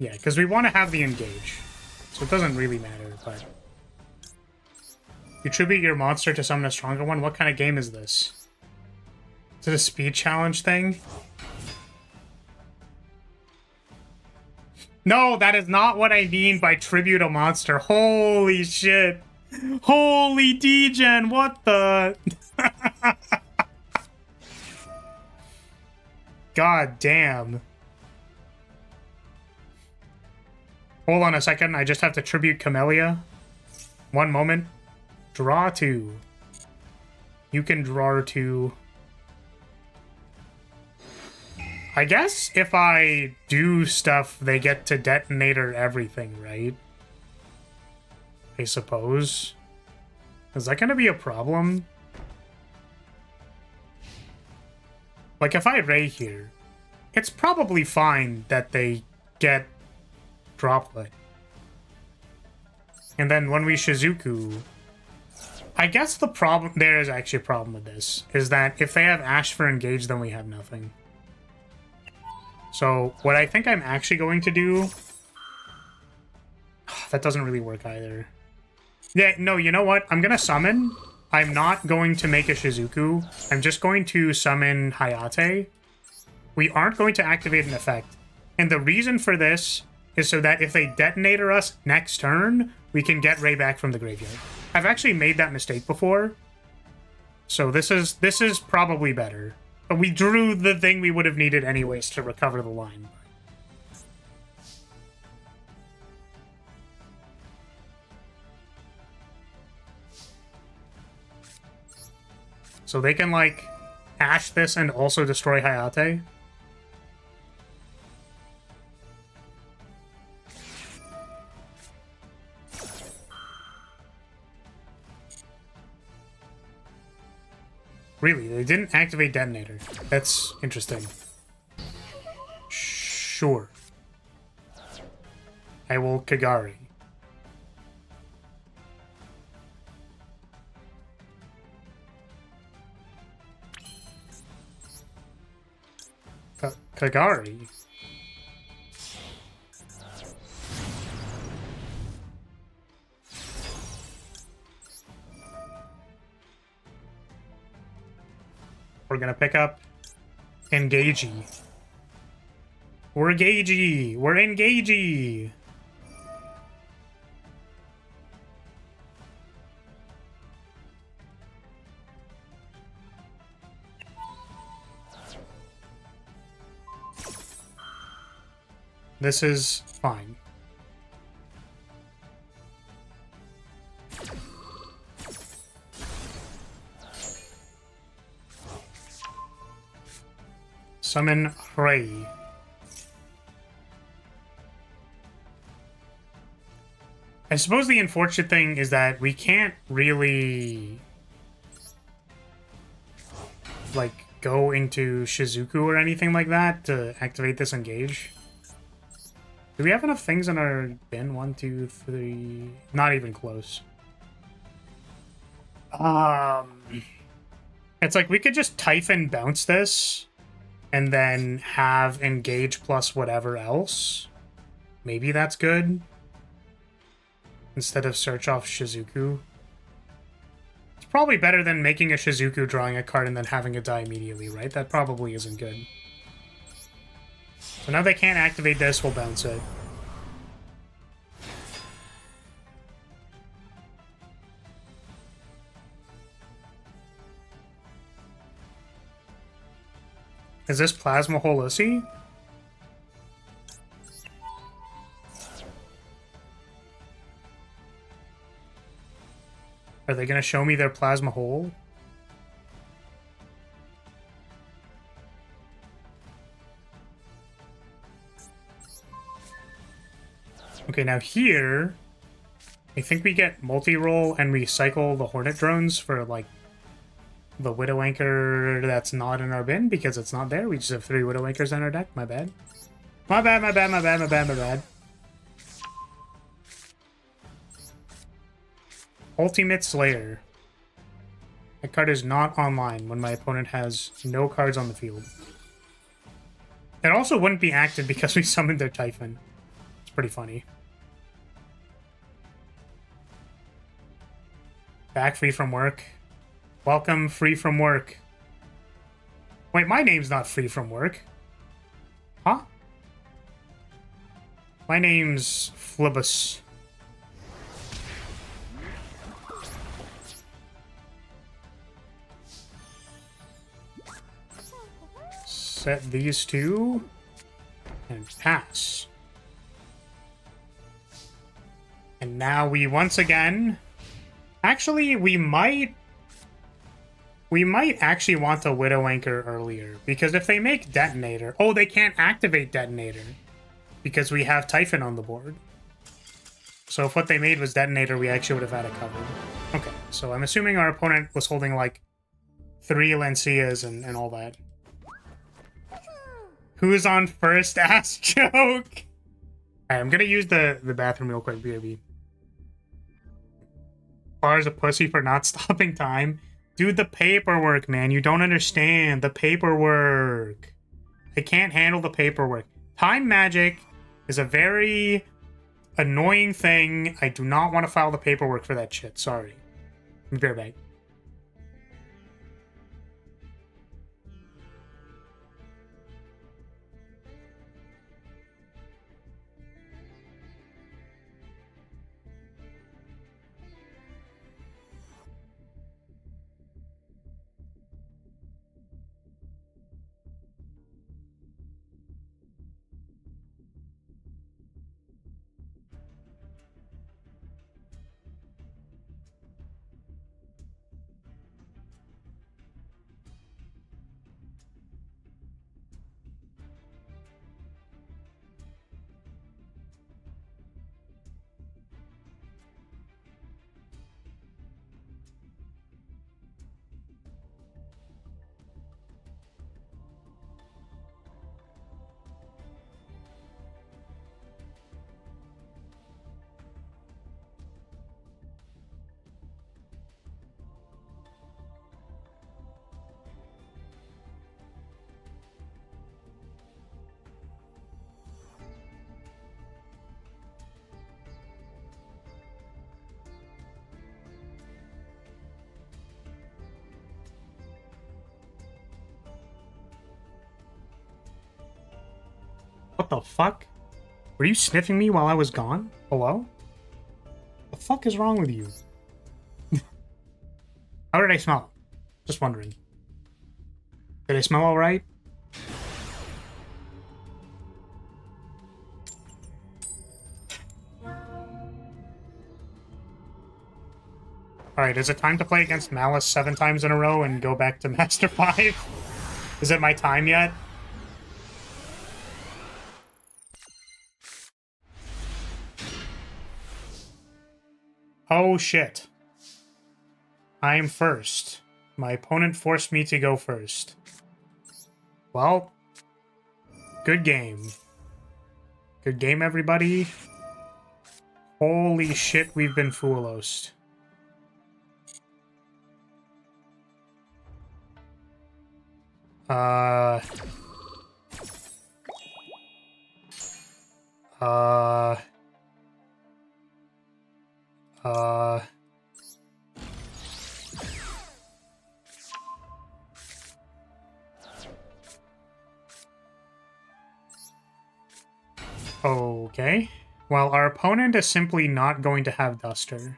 Yeah, because we want to have the engage. So it doesn't really matter, but... You tribute your monster to summon a stronger one? What kind of game is this? Is it a speed challenge thing? No, that is not what I mean by tribute a monster. Holy shit. Holy degen, what the... God damn. Hold on a second, I just have to tribute Camellia. One moment. Draw 2. You can draw 2. I guess if I do stuff, they get to detonator everything, right? I suppose. Is that going to be a problem? Like, if I Ray here, it's probably fine that they get Droplet. And then when we Shizuku, I guess the problem, there is actually a problem with this, is that if they have Ash for Engage, then we have nothing. So, what I think I'm actually going to do... That doesn't really work either. Yeah, no, you know what? I'm going to summon. I'm not going to make a Shizuku. I'm just going to summon Hayate. We aren't going to activate an effect. And the reason for this is so that if they detonator us next turn, we can get Ray back from the graveyard. I've actually made that mistake before. So this is probably better. But we drew the thing we would have needed anyways to recover the line. So they can, like, Ash this and also destroy Hayate. Really? They didn't activate Detonator. That's interesting. Sure. I will Kagari. Kagari? We're gonna pick up Engagey. We're Engagey! We're Engagey! This is fine. Summon Ray. I suppose the unfortunate thing is that we can't really, like, go into Shizuku or anything like that to activate this engage. Do we have enough things in our bin? 1, 2, 3... Not even close. It's like we could just Typhon bounce this and then have engage plus whatever else. Maybe that's good. Instead of search off Shizuku. It's probably better than making a Shizuku, drawing a card, and then having it die immediately, right? That probably isn't good. So now they can't activate this, we'll bounce it. Is this Plasma Holosi? Are they going to show me their Plasma Hole? Okay, now here, I think we get multi-roll and we cycle the Hornet drones for, like, the Widow Anchor that's not in our bin because it's not there. We just have 3 Widow Anchors in our deck. My bad. My bad, my bad, my bad, my bad, my bad. Ultimate Slayer. That card is not online when my opponent has no cards on the field. It also wouldn't be active because we summoned their Typhon. It's pretty funny. Back free from work. Welcome, free from work. Wait, my name's not free from work. Huh? My name's Flibus. Set these two. And pass. And now we once again Actually, we might actually want the Widow Anchor earlier, because if they make Detonator... Oh, they can't activate Detonator, because we have Typhon on the board. So if what they made was Detonator, we actually would have had it covered. Okay, so I'm assuming our opponent was holding, like, 3 Lancias and all that. Who's on first? Ass joke! Alright, I'm gonna use the bathroom real quick, BRB. Bar's a pussy for not stopping time. Dude, the paperwork, man. You don't understand. The paperwork. I can't handle the paperwork. Time magic is a very annoying thing. I do not want to file the paperwork for that shit. Sorry. Be right back. What the fuck? Were you sniffing me while I was gone? Hello? The fuck is wrong with you? How did I smell? Just wondering. Did I smell alright? Alright, is it time to play against Malice 7 times in a row and go back to Master 5? Is it my time yet? Oh shit. I am first. My opponent forced me to go first. Well, good game. Good game, everybody. Holy shit, we've been foolos. Okay. Well, our opponent is simply not going to have Duster.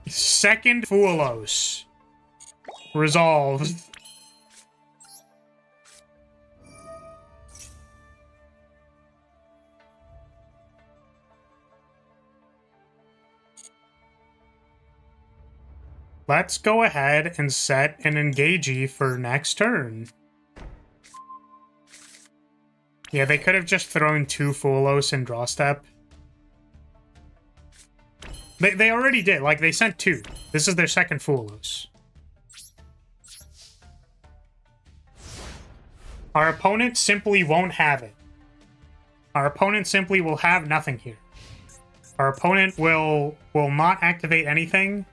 Second Foolos. Resolved. Let's go ahead and set an Engagey for next turn. Yeah, they could have just thrown 2 Foolos in draw step. They already did. Like, they sent 2. This is their second Foolos. Our opponent simply won't have it. Our opponent simply will have nothing here. Our opponent will not activate anything.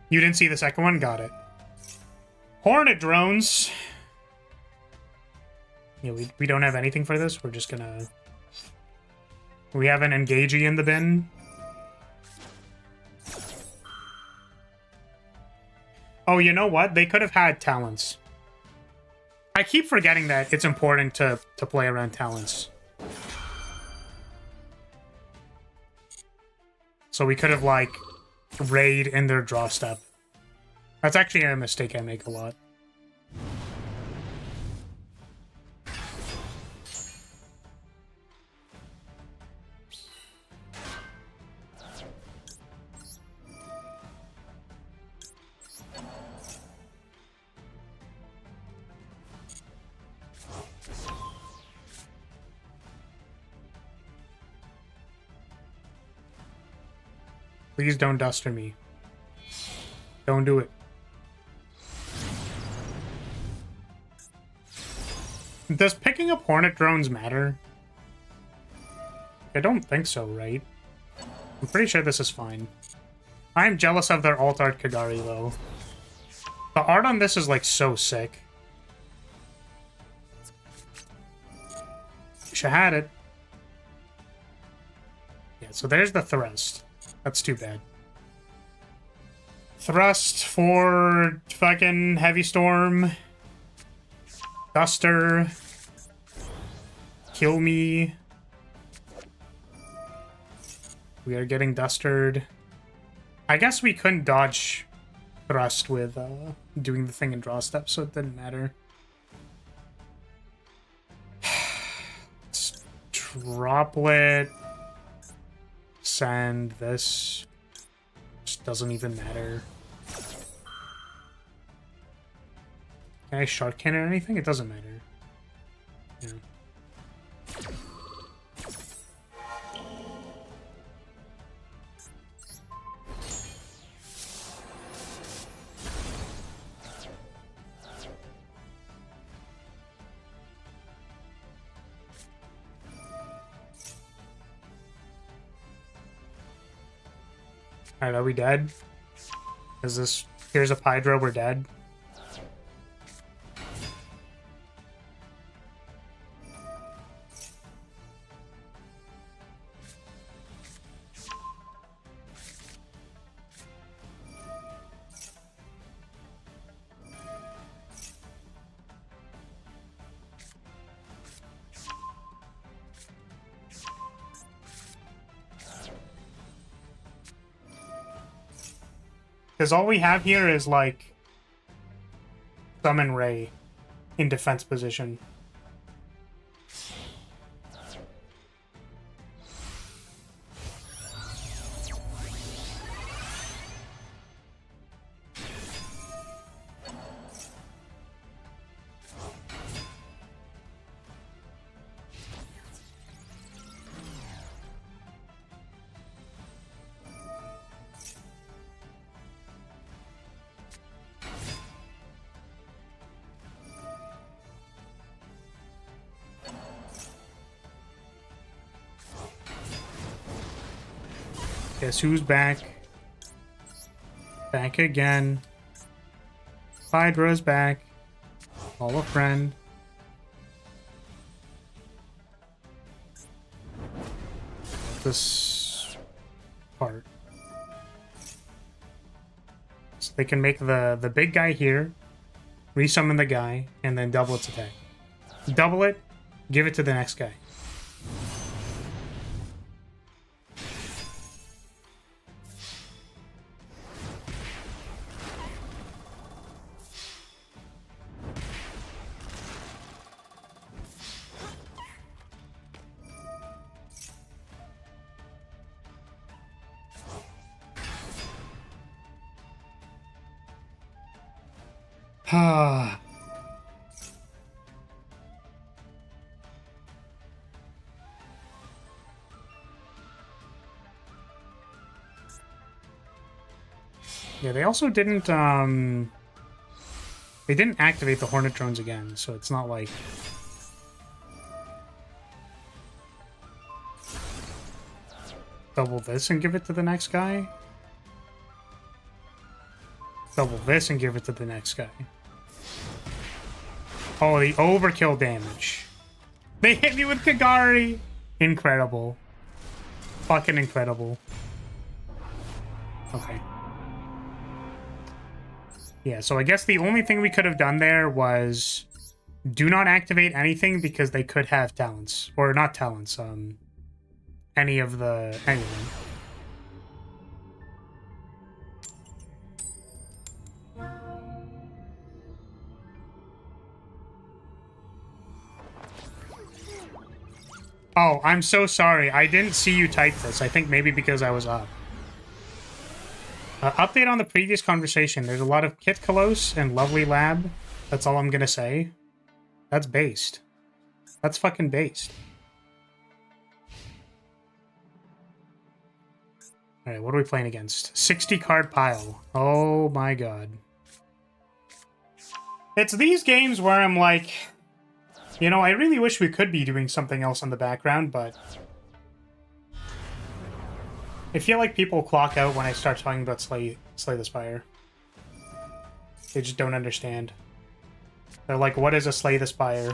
You didn't see the second one? Got it. Hornet drones. Yeah, we don't have anything for this. We're just gonna... We have an Engagey in the bin. Oh, you know what? They could have had talents. I keep forgetting that it's important to play around talents. So we could have, like, raid in their draw step. That's actually a mistake I make a lot. Please don't duster me. Don't do it. Does picking up Hornet drones matter? I don't think so, right? I'm pretty sure this is fine. I'm jealous of their alt art Kagari, though. The art on this is, like, so sick. Wish I had it. Yeah, so there's the thrust. That's too bad. Thrust for fucking Heavy Storm. Duster. Kill me. We are getting dustered. I guess we couldn't dodge thrust with doing the thing in draw step, so it didn't matter. Droplet. Send this. Just doesn't even matter. Can I shark cannon or anything? It doesn't matter. Yeah. Alright, are we dead? Is this... Here's a Hydra, we're dead? Because all we have here is, like, Summon Ray in defense position. Guess who's back? Back again. Hydra's back. All a friend. This part. So they can make the big guy here, resummon the guy, and then double its attack. Double it, give it to the next guy. Ah. Yeah, they also didn't they didn't activate the Hornet drones again, so it's not like double this and give it to the next guy. Double this and give it to the next guy. Oh, the overkill damage. They hit me with Kagari! Incredible. Fucking incredible. Okay. Yeah, so I guess the only thing we could have done there was do not activate anything because they could have talents. Or not talents, any of the... anything. Oh, I'm so sorry. I didn't see you type this. I think maybe because I was up. Update on the previous conversation. There's a lot of Kit Kalos and Lovely Lab. That's all I'm gonna say. That's based. That's fucking based. Alright, what are we playing against? 60 card pile. Oh my god. It's these games where I'm like, you know, I really wish we could be doing something else in the background, but I feel like people clock out when I start talking about Slay the Spire. They just don't understand. They're like, what is a Slay the Spire?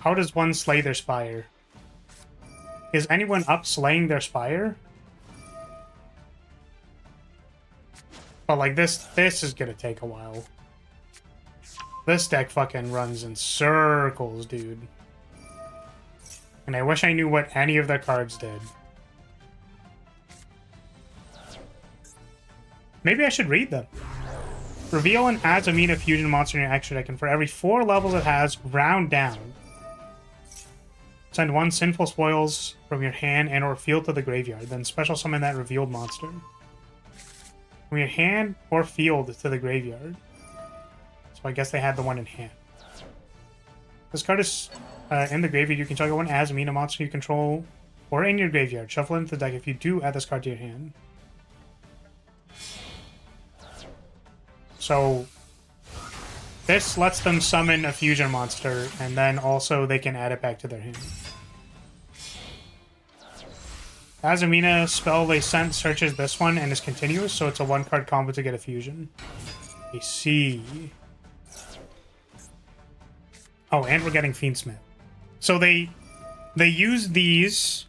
How does one slay their spire? Is anyone up slaying their spire? But like this is gonna take a while. This deck fucking runs in circles, dude. And I wish I knew what any of their cards did. Maybe I should read them. Reveal an Azumina fusion monster in your extra deck, and for every 4 levels it has, round down. Send 1 Sinful Spoils from your hand and or field to the graveyard. Then special summon that revealed monster from your hand or field to the graveyard. So I guess they had the one in hand. This card is in the graveyard. You can target 1 Azumina monster you control or in your graveyard. Shuffle it into the deck. If you do, add this card to your hand. So this lets them summon a fusion monster, and then also they can add it back to their hand. Azumina spell they sent searches this one and is continuous, so it's a 1-card combo to get a fusion. I see. Oh, and we're getting Fiendsmith. So they use these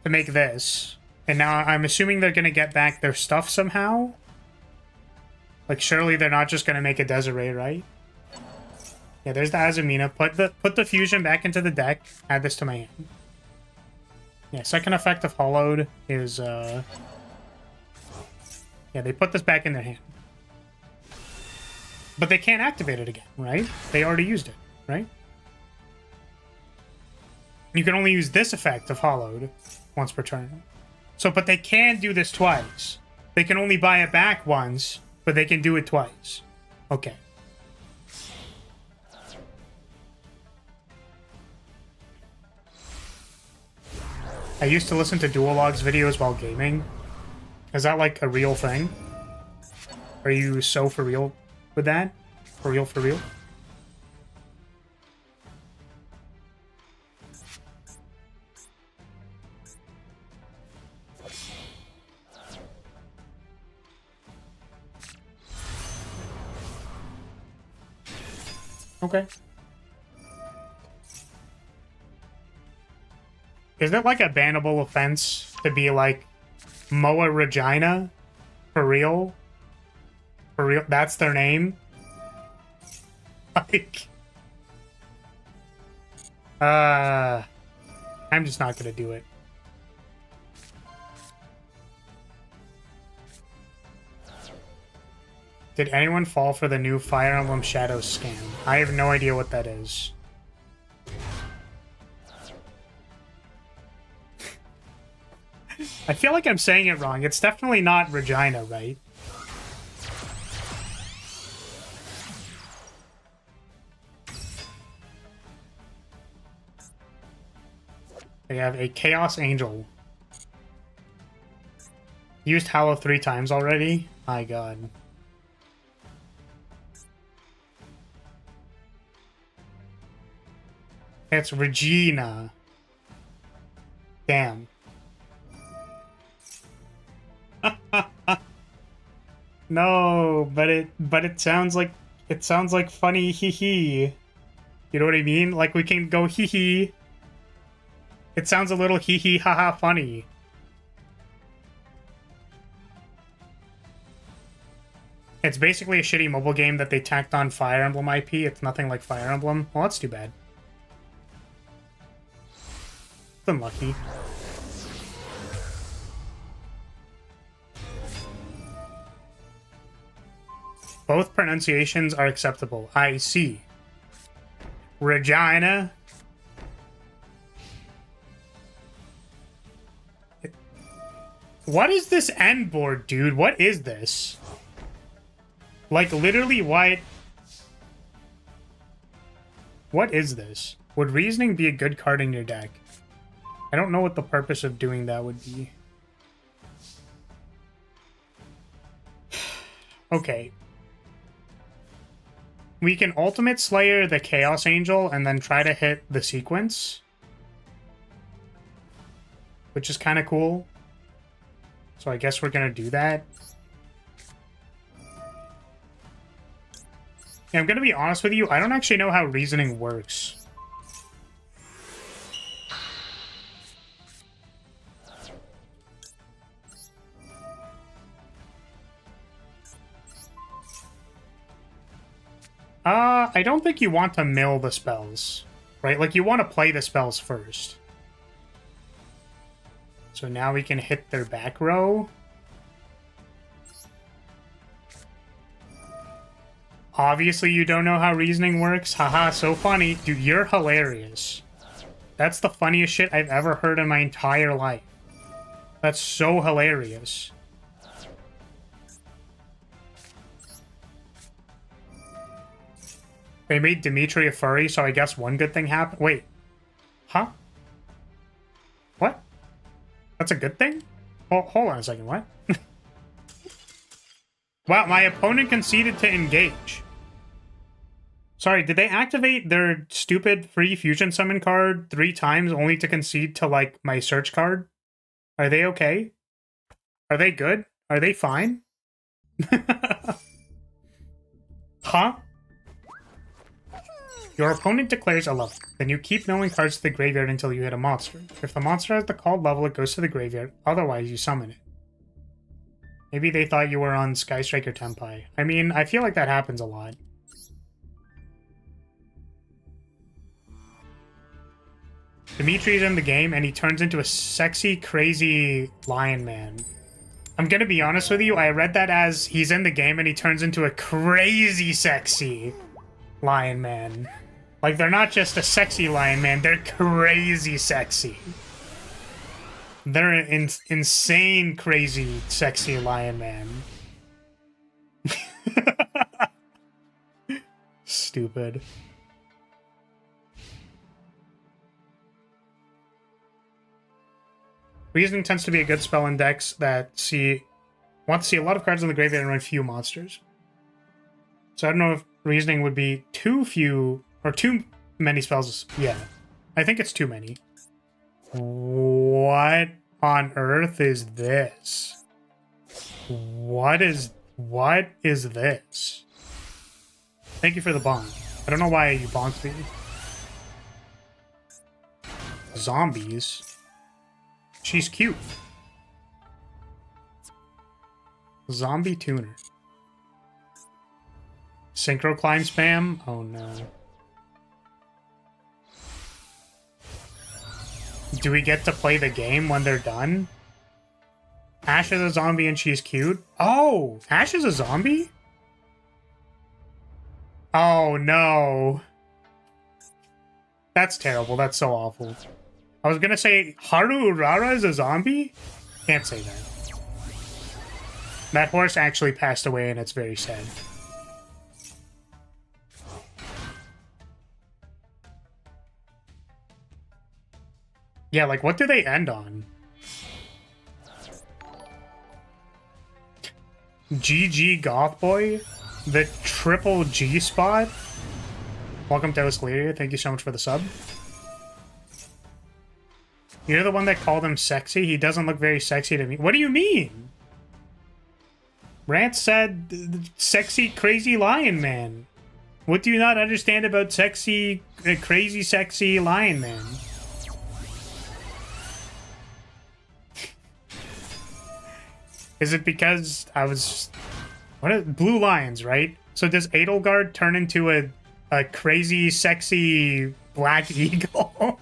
to make this, and now I'm assuming they're going to get back their stuff somehow. Like, surely they're not just going to make a Desiree, right? Yeah, there's the Azumina. Put the fusion back into the deck. Add this to my hand. Yeah, second effect of Hollowed is, yeah, they put this back in their hand. But they can't activate it again, right? They already used it, right? You can only use this effect of Hollowed once per turn. So, but they can do this twice. They can only buy it back once, but they can do it twice. Okay. I used to listen to Duel Logs videos while gaming. Is that like a real thing? Are you so for real with that? For real, for real? Okay. Is it like a bannable offense to be like Moa Regina? For real? For real? That's their name? Like... I'm just not gonna do it. Did anyone fall for the new Fire Emblem Shadows scam? I have no idea what that is. I feel like I'm saying it wrong. It's definitely not Regina, right? They have a Chaos Angel. Used Hallow 3 times already? My god. It's Regina. Damn. No, but it sounds like funny hee hee. You know what I mean? Like we can go hee hee. It sounds a little hee hee haha funny. It's basically a shitty mobile game that they tacked on Fire Emblem IP. It's nothing like Fire Emblem. Well, that's too bad. It's unlucky. Both pronunciations are acceptable. I see. Regina. What is this end board, dude? What is this? Like, literally, what is this? Would Reasoning be a good card in your deck? I don't know what the purpose of doing that would be. okay. We can Ultimate Slayer the Chaos Angel and then try to hit the sequence, which is kind of cool. So I guess we're going to do that. Yeah, I'm going to be honest with you. I don't actually know how reasoning works. I don't think you want to mill the spells, right? Like, you want to play the spells first. So now we can hit their back row. Obviously, you don't know how reasoning works. Haha, so funny. Dude, you're hilarious. That's the funniest shit I've ever heard in my entire life. That's so hilarious. They made Dimitri a furry, so I guess one good thing happened. Wait. Huh? What? That's a good thing? Well, hold on a second, what? Wow, my opponent conceded to engage. Sorry, did they activate their stupid free fusion summon card 3 times only to concede to, like, my search card? Are they okay? Are they good? Are they fine? Huh? Your opponent declares a level. Then you keep milling cards to the graveyard until you hit a monster. If the monster has the called level, it goes to the graveyard. Otherwise, you summon it. Maybe they thought you were on Sky Striker Tenpai. I mean, I feel like that happens a lot. Dimitri's in the game, and he turns into a sexy, crazy lion man. I'm gonna be honest with you, I read that as he's in the game and he turns into a crazy, sexy lion man. Like, they're not just a sexy lion man, they're crazy sexy. They're an insane, crazy, sexy lion man. Stupid. Reasoning tends to be a good spell in decks that want to see a lot of cards in the graveyard and run few monsters. So I don't know if reasoning would be too few or too many spells. Yeah, I think it's too many. What on earth is this? What is this? Thank you for the bonk. I don't know why you bonked me. Zombies. She's cute. Zombie tuner. Synchro climb spam? Oh no. Do we get to play the game when they're done? Ash is a zombie and she's cute? Oh! Ash is a zombie? Oh no. That's terrible. That's so awful. I was gonna say Haru Urara is a zombie? Can't say that. That horse actually passed away and it's very sad. Yeah, like, what do they end on? GG Goth Boy? The triple G spot? Welcome to House Lyria. Thank you so much for the sub. You're the one that called him sexy? He doesn't look very sexy to me. What do you mean? Rant said sexy, crazy lion man. What do you not understand about sexy, crazy, sexy lion man? Is it because I was... What is... Blue lions, right? So does Edelgard turn into a crazy, sexy black eagle?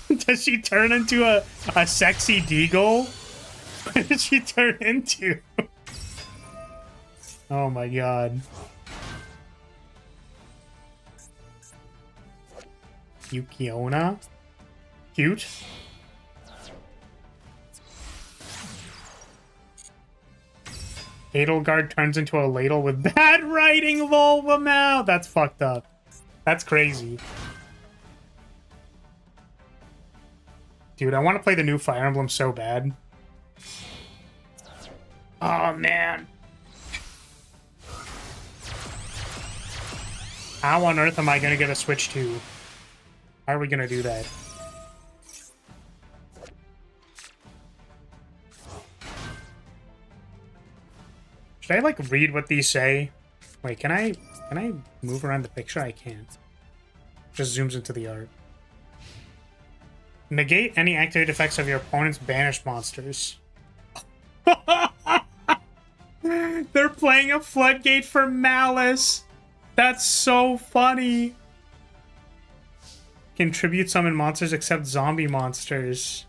Does she turn into a sexy deagle? What did she turn into? Oh my god. Yukiona? Cute? Edelgard turns into a ladle with bad writing, vulva mouth. That's fucked up. That's crazy. Dude, I want to play the new Fire Emblem so bad. Oh, man. How on earth am I gonna get a switch to? How are we gonna do that? Should I like read what these say? Wait, can I move around the picture? I can't. Just zooms into the art. Negate any activated effects of your opponent's banished monsters. They're playing a floodgate for Malice. That's so funny. Contribute summon monsters except zombie monsters.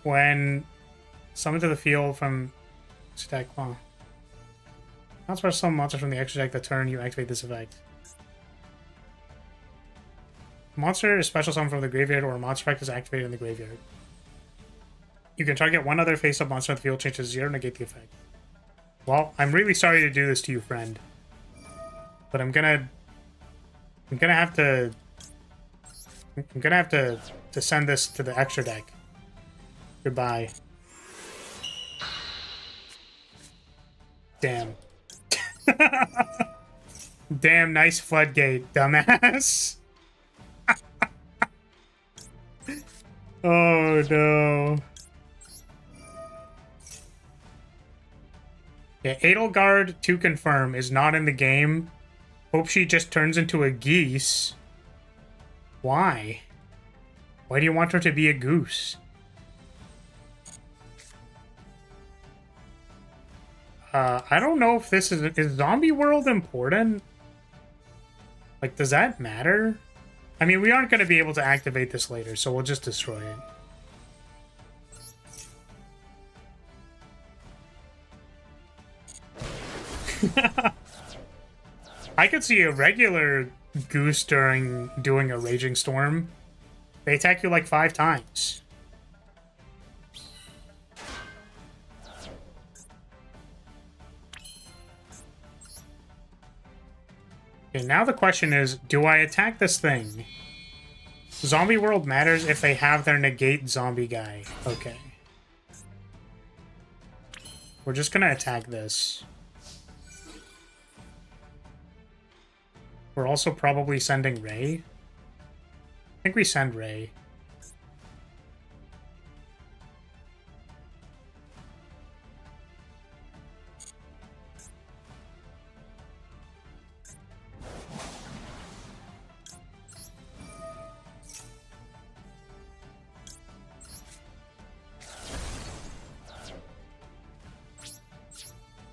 When summoned to the field from deck, well, not special summon monsters from the extra deck the turn you activate this effect. Monster is special summon from the graveyard or a monster effect is activated in the graveyard. You can target one other face-up monster on the field, change to 0, negate the effect. Well, I'm really sorry to do this to you, friend. But I'm gonna have to send this to the extra deck. Goodbye. Damn. Damn, nice floodgate, dumbass. Oh no. Yeah, Edelgard, to confirm, is not in the game. Hope she just turns into a geese. Why? Why do you want her to be a goose? I don't know if this is Zombie World important? Like, does that matter? I mean, we aren't going to be able to activate this later, so we'll just destroy it. I could see a regular goose doing a Raging Storm. They attack you like 5 times. Okay, now the question is, do I attack this thing? Zombie World matters if they have their negate zombie guy. Okay. We're just gonna attack this. We're also probably sending Ray. I think we send Ray.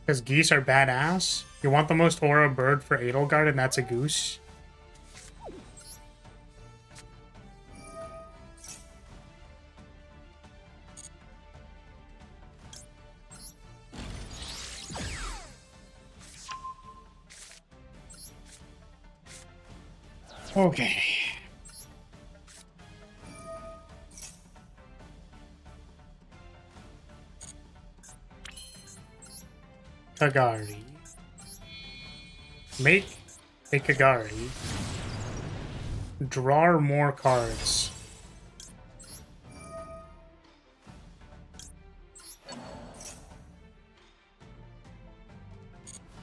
Because geese are badass? You want the most aura bird for Edelgard, and that's a goose? Okay. Kagari. Make a Kagari. Draw more cards.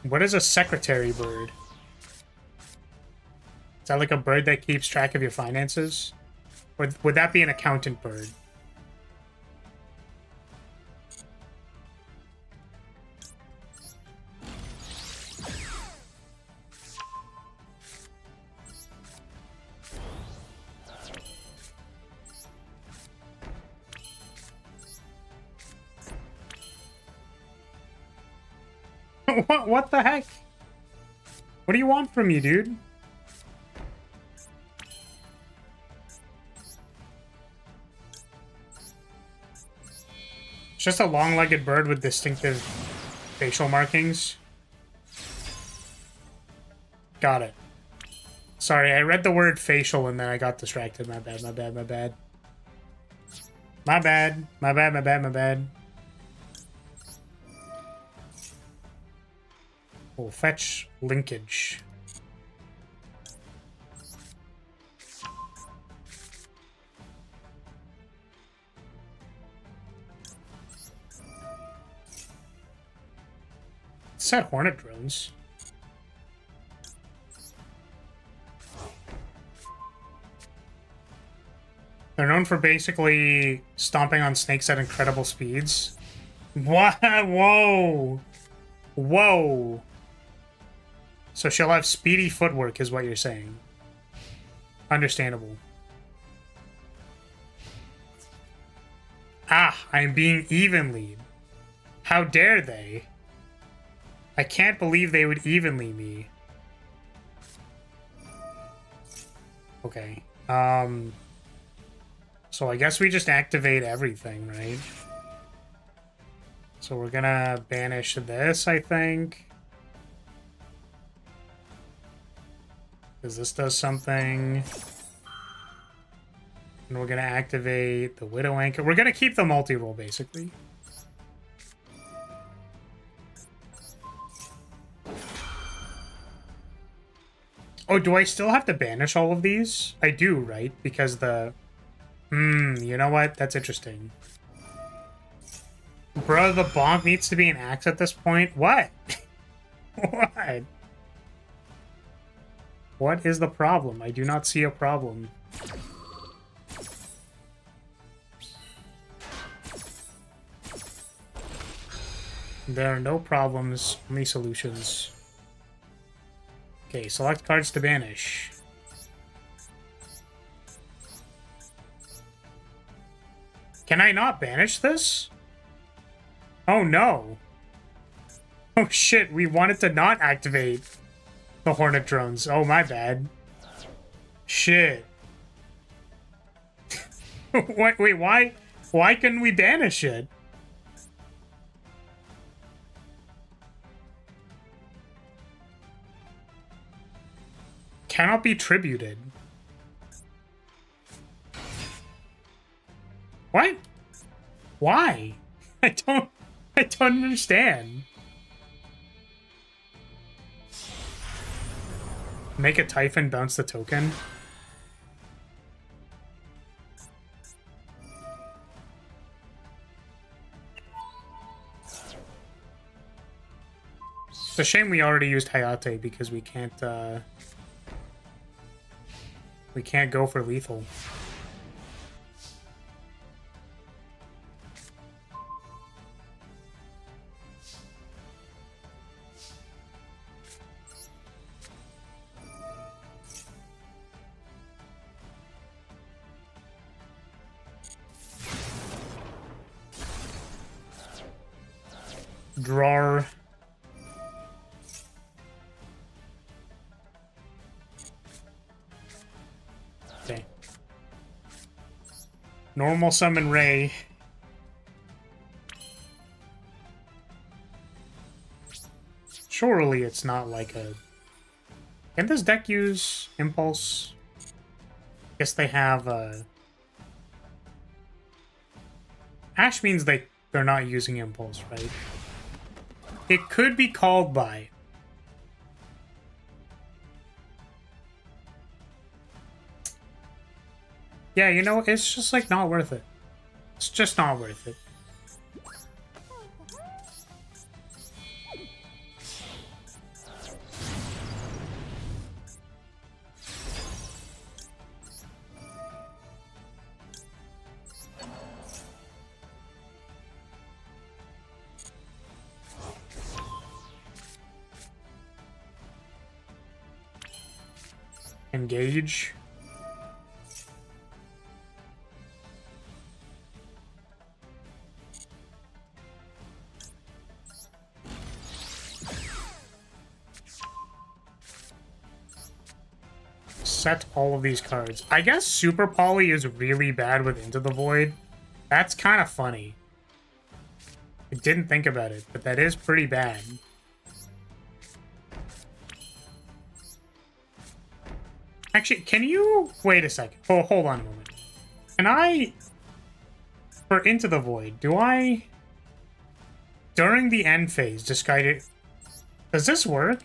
What is a secretary bird? Is that like a bird that keeps track of your finances? Would that be an accountant bird? What the heck? What do you want from me, dude? It's just a long-legged bird with distinctive facial markings. Got it. Sorry, I read the word facial and then I got distracted. My bad, my bad, my bad. My bad, my bad, my bad, my bad. We'll fetch linkage. Set Hornet drones. They're known for basically stomping on snakes at incredible speeds. What? Whoa. Whoa. So she'll have speedy footwork is what you're saying. Understandable. Ah, I'm being evenly. How dare they? I can't believe they would evenly me. Okay. So I guess we just activate everything, right? So we're gonna banish this, I think. Because this does something. And we're gonna activate the Widow Anchor. We're gonna keep the multi-roll, basically. Oh, do I still have to banish all of these? I do, right? Because the... you know what? That's interesting. Bro, the bomb needs to be an axe at this point? What? What? What is the problem? I do not see a problem. There are no problems, only solutions. Okay, select cards to banish. Can I not banish this? Oh no. Oh shit, we wanted to not activate the Hornet drones. Oh, my bad. Shit. Wait, why? Why couldn't we banish it? Cannot be tributed. What? Why? I don't understand. Make a Typhon bounce the token. It's a shame we already used Hayate because we can't go for lethal. Draw. Okay. Normal summon Ray. Surely it's not like a... Can this deck use Impulse? Guess they have Ash means they're not using Impulse, right? It could be called by. Yeah, you know, it's just like not worth it. It's just not worth it. Engage. Set all of these cards. I guess Super Poly is really bad with Into the Void. That's kind of funny. I didn't think about it, but that is pretty bad. Actually, can you... Wait a second. Oh, hold on a moment. Can I... For Into the Void, do I... During the end phase, discard it... Does this work?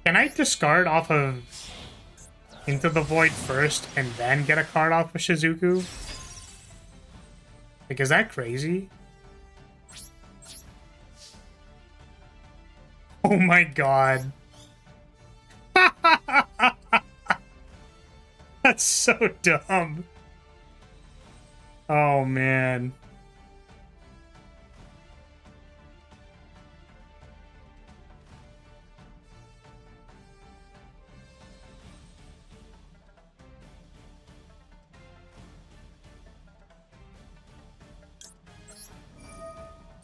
Can I discard off of Into the Void first and then get a card off of Shizuku? Like, is that crazy? Oh my god. That's so dumb. Oh, man.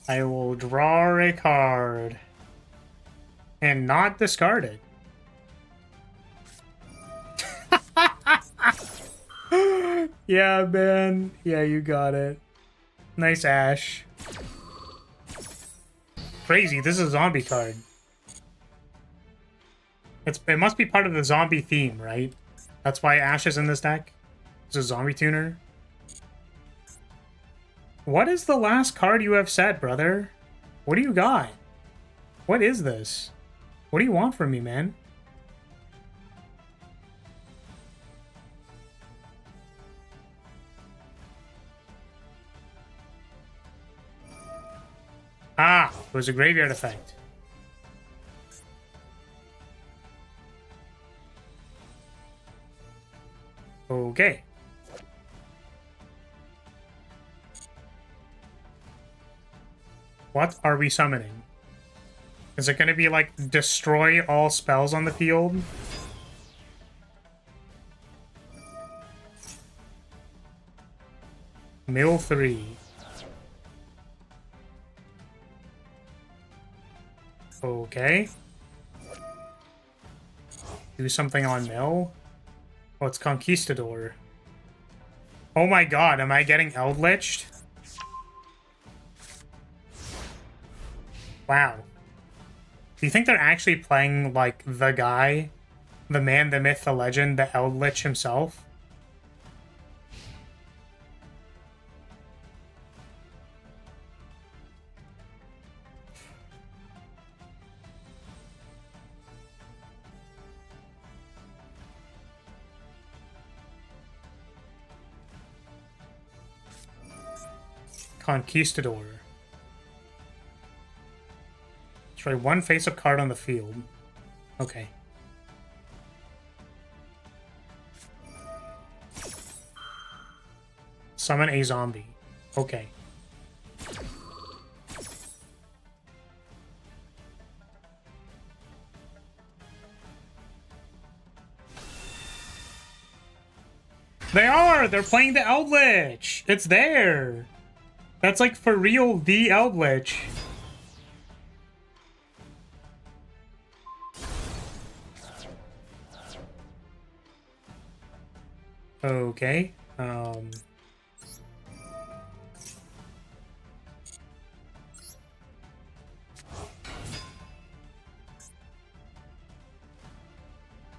I will draw a card and not discard it. Yeah, man. Yeah, you got it. Nice Ash. Crazy, this is a zombie card. It must be part of the zombie theme, right? That's why Ash is in this deck. It's a zombie tuner. What is the last card you have set, brother? What do you got? What is this? What do you want from me, man? Ah, it was a graveyard effect. Okay. What are we summoning? Is it going to be like destroy all spells on the field? Mill 3. Okay. Do something on mill. Oh, it's Conquistador. Oh my god, am I getting Eldritched? Wow. Do you think they're actually playing, like, the guy? The man, the myth, the legend, the Eldritch himself? Conquistador. Destroy one face-up card on the field. Okay. Summon a zombie. Okay. They are! They're playing the Eldritch! It's there! That's like for real the Eldritch. Okay.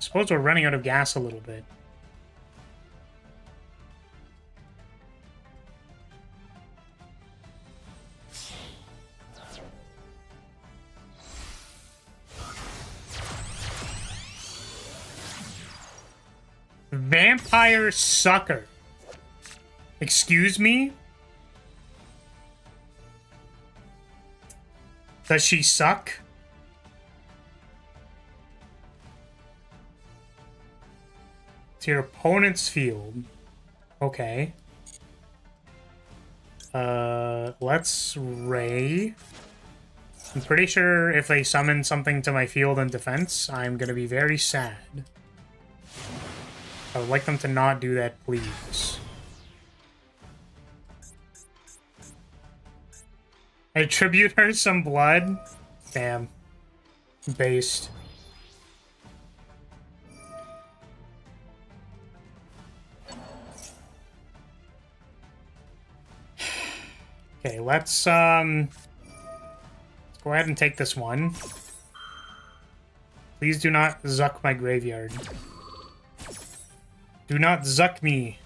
Suppose we're running out of gas a little bit. Vampire Sucker. Excuse me? Does she suck? To your opponent's field. Okay. Let's Ray. I'm pretty sure if they summon something to my field in defense, I'm gonna be very sad. I would like them to not do that, please. I tribute her some blood? Damn. Based. Okay, let's go ahead and take this one. Please do not zuck my graveyard. Do not zuck me.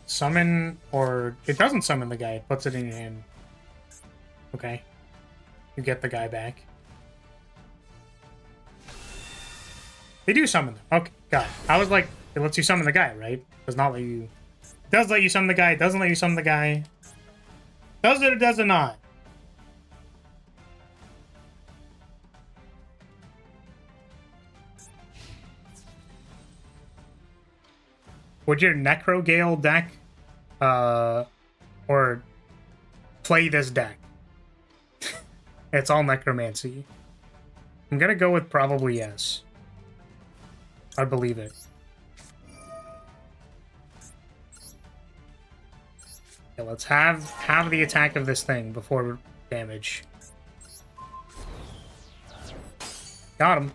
Summon, or it doesn't summon the guy, it puts it in your hand. Okay. You get the guy back. They do summon them. Okay, got it. I was like, it lets you summon the guy, right? Does not let you... Does let you summon the guy, doesn't let you summon the guy. Does it or does it not? Would your Necrogale deck or play this deck? It's all necromancy. I'm gonna go with probably yes. I believe it. Okay, let's have the attack of this thing before damage. Got him.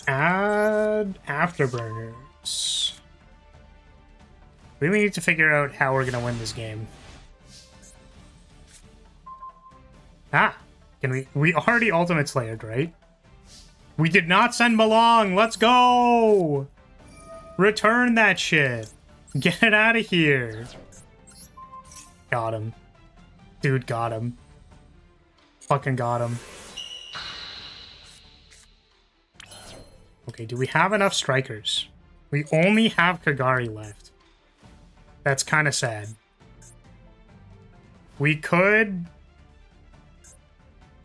Add afterburners. We really need to figure out how we're gonna win this game. Ah, can we already Ultimate Slayered, right? We did not send Malong. Let's go. Return that shit. Get it out of here. Got him. Dude, got him. Fucking got him. Okay, do we have enough strikers? We only have Kagari left. That's kind of sad. We could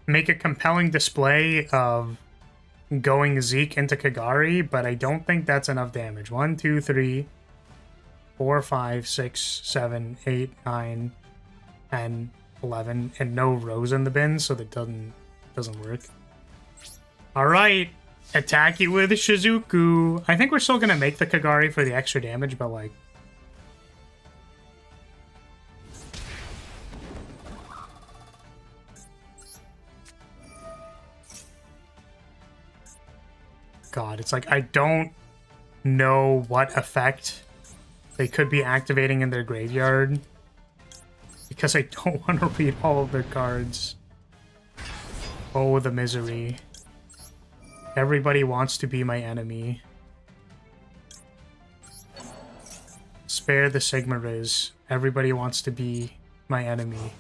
make a compelling display of going Zeke into Kagari, but I don't think that's enough damage. 1, 2, 3, 4, 5, 6, 7, 8, 9, 10, 11, and no Rose in the bin, so that doesn't work. Alright. Attack you with Shizuku. I think we're still gonna make the Kagari for the extra damage, but like... God, it's like I don't know what effect they could be activating in their graveyard because I don't want to read all of their cards. Oh, the misery. Everybody wants to be my enemy. Spare the Sigma Riz. Everybody wants to be my enemy.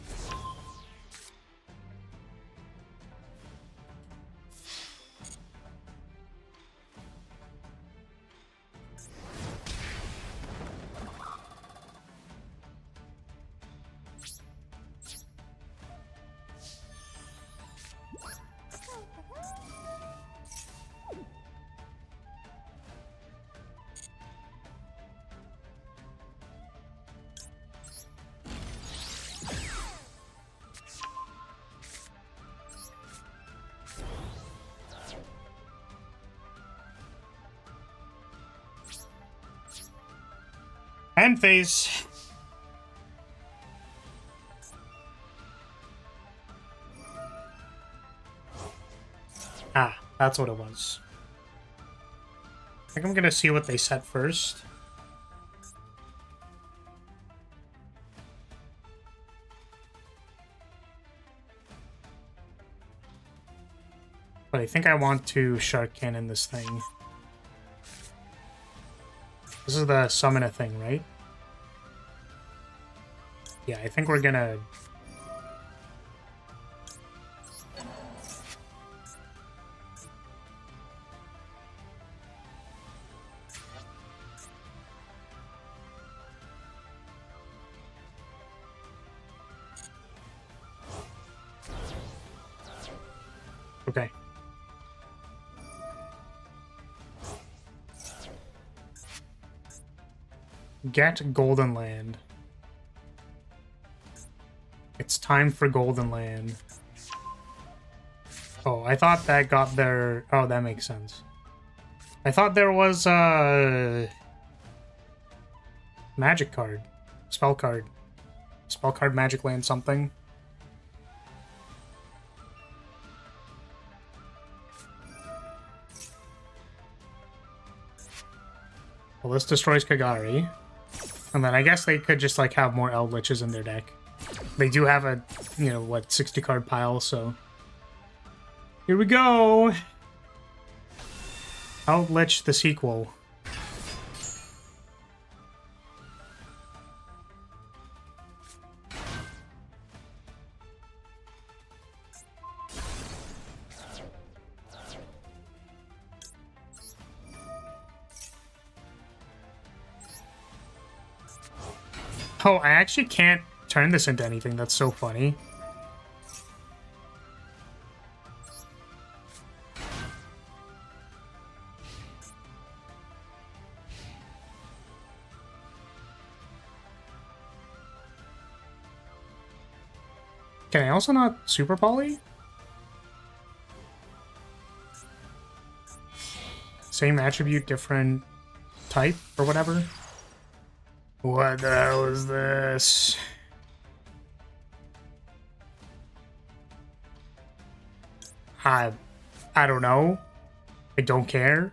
End phase. Ah, that's what it was. I think I'm gonna see what they set first. But I think I want to Shark Cannon this thing. This is the summon a thing, right? Yeah, I think we're gonna... Okay. Get Golden Land. It's time for Golden Land. Oh, I thought that got their... Oh, that makes sense. I thought there was a... Magic card. Spell card. Spell card, Magic Land, something. Well, this destroys Kagari. And then I guess they could just, like, have more Eldritches in their deck. They do have a, you know, what, 60 card pile, so... Here we go! Eldritch the sequel. Oh, I actually can't turn this into anything. That's so funny. Can I also not super poly? Same attribute, different type, or whatever? What the hell is this? I don't know. I don't care.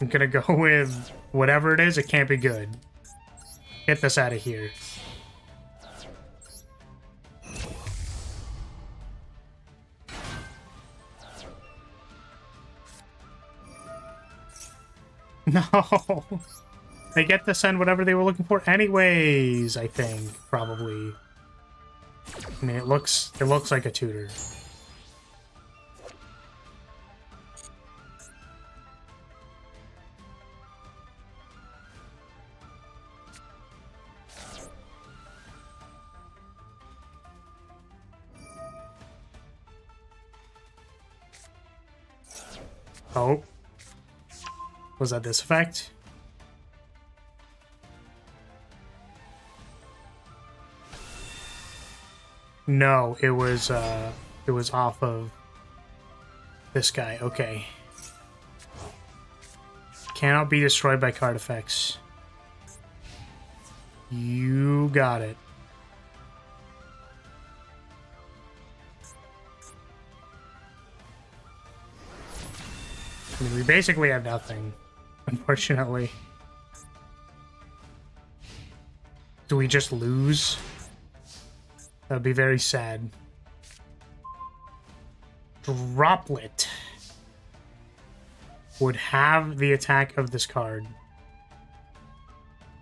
I'm gonna go with whatever it is. It can't be good. Get this out of here. No. They get to send whatever they were looking for anyways, I think, probably. I mean, it looks like a tutor. Oh. Was that this effect? No, it was off of this guy. Okay. Cannot be destroyed by card effects. You got it. I mean, we basically have nothing, unfortunately. Do we just lose? That would be very sad. Droplet would have the attack of this card,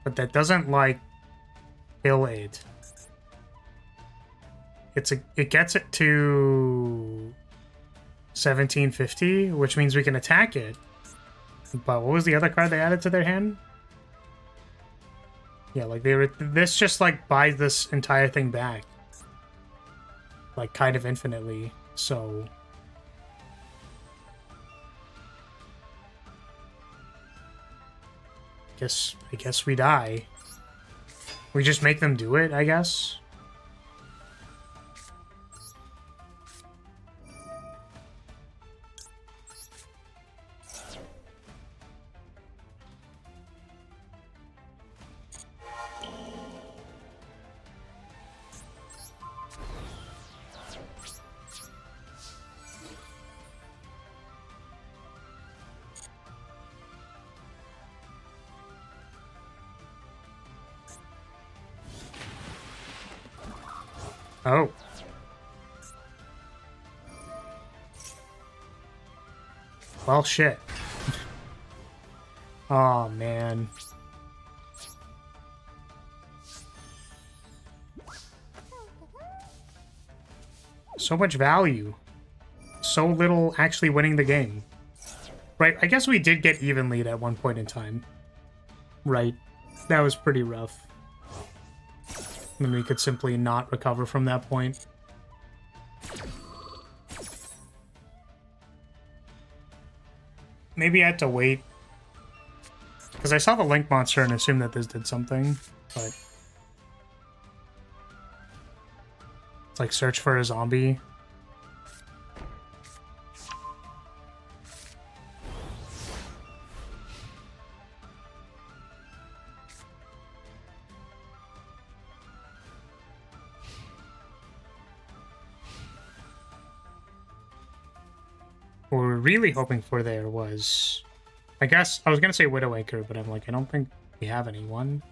but that doesn't, like, kill it. It gets it to 1750, which means we can attack it. But what was the other card they added to their hand? Yeah, like this just like buys this entire thing back, like kind of infinitely. So I guess we die. We just make them do it, I guess. Oh. Well, shit. Oh, man. So much value. So little actually winning the game. Right, I guess we did get even lead at one point in time. Right. That was pretty rough. And we could simply not recover from that point. Maybe I had to wait. Because I saw the Link monster and assumed that this did something, but... It's like search for a zombie. What we were really hoping for there was... I guess, I was going to say Widowmaker, but I'm like, I don't think we have any. One?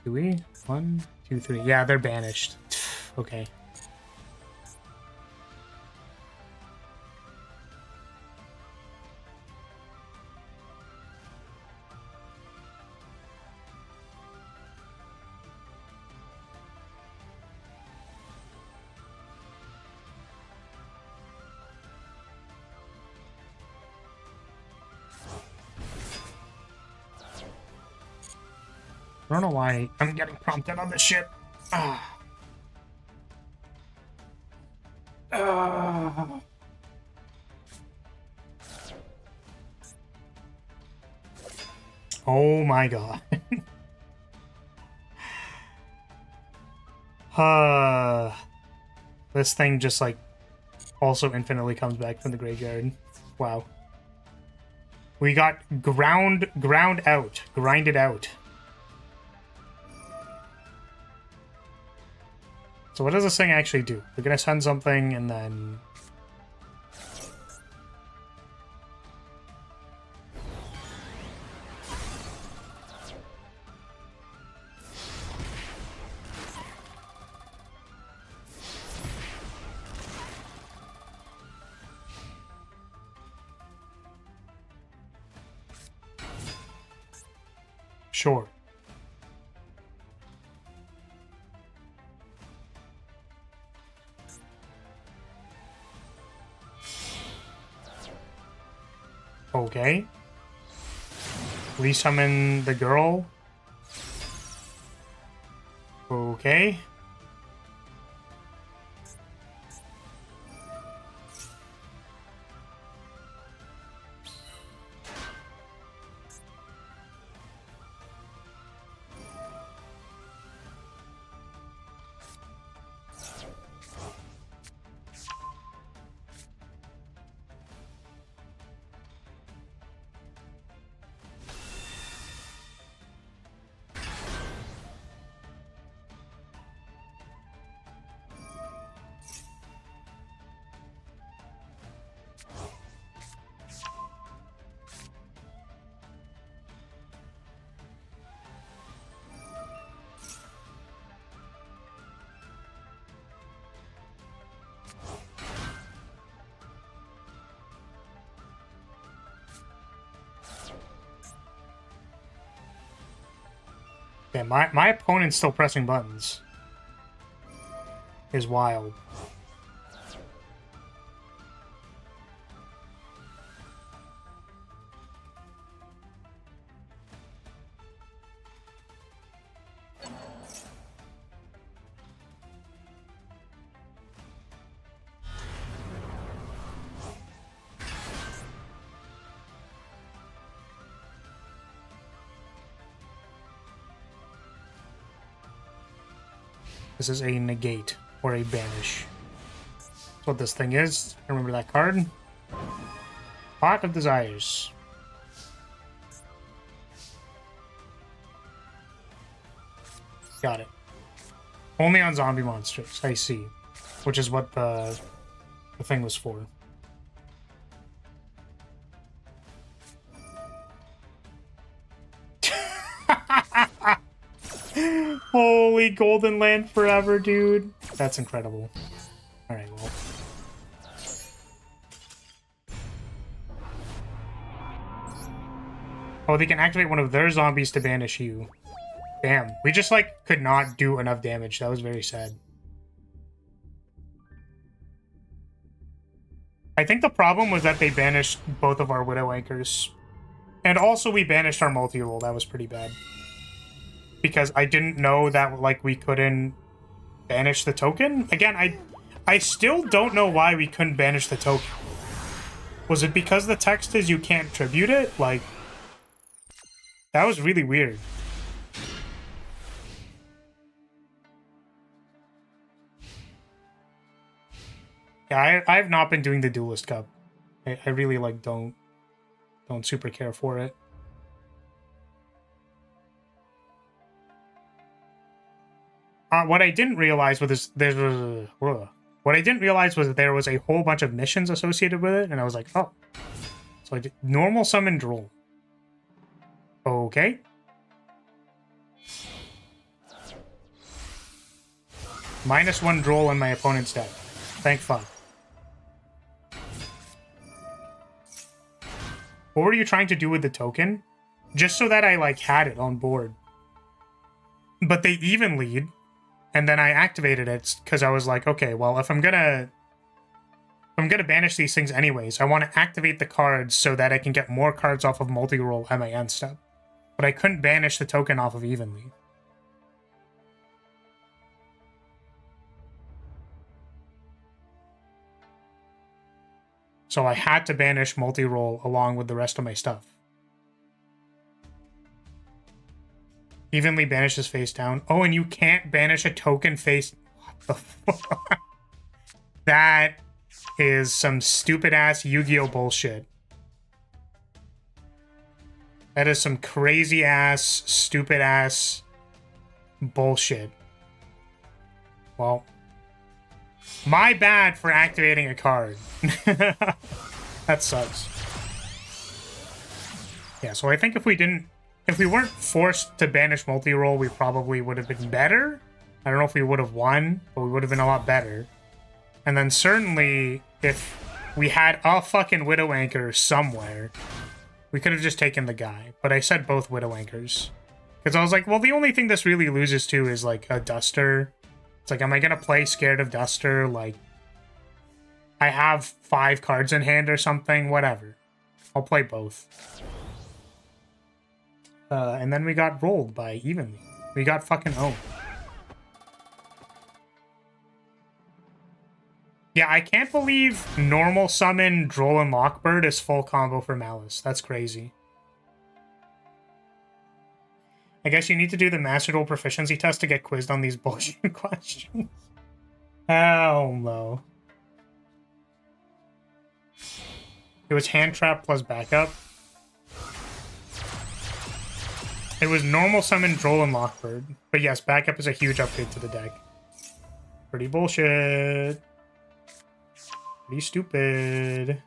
Do we? 1, 2, 3. Yeah, they're banished. Okay. don't know why I'm getting prompted on this shit. Oh my god. This thing just like also infinitely comes back from the graveyard. Wow. We got grinded out. So what does this thing actually do? We're gonna send something and then... Sure. Okay. Resummon the girl. Okay. Yeah, my opponent's still pressing buttons. Is wild. This is a negate or a banish. That's what this thing is. I remember that card. Pot of Desires. Got it. Only on zombie monsters, I see. Which is what the thing was for. Holy Golden Land forever, dude. That's incredible. Alright, well. Oh, they can activate one of their zombies to banish you. Damn. We just, like, could not do enough damage. That was very sad. I think the problem was that they banished both of our Widow Anchors. And also we banished our multi-roll. That was pretty bad. Because I didn't know that, like, we couldn't banish the token. Again, I still don't know why we couldn't banish the token. Was it because the text is you can't tribute it? Like, that was really weird. Yeah, I've not been doing the Duelist Cup. I really, like, don't super care for it. What I didn't realize was what I didn't realize was that there was a whole bunch of missions associated with it, and I was like, oh. So I did normal summon droll. Okay. -1 droll in my opponent's deck. Thank fuck. What were you trying to do with the token? Just so that I, like, had it on board. But they even lead. And then I activated it because I was like, okay, well, if I'm gonna banish these things anyways, I want to activate the cards so that I can get more cards off of multi-roll at my end step. But I couldn't banish the token off of evenly. So I had to banish multi-roll along with the rest of my stuff. Evenly banishes face down. Oh, and you can't banish a token face... What the fuck? That is some stupid-ass Yu-Gi-Oh! Bullshit. That is some crazy-ass, stupid-ass bullshit. Well, my bad for activating a card. That sucks. Yeah, so I think if we weren't forced to banish multi-roll, we probably would have been better. I don't know if we would have won, but we would have been a lot better. And then certainly, if we had a fucking Widow Anchor somewhere, we could have just taken the guy. But I said both Widow Anchors. Because I was like, well, the only thing this really loses to is, like, a Duster. It's like, am I going to play scared of Duster? Like, I have 5 cards in hand or something. Whatever. I'll play both. And then we got rolled by Evenly. We got fucking owned. Yeah, I can't believe normal summon Droll and Lockbird is full combo for Malice. That's crazy. I guess you need to do the Master Duel proficiency test to get quizzed on these bullshit questions. Hell no. It was Hand Trap plus backup. It was normal summon Droll and Lockbird. But yes, backup is a huge upgrade to the deck. Pretty bullshit. Pretty stupid.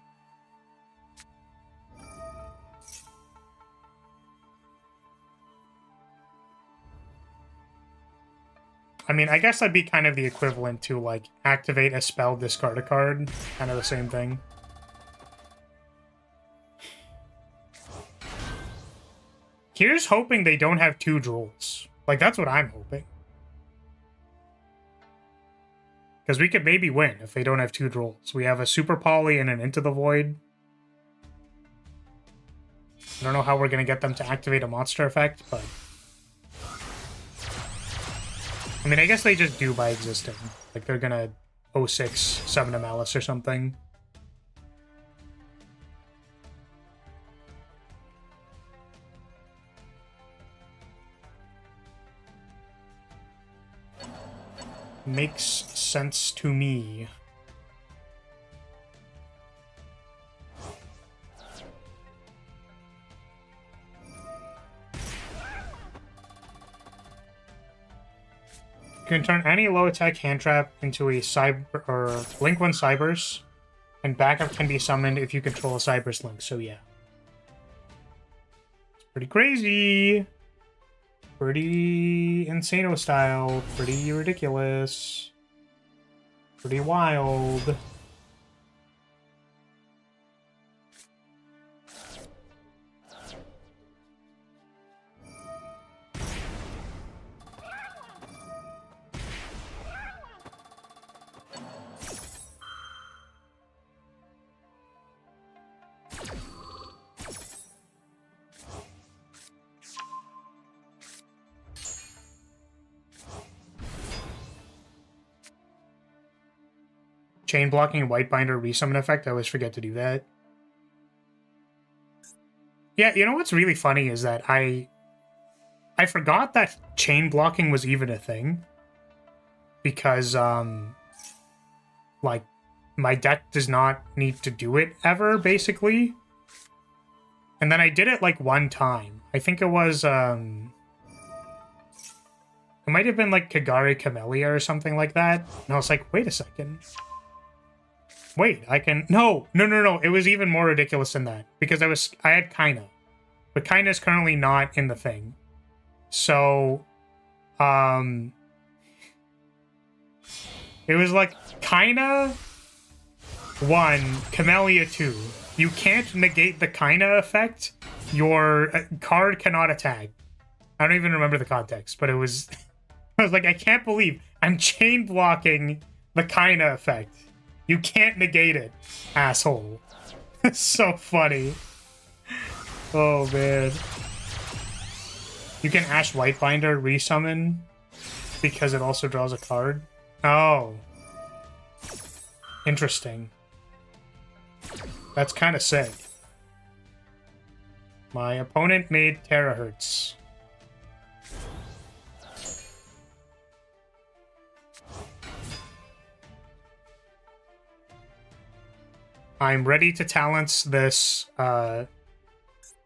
I mean, I guess that'd be kind of the equivalent to, like, activate a spell, discard a card. Kind of the same thing. Here's hoping they don't have 2 Drolls. Like, that's what I'm hoping. Because we could maybe win if they don't have 2 Drolls. We have a Super Poly and an Into the Void. I don't know how we're going to get them to activate a monster effect, but... I mean, I guess they just do by existing. Like, they're going to 06 summon a Malice or something. Makes sense to me. You can turn any low attack hand trap into a cyber or Link 1 Cybers, and backup can be summoned if you control a Cybers Link, so yeah. It's pretty crazy. Pretty Insano style, pretty ridiculous, pretty wild. Chain blocking white binder resummon effect. I always forget to do that. Yeah, you know what's really funny is that I forgot that chain blocking was even a thing. Because like my deck does not need to do it ever, basically. And then I did it like one time. I think it was it might have been like Kagari Camellia or something like that. And I was like, wait a second. Wait, I can... No. It was even more ridiculous than that. Because I had Kaina. But Kaina is currently not in the thing. So, it was like Kaina 1, Camellia 2. You can't negate the Kaina effect. Your card cannot attack. I don't even remember the context, but it was... I was like, I can't believe I'm chain blocking the Kaina effect. You can't negate it, asshole. It's so funny. Oh, man. You can Ash Whitebinder resummon because it also draws a card. Oh. Interesting. That's kind of sick. My opponent made terahertz. I'm ready to talents this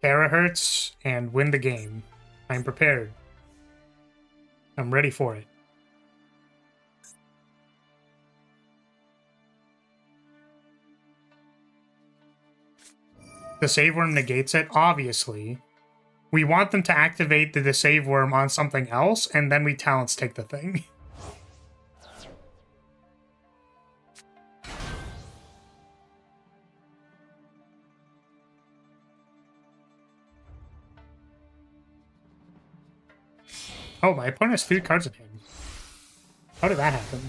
terahertz and win the game. I'm prepared. I'm ready for it. The save worm negates it, obviously. We want them to activate the save worm on something else, and then we talents take the thing. Oh, my opponent has 3 cards in hand. How did that happen?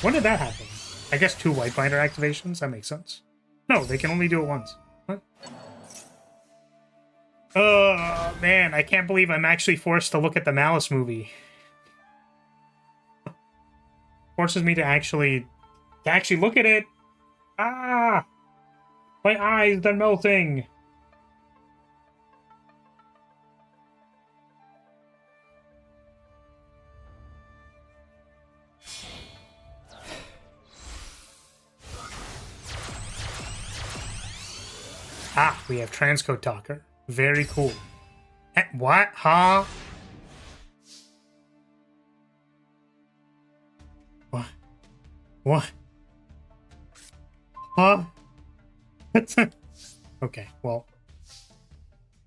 When did that happen? I guess 2 white binder activations? That makes sense. No, they can only do it once. What? Oh, man, I can't believe I'm actually forced to look at the Malice movie. Forces me to actually look at it. Ah! My eyes, they're melting. Ah, we have Transcode Talker. Very cool. What? Huh? What? What? Huh? Okay, well.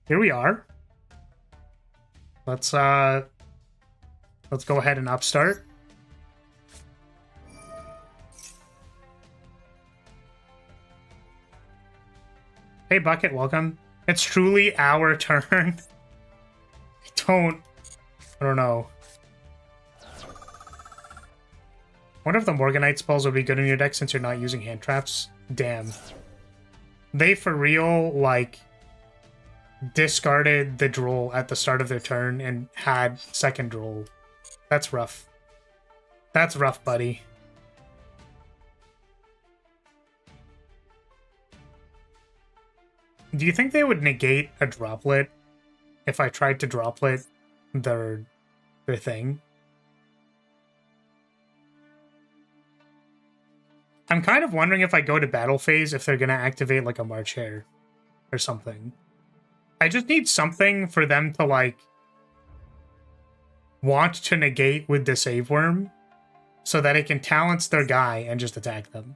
Here we are. Let's go ahead and upstart. Hey, Bucket, welcome. It's truly our turn. I don't know. What if the Morganite spells would be good in your deck since you're not using hand traps? Damn. They for real, like, discarded the droll at the start of their turn and had second droll. That's rough. That's rough, buddy. Do you think they would negate a droplet if I tried to droplet their thing? I'm kind of wondering if I go to battle phase if they're going to activate like a March Hare or something. I just need something for them to like want to negate with the save worm so that it can talents their guy and just attack them.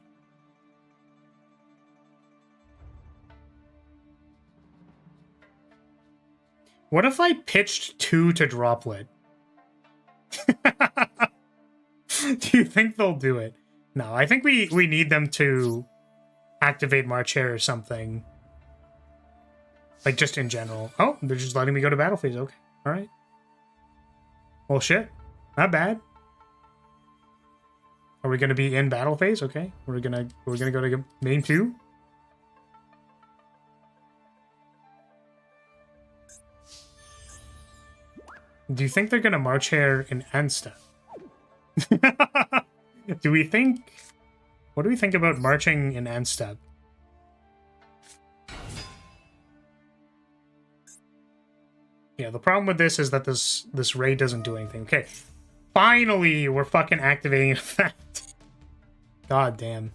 What if I pitched 2 to droplet? Do you think they'll do it? No, I think we need them to activate March Hare or something. Like, just in general. Oh, they're just letting me go to battle phase. Okay, alright. Well, shit. Not bad. Are we going to be in battle phase? Okay, we're gonna go to main 2. Do you think they're going to March Hare in end step? Do we think... What do we think about marching in end step? Yeah, the problem with this is that this raid doesn't do anything. Okay, finally we're fucking activating an effect. God damn.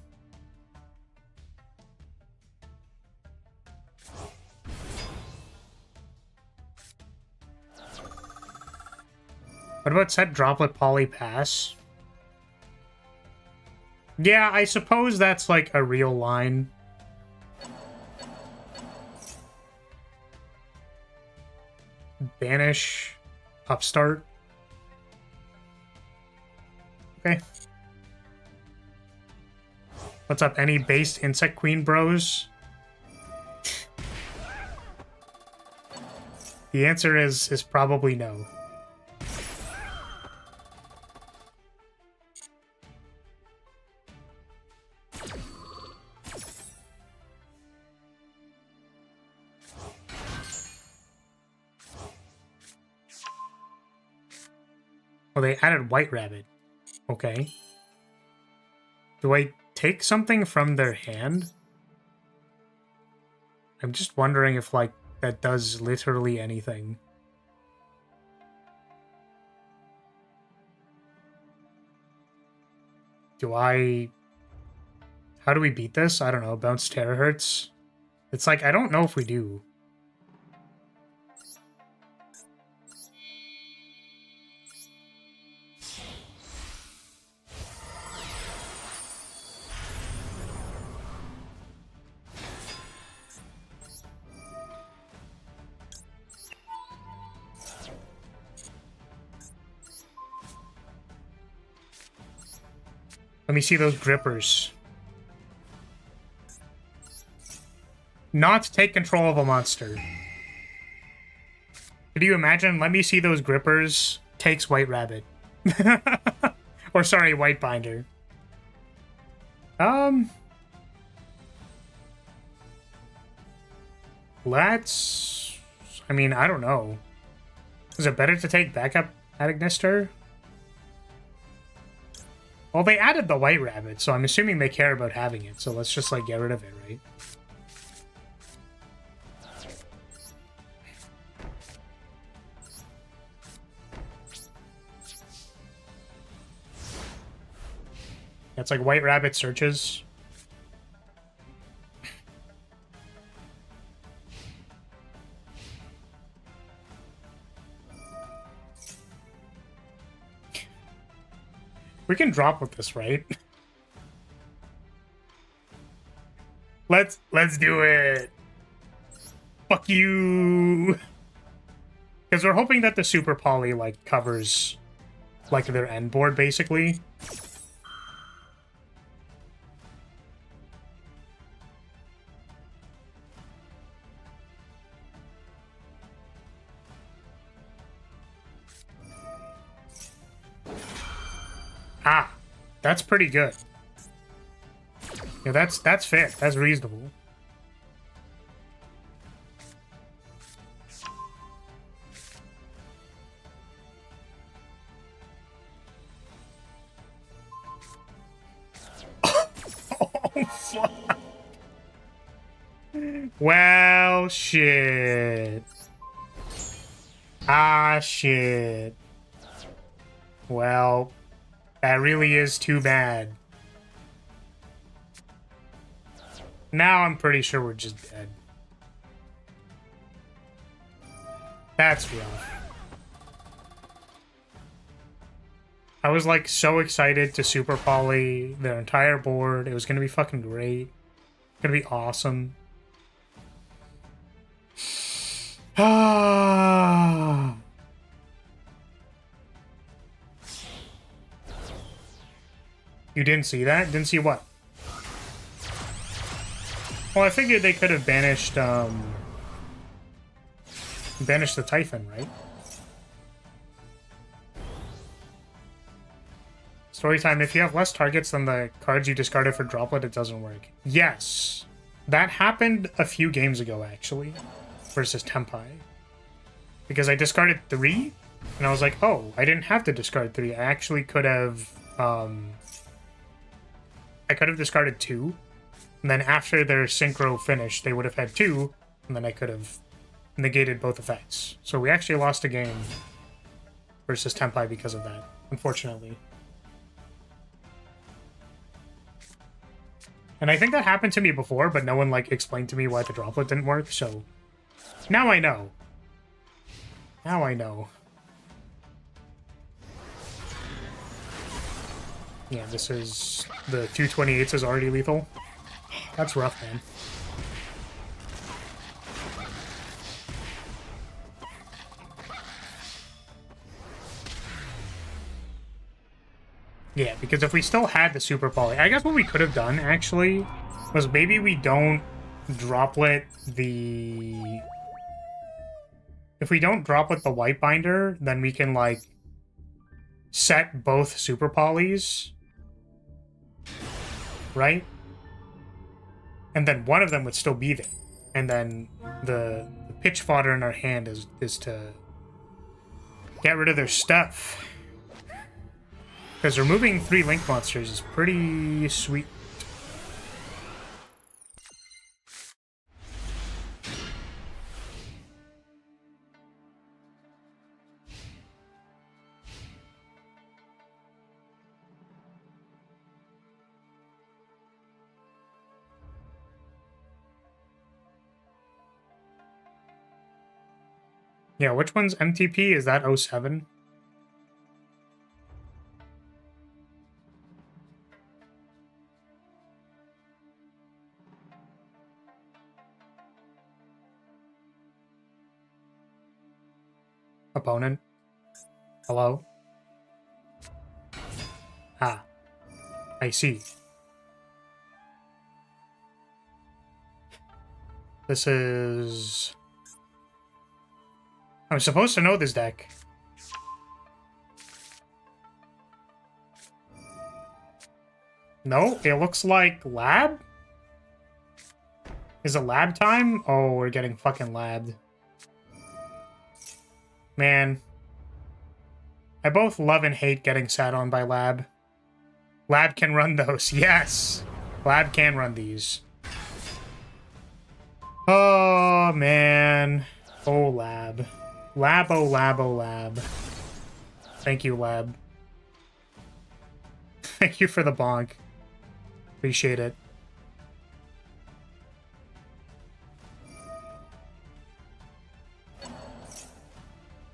What about set droplet poly pass? Yeah, I suppose that's like a real line. Banish upstart. Okay. What's up, any based insect queen bros? The answer is probably no. Oh, they added White Rabbit. Okay. Do I take something from their hand? I'm just wondering if, like, that does literally anything. How do we beat this? I don't know. Bounce terahertz? It's like, I don't know if we do. Let me see those grippers. Not take control of a monster. Could you imagine? Let me see those grippers. Takes White Rabbit. Or sorry, White Binder. Let's... I mean, I don't know. Is it better to take backup Agnister? Well, they added the White Rabbit, so I'm assuming they care about having it, so let's just, like, get rid of it, right? It's like White Rabbit searches. We can drop with this, right? Let's do it. Fuck you. Because we're hoping that the Super Poly, like, covers, like, their end board, basically. Ah, that's pretty good. Yeah, that's fair. That's reasonable. Oh, fuck. Well, shit. Ah, shit. Well... that really is too bad. Now I'm pretty sure we're just dead. That's rough. I was like so excited to Super Poly their entire board. It was gonna be fucking great. Gonna be awesome. Ah. You didn't see that? Didn't see what? Well, I figured they could have banished, banished the Typhon, right? Storytime, if you have less targets than the cards you discarded for Droplet, it doesn't work. Yes. That happened a few games ago, actually, versus Tempai. Because I discarded 3, and I was like, oh, I didn't have to discard 3. I actually could have, I could have discarded 2, and then after their synchro finish, they would have had 2, and then I could have negated both effects. So we actually lost a game versus Tempai because of that, unfortunately. And I think that happened to me before, but no one, like, explained to me why the Droplet didn't work, so... now I know. Now I know. Yeah, this is... the 228s is already lethal. That's rough, man. Yeah, because if we still had the Super Poly... I guess what we could have done, actually, was maybe we don't Droplet the... if we don't Droplet the White Binder, then we can, like, set both Super Polys, right? And then one of them would still be there. And then the pitch fodder in our hand is to get rid of their stuff. Because removing 3 Link monsters is pretty sweet. Yeah, which one's MTP? Is that 07? Opponent? Hello? Ah, I see. This is... I'm supposed to know this deck. No, it looks like lab? Is it lab time? Oh, we're getting fucking labbed. Man. I both love and hate getting sat on by lab. Lab can run those. Yes! Lab can run these. Oh, man. Oh, lab. Lab, oh, lab, oh, lab. Thank you, lab. Thank you for the bonk. Appreciate it.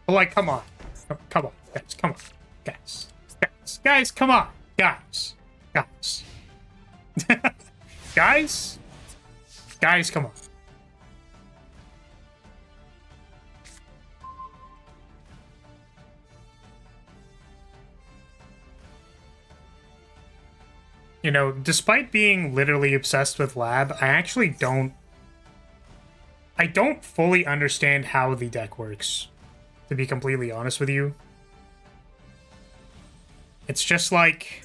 But, like, come on. Come on, guys. Come on. Guys. Guys. Guys, come on. Guys. Guys. Guys? Guys, come on. You know, despite being literally obsessed with lab, I don't fully understand how the deck works, to be completely honest with you. It's just like,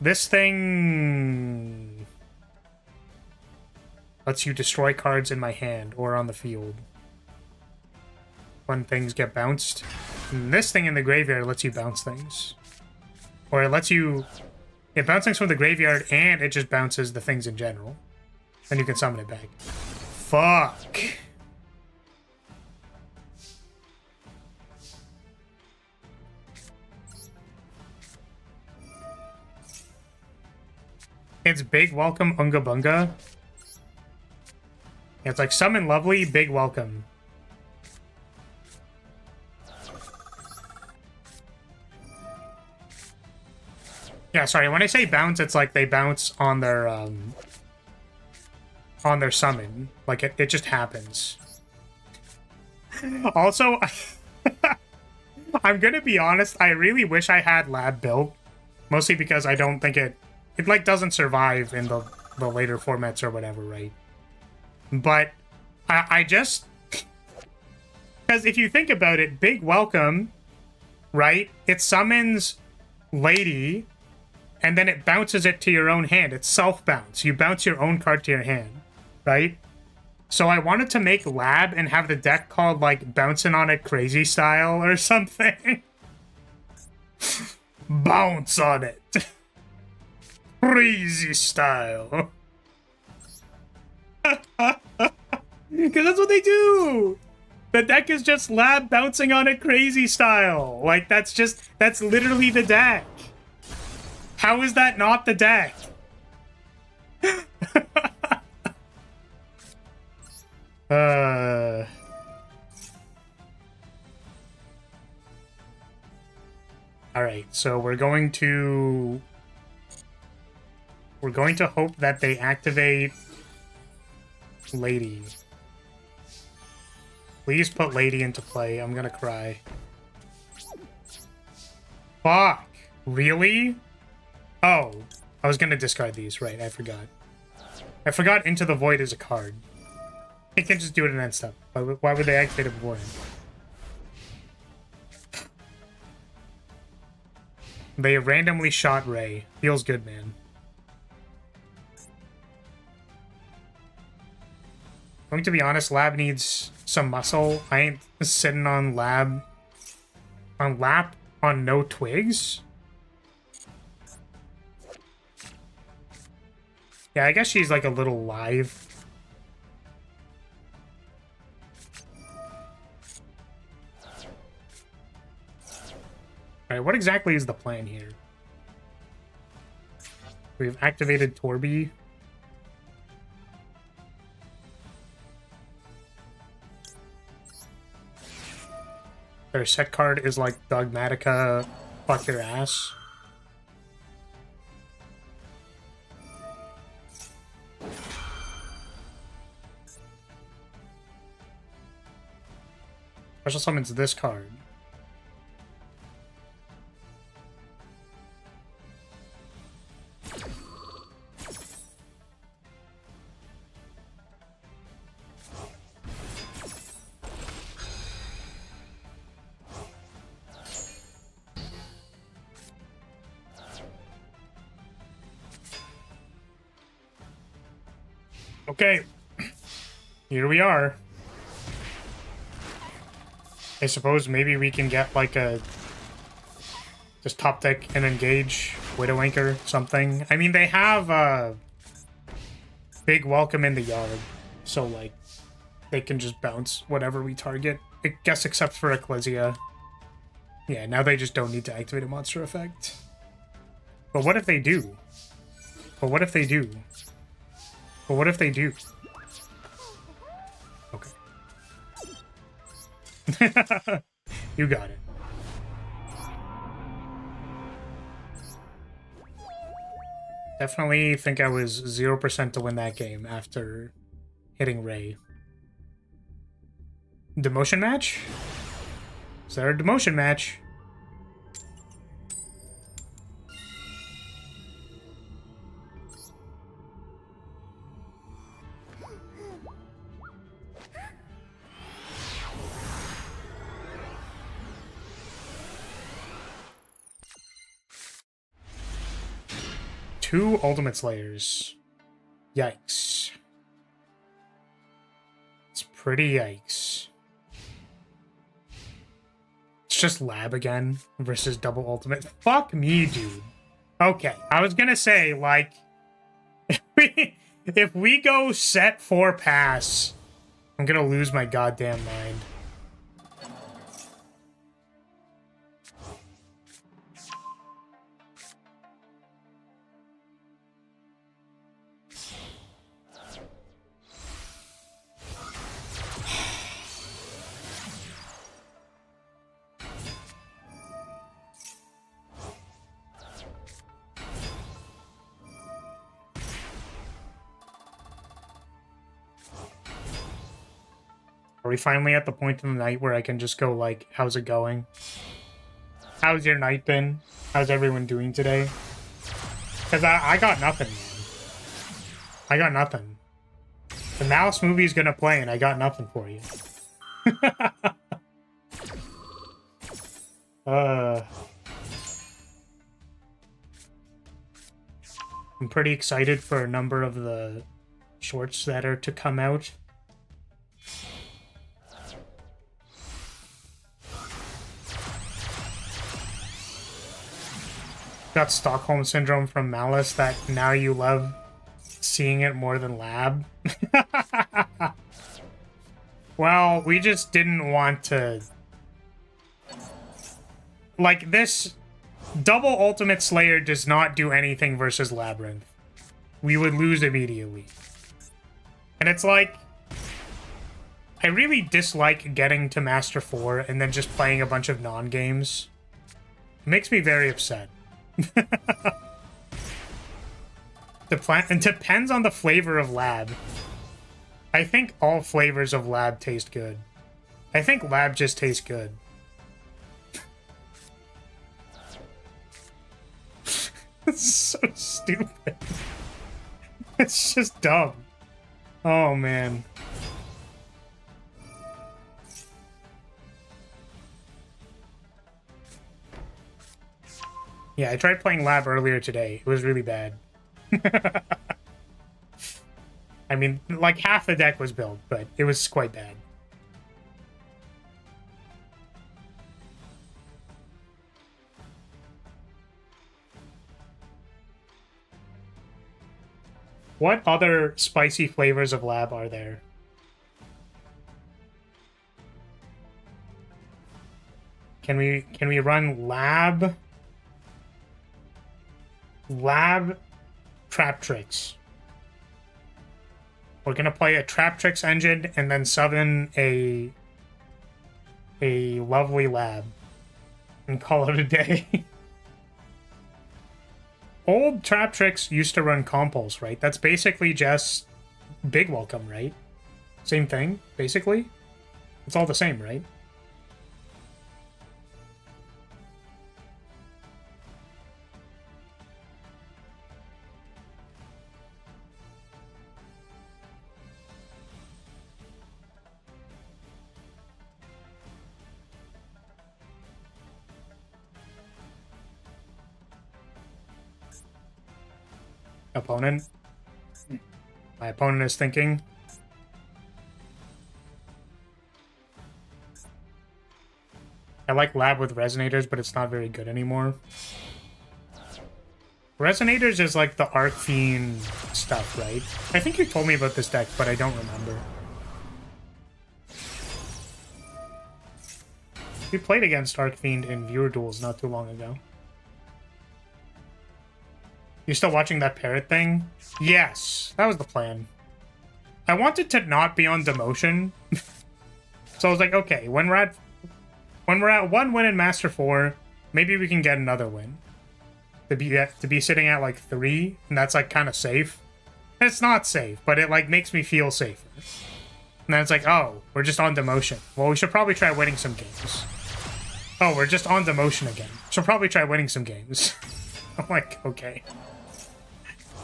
this thing lets you destroy cards in my hand or on the field when things get bounced. And this thing in the graveyard lets you bounce things. Or it lets you... It bounces things from the graveyard, and it just bounces the things in general. Then you can summon it back. Fuck. It's big welcome, Unga Bunga. Yeah, it's like summon lovely, big welcome. Yeah, sorry, when I say bounce, it's like they bounce on their summon. Like, it just happens. Also, I'm gonna be honest, I really wish I had lab built. Mostly because I don't think it like doesn't survive in the later formats or whatever, right? But I just... Because if you think about it, big welcome, right? It summons Lady... And then it bounces it to your own hand. It's self-bounce. You bounce your own card to your hand, right? So I wanted to make lab and have the deck called, like, Bouncing on It Crazy Style or something. Bounce on it. Crazy style. Because that's what they do. The deck is just lab bouncing on it crazy style. Like, that's literally the deck. How is that not the deck? Alright, so we're going to hope that they activate Lady. Please put Lady into play. I'm gonna cry. Fuck. Really? Oh, I was gonna discard these, right, I forgot. I forgot Into the Void is a card. It can just do it in end step. Why would they activate it beforehand? They randomly shot Ray. Feels good, man. Going to be honest, lab needs some muscle. I ain't sitting on lab... On lap on no twigs? Yeah, I guess she's like a little live. Alright, what exactly is the plan here? We've activated Torby. Their set card is like Dogmatica, fuck your ass. Special summons this card. Okay, here we are. I suppose maybe we can get like a just top deck and engage Widow Anchor something. I mean, they have a big welcome in the yard, so like they can just bounce whatever we target. I guess except for Ecclesia. Yeah, now they just don't need to activate a monster effect. But what if they do? But what if they do? But what if they do? Okay. You got it. Definitely think I was 0% to win that game after hitting Ray. Demotion match? Is there a demotion match? Two Ultimate Slayers. Yikes. It's pretty yikes. It's just Lab again versus double Ultimate. Fuck me, dude. Okay, I was gonna say, like, if we go set 4 pass, I'm gonna lose my goddamn mind. Are we finally at the point in the night where I can just go like, how's it going? How's your night been? How's everyone doing today? Because I got nothing, man. I got nothing. The Mouse movie's gonna play and I got nothing for you. I'm pretty excited for a number of the shorts that are to come out. Got Stockholm Syndrome from Malice that now you love seeing it more than Lab. Well, we just didn't want to... Like, this double Ultimate Slayer does not do anything versus Labyrinth. We would lose immediately. And it's like... I really dislike getting to Master 4 and then just playing a bunch of non-games. It makes me very upset. It depends on the flavor of Lab. I think all flavors of Lab taste good. I think Lab just tastes good. It's so stupid. It's just dumb. Oh, man. Yeah, I tried playing Lab earlier today. It was really bad. I mean, like, half the deck was built, but it was quite bad. What other spicy flavors of Lab are there? Can we run Lab Trap Tricks? We're gonna play a Trap Tricks engine and then summon a a lovely lab and call it a day. Old trap tricks used to run compulse, right? That's basically just big welcome, right? Same thing, basically. It's all the same, right? Opponent. My opponent is thinking. I like lab with resonators, but it's not very good anymore. Resonators is like the Arc Fiend stuff, right? I think you told me about this deck, but I don't remember. We played against Arc Fiend in viewer duels not too long ago. You still watching that parrot thing? Yes, that was the plan. I wanted to not be on demotion. So I was like, okay, when we're at 1 win in Master 4, maybe we can get another win. To be sitting at like 3, and that's like kind of safe. And it's not safe, but it like makes me feel safer. And then it's like, oh, we're just on demotion. Well, we should probably try winning some games. Oh, we're just on demotion again. Should probably try winning some games. I'm like, okay.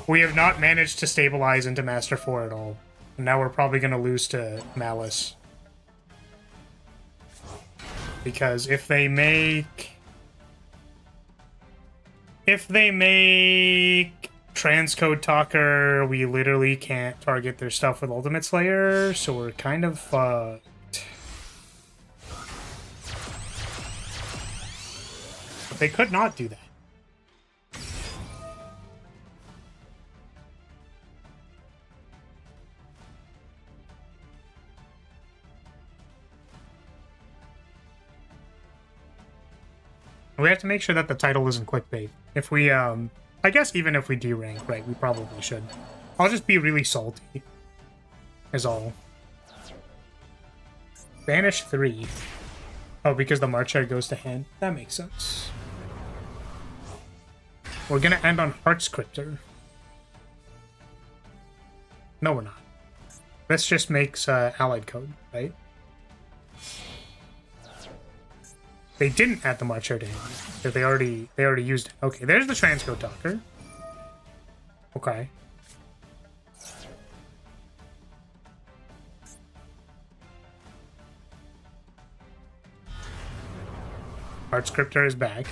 We have not managed to stabilize into Master 4 at all. And now we're probably going to lose to Malice. Because if they make Transcode Talker, we literally can't target their stuff with Ultimate Slayer, so we're kind of fucked. But they could not do that. We have to make sure that the title isn't clickbait. If we, I guess even if we D-rank, right, we probably should. I'll just be really salty, is all. Banish 3. Oh, because the March Hare goes to hand? That makes sense. We're gonna end on Heart Scripter. No, we're not. This just makes allied code, right? They didn't add the March Hare to hand. They already used it. Okay, there's the Transcode Talker. Okay. Heart Scripter is back.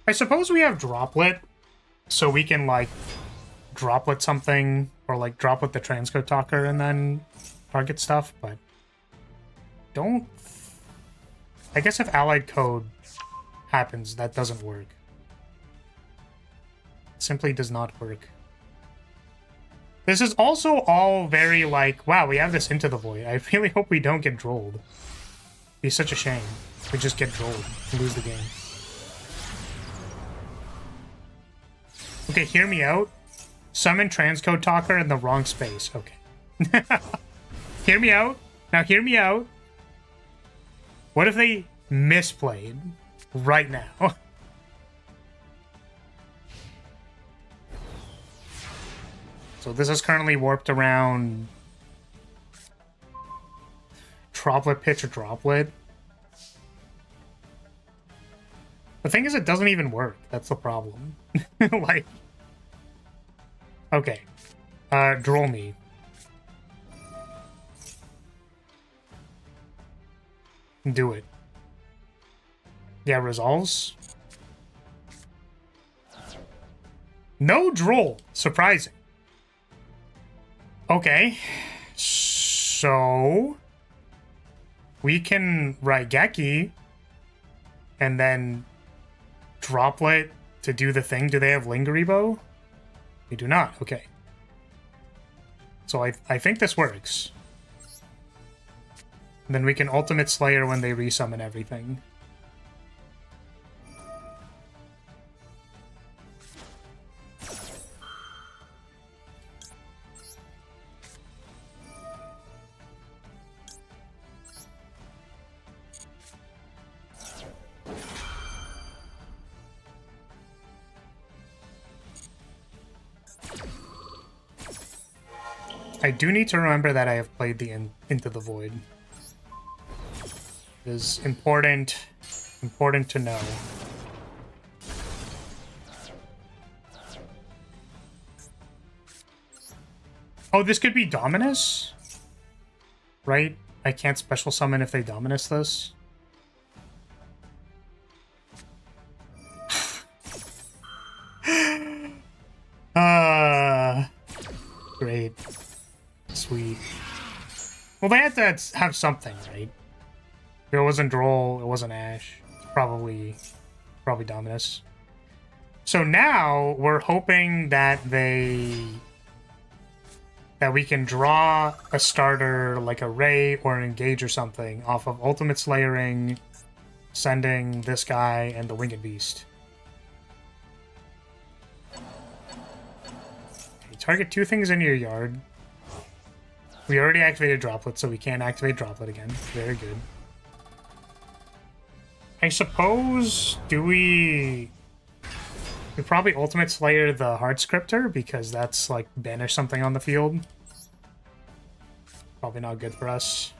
I suppose we have Droplet, so we can, like, Droplet something, or, like, Droplet the Transcode Talker and then target stuff, but... Don't... I guess if allied code happens, that doesn't work. It simply does not work. This is also all very like, wow, we have this Into the Void. I really hope we don't get drolled. It'd be such a shame if we just get drolled and lose the game. Okay, hear me out. Summon Transcode Talker in the wrong space. Okay. Hear me out. Now hear me out. What if they misplayed right now? So this is currently warped around Droplet, Pitch, or Droplet. The thing is, it doesn't even work. That's the problem. Like, okay. Droll me. Do it. Yeah, resolves. No droll. Surprising. Okay. So we can Raigeki and then Droplet to do the thing. Do they have Lingery Bow? They do not. Okay. So I think this works. And then we can Ultimate Slayer when they resummon everything. I do need to remember that I have played the Into the Void. It is important to know. Oh, this could be Dominus? Right? I can't special summon if they Dominus this. Great. Sweet. Well, they had to have something, right? If it wasn't Droll, it wasn't Ash. It's probably Dominus. So now we're hoping that we can draw a starter like a Ray or an Engage or something off of Ultimate Slayering, sending this guy and the Winged Beast. Okay, target 2 things in your yard. We already activated Droplet, so we can't activate Droplet again. Very good. I suppose, we probably Ultimate Slayer the Heart Scripter, because that's like banish something on the field. Probably not good for us.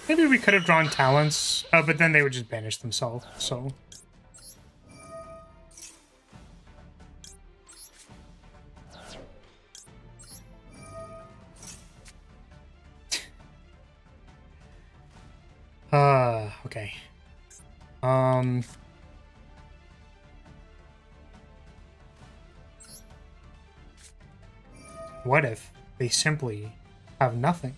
Maybe we could have drawn Talents, but then they would just banish themselves, so... Okay. What if they simply have nothing?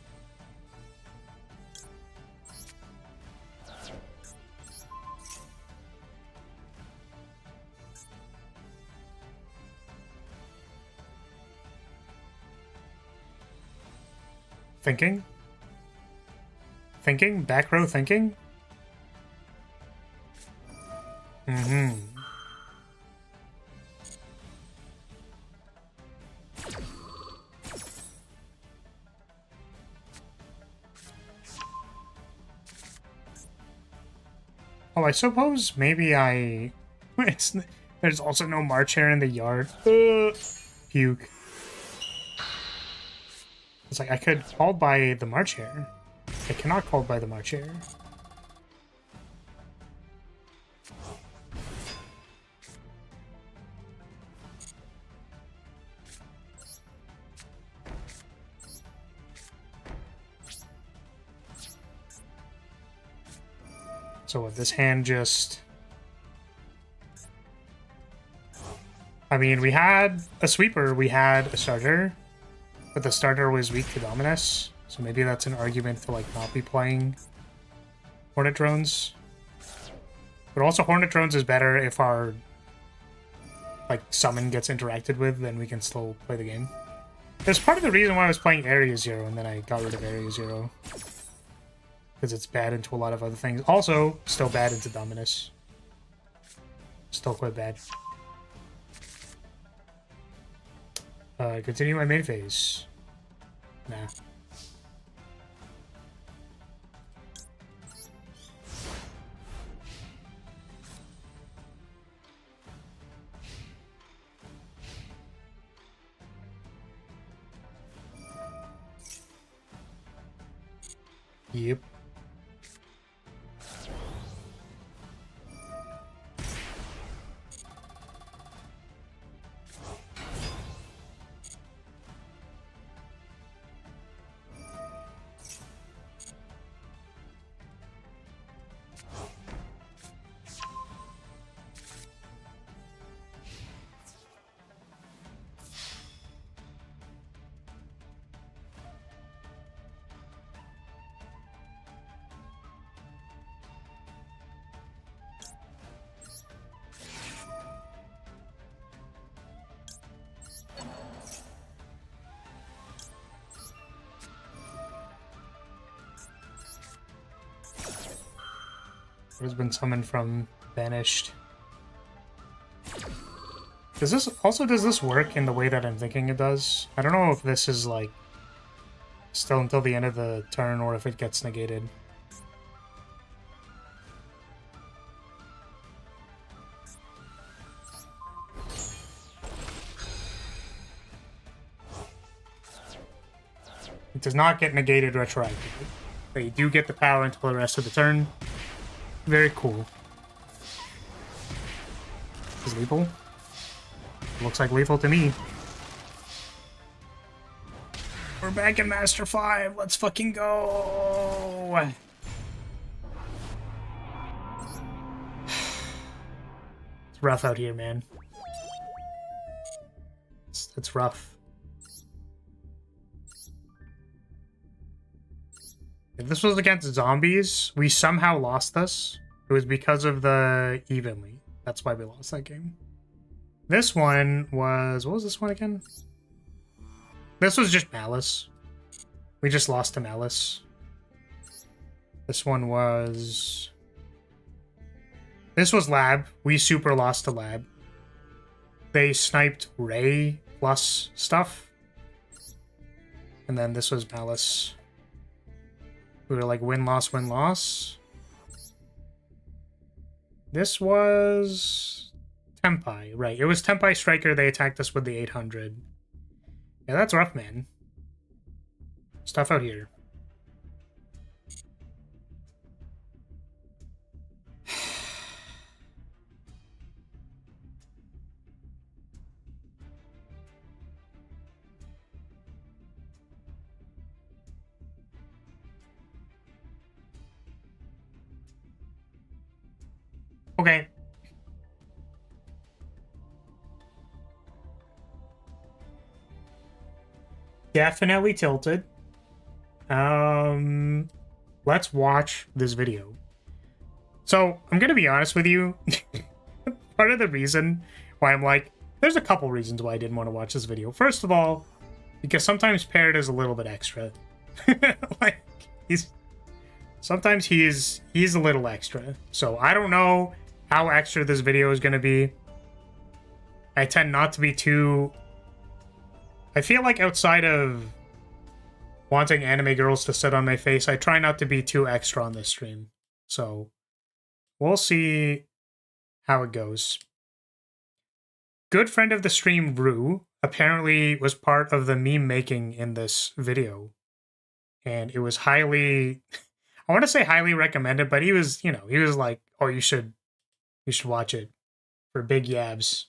Thinking? Thinking? Back row thinking? Mm-hmm. Oh, I suppose maybe there's also no March Hare in the yard. Puke. It's like I could call by the March Hare. I cannot call by the March Hare. So with this hand just... I mean, we had a sweeper, we had a starter, but the starter was weak to Dominus, so maybe that's an argument to, like, not be playing Hornet Drones. But also Hornet Drones is better if our, like, summon gets interacted with, then we can still play the game. That's part of the reason why I was playing Area Zero, and then I got rid of Area Zero. Because it's bad into a lot of other things. Also, still bad into Dominus. Still quite bad. Continue my main phase. Nah. Yep. What has been summoned from Banished? Does this work in the way that I'm thinking it does? I don't know if this is like still until the end of the turn or if it gets negated. It does not get negated retroactively. But you do get the power until the rest of the turn. Very cool. Is lethal? Looks like lethal to me. We're back in Master 5. Let's fucking go. It's rough out here, man. It's rough. If this was against zombies, we somehow lost this. It was because of the evenly. That's why we lost that game. This one was... What was this one again? This was just Malice. We just lost to Malice. This one was... This was Lab. We super lost to Lab. They sniped Ray plus stuff. And then this was Malice. We were like win-loss, win-loss. This was... Tempai, right. It was Tempai Striker. They attacked us with the 800. Yeah, that's rough, man. Stuff out here. Okay. Definitely tilted. Let's watch this video. So, I'm gonna be honest with you. Part of the reason why I'm like, there's a couple reasons why I didn't want to watch this video. First of all, because sometimes Parrot is a little bit extra. Like, sometimes he's a little extra. So, I don't know how extra this video is gonna be. I tend not to be too... I feel like outside of wanting anime girls to sit on my face, I try not to be too extra on this stream. So, we'll see how it goes. Good friend of the stream, Rue, apparently was part of the meme making in this video. And it was highly... I want to say highly recommended, but he was, you know, he was like, oh, you should watch it for big yabs.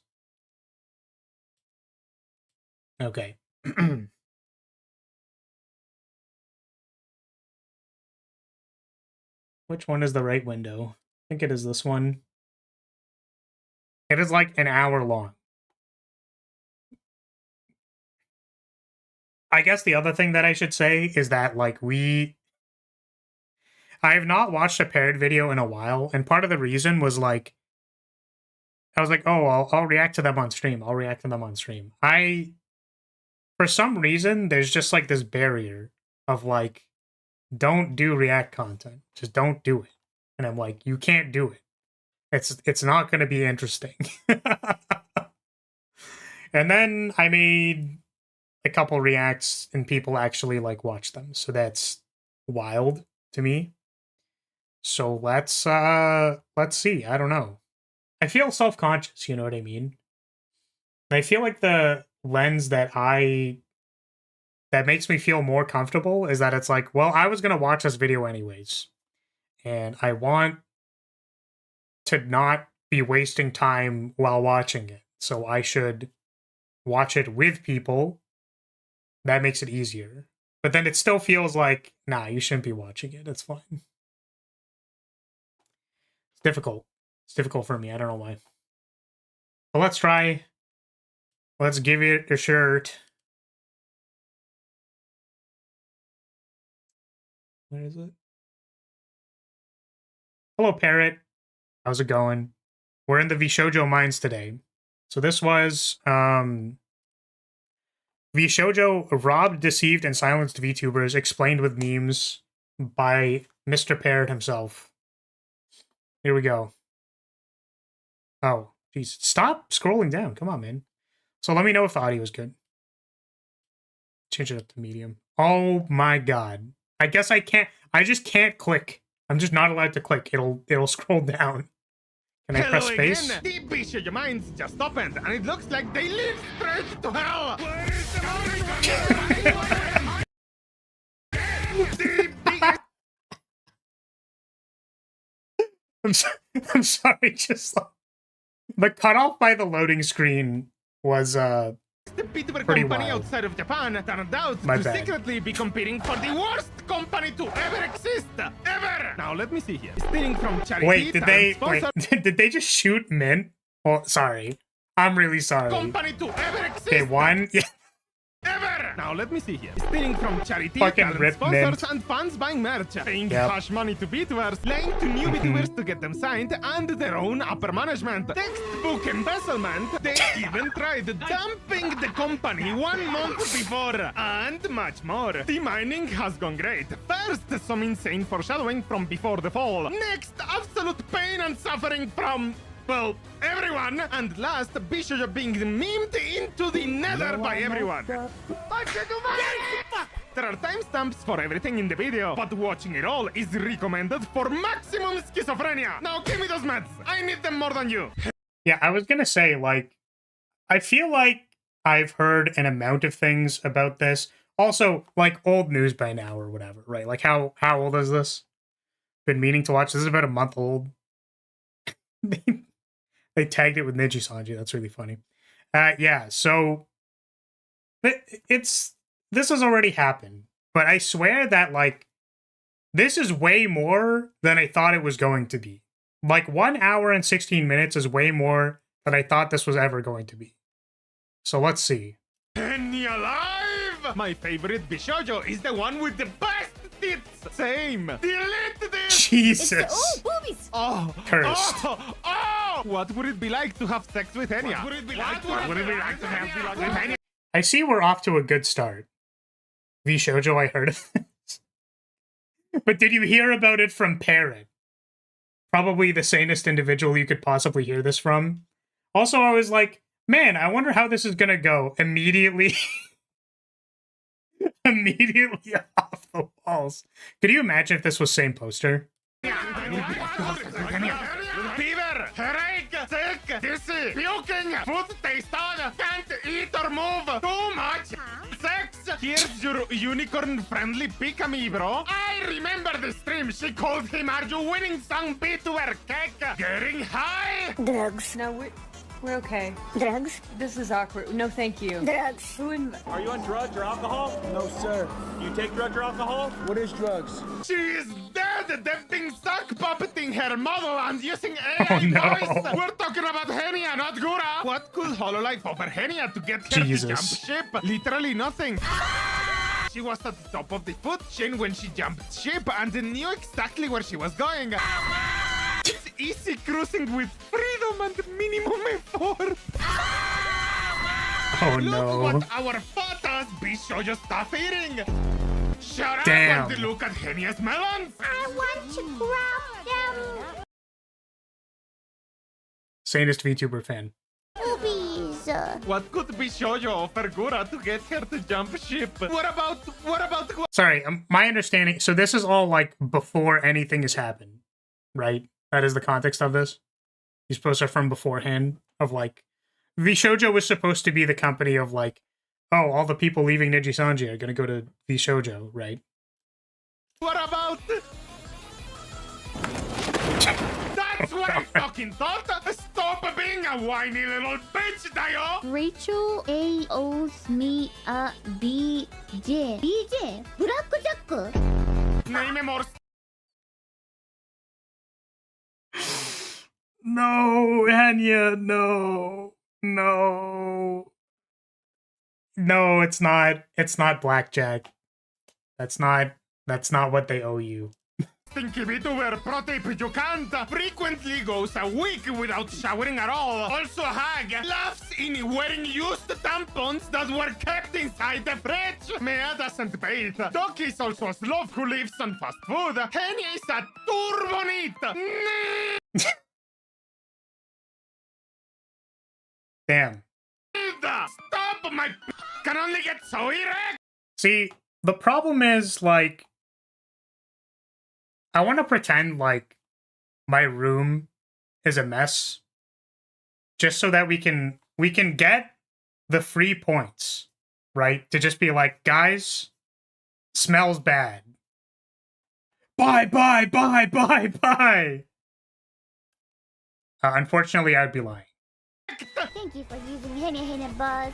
Okay. Which one is the right window? I think it is this one. It is like an hour long. I guess the other thing that I should say is that, like, I have not watched a Parrot video in a while, and part of the reason was, like, I was like, oh, I'll react to them on stream. I'll react to them on stream. For some reason, there's just, like, this barrier of, like, don't do react content. Just don't do it. And I'm like, you can't do it. It's not going to be interesting. And then I made a couple reacts and people actually, like, watch them. So that's wild to me. So let's see. I don't know. I feel self-conscious, you know what I mean? And I feel like the lens that makes me feel more comfortable is that it's like, well, I was going to watch this video anyways. And I want to not be wasting time while watching it. So I should watch it with people. That makes it easier. But then it still feels like, nah, you shouldn't be watching it. It's fine. It's difficult. It's difficult for me. I don't know why. But let's try. Let's give it a shirt. Where is it? Hello, Parrot. How's it going? We're in the Vshoujo mines today. So this was Vshoujo robbed, deceived, and silenced VTubers, explained with memes by Mr. Parrot himself. Here we go. Oh, jeez. Stop scrolling down. Come on, man. So let me know if the audio is good. Change it up to medium. Oh my god. I guess I can't. I just can't click. I'm just not allowed to click. It'll scroll down. Can I press space? Again. The Vshoujo mines just opened, and it looks like they lead straight to hell. I'm sorry, just like, the cutoff by the loading screen was The Pittsburgh pretty company wild. outside of Japan turned out My to bad. secretly be competing for the worst company to ever exist, ever. Now let me see here. Stealing from charity. Wait, did they talent wait? Did they just shoot Mint? Well, sorry, I'm really sorry. company to ever exist. Okay, one. Yeah. Ever! Now let me see here. Stealing from charity, Fucking talent rip sponsors, Mint. and fans buying merch. Paying Yep. cash money to VTubers, lying to new VTubers to get them signed, and their own upper management. Textbook embezzlement. They even tried dumping the company 1 month before. And much more. The mining has gone great. First, some insane foreshadowing from before the fall. Next, absolute pain and suffering from... well, everyone! And last, Bishop being memed into the nether by everyone. There are timestamps for everything in the video, but watching it all is recommended for maximum schizophrenia. Now give me those meds. I need them more than you. Yeah, I was gonna say, like, I feel like I've heard an amount of things about this. Also, like, old news by now or whatever, right? Like, how old is this? Been meaning to watch. This is about a month old. They tagged it with Niji Sanji. That's really funny. Yeah, so this has already happened, but I swear that, like, this is way more than I thought it was going to be. Like, 1 hour and 16 minutes is way more than I thought this was ever going to be. So let's see. Penny alive! My favorite Bishojo is the one with the best tits. Same. Delete this. Jesus. Boobies! Oh, Cursed. Oh! What would it be like to have sex with Enya? What would it be like to have sex with Enya? I see we're off to a good start. V Shoujo, I heard of this. But did you hear about it from Parrot? Probably the sanest individual you could possibly hear this from. Also, I was like, man, I wonder how this is gonna go. Immediately off the walls. Could you imagine if this was same poster? Fever, headache, sick, dizzy, puking, food taste odd, can't eat or move, too much sex. Here's your unicorn-friendly pick me, bro. I remember the stream. She called him Arju winning song beat to her cake. Getting high. Drugs. No, we're okay. Drugs. This is awkward. No, thank you. Drugs. Are you on drugs or alcohol? No, sir. You take drugs or alcohol? What is drugs? She is dead. They've been stuck puppeting her model and using AI Oh, no. voice. We're talking about Henia, not Gura. What could Hololive offer Henia to get her Jesus. to jump ship? Literally nothing. She was at the top of the food chain when she jumped ship and knew exactly where she was going. It's easy cruising with freedom and minimum effort. Oh Look no. what our photos Bishojo stop eating. Shut Damn. up and look at Henia's melons. I want to grab them. Sanest VTuber fan. Boobies. What could Bishojo offer Gura to get her to jump ship? What about Sorry, my understanding. So this is all like before anything has happened, right? That is the context of this. These posts are from beforehand. Of like, V Shoujo was supposed to be the company of like, oh, all the people leaving Niji Sanji are gonna go to V Shoujo, right? What about? That's what I fucking thought! Stop being a whiny little bitch, Dayo! Rachel A owes me a BJ. BJ? Blackjack? Name more. No, Anya, no. No, it's not. It's not blackjack. That's not what they owe you. Stinky VTuber Prototype you can't frequently goes a week without showering at all. Also hag laughs in wearing used tampons that were kept inside the fridge. Mea doesn't bathe. Doki is also a sloth who lives on fast food. Henny is a turbo neat. Damn. Stop, my can only get so erect. See, the problem is, like, I want to pretend like my room is a mess just so that we can get the free points, right? To just be like, guys, smells bad. Bye. Unfortunately, I'd be lying. Thank you for using Henny Bus.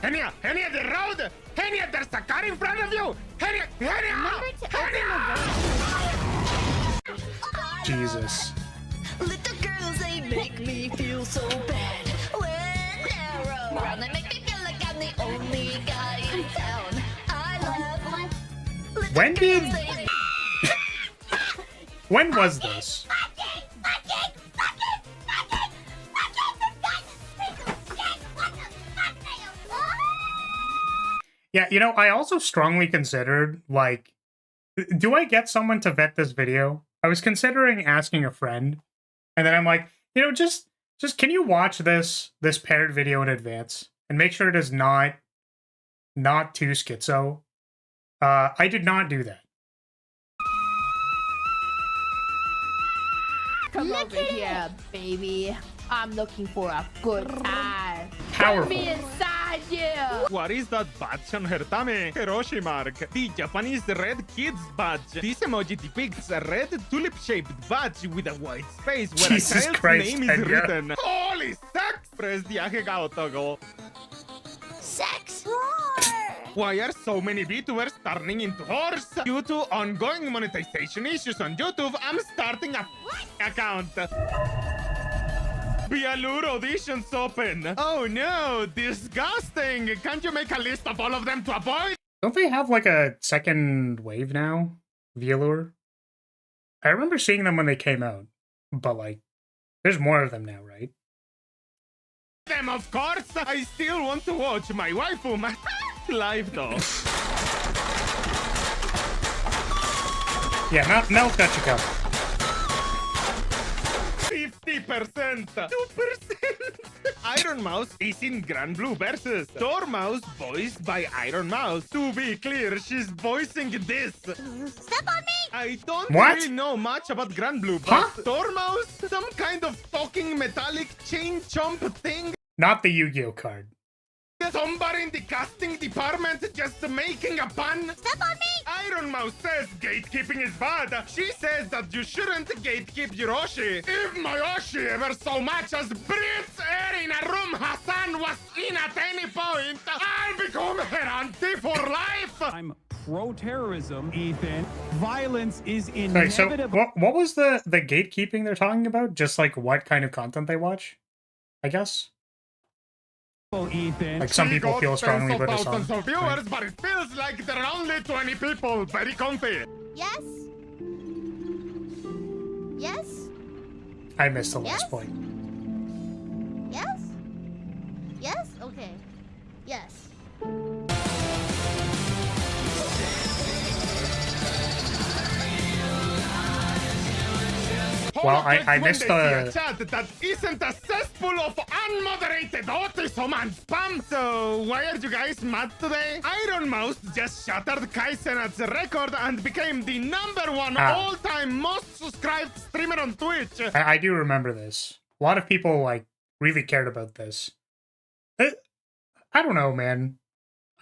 Henia, the road! Henia, there's a car in front of you! Henia! Remember to open the door. Jesus. Little girls, they make me feel so bad. When they're around, they make me feel like I'm the only guy in town. I love little When did... girls, they- When was this? Yeah, you know, I also strongly considered, like, do I get someone to vet this video? I was considering asking a friend, and then I'm like, you know, just can you watch this paired video in advance and make sure it is not too schizo? I did not do that. Come over here, baby. I'm looking for a good time. Powerful. Let me inside you. What is that badge on her tummy? Hiroshi mark. The Japanese Red Kids badge. This emoji depicts a red tulip-shaped badge with a white space where Jesus a child's Christ, name is Enya. written. Holy sex! Press the Ahegao toggle. Sex. Why are so many VTubers turning into whores? Due to ongoing monetization issues on YouTube, I'm starting a account. Bialur auditions open. Oh no, disgusting. Can't you make a list of all of them to avoid? Don't they have, like, a second wave now? Velour? I remember seeing them when they came out, but, like, there's more of them now, right? Them, of course. I still want to watch my waifu live though. Yeah, Mel's got you covered. 50%. 2%. Iron Mouse is in Grand Blue versus Dormouse voiced by Iron Mouse. To be clear, she's voicing this. Step on me. I don't What? really know much about Grand Blue, but Huh? Dormouse, some kind of talking metallic chain chomp thing. Not the Yu-Gi-Oh card. Somebody in the casting department just making a pun. Step on me. Iron Mouse says gatekeeping is bad. She says that you shouldn't gatekeep your Oshi. If my Oshi ever so much as breathes air in a room Hassan was in at any point, I'll become her auntie for life. I'm pro-terrorism, Ethan. Violence is Sorry, so inevitable. what was the gatekeeping they're talking about? Just, like, what kind of content they watch, I guess? Ethan. Like, some She people got feel strongly tens of about this thousands song. of viewers, but it feels like there are only 20 people. Very comfy. Yes. Yes. I missed the last Yes? point. Yes. Yes. Okay. Yes. Well, I missed when they see the- a chat that isn't a cesspool of unmoderated autism and spam. So why are you guys mad today? Iron Mouse just shattered Kai Cenat's record and became the #1 all-time most subscribed streamer on Twitch. I do remember this. A lot of people, like, really cared about this. I don't know, man.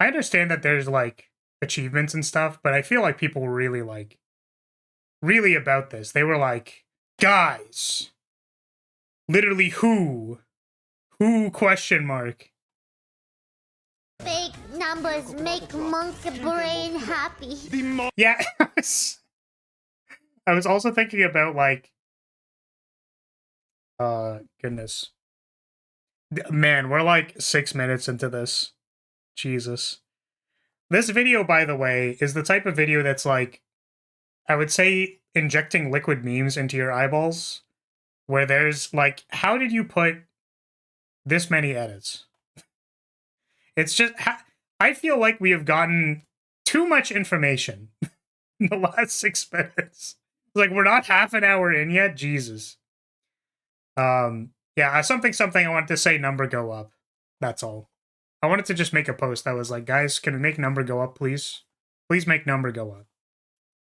I understand that there's, like, achievements and stuff, but I feel like people were really, like, really about this. They were like, guys, literally who question mark. Fake numbers make monkey brain happy. The mo- Yeah. I was also thinking about, like, goodness. Man, we're like 6 minutes into this. Jesus. This video, by the way, is the type of video that's like, I would say, injecting liquid memes into your eyeballs, where there's like, how did you put this many edits? It's just, I feel like we have gotten too much information in the last 6 minutes. Like, we're not half an hour in yet. Jesus. Yeah, something I wanted to say, number go up. That's all. I wanted to just make a post that was like, guys, can we make number go up, please? Please make number go up.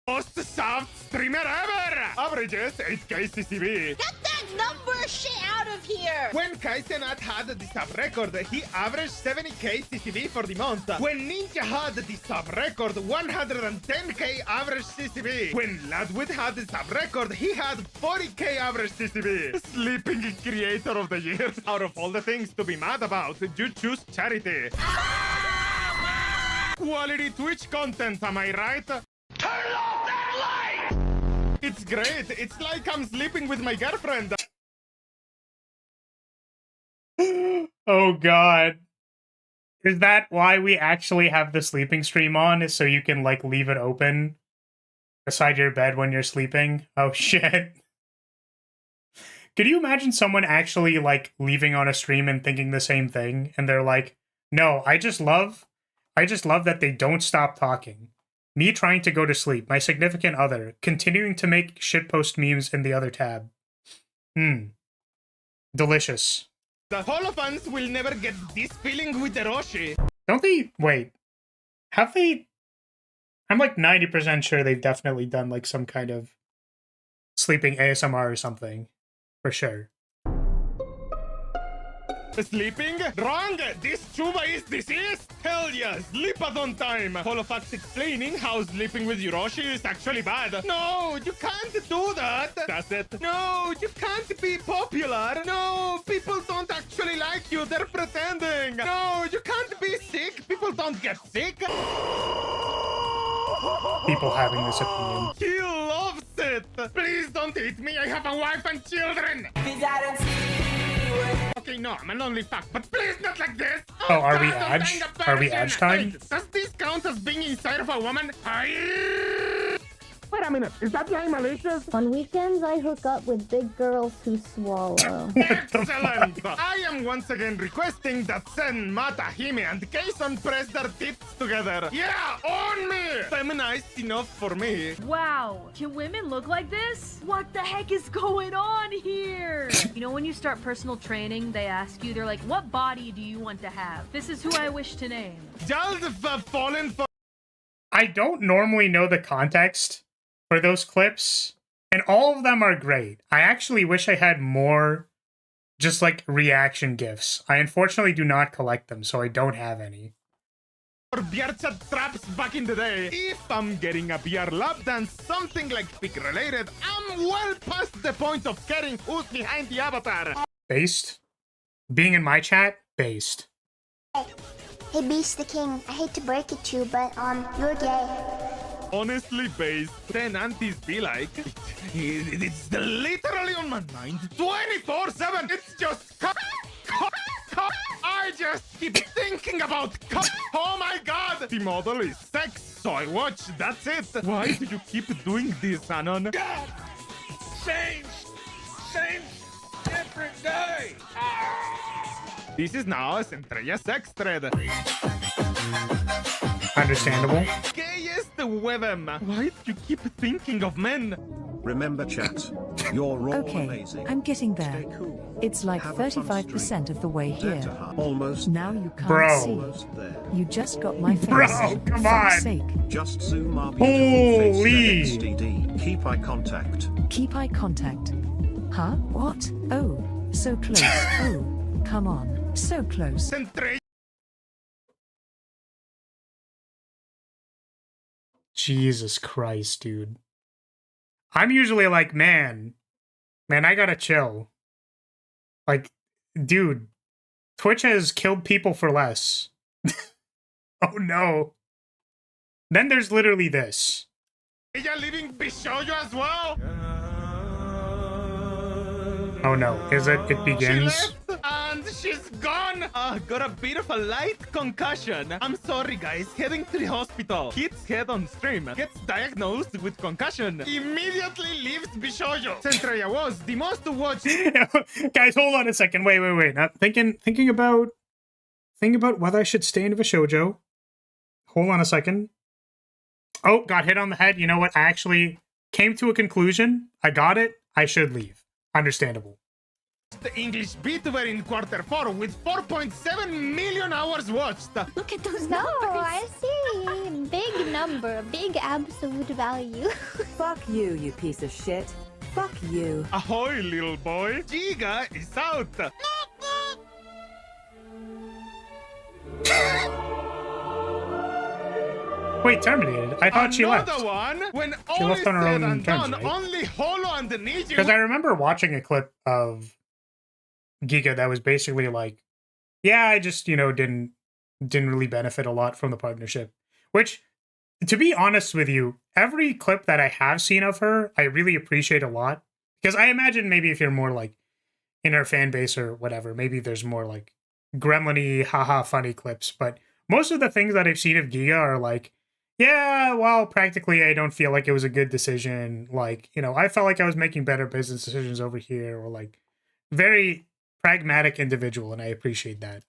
most soft streamer ever. Averages 8K CCB. Get that number shit out of of here! When Kaisenat had the sub record, he averaged 70k CCV for the month. When Ninja had the sub record, 110k average CCV. When Ladwid had the sub record, he had 40k average CCV. Sleeping creator of the year. Out of all the things to be mad about, you choose charity. Quality Twitch content, am I right? Turn off that light! It's great. It's like I'm sleeping with my girlfriend. Oh god. Is that why we actually have the sleeping stream on? Is so you can, like, leave it open beside your bed when you're sleeping? Oh shit. Could you imagine someone actually, like, leaving on a stream and thinking the same thing? And they're like, no, I just love that they don't stop talking. Me trying to go to sleep. My significant other continuing to make shitpost memes in the other tab. Delicious. The Holofans will never get this feeling with the Roshi. Don't they? Wait. Have they? I'm like 90% sure they've definitely done like some kind of sleeping ASMR or something. For sure. Sleeping? Wrong! This chuba is diseased! Hell yes! Sleepathon time! Holofax explaining how sleeping with Yuroshi is actually bad. No, you can't do that! That's it. No, you can't be popular! No, people don't actually like you, they're pretending! No, you can't be sick! People don't get sick! People having this opinion. He loves it! Please don't hit me, I have a wife and children! Okay, no, I'm an only fuck, but please not like this! Oh, are we Edge? Are we Edge time? Wait, does this count as being inside of a woman? Wait a minute, is that guy malicious? On weekends, I hook up with big girls who swallow. Excellent! I am once again requesting that Sen, Mata, Hime, and Kason press their tits together. Yeah, on me! Feminized enough for me. Wow, can women look like this? What the heck is going on here? You know, when you start personal training, they ask you, they're like, what body do you want to have? This is who I wish to name. Just fallen for... I don't normally know the context for those clips, and all of them are great. I actually wish I had more just like reaction gifs. I unfortunately do not collect them, so I don't have any. For Bierchat traps back in the day. If I'm getting a beer lap dance, something like pick related, I'm well past the point of caring who's behind the avatar. Based? Being in my chat? Based. Hey, Beast the King, I hate to break it to you, but, you're gay. Honestly, Base, 10 aunties be like, it's literally on my mind 24/7. It's just I just keep thinking about oh my god, the model is sex, so I watch, that's it. Why do you keep doing this, Anon? God! Same, different day! This is now a Centrella sex thread. Understandable. Gayest with them. Why do you keep thinking of men? Remember, chat. You're all amazing. I'm getting there. Stay cool. It's like Have a fun 35% stream. of the way here. Almost. Now you can't Bro. see. Almost there. You just got my face. Bro, For come fuck's on. sake. Just zoom our beautiful Holy. face to XDD. Keep eye contact. Keep eye contact. Huh? What? Oh, so close. Oh, come on. So close. Centrella. Jesus Christ, dude. I'm usually like, man, I gotta chill. Like, dude, Twitch has killed people for less. Oh no. Then there's literally this. Ella leaving Bishoyo as well? Oh no, is it? It begins? She left and she's gone! Got a bit of a light concussion. I'm sorry guys, heading to the hospital. Hits head on stream, gets diagnosed with concussion, immediately leaves Bishoyo. Centrella was the most watched... Guys, hold on a second. Wait. Now, thinking about whether I should stay in Vishojo. Hold on a second. Oh, got hit on the head. You know what? I actually came to a conclusion. I got it. I should leave. Understandable. The English beat were in Q4 with 4.7 million hours watched. Look at those numbers. I see. Big number, big absolute value. Fuck you, you piece of shit. Fuck you. Ahoy, little boy. Giga is out. Wait, terminated. I thought she left. Another one. When She all is left on her said own and terms, done, right? only Holo and Niji. Because I remember watching a clip of Giga that was basically like, yeah, I just, didn't really benefit a lot from the partnership. Which, to be honest with you, every clip that I have seen of her, I really appreciate a lot. Because I imagine maybe if you're more like in her fan base or whatever, maybe there's more like gremlin-y, haha, funny clips. But most of the things that I've seen of Giga are like, yeah, well, practically I don't feel like it was a good decision. Like, I felt like I was making better business decisions over here, or like very pragmatic individual, and I appreciate that.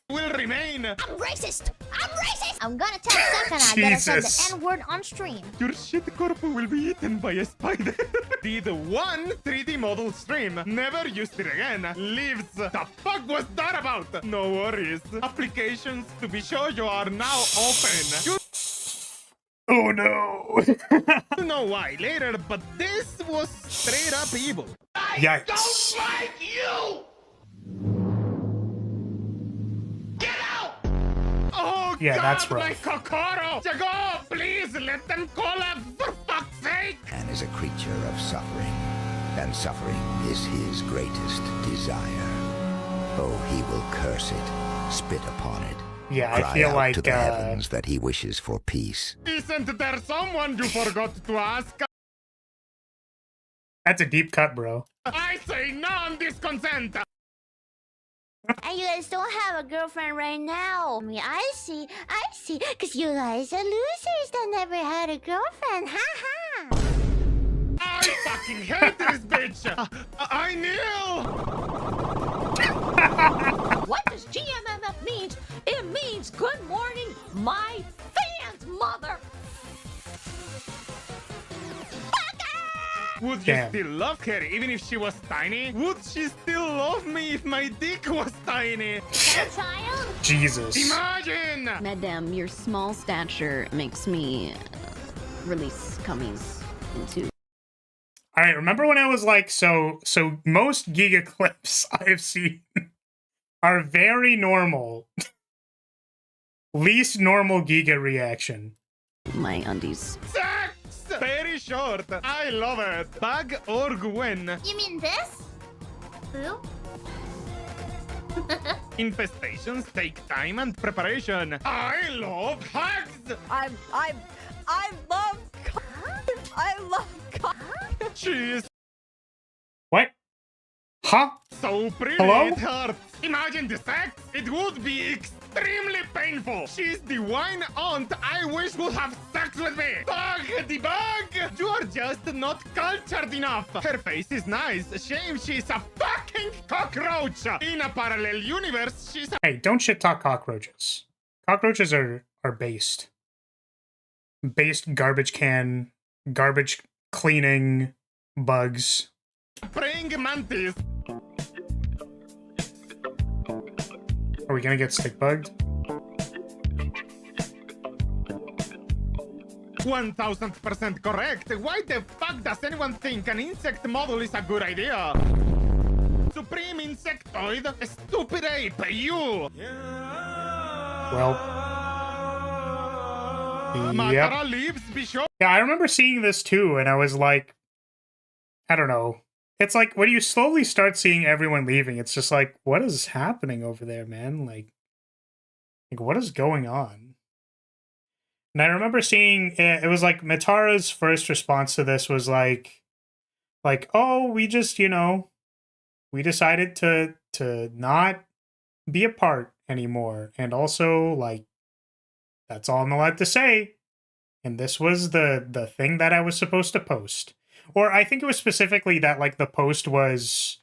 Will remain. I'm racist. I'm racist. I'm gonna tell Sakana that I said the N-word on stream. Your shit corp will be eaten by a spider. Did one 3D model stream. Never used it again. Lives. The fuck was that about? No worries. Applications to be sure you are now open. Oh no. You know why later, but this was straight up evil. Yikes. Don't like you! Get out! Oh, Yeah, God, that's my rough. Kokoro! Jago, please let them call up for fuck's sake! Man is a creature of suffering, and suffering is his greatest desire. Oh, he will curse it, spit upon it. Yeah, I cry feel out like to the heavens that he wishes for peace. Isn't there someone you forgot to ask? That's a deep cut, bro. I say non-disconsent! And you guys don't have a girlfriend right now. I mean, I see. Because you guys are losers that never had a girlfriend. Ha ha. I fucking hate this bitch! I knew! What does GMMF mean? It means good morning, my fans, mother. Would you Damn. still love her even if she was tiny? Would she still love me if my dick was tiny? Child? Jesus. Imagine! Madam, your small stature makes me release cummies into. All right, remember when I was like, so most Giga clips I've seen are very normal. Least normal Giga reaction. My undies. Sex! Very short. I love it. Bag or Gwen. You mean this? Who? Infestations take time and preparation. I love hugs! I love. I love. She's What? Huh? so pretty Hello? it hurts. Imagine the sex. It would be extremely painful. She's the wine aunt I wish would have sex with me. Bug the bug. You are just not cultured enough. Her face is nice. Shame she's a fucking cockroach. In a parallel universe, she's a... Hey, don't shit talk cockroaches. Cockroaches are based. Based garbage can, garbage cleaning bugs. praying mantis. Are we gonna get stick bugged? 1000% correct. Why the fuck does anyone think an insect model is a good idea? Supreme insectoid, a stupid ape, you! Well. Matara Yep. leaves Bishop. Yeah, I remember seeing this too, and I was like, I don't know. It's like when you slowly start seeing everyone leaving, it's just like, what is happening over there, man? Like what is going on? And I remember seeing it was like Matara's first response to this was like, oh, we just, we decided to not be apart anymore, and also like that's all I'm allowed to say. And this was the thing that I was supposed to post. Or I think it was specifically that like the post was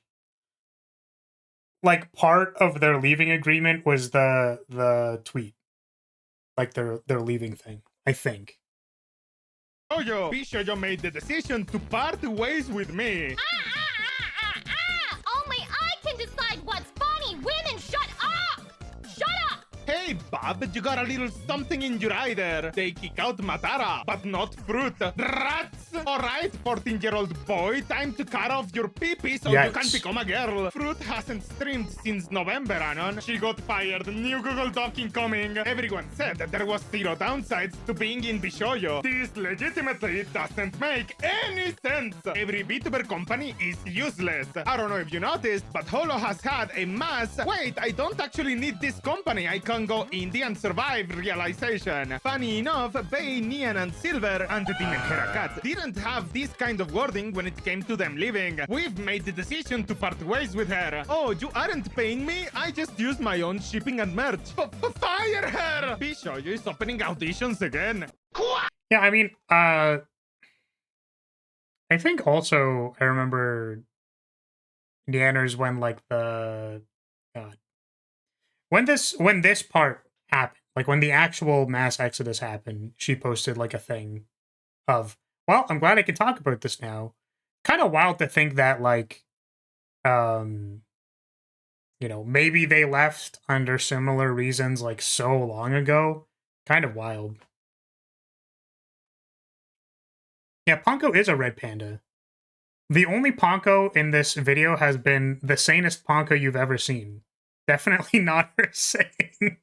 like part of their leaving agreement was the tweet. Like their leaving thing, I think. Oh, yo, Bishoyo made the decision to part ways with me. Only I can decide what's funny. Women, shut up! Shut up! Hey, Bob, you got a little something in your eye there. They kick out Matara, but not fruit. Rats! Alright, 14-year-old boy, time to cut off your pee-pee so you can become a girl. Fruit hasn't streamed since November, Anon. She got fired, new Google Doc incoming. Everyone said that there was zero downsides to being in Bishoyo. This legitimately doesn't make any sense. Every VTuber company is useless. I don't know if you noticed, but Holo has had a mass wait, I don't actually need this company, I can go indie and survive realization. Funny enough, Bay, Neon, and Silver, and Demon Herakat didn't have this kind of wording when it came to them leaving. We've made the decision to part ways with her. Oh, you aren't paying me? I just used my own shipping and merch. Fire her! Bishoyo is opening auditions again. Yeah, I mean, I think also I remember Neanners when like the when this part happened, like when the actual mass exodus happened, she posted like a thing of, well, I'm glad I can talk about this now. Kind of wild to think that like you know, maybe they left under similar reasons like so long ago. Kind of wild. Yeah, Ponko is a red panda. The only Ponko in this video has been the sanest Ponko you've ever seen. Definitely not her saying.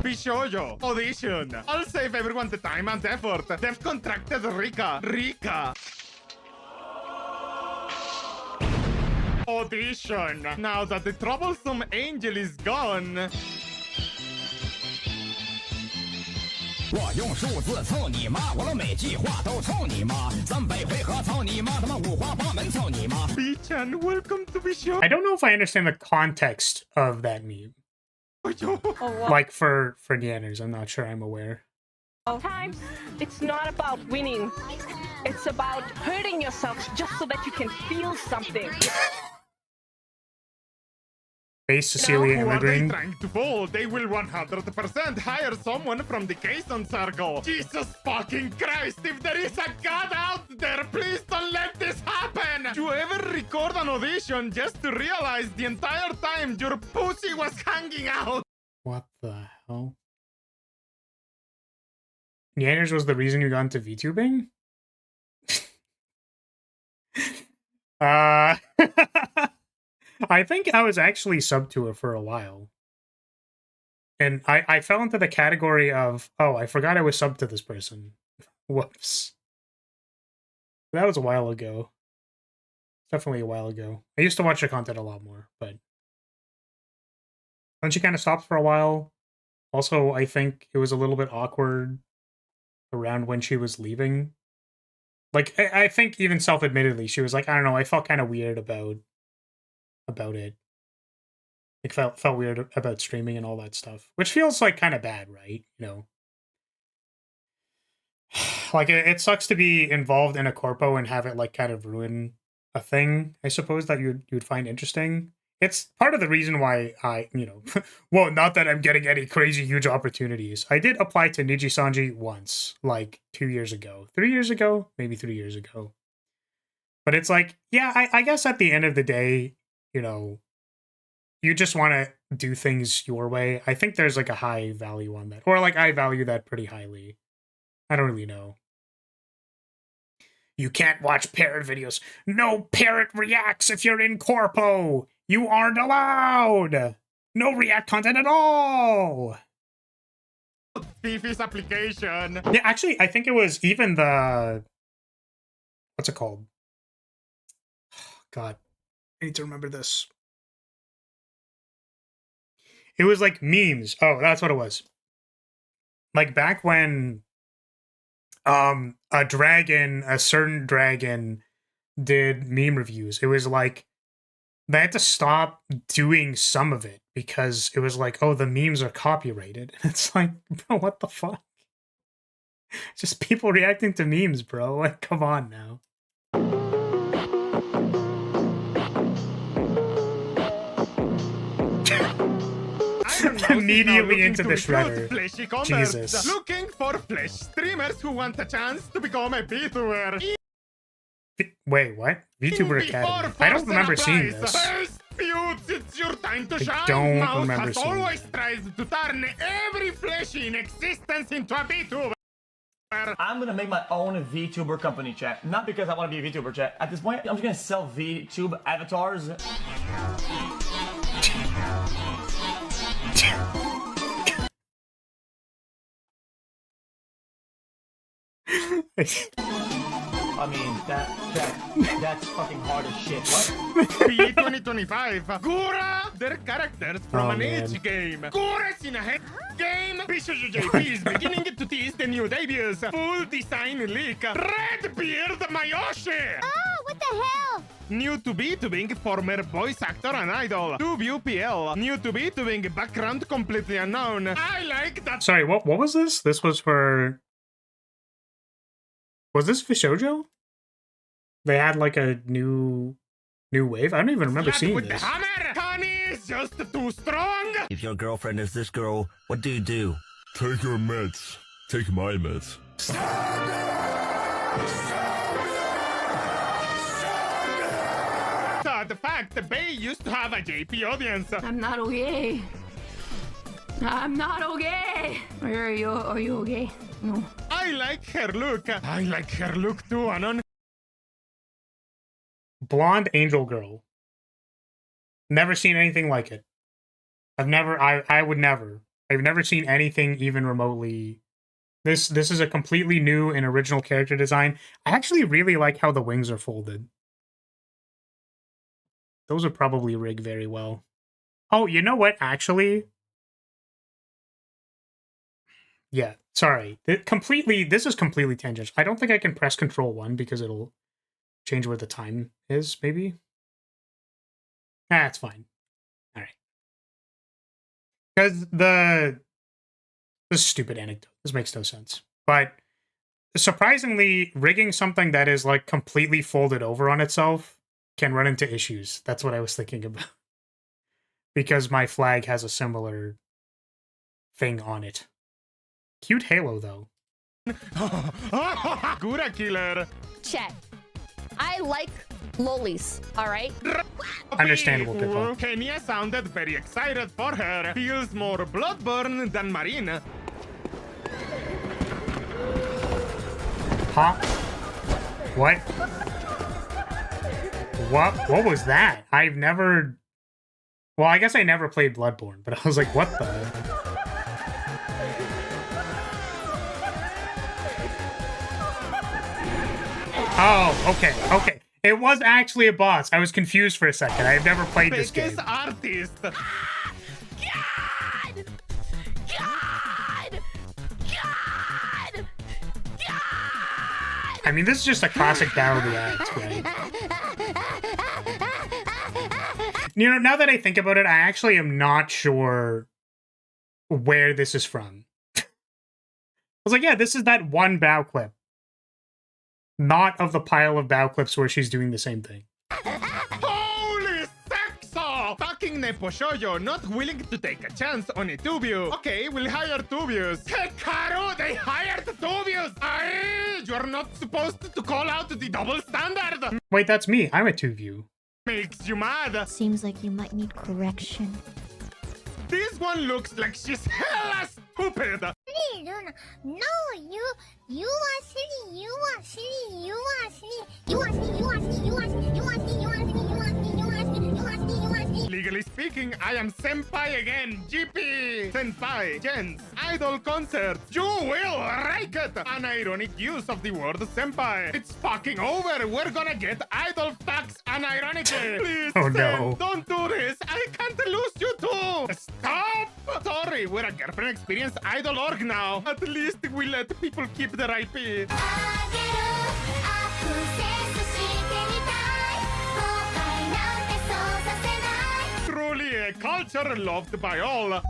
Bishoyo, audition. I'll save everyone the time and effort. They've contracted Rika. Audition. Now that the troublesome angel is gone. 我用数字凑你妈，我的每句话都冲你妈，300回合凑你妈，他妈五花八门凑你妈。B-chan, welcome to Bishoyo. I don't know if I understand the context of that meme. Like for Neanners, I'm not sure I'm aware. Sometimes it's not about winning. It's about hurting yourself just so that you can feel something. Base Cecilia Who are they immigrating. trying to fool? They will 100% hire someone from the Kaizen circle. Jesus fucking Christ! If there is a god out there, please don't let this happen! Did you ever record an audition just to realize the entire time your pussy was hanging out? What the hell? Neanners was the reason you got into VTubing? I think I was actually sub to her for a while. And I fell into the category of, oh, I forgot I was sub to this person. Whoops. That was a while ago. Definitely a while ago. I used to watch her content a lot more, but then she kind of stopped for a while. Also, I think it was a little bit awkward around when she was leaving. Like, I think even self-admittedly, she was like, I don't know, I felt kind of weird about it. Like, felt weird about streaming and all that stuff. Which feels, like, kind of bad, right? You know? Like, it sucks to be involved in a corpo and have it, like, kind of ruin a thing, I suppose, that you'd find interesting. It's part of the reason why I, you know... well, not that I'm getting any crazy huge opportunities. I did apply to Nijisanji once, like, 2 years ago. 3 years ago? Maybe 3 years ago. But it's like, yeah, I guess at the end of the day, you know, you just want to do things your way. I think there's, like, a high value on that. Or, like, I value that pretty highly. I don't really know. You can't watch parrot videos. No parrot reacts if you're in corpo. You aren't allowed. No react content at all. Fifi's application. Yeah, actually, I think it was even the... What's it called? God, I need to remember this. It was like memes. Oh, that's what it was. Like back when a certain dragon did meme reviews. It was like they had to stop doing some of it because it was like, oh, the memes are copyrighted. It's like, bro, what the fuck? Just people reacting to memes, bro. Like, come on now. Immediately into the shredder. Jesus. Looking for flesh streamers who want a chance to become a VTuber. Wait, what? VTuber Academy. I don't remember seeing this. It's your time to shine. I don't Mouse remember has seeing always that. tried to turn every flesh in existence into a VTuber. I'm gonna make my own VTuber company, chat. Not because I want to be a VTuber, chat. At this point, I'm just gonna sell VTube avatars. I mean, that's fucking hard as shit. What? P2025. Gura! They're characters from an age game. Gura's in a head game. Bishojo JP is beginning to tease the new debuts. Full design leak. Redbeard Mayoshi! Oh, what the hell? New to VTubing, former voice actor and idol. Tube UPL. New to VTubing, background completely unknown. I like that. Sorry, what was this? This was for... Was this for Shoujo? They had like a new wave? I don't even remember seeing with this. The hammer! Connie is just too strong! If your girlfriend is this girl, what do you do? Take her meds. Take my meds. The fact that Bay used to have a JP audience. I'm not okay. I'm not okay. Are you okay? No. I like her look. I like her look too, Anon. Blonde angel girl. Never seen anything like it. I've never seen anything even remotely. This is a completely new and original character design. I actually really like how the wings are folded. Those would probably rig very well. Oh, you know what? Actually, yeah. Sorry. This is completely tangential. I don't think I can press Control 1 because it'll change where the time is. Maybe. It's fine. All right. Because this is a stupid anecdote. This makes no sense. But surprisingly, rigging something that is like completely folded over on itself can run into issues. That's what I was thinking about. Because my flag has a similar thing on it. Cute halo, though. Gura killer. Chat. I like lolis, alright? Understandable, Pippa. Kenya sounded very excited for her. Feels more Bloodborne than Marine. Huh? What? What was that? I've never... Well, I guess I never played Bloodborne, but I was like, what the... Oh, okay. It was actually a boss. I was confused for a second. I've never played this game. Artist. I mean, this is just a classic battle react, right? You know, now that I think about it, I actually am not sure where this is from. I was like, yeah, this is that one bow clip. Not of the pile of bow clips where she's doing the same thing. Holy sexo! Fucking Neposhoyo, not willing to take a chance on a Tubio. Okay, we'll hire Tubios. Que caro, they hired Tubios! Aye, you're not supposed to call out the double standard! Wait, that's me. I'm a 2-view. Makes you mad. Seems like you might need correction. This one looks like she's hella stupid. No, you are silly, you are silly, you are silly, you are silly, you are silly, you are silly, you are silly, you are silly, you are silly, you are silly, you are silly, you are silly. Legally speaking, I am senpai again. GP, senpai, gents, idol concert. You will like it. An ironic use of the word senpai. It's fucking over. We're gonna get idol facts unironically. Please, oh no! Don't do this. I can't lose you too. Stop. Sorry, we're a girlfriend experience idol org now. At least we let people keep their IP. Truly a culture loved by all.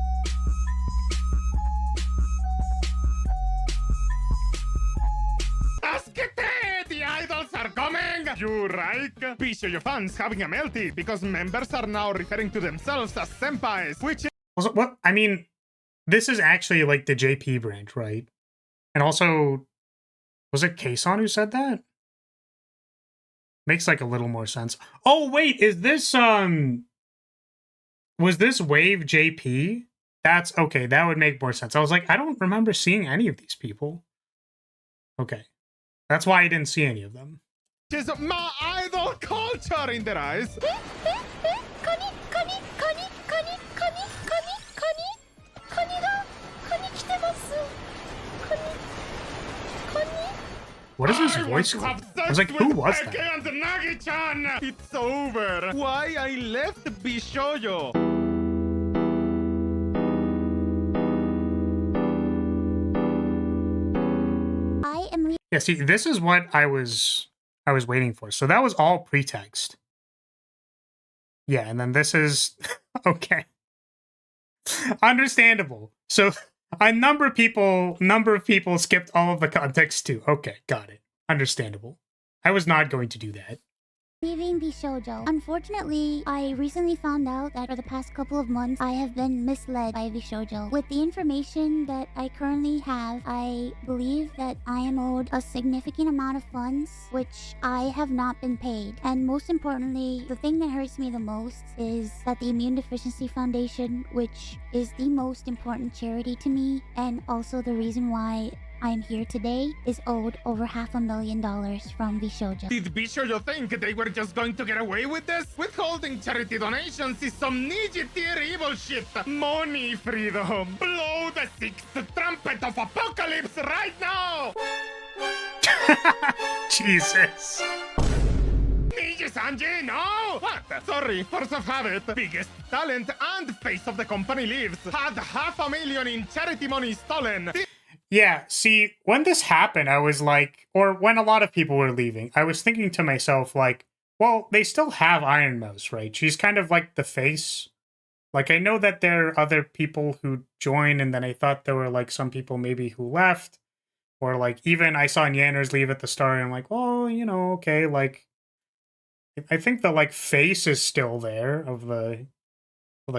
Askete! The idols are coming! You right? Piece of your fans having a melty because members are now referring to themselves as senpais, which is... Also, what? I mean, this is actually like the JP branch, right? And also, was it Kason who said that? Makes like a little more sense. Oh, wait, is this, was this Wave JP? That's, okay, that would make more sense. I was like, I don't remember seeing any of these people. Okay. That's why I didn't see any of them. Is my idol culture in their eyes. What is his voice? I was like, who was that? And Nagi-chan! It's over. Why I left Bishoyo? Yeah, see, this is what I was waiting for. So that was all pretext. Yeah, and then this is okay. Understandable. So a number of people skipped all of the context too. Okay, got it. Understandable. I was not going to do that. Leaving Bishoujo. Unfortunately, I recently found out that for the past couple of months, I have been misled by Bishoujo. With the information that I currently have, I believe that I am owed a significant amount of funds, which I have not been paid. And most importantly, the thing that hurts me the most is that the Immune Deficiency Foundation, which is the most important charity to me, and also the reason why I'm here today, is owed over $500,000 from Bishoujo. Did Bishoujo think they were just going to get away with this? Withholding charity donations is some Niji-tier evil shit. Money freedom. Blow the sixth trumpet of apocalypse right now! Jesus. Niji-sanji, no! What? Sorry, force of habit. Biggest talent and face of the company leaves. Had $500,000 in charity money stolen. Yeah, see, when this happened, I was like, or when a lot of people were leaving, I was thinking to myself, like, well, they still have Iron Mouse, right? She's kind of like the face. Like, I know that there are other people who join, and then I thought there were, like, some people maybe who left. Or, like, even I saw Nyanners leave at the start, and I'm like, well, you know, okay, like, I think the, like, face is still there of the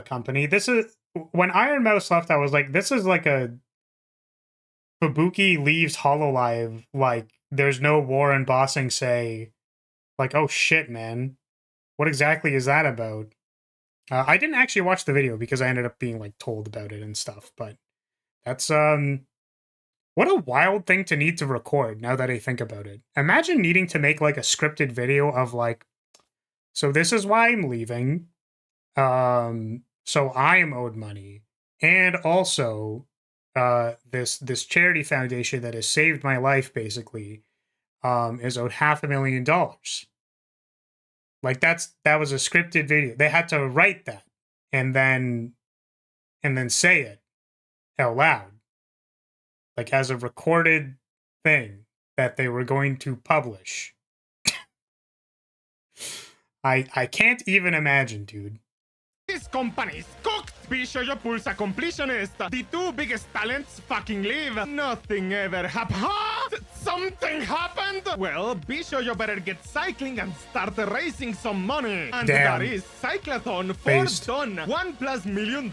company. This is, when Iron Mouse left, I was like, this is like a Fubuki leaves Hololive, like, there's no war and bossing say, like, oh shit, man. What exactly is that about? I didn't actually watch the video because I ended up being, like, told about it and stuff, but that's, what a wild thing to need to record, now that I think about it. Imagine needing to make, like, a scripted video of, like, so this is why I'm leaving, so I am owed money, and also this charity foundation that has saved my life basically is owed $500,000. Like that was a scripted video. They had to write that and then say it out loud, like as a recorded thing that they were going to publish. I can't even imagine, dude. This company's cooked. Bishoujo Pulsa completionist. The two biggest talents fucking leave. Nothing ever happened. Huh? Something happened? Well, Bishoujo better get cycling and start raising some money. And Damn. that is Cyclathon 4 done. $1+ million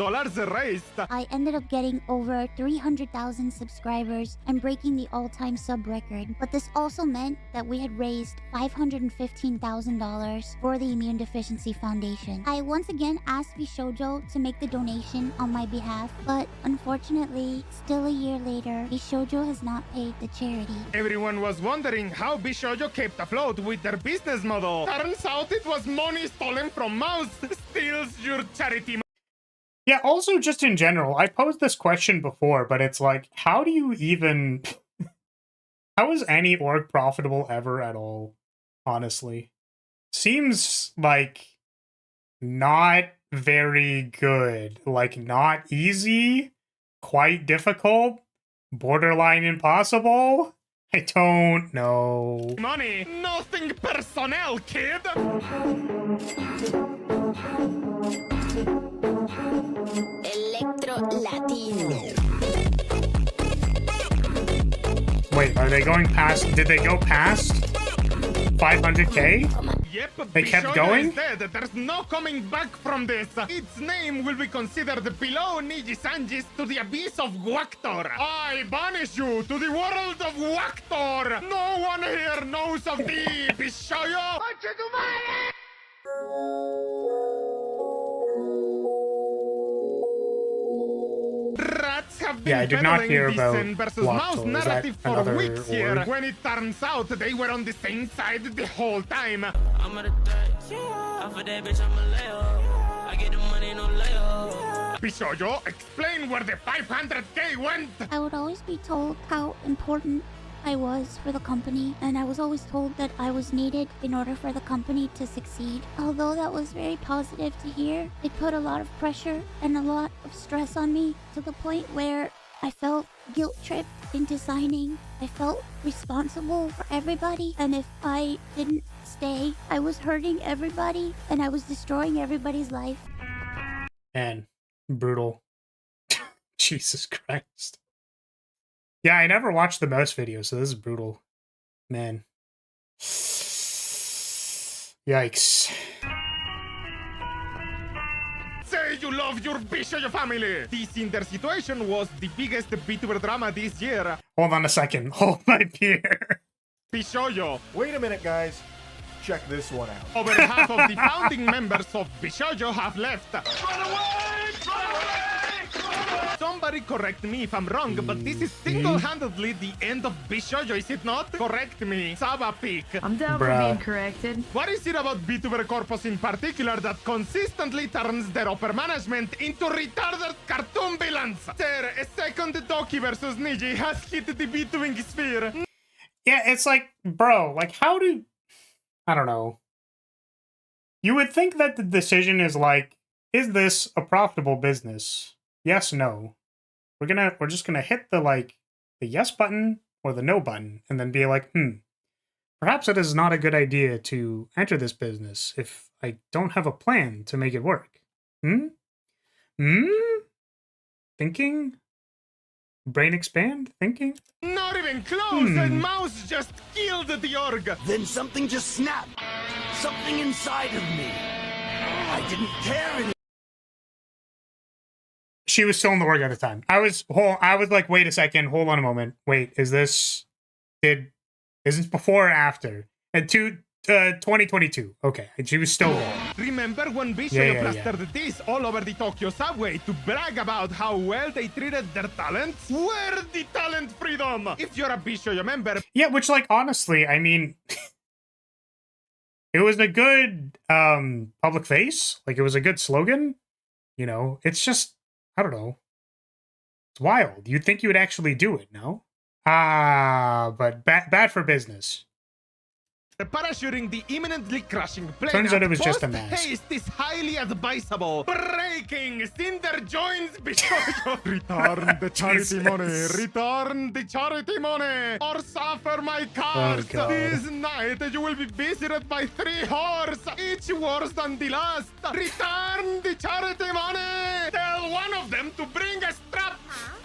raised. I ended up getting over 300,000 subscribers and breaking the all-time sub record. But this also meant that we had raised $515,000 for the Immune Deficiency Foundation. I once again asked Bishoujo to make the donation on my behalf, but unfortunately, still a year later, Bishoujo has not paid the charity. Everyone was wondering how Bishoujo kept afloat with their business model. Turns out it was money stolen from Mouse. Steals your charity. Yeah, also just in general, I posed this question before, but it's like, how do you even... how is any org profitable ever at all, honestly? Seems like not very good. Like, not easy, quite difficult, borderline impossible? I don't know. Money, nothing personnel, kid! Electro Latino. Wait, are they going past? Did they go past 500K? Yep, They kept Bishoujo going? is dead. There's no coming back from this. Its name will be considered below Niji-sanji's to the abyss of Guactor. I banish you to the world of Guactor. No one here knows of the Bishoujo. Rats have been Yeah, I did not peddling hear this about Zen versus Locked mouse Door. Is that narrative for another weeks here, word? when it turns out they were on the same side the whole time. I'm at a threat. Off of that bitch, I'm a layup. I get the money, no layup. Bishojo, explain where the 500k went! I would always be told how important I was for the company, and I was always told that I was needed in order for the company to succeed. Although that was very positive to hear, it put a lot of pressure and a lot of stress on me to the point where I felt guilt tripped into signing. I felt responsible for everybody, and if I didn't stay, I was hurting everybody and I was destroying everybody's life. Man, brutal. Jesus Christ. Yeah, I never watched the mouse video, so this is brutal. Man. Yikes. Say you love your Bishojo family! This in their situation was the biggest VTuber drama this year. Hold on a second. Hold my beer. Bishojo. Wait a minute, guys. Check this one out. Over half of the founding members of Bishojo have left. Run away! Run away! Somebody correct me if I'm wrong, but this is single-handedly the end of Bishojo, is it not? Correct me. Saba Peak. I'm down for being corrected. What is it about VTuber Corpus in particular that consistently turns their upper management into retarded cartoon villains? Sir, a second Doki versus Niji has hit the VTubing sphere. Yeah, it's like, bro, like, how do... I don't know. You would think that the decision is like, is this a profitable business? Yes, no. We're just gonna hit the yes button or the no button, and then be like, perhaps it is not a good idea to enter this business if I don't have a plan to make it work. Thinking? Brain expand? Thinking? Not even close, and Mouse just killed the org. Then something just snapped. Something inside of me. I didn't care anymore. She was still in the org at the time. I was like, wait a second, hold on a moment. Wait, is this before or after? And 2022. Okay, and she was still there. Remember when Bishojo plastered this all over the Tokyo subway to brag about how well they treated their talents? Where the talent freedom? If you're a Bishojo member... Yeah, which, like, honestly, I mean... it was a good public face. Like, it was a good slogan. You know, it's just... I don't know. It's wild. You'd think you would actually do it, no? But bad for business. Parachuting the imminently crashing plane. Turns out it was just a mask. Haste is highly advisable. Breaking Cinder joins Bishojo. Return the charity money. Return the charity money. Or suffer my curse. Oh, this night you will be visited by 3 whores, each worse than the last. Return the charity money. Tell one of them to bring a strap.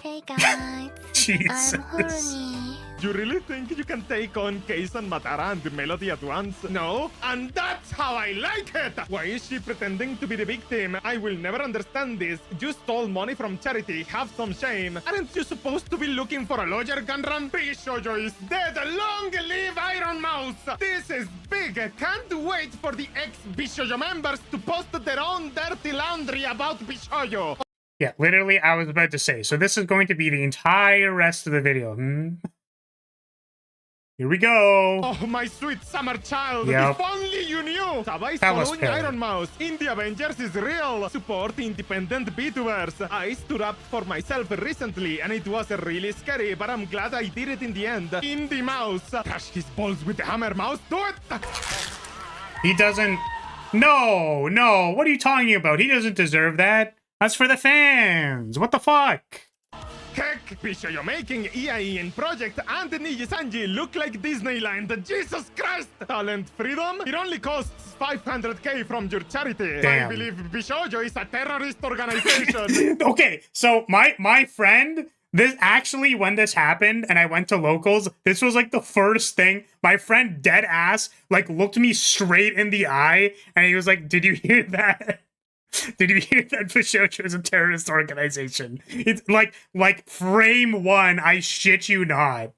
Hey guys. Jesus. I'm horny. You really think you can take on Case and Matara and Melody at once? No? And that's how I like it! Why is she pretending to be the victim? I will never understand this. You stole money from charity. Have some shame. Aren't you supposed to be looking for a lawyer, Gunrun? Bishojo is dead. Long live Iron Mouse! This is big. Can't wait for the ex-Bishojo members to post their own dirty laundry about Bishojo. Yeah, literally, I was about to say. So this is going to be the entire rest of the video. Here we go. Oh, my sweet summer child. Yep. If only you knew. Saba is That was following fair. Iron Mouse. In the Avengers is real. Support independent VTubers. I stood up for myself recently, and it was really scary, but I'm glad I did it in the end. In the Mouse. Crush his balls with the hammer, Mouse. Do it. He doesn't... No. What are you talking about? He doesn't deserve that. That's for the fans. What the fuck? Heck, Bishojo making EIE in Project and Niji Sanji look like Disneyland. Jesus Christ! Talent freedom? It only costs 500k from your charity. Damn. I believe Bishojo is a terrorist organization. Okay, so my friend, this actually, when this happened and I went to locals, this was like the first thing. My friend dead ass like looked me straight in the eye and he was like, "Did you hear that? Did you hear that Bishojo is a terrorist organization?" It's like frame 1, I shit you not.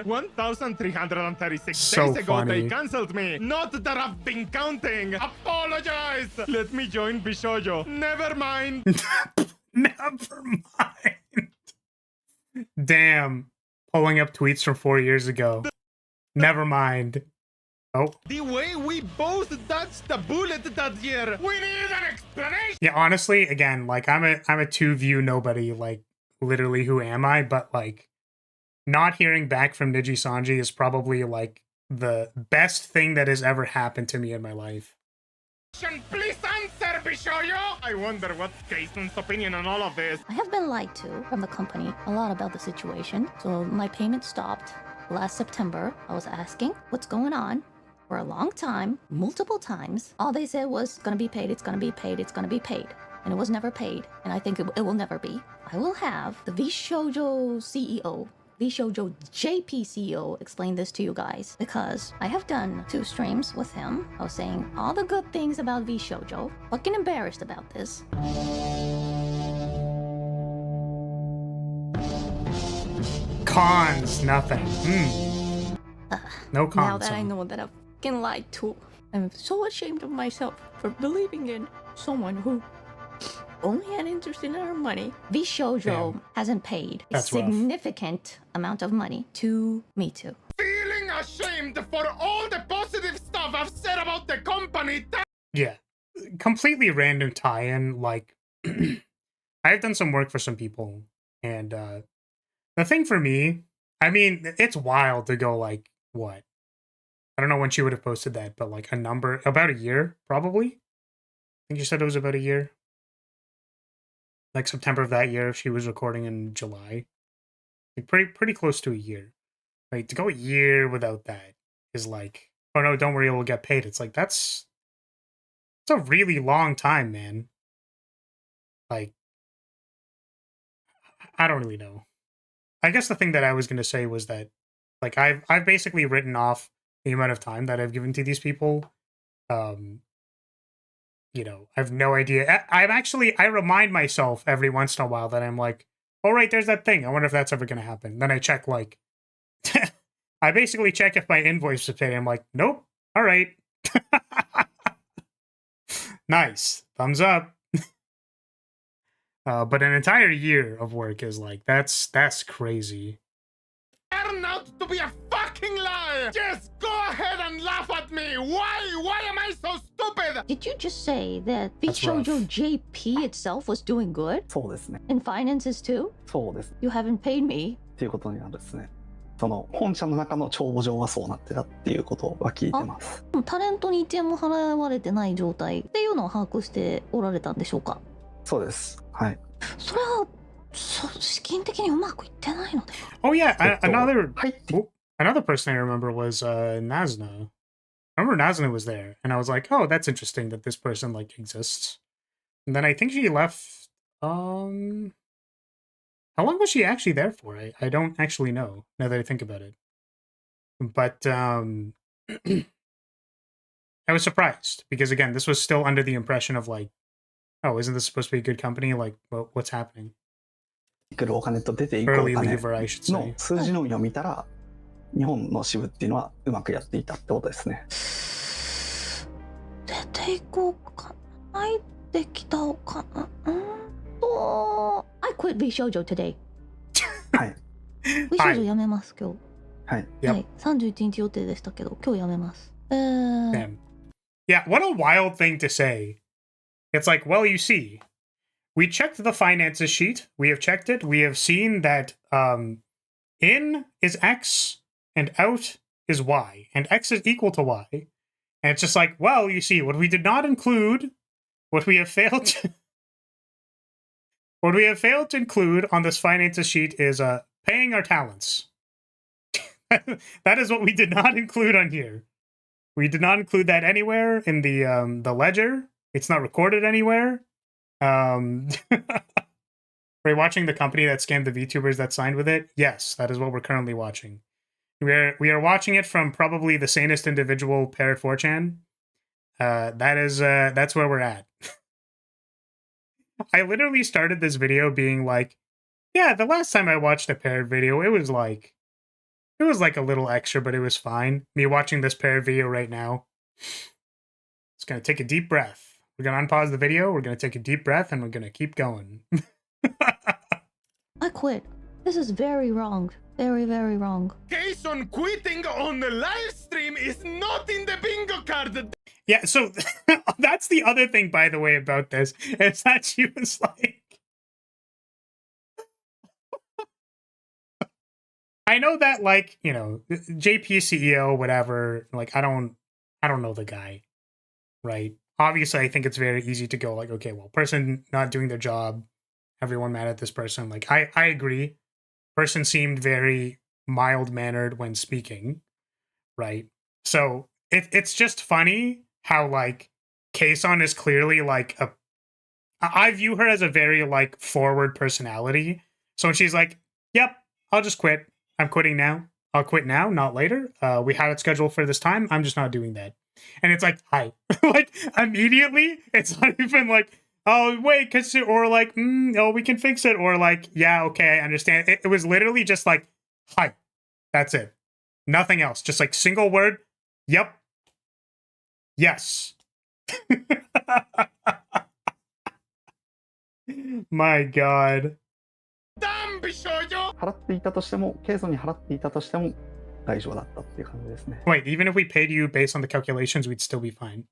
1,336 So days ago funny. they cancelled me. Not that I've been counting. Apologize. Let me join Bishojo. Never mind. Never mind. Damn. Pulling up tweets from 4 years ago. Never mind. Oh. The way we both dodged the bullet that year. We need an explanation. Yeah, honestly, again, like I'm a two-view nobody, like literally who am I? But like not hearing back from Niji Sanji is probably like the best thing that has ever happened to me in my life. Please answer, Bishoyo! I wonder what's Kayson's opinion on all of this. I have been lied to from the company a lot about the situation. So my payment stopped last September. I was asking what's going on for a long time, multiple times. All they said was, it's gonna be paid, it's gonna be paid, it's gonna be paid. And it was never paid, and I think it will never be. I will have the VShojo CEO, VShojo JP CEO explain this to you guys, because I have done 2 streams with him. I was saying all the good things about VShojo. Fucking embarrassed about this. Cons, nothing. No cons. Now that I know that I've fucking lied to, I'm so ashamed of myself for believing in someone who only had interest in our money. VShojo hasn't paid a significant amount of money to me too. Feeling ashamed for all the positive stuff I've said about the company. Yeah, completely random tie-in. Like, I've done some work for some people, and the thing for me, I mean, it's wild to go like, what? I don't know when she would have posted that, but like a number, about a year, probably. I think you said it was about a year. Like September of that year, if she was recording in July. Like pretty close to a year. Like, to go a year without that is like, oh no, don't worry, we'll get paid. It's like, it's a really long time, man. Like, I don't really know. I guess the thing that I was going to say was that, like, I've basically written off the amount of time that I've given to these people. You know, I have no idea. I remind myself every once in a while that I'm like, oh, right, there's that thing. I wonder if that's ever going to happen. Then I check, like, I basically check if my invoice is paid. I'm like, nope. All right. Nice. Thumbs up. But an entire year of work is like, that's crazy. Turn out to be a fucking lie! Just go ahead and laugh at me! Why am I so stupid? Did you just say that VShojo JP itself was doing good? In finances too? You haven't paid me. っていうことになるんですね。その本社の中の帳簿上はそうなってたっていうことは聞いてます。タレントに1円も払われてない状態っていうのを把握しておられたんでしょうか？そうです。はい。それは資金的にうまくいってないのでは？ Oh yeah, another person I remember was Nazna. I remember Nazna was there, and I was like, oh, that's interesting that this person like exists. And then I think she left. How long was she actually there for? I don't actually know, now that I think about it. But I was surprised, because again, this was still under the impression of like, oh, isn't this supposed to be a good company? Like, what's happening? 来るお金と出ていくお Early 金 lever, I should say. の数字のみを見たら、日本の支部っていうのはうまくやっていたってことですね。出ていこうかな。入ってきたお金。I quit VShojo today. はい。VShojo 辞めます今日。はい。はい。31日予定でしたけど、今日辞めます。Damn. Yeah, what a wild thing to say. It's like, well, you see, we checked the finances sheet. We have checked it. We have seen that in is X and out is Y, and X is equal to Y. And it's just like, well, you see, what we did not include, what we have failed to, what we have failed to include on this finances sheet is paying our talents. That is what we did not include on here. We did not include that anywhere in the ledger. It's not recorded anywhere. Are you watching the company that scammed the VTubers that signed with it? Yes, that is what we're currently watching. We are watching it from probably the sanest individual, Parrot 4chan. That's where we're at. I literally started this video being like, yeah, the last time I watched a Parrot video, it was like a little extra, but it was fine. Me watching this Parrot video right now, it's gonna take a deep breath. We're gonna unpause the video, we're gonna take a deep breath, and we're gonna keep going. I quit This is very wrong. Very, very wrong. Case on quitting on the live stream is not in the bingo card. Yeah, so that's the other thing, by the way, about this, is that she was like, I know that, like, you know, JP CEO, whatever, like, I don't know the guy, right? Obviously, I think it's very easy to go like, okay, well, person not doing their job, everyone mad at this person. Like, I agree. Person seemed very mild-mannered when speaking, right? So it's just funny how, like, Kason is clearly, like, I view her as a very, like, forward personality. So when she's like, yep, I'll just quit. I'm quitting now. I'll quit now, not later. We had it scheduled for this time. I'm just not doing that. And it's like, hi. Like, immediately, it's not even like, oh, wait, or like, oh, we can fix it. Or like, yeah, okay, I understand. It was literally just like, hi. That's it. Nothing else. Just like single word. Yep. Yes. My God. 払っていたとしても、ケイソンに払っていたとしても大丈夫だったっていう感じですね。 Wait, even if we paid you based on the calculations, we'd still be fine.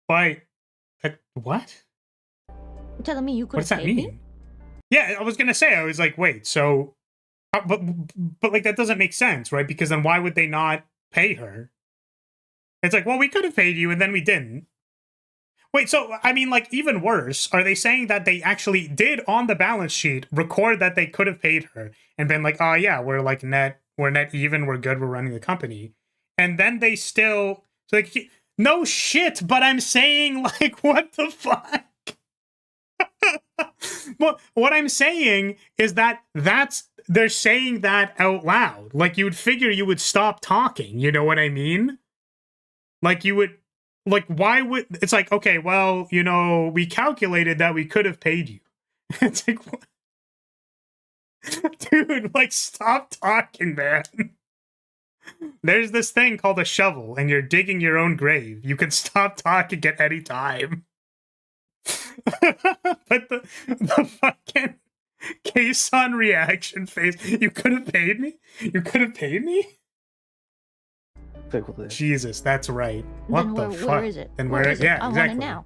But, what? You're telling me you could What does that mean? me? Yeah, I was gonna say, I was like, wait, so, but like that doesn't make sense, right? Because then why would they not pay her? It's like, well, we could have paid you and then we didn't. Wait, so, I mean, like, even worse, are they saying that they actually did on the balance sheet record that they could have paid her and been like, oh yeah, we're like net even, we're good, we're running the company. And then they still, like, no shit, but I'm saying, like, what the fuck? Well, what I'm saying is that they're saying that out loud. Like, you would figure you would stop talking, you know what I mean? Like, you would, like, why would, it's like, okay, well, you know, we calculated that we could have paid you. It's like, what? Dude, like, stop talking, man. There's this thing called a shovel, and you're digging your own grave. You can stop talking at any time. But the fucking Kason reaction face, you could have paid me? You could have paid me? Jesus, that's right. What Then the fuck? where is it? Then Where is it? yeah, I exactly. want it now.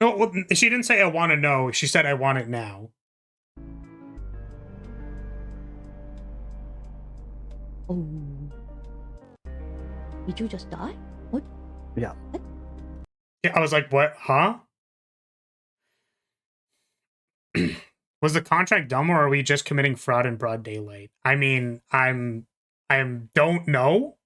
No, well, she didn't say I want to know. She said I want it now. Oh. Did you just die? What? Yeah. Yeah, I was like, what? Huh? Was the contract dumb, or are we just committing fraud in broad daylight? I mean, I don't know.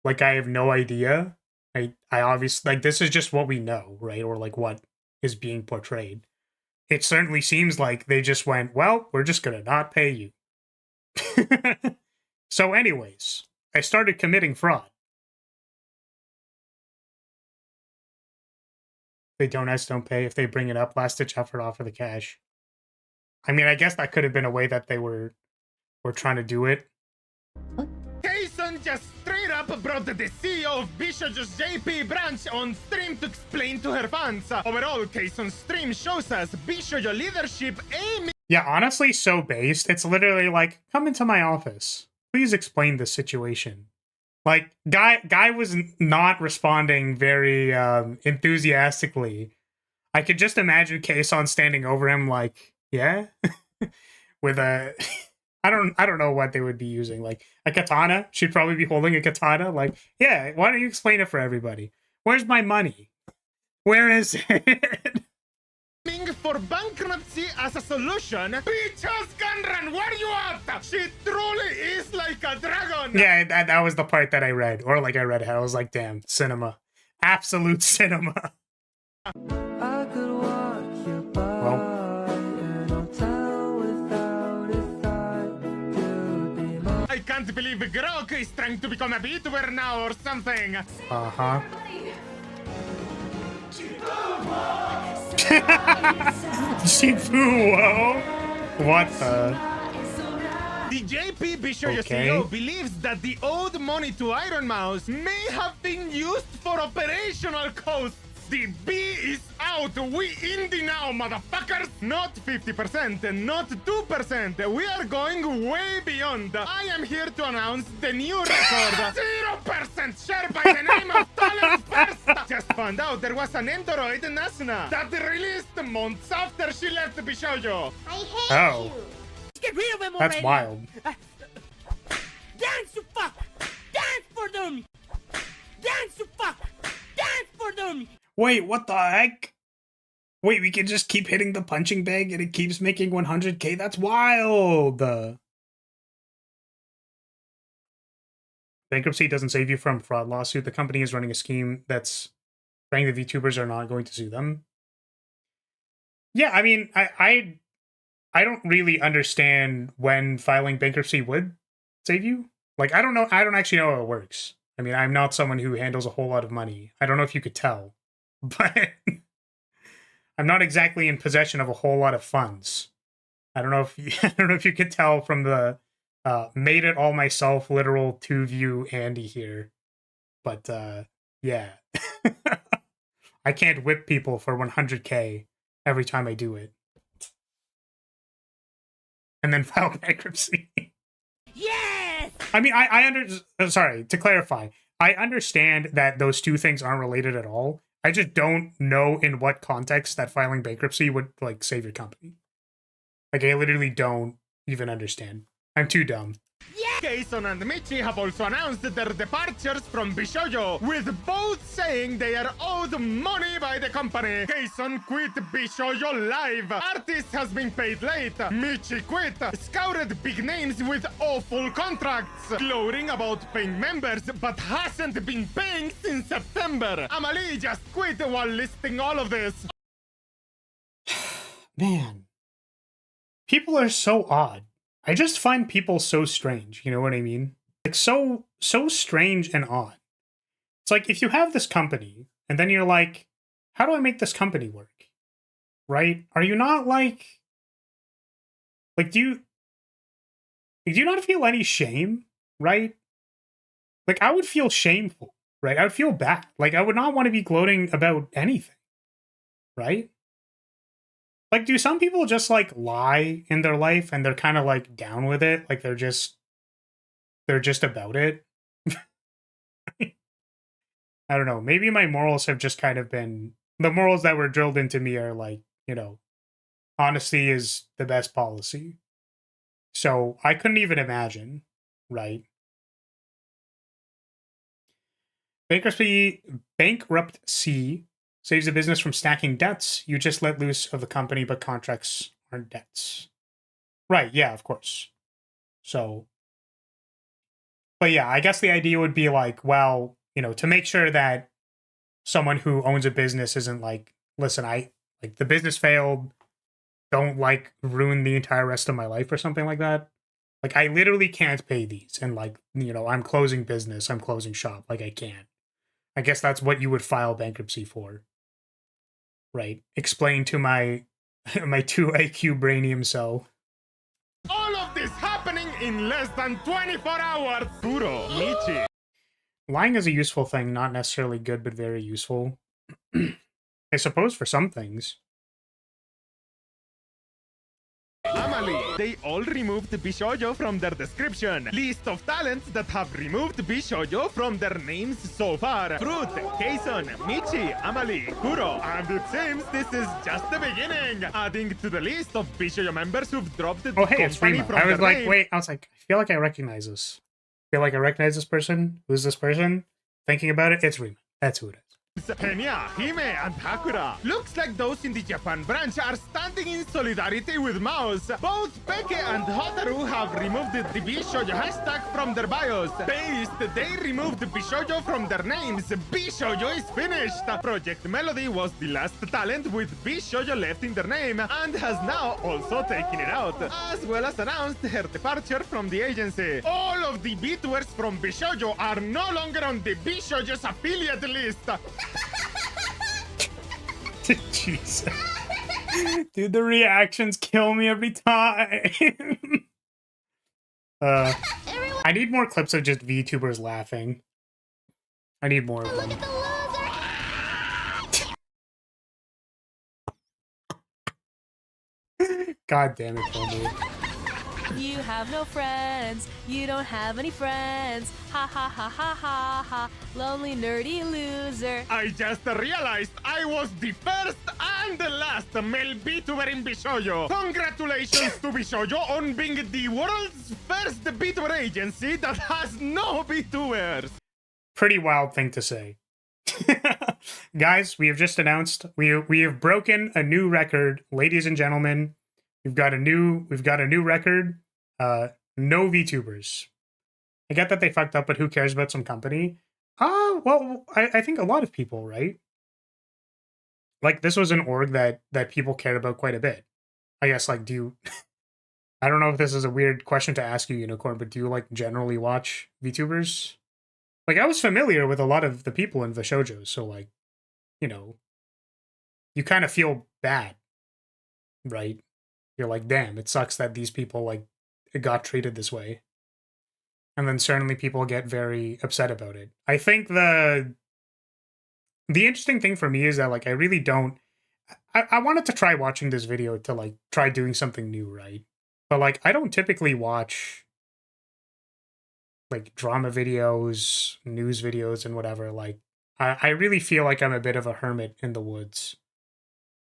Like, I have no idea. I obviously, like, this is just what we know, right? Or like what is being portrayed. It certainly seems like they just went, well, we're just gonna not pay you. So anyways, I started committing fraud. If they don't pay. If they bring it up, last ditch effort, offer the cash. I mean, I guess that could have been a way that they were trying to do it. Kason just straight up brought the CEO of Bishop's JP branch on stream to explain to her fans. Overall, Kason's stream shows us Bishop's leadership aiming. Yeah, honestly, so based. It's literally like, come into my office. Please explain the situation. Like, guy was not responding very enthusiastically. I could just imagine Kason standing over him like, yeah, with a, I don't know what they would be using, like a katana. She'd probably be holding a katana. Like, yeah, why don't you explain it for everybody? Where's my money? Where is it? For bankruptcy as a solution, Peaches Gunrun, where you at? She truly is like a dragon. Yeah, that was the part that I read, or like I read it. I was like, damn, cinema, absolute cinema. Well. I can't believe Grok is trying to become a VTuber now or something. Uh-huh. Shibuo? What the? The JP Bishop Okay. CEO believes that the owed money to Iron Mouse may have been used for operational costs. The B is out. We indie now, motherfuckers. Not 50%, not 2%. We are going way beyond. I am here to announce the new record. 0% share by the name of Talent First. Just found out there was an Android Nasna that released months after she left Bishojo. I hate Oh. you. Get rid of him That's already. wild. Dance, you fuck. Dance for them. Dance, you fuck. Dance for them. Wait, what the heck? Wait, we can just keep hitting the punching bag and it keeps making 100k? That's wild! Bankruptcy doesn't save you from fraud lawsuit. The company is running a scheme that's saying the VTubers are not going to sue them. Yeah, I mean, I don't really understand when filing bankruptcy would save you. Like, I don't know. I don't actually know how it works. I mean, I'm not someone who handles a whole lot of money. I don't know if you could tell, but I'm not exactly in possession of a whole lot of funds. I don't know if you could tell from the made it all myself literal 2-view Andy here, but yeah, I can't whip people for 100k every time I do it, and then file bankruptcy. Yes! I mean, sorry, to clarify, I understand that those two things aren't related at all. I just don't know in what context that filing bankruptcy would, like, save your company. Like, I literally don't even understand. I'm too dumb. Kason and Michi have also announced their departures from Bishojo, with both saying they are owed money by the company. Kason quit Bishojo live. Artist has been paid late. Michi quit. Scoured big names with awful contracts. Gloating about paying members, but hasn't been paying since September. Amalie just quit while listing all of this. Man. People are so odd. I just find people so strange, you know what I mean? Like, so strange and odd. It's like, if you have this company, and then you're like, how do I make this company work? Right? Are you not like do you not feel any shame, right? Like, I would feel shameful, right? I would feel bad. Like, I would not want to be gloating about anything, right? Like, do some people just, like, lie in their life and they're kind of, like, down with it? Like, they're just about it? I don't know. Maybe my morals have just kind of been... The morals that were drilled into me are, like, you know, honesty is the best policy. So, I couldn't even imagine, right? Bankruptcy saves the business from stacking debts. You just let loose of the company, but contracts aren't debts. Right, yeah, of course. So, but yeah, I guess the idea would be like, well, you know, to make sure that someone who owns a business isn't like, listen, the business failed, don't, like, ruin the entire rest of my life or something like that. Like, I literally can't pay these. And, like, you know, I'm closing business, I'm closing shop. Like, I can't. I guess that's what you would file bankruptcy for. Right. Explain to my 2 IQ brainium self. All of this happening in less than 24 hours. Puro Michi. Lying is a useful thing, not necessarily good, but very useful. I suppose for some things. Amalie, they all removed Bishojo from their description. List of talents that have removed Bishojo from their names so far. Fruit, Kason, Michi, Amalie, Kuro. And it seems this is just the beginning. Adding to the list of Bishojo members who've dropped the Oh, hey, it's company Rima. from I was their like, name. wait, I was like, I feel like I recognize this. I feel like I recognize this person. Who's this person? Thinking about it, it's Rima. That's who it is. Kenya, Hime, and Hakura. Looks like those in the Japan branch are standing in solidarity with Mouse. Both Peke and Hotaru have removed the Bishojo hashtag from their bios. Based, they removed Bishojo from their names. Bishojo is finished. Project Melody was the last talent with Bishojo left in their name and has now also taken it out, as well as announced her departure from the agency. All of the Bitwers from Bishojo are no longer on the Bishojo's affiliate list. Jesus. Dude, the reactions kill me every time. I need more clips of just VTubers laughing. I need more of them. God damn it, Homer. You have no friends. You don't have any friends. Ha ha ha ha ha ha. Lonely nerdy loser. I just realized I was the first and the last male VTuber in Bishoyo. Congratulations to Bishoyo on being the world's first VTuber agency that has no VTubers. Pretty wild thing to say. Guys, we have just announced we have broken a new record, ladies and gentlemen. We've got a new record. No VTubers. I get that they fucked up, but who cares about some company? Well, I think a lot of people, right? Like, this was an org that people cared about quite a bit. I guess, like, do you... I don't know if this is a weird question to ask you, Unicorn, but do you, like, generally watch VTubers? Like, I was familiar with a lot of the people in the shoujo, so, like, you know, you kind of feel bad, right? You're like, damn, it sucks that these people, like, got treated this way. And then certainly people get very upset about it. I think the interesting thing for me is that, like, I really don't... I wanted to try watching this video to, like, try doing something new, right? But, like, I don't typically watch, like, drama videos, news videos, and whatever. Like, I really feel like I'm a bit of a hermit in the woods.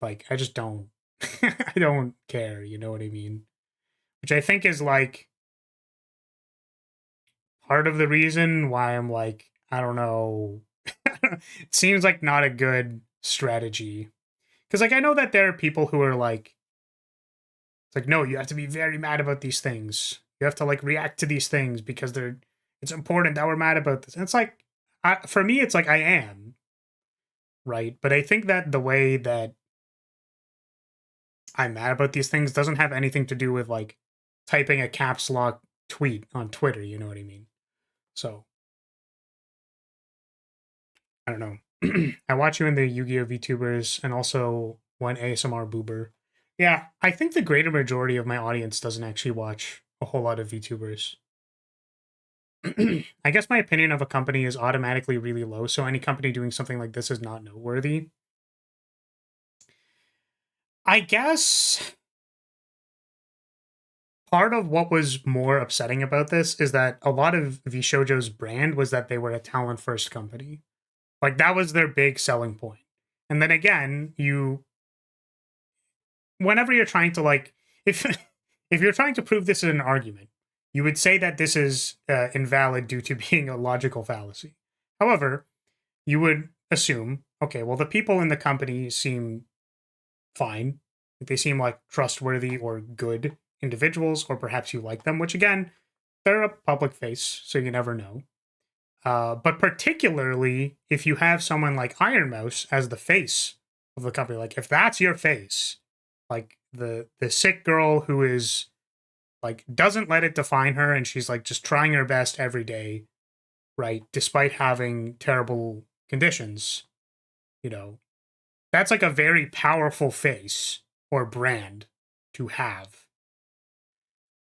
Like, I just don't... I don't care, you know what I mean? Which I think is, like, part of the reason why I'm, like, I don't know... It seems like not a good strategy. Because, like, I know that there are people who are, like... It's like, no, you have to be very mad about these things. You have to, like, react to these things because they're... It's important that we're mad about this. And it's like... for me, it's like, I am. Right? But I think that the way that I'm mad about these things doesn't have anything to do with, like, typing a caps lock tweet on Twitter, you know what I mean? So, I don't know. I watch you in the Yu-Gi-Oh! VTubers and also one ASMR boober. Yeah, I think the greater majority of my audience doesn't actually watch a whole lot of VTubers. I guess my opinion of a company is automatically really low, so any company doing something like this is not noteworthy. I guess part of what was more upsetting about this is that a lot of VShojo's brand was that they were a talent-first company. Like, that was their big selling point. And then again, whenever you're trying to, like, if you're trying to prove this is an argument, you would say that this is invalid due to being a logical fallacy. However, you would assume, okay, well, the people in the company seem fine. They seem like trustworthy or good individuals, or perhaps you like them, which again, they're a public face, so you never know. But particularly if you have someone like Iron Mouse as the face of the company, like if that's your face, like the sick girl who is like doesn't let it define her and she's like just trying her best every day, right? Despite having terrible conditions, you know, that's like a very powerful face or brand to have.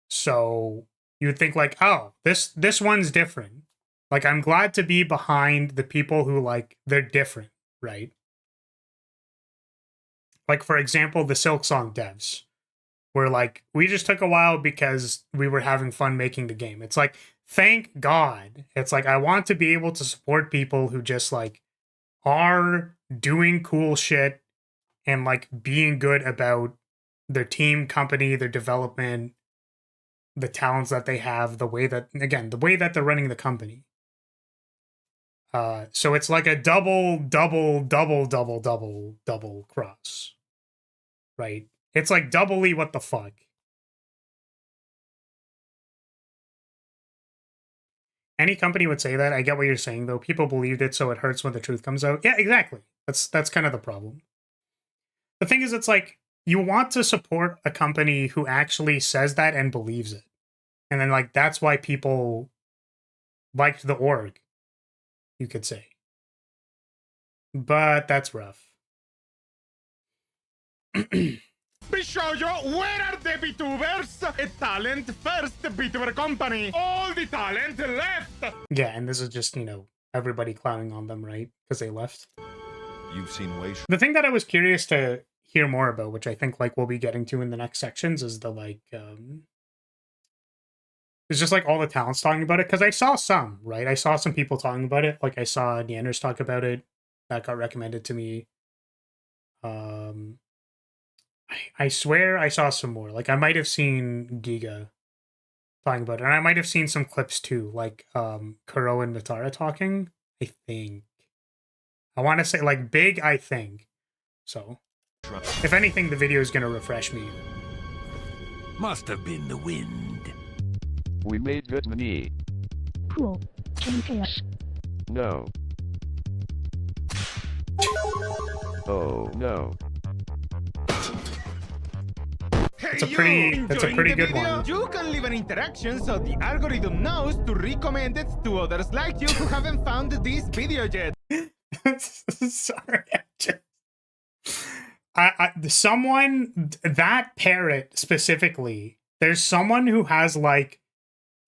So you'd think like, oh, this one's different. Like, I'm glad to be behind the people who, like, they're different, right? Like, for example, the Silksong devs were like, we just took a while because we were having fun making the game. It's like, thank God. It's like, I want to be able to support people who just, like, are doing cool shit and, like, being good about their team, company, their development, the talents that they have, the way that, again, the way that they're running the company. So it's like a double cross, right? It's like doubly what the fuck. Any company would say that. I get what you're saying, though. People believed it, so it hurts when the truth comes out. Yeah, exactly. That's kind of the problem. The thing is, it's like, you want to support a company who actually says that and believes it. And then, like, that's why people liked the org, you could say. But that's rough. Bishoyo, where are the VTubers? A talent-first VTuber company. All the talent left. Yeah, and this is just, you know, everybody clowning on them, right? Because they left. You've seen way. The thing that I was curious to hear more about, which I think like we'll be getting to in the next sections, is the like it's just like all the talents talking about it, because I saw some, right? I saw some people talking about it. Like I saw Neanders talk about it. That got recommended to me. I swear I saw some more. Like I might have seen Giga talking about it, and I might have seen some clips too, like Kuro and Natara talking. I think. I want to say like Big, I think. So, if anything, the video is gonna refresh me. Must have been the wind. We made good money. Cool. Can you pay us? No. Oh no. It's a pretty good one. You can leave an interaction so the algorithm knows to recommend it to others like you who haven't found this video yet. Sorry, someone, that parrot specifically, there's someone who has like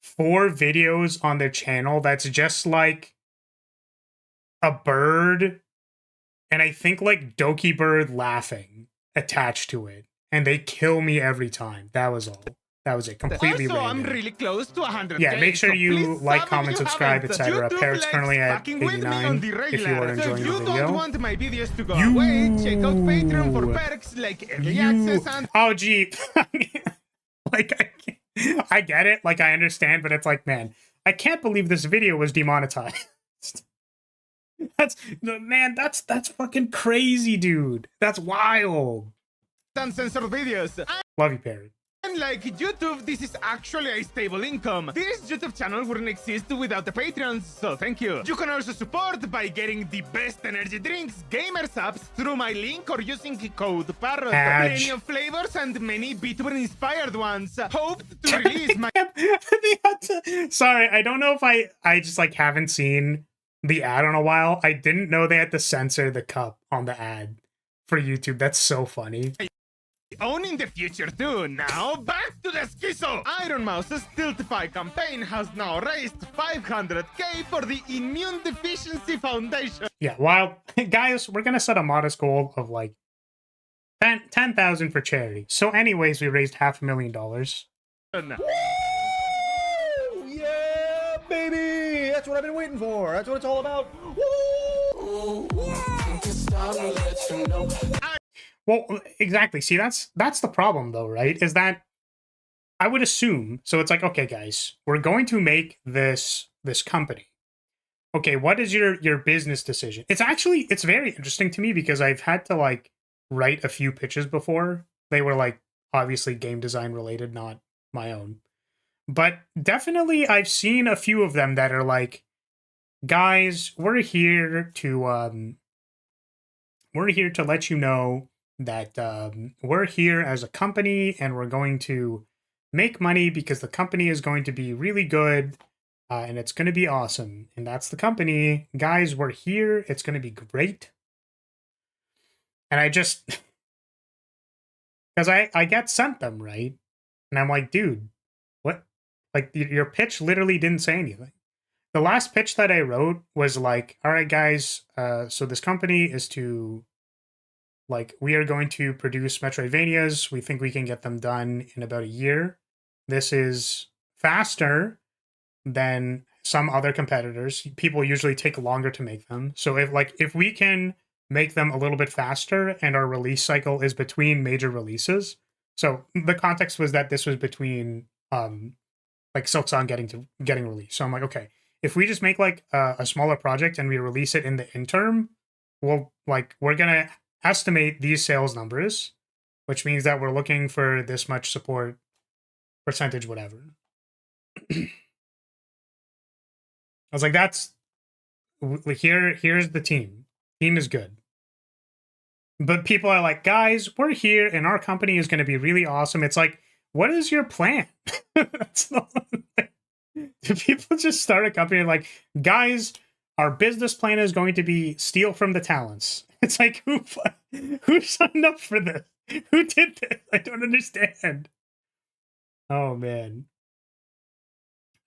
4 videos on their channel that's just like a bird, and I think like Doki Bird laughing attached to it, and they kill me every time. That was all. That was it. Completely also, random. I'm really close to 100. Yeah, make sure you like, comment, subscribe, etc. Parrot's currently at with me on 89 the if you are regular. So enjoying if the you video. don't want my videos to go away, check out Patreon for perks like early access and... Oh, gee. Like, I get it. Like, I understand, but it's like, man, I can't believe this video was demonetized. That's fucking crazy, dude. That's wild. Uncensored videos. Love you, Parrot. And like YouTube, this is actually a stable income. This YouTube channel wouldn't exist without the Patreons, so thank you. You can also support by getting the best energy drinks, gamer subs through my link or using code PARROT. Plenty of flavors and many VTuber-inspired ones. Hoped to release my... Sorry, I don't know if I just like haven't seen the ad in a while. I didn't know they had to censor the cup on the ad for YouTube. That's so funny. Own in the future too. Now back to the schizo. Iron Mouse's Tiltify campaign has now raised 500k for the Immune Deficiency Foundation. Yeah, well, guys, we're gonna set a modest goal of like 10,000 for charity. So anyways, we raised $500,000. Woo! Yeah, baby! That's what I've been waiting for. That's what it's all about. Woo! Well, exactly. See, that's the problem, though, right? Is that I would assume. So it's like, okay, guys, we're going to make this company. Okay, what is your business decision? It's very interesting to me because I've had to like write a few pitches before. They were like obviously game design related, not my own. But definitely, I've seen a few of them that are like, guys, we're here to let you know that we're here as a company and we're going to make money because the company is going to be really good and it's going to be awesome. And that's the company. Guys, we're here. It's going to be great. And I just... Because I get sent them, right? And I'm like, dude, what? Like, your pitch literally didn't say anything. The last pitch that I wrote was like, all right, guys, so this company is to... Like, we are going to produce Metroidvanias. We think we can get them done in about a year. This is faster than some other competitors. People usually take longer to make them. So if we can make them a little bit faster and our release cycle is between major releases. So the context was that this was between like Silksong getting released. So I'm like, okay, if we just make like a smaller project and we release it in the interim, we're gonna estimate these sales numbers, which means that we're looking for this much support percentage, whatever. I was like, here's the team. Team is good. But people are like, guys, we're here and our company is going to be really awesome. It's like, what is your plan? That's not like, do people just start a company like, guys, our business plan is going to be steal from the talents. It's like, who signed up for this? Who did this? I don't understand. Oh, man.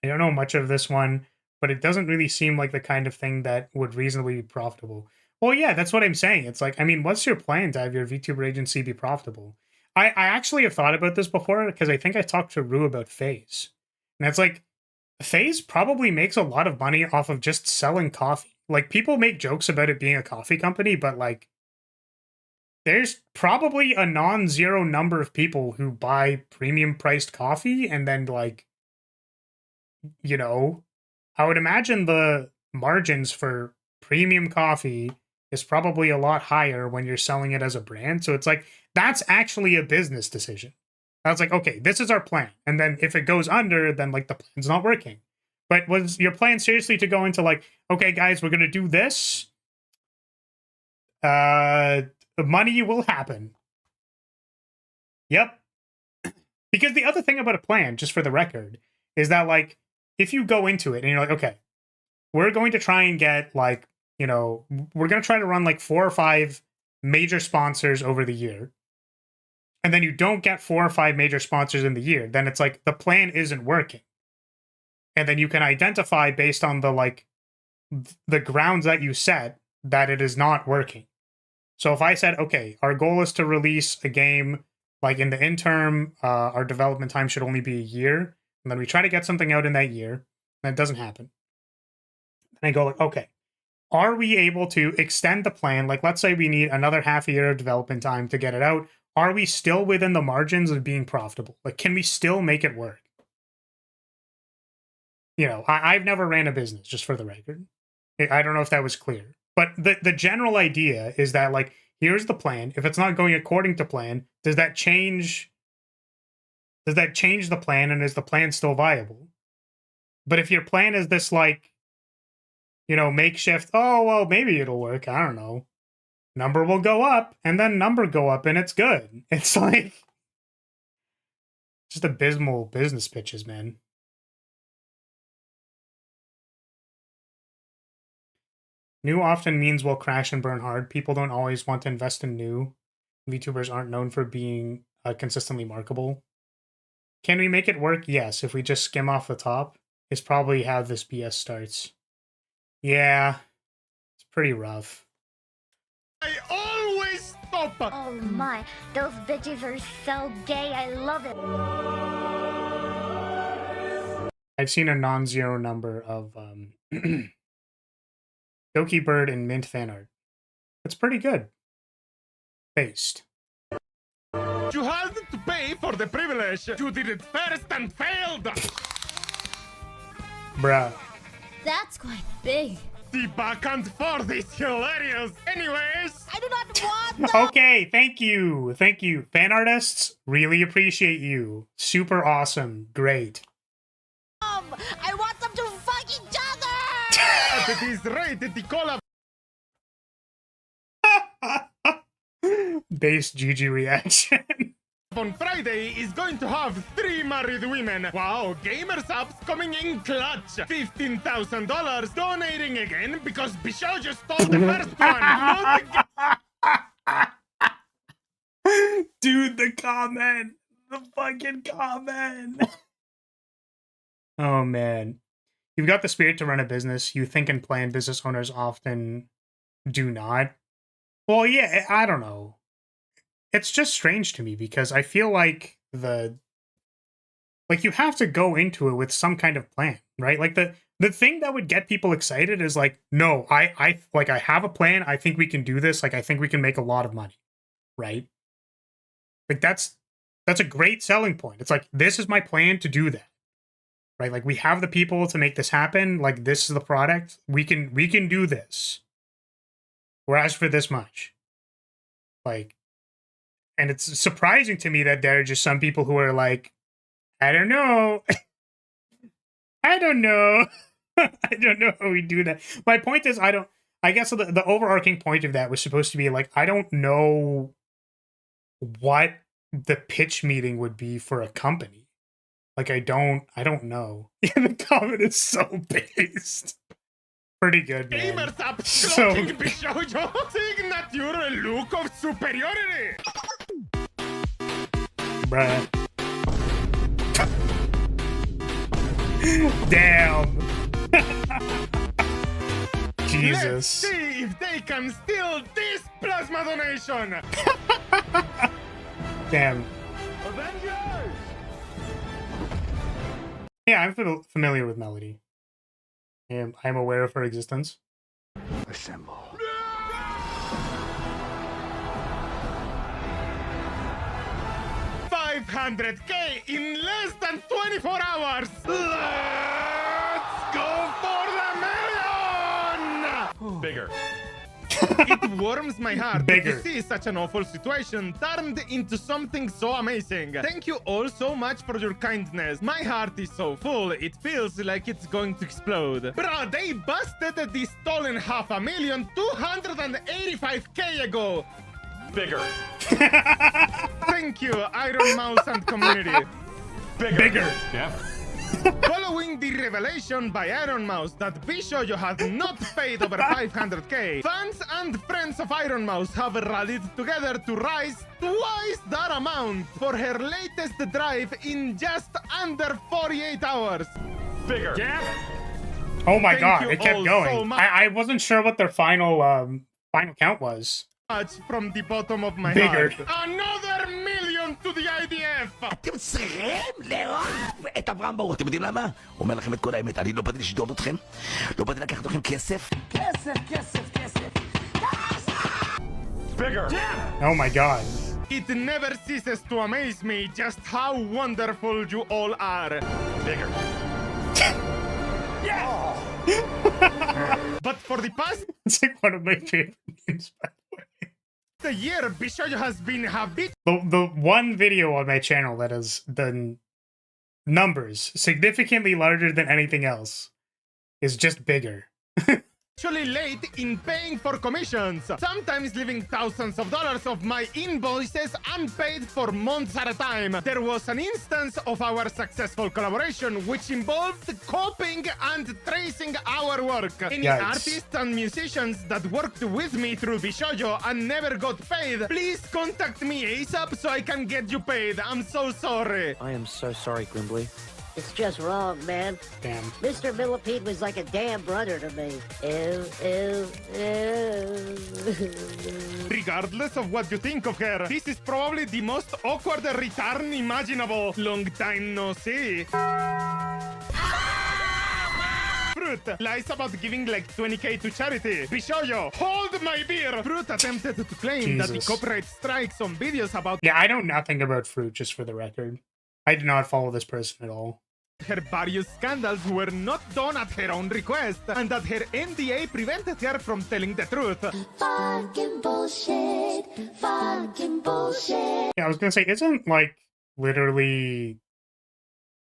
I don't know much of this one, but it doesn't really seem like the kind of thing that would reasonably be profitable. Well, yeah, that's what I'm saying. It's like, I mean, what's your plan to have your VTuber agency be profitable? I actually have thought about this before because I think I talked to Rue about FaZe. And it's like, FaZe probably makes a lot of money off of just selling coffee. Like, people make jokes about it being a coffee company, but like, there's probably a non-zero number of people who buy premium priced coffee and then like, you know, I would imagine the margins for premium coffee is probably a lot higher when you're selling it as a brand. So it's like, that's actually a business decision. I was like, okay, this is our plan. And then if it goes under, then like the plan's not working. But was your plan seriously to go into like, okay, guys, we're going to do this? Money will happen. Yep. Because the other thing about a plan, just for the record, is that like, if you go into it and you're like, okay, we're going to try and get like, you know, we're going to try to run like 4 or 5 major sponsors over the year. And then you don't get 4 or 5 major sponsors in the year, then it's like the plan isn't working. And then you can identify based on the like the grounds that you set that it is not working. So if I said, okay, our goal is to release a game like in the interim, our development time should only be a year, and then we try to get something out in that year, and it doesn't happen. And I go like, okay, are we able to extend the plan? Like, let's say we need another half a year of development time to get it out. Are we still within the margins of being profitable? Like, can we still make it work? You know, I've never ran a business, just for the record. I don't know if that was clear. But the general idea is that, like, here's the plan. If it's not going according to plan, does that change the plan, and is the plan still viable? But if your plan is this, like, you know, makeshift, oh, well, maybe it'll work, I don't know. Number will go up, and then number go up, and it's good. It's like, just abysmal business pitches, man. New often means we'll crash and burn hard. People don't always want to invest in new. VTubers aren't known for being consistently marketable. Can we make it work? Yes, if we just skim off the top. It's probably how this BS starts. Yeah, it's pretty rough. I always stop! Oh my, those bitches are so gay, I love it! I've seen a non-zero number of Doki Bird and Mint fan art. It's pretty good. Based. You had to pay for the privilege. You did it first and failed! Bruh. That's quite big. The back and forth is hilarious. Anyways, I do not want Okay, thank you. Thank you. Fan artists, really appreciate you. Super awesome. Great. I want them to fuck each other! It is rated the collab. Base GG reaction. On Friday is going to have 3 married women. Wow, gamer subs coming in clutch. $15,000 donating again because Bisho just stole the first one. Dude, the comment. The fucking comment. Oh, man. You've got the spirit to run a business. You think and plan. Business owners often do not. Well, yeah, I don't know. It's just strange to me because I feel like you have to go into it with some kind of plan, right? Like the thing that would get people excited is like, no, I have a plan. I think we can do this. Like, I think we can make a lot of money, right? Like that's a great selling point. It's like, this is my plan to do that, right? Like, we have the people to make this happen. Like, this is the product. We can do this. We're asked for this much. Like, and it's surprising to me that there are just some people who are like, I don't know. I don't know. I don't know how we do that. My point is, I guess the overarching point of that was supposed to be like, I don't know what the pitch meeting would be for a company. Like, I don't know. The comment is so based. Pretty good, man. Gamers up, So clocking Bishojo, signature look of superiority. Bruh. Damn. Jesus. Let's see if they can steal this plasma donation. Damn. Avengers! Yeah, I'm familiar with Melody. I'm aware of her existence. Assemble. 500K in less than 24 hours. Let's go for the million! Bigger. It warms my heart Bigger. to see such an awful situation turned into something so amazing. Thank you all so much for your kindness. My heart is so full, it feels like it's going to explode. Bruh, they busted the stolen $500,285K ago. Bigger. Thank you, Iron Mouse and community. Bigger. Yeah. Following the revelation by Iron Mouse that Bishoyo has not paid over 500K, fans and friends of Iron Mouse have rallied together to raise twice that amount for her latest drive in just under 48 hours. Bigger. Yeah. Oh my Thank god, you it kept all going. so much. I wasn't sure what their final count was. From the bottom of my Bigger. heart. Another million to the IDF! אתם צריכים לאהוב את אברהם. אתם יודעים למה? אומר לכם את כל האמת, אני לא באתי לשדוד אתכם, לא באתי לקחת לכם כסף. כסף, כסף, כסף. Bigger. Oh my god. It never ceases to amaze me just how wonderful you all are. Bigger. Yeah. But for the past It's like one of my favorite games, by the way. the year, Bishoyo has been habitual. The one video on my channel that has done numbers significantly larger than anything else is just bigger. Actually late in paying for commissions, sometimes leaving thousands of dollars of my invoices unpaid for months at a time. There was an instance of our successful collaboration which involved copying and tracing our work. Any Yikes. artists and musicians that worked with me through Bishoyo and never got paid, please contact me ASAP so I can get you paid. I'm so sorry. I am so sorry, Grimbly. It's just wrong, man. Damn. Mr. Millipede was like a damn brother to me. Ew, ew, ew. Regardless of what you think of her, this is probably the most awkward return imaginable. Long time no see. Fruit lies about giving like 20K to charity. Bishoyo, hold my beer! Fruit attempted to claim that the Jesus. copyright strikes on videos about Yeah, I know nothing about Fruit, just for the record. I do not follow this person at all. her various scandals were not done at her own request, and that her NDA prevented her from telling the truth. Fucking bullshit. Fucking bullshit. Yeah, I was gonna say, isn't like literally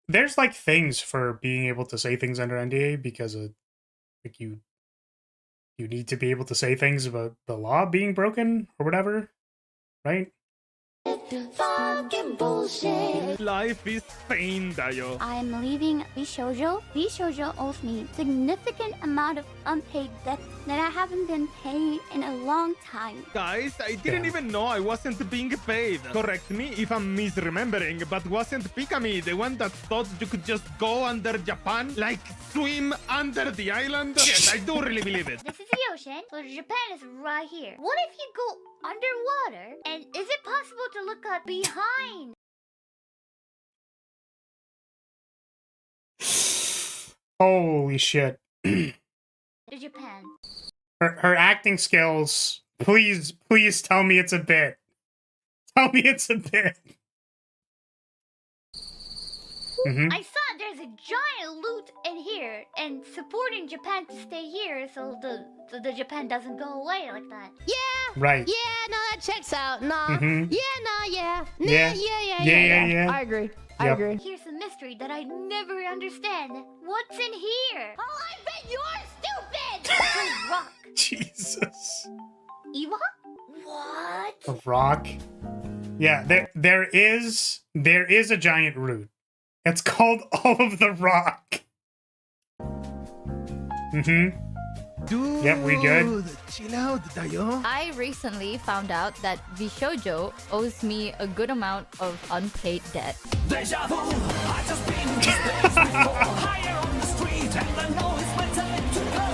there's like things for being able to say things under NDA because of like you need to be able to say things about the law being broken or whatever, right? Fucking bullshit. Life is pain, Dayo. I'm leaving Bishoujo. Bishoujo owes me significant amount of unpaid debt that I haven't been paying in a long time. Guys, I didn't even know I wasn't being paid. Correct me if I'm misremembering, but wasn't Pikami the one that thought you could just go under Japan? Like swim under the island? Yes, I do really believe it. This is the ocean, so Japan is right here. What if you go underwater? And is it possible to look up behind? Holy shit. To Japan. Her acting skills, please tell me it's a bit. Tell me it's a bit. I saw there's a giant loot in here, and supporting Japan to stay here so the Japan doesn't go away like that. Yeah. Right. Yeah, no, that checks out. Nah. Mhm. Yeah, no, yeah. Nah, Yeah. Yeah. Yeah. I agree. I Yep. agree. Here's a mystery that I never understand. What's in here? Oh, I bet you're stupid! It's a rock. Jesus. Eva? What? A rock. Yeah, there is a giant root. It's called All of the Rock. Dude, Yep, we good. Chill out, Dayo. I recently found out that Bishoujo owes me a good amount of unpaid debt. Deja vu, I just been this place before. Higher on the street, and I know it's my time to go.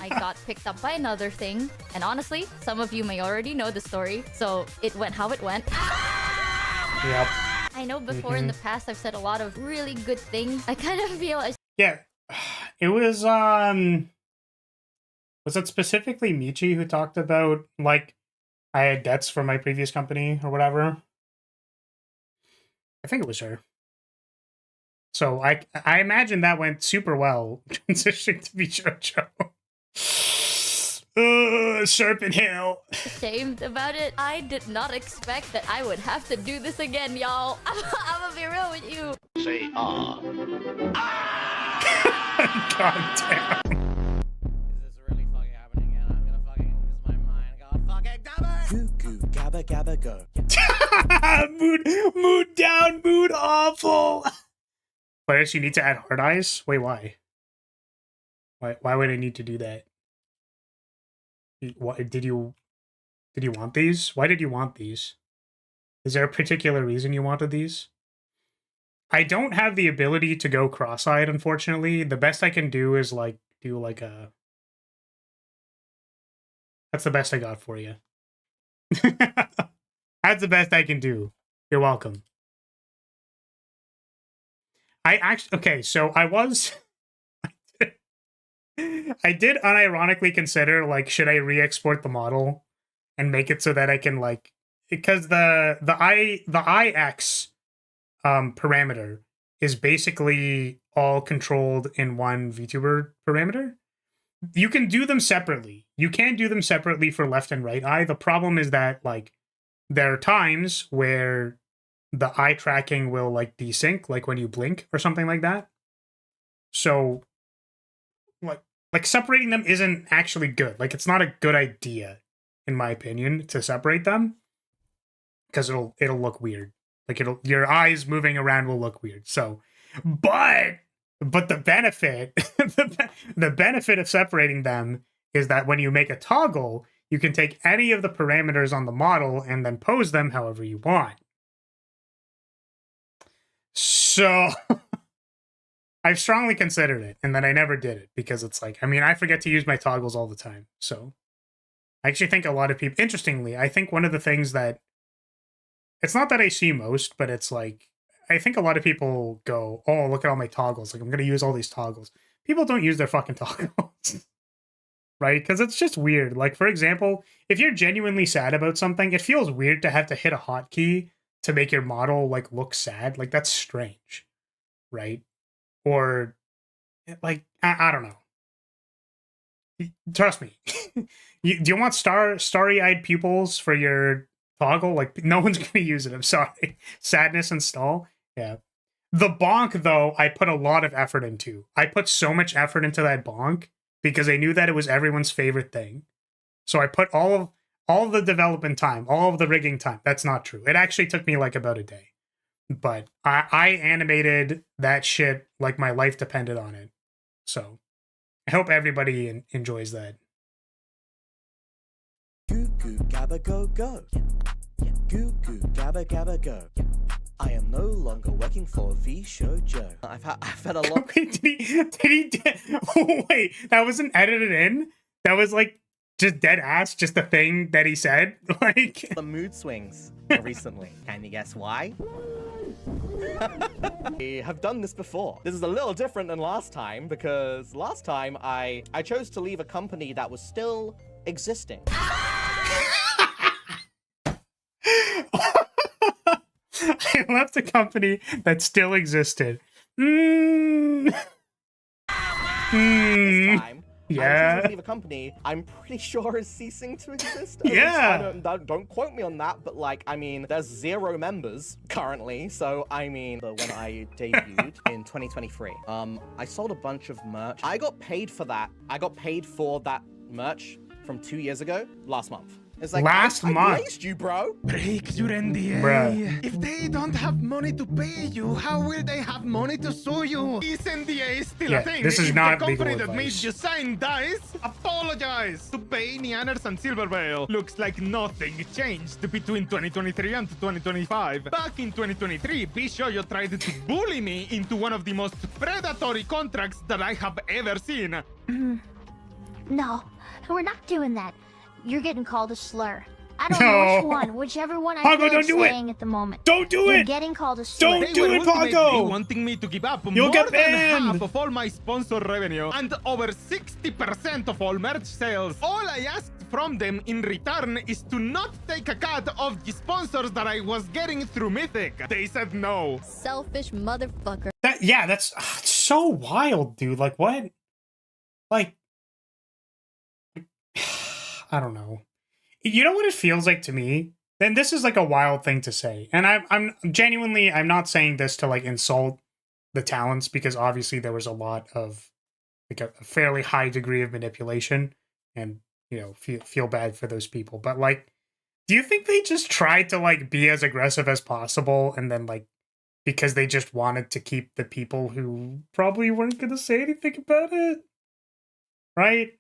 I got got picked up by another thing. And honestly, some of you may already know the story, so it went how it went. Yep. I know before in the past I've said a lot of really good things. I kind of feel Yeah. It was it specifically Michi who talked about, like, I had debts from my previous company or whatever? I think it was her. So I imagine that went super well transitioning to be JoJo. Serpent Hill. ashamed about it. I did not expect that I would have to do this again, y'all. I'm gonna be real with you. Say God damn. Cuckoo, gabba gabba go. mood down, mood awful. But does she need to add hard eyes? Wait, why? Why would I need to do that? What did you want these? Why did you want these? Is there a particular reason you wanted these? I don't have the ability to go cross-eyed, unfortunately. The best I can do is like do like a. That's the best I got for you. That's the best I can do. You're welcome. Okay, so I did unironically consider, like, should I re-export the model and make it so that I can, like, because the IX parameter is basically all controlled in one VTuber parameter. You can do them separately. You can do them separately for left and right eye. The problem is that, like, there are times where the eye tracking will, like, desync, like when you blink or something like that. So, like separating them isn't actually good. Like, it's not a good idea, in my opinion, to separate them, because it'll look weird. Like, your eyes moving around will look weird. So, but the benefit, the benefit of separating them is that when you make a toggle, you can take any of the parameters on the model and then pose them however you want. So I've strongly considered it, and then I never did it because it's like, I mean, I forget to use my toggles all the time. So I actually think a lot of people, interestingly, I think one of the things that, it's not that I see most, but it's like, I think a lot of people go, oh, look at all my toggles. Like, I'm going to use all these toggles. People don't use their fucking toggles. Right? Because it's just weird. Like, for example, if you're genuinely sad about something, it feels weird to have to hit a hotkey to make your model, like, look sad. Like, that's strange. Right? Or, like, I don't know. Trust me. Do you want starry-eyed pupils for your toggle? Like, no one's going to use it. I'm sorry. Sadness install. Yeah. The bonk, though, I put a lot of effort into. I put so much effort into that bonk because I knew that it was everyone's favorite thing. So I put all of the development time, all of the rigging time. That's not true. It actually took me like about a day. But I animated that shit like my life depended on it. So I hope everybody enjoys that. Goo goo gabba go go. Goo goo gabba gabba go. I am no longer working for VShoujo. I've had a lot. Wait, wait, that wasn't edited in? That was like just dead ass, just the thing that he said? Like, the mood swings recently. Can you guess why? I have done this before. This is a little different than last time because last time I chose to leave a company that was still existing. I left a company that still existed. This time, yeah. I chose to leave a company I'm pretty sure is ceasing to exist. Yeah. Don't quote me on that, but like, I mean, there's 0 members currently. So I mean, when I debuted in 2023, I sold a bunch of merch. I got paid for that. I got paid for that merch from 2 years ago, last month. It's like, last month. I raised you, bro. Break your NDA. Bruh. If they don't have money to pay you, how will they have money to sue you? Is NDA still a thing? This is if not the company legal that made advice. you sign dies, apologize to Bay, Neanners, and Silvervale. Looks like nothing changed between 2023 and 2025. Back in 2023, VShoujo tried to bully me into one of the most predatory contracts that I have ever seen. No. We're not doing that. You're getting called a slur. I don't know which one. Whichever one I feel like saying at the moment. Don't do You're it! getting called a slur. They were ultimately wanting me to give up more than half of all my sponsor revenue and over 60% of all merch sales. All I asked from them in return is to not take a cut of the sponsors that I was getting through Mythic. They said no. Selfish motherfucker. That's so wild, dude. Like, what? Like, I don't know. You know what it feels like to me? Then this is like a wild thing to say. And I'm genuinely, I'm not saying this to like insult the talents, because obviously there was a lot of like a fairly high degree of manipulation, and, you know, feel bad for those people. But like, do you think they just tried to like be as aggressive as possible, and then like, because they just wanted to keep the people who probably weren't going to say anything about it? Right?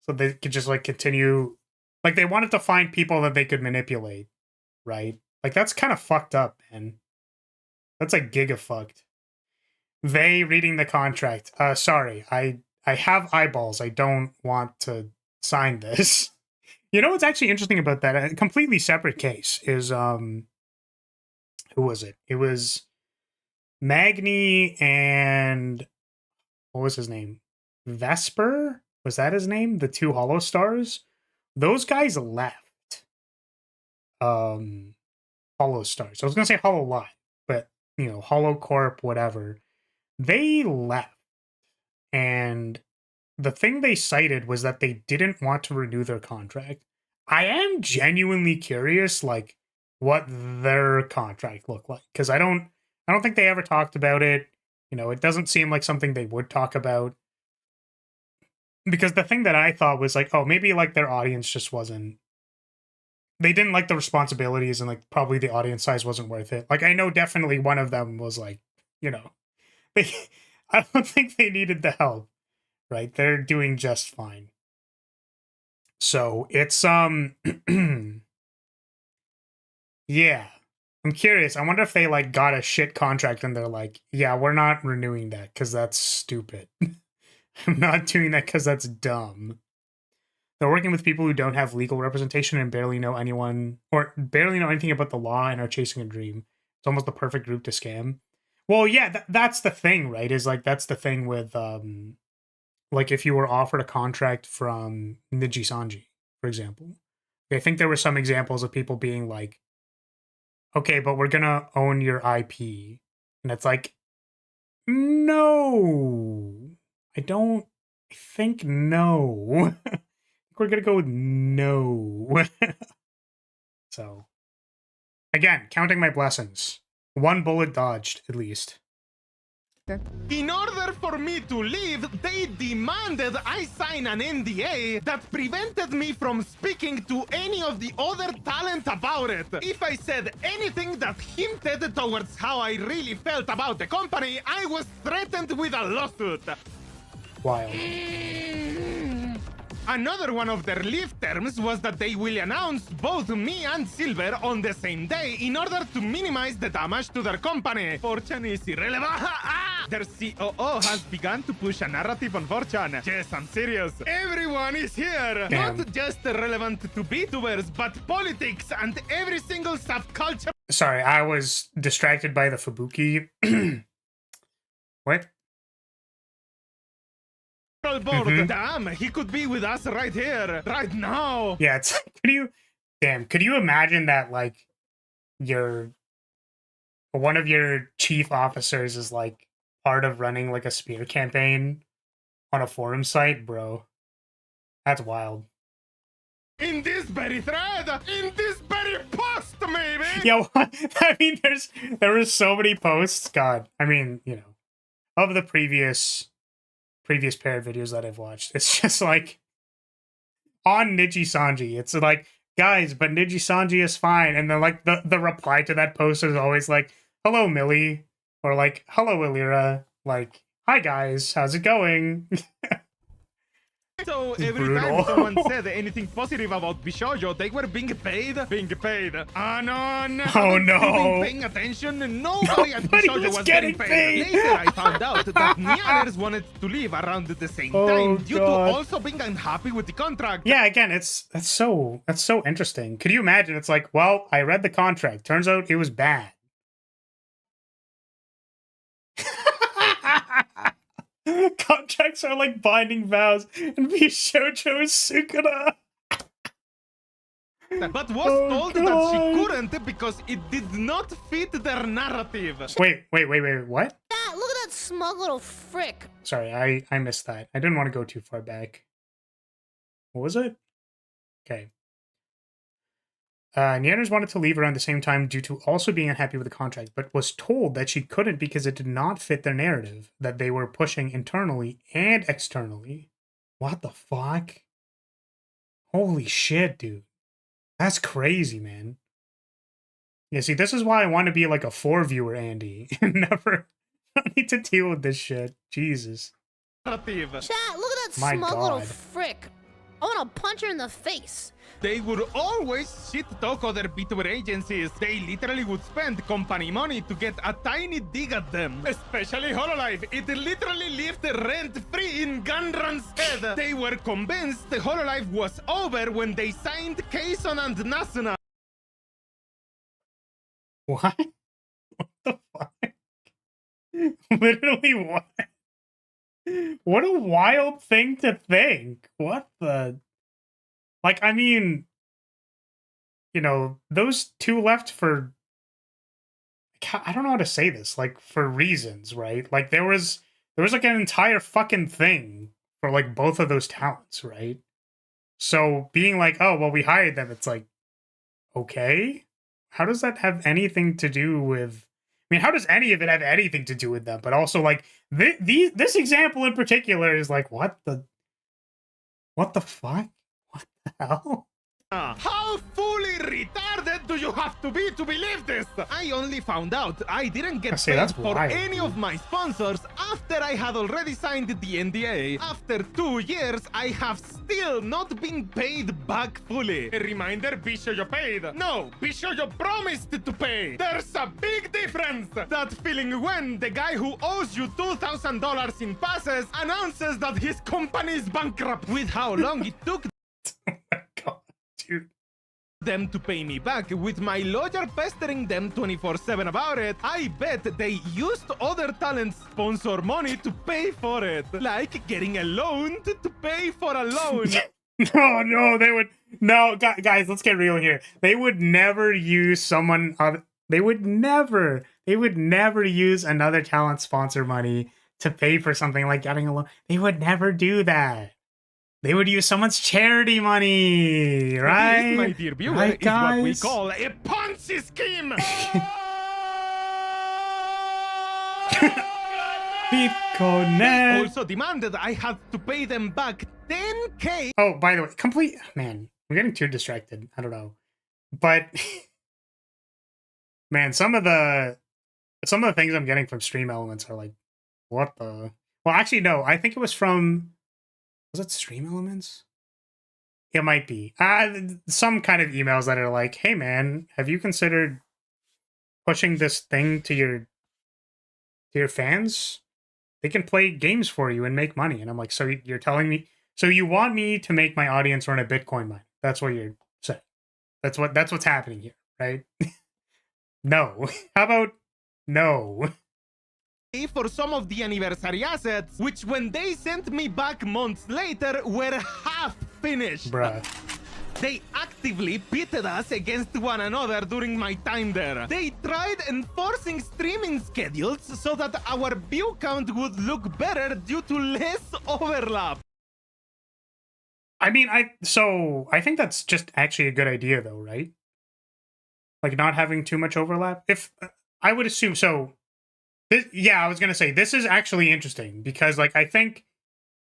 So they could just like continue. Like, they wanted to find people that they could manipulate, right? Like, that's kind of fucked up, man. That's like giga fucked. They reading the contract. Sorry, I have eyeballs. I don't want to sign this. You know what's actually interesting about that? A completely separate case is, who was it? It was Magni and, what was his name? Vesper? Was that his name? The two Hollow Stars? Those guys left Hollow Stars. I was going to say Hollow Lot, but, you know, Hollow Corp, whatever. They left. And the thing they cited was that they didn't want to renew their contract. I am genuinely curious, like, what their contract looked like. Because I don't think they ever talked about it. You know, it doesn't seem like something they would talk about. Because the thing that I thought was like, oh, maybe like their audience just wasn't, they didn't like the responsibilities, and like probably the audience size wasn't worth it. Like, I know definitely one of them was like, you know, I don't think they needed the help, right? They're doing just fine. So it's, yeah, I'm curious. I wonder if they like got a shit contract and they're like, yeah, we're not renewing that because that's stupid. I'm not doing that because that's dumb. They're working with people who don't have legal representation and barely know anyone, or barely know anything about the law, and are chasing a dream. It's almost the perfect group to scam. Well, yeah, that's the thing, right? Is like, that's the thing with, like, if you were offered a contract from Niji Sanji, for example. I think there were some examples of people being like, okay, but we're gonna own your IP. And it's like, no. I think no. I think we're gonna go with no. So, again, counting my blessings. One bullet dodged, at least. In order for me to leave, they demanded I sign an NDA that prevented me from speaking to any of the other talent about it. If I said anything that hinted towards how I really felt about the company, I was threatened with a lawsuit. Wild. Another one of their leave terms was that they will announce both me and Silver on the same day in order to minimize the damage to their company. Fortune is irrelevant. Their COO has begun to push a narrative on Fortune. Yes, I'm serious. Everyone is here. Damn. Not just relevant to VTubers, but politics and every single subculture. Sorry, I was distracted by the Fubuki. What? Board. Damn, he could be with us right here, right now. Yeah, it's could you imagine that, like, one of your chief officers is like part of running like a spear campaign on a forum site, bro? That's wild. In this very thread, in this very post, maybe. Yo, I mean, there were so many posts. God, I mean, you know, of the previous pair of videos that I've watched, it's just like on Niji Sanji. It's like, guys, but Niji Sanji is fine, and then like the reply to that post is always like, "Hello, Millie," or like, "Hello, Illyra," like, "Hi guys, how's it going?" So every Brutal. time someone said anything positive about Bishoujo, they were being paid. Anon. Oh, no. Been paying attention. Nobody at Nobody Bishoujo was was getting getting paid. Later, I found out that Nianers wanted to leave around the same time due to also being unhappy with the contract. Yeah, again, that's so interesting. Could you imagine? It's like, well, I read the contract. Turns out it was bad. Contracts are like binding vows, and Bishoujo is Sukuna. But was told that she couldn't because it did not fit their narrative. Wait, what? That, look at that smug little frick. Sorry, I missed that. I didn't want to go too far back. What was it? Okay. Nianers wanted to leave around the same time due to also being unhappy with the contract, but was told that she couldn't because it did not fit their narrative that they were pushing internally and externally. What the fuck? Holy shit, dude. That's crazy, man. Yeah, see, this is why I want to be like a 4-viewer Andy. Never need to deal with this shit. Jesus. Chat, look at that My smug little God. frick. I want to punch her in the face. They would always shit talk other B2B agencies. They literally would spend company money to get a tiny dig at them. Especially Hololive. It literally lived rent-free in Gunran's head. They were convinced Hololive was over when they signed Kason and Nasuna. What? What the fuck? Literally what? What a wild thing to think. What the... Like, I mean, you know, those two left for... I don't know how to say this. Like, for reasons, right? Like, there was like an entire fucking thing for, like, both of those talents, right? So, being like, oh, well, we hired them, it's like, okay? How does that have anything to do with... I mean, how does any of it have anything to do with them? But also, like, this example in particular is like, what the fuck? What the hell? How fully retarded do you have to be to believe this? I only found out I didn't get See, paid that's for wild, any of my sponsors after I had already signed the NDA. After 2 years, I have still not been paid back fully. A reminder, Bishoujo paid. No, Bishoujo promised to pay. There's a big difference. That feeling when the guy who owes you $2,000 in passes announces that his company is bankrupt. With how long it took them to pay me back, with my lawyer pestering them 24/7 about it, I bet they used other talents' sponsor money to pay for it. Like getting a loan to pay for a loan. No, they would... No, guys, let's get real here. They would never use someone... They would never use another talent sponsor money to pay for something like getting a loan. They would never do that. They would use someone's charity money, right? This, my dear viewer, right, is what we guys? call a Ponzi scheme. Bitcoin. Also demanded I had to pay them back 10K. Oh, by the way, man, we're getting too distracted. I don't know, but man, some of the things I'm getting from Stream Elements are like, what the? Well, actually, no. I think it was from. Was it Stream Elements? It might be. Some kind of emails that are like, hey man, have you considered pushing this thing to your fans? They can play games for you and make money. And I'm like, so you're telling me, so you want me to make my audience run a Bitcoin mine? That's what you're saying. That's what's happening here, right? No. How about no? For some of the anniversary assets, which when they sent me back months later were half finished. Bruh. They actively pitted us against one another during my time there. They tried enforcing streaming schedules so that our view count would look better due to less overlap. I mean, I think that's just actually a good idea though, right? Like not having too much overlap. If I would assume so. I was gonna say this is actually interesting because, like, I think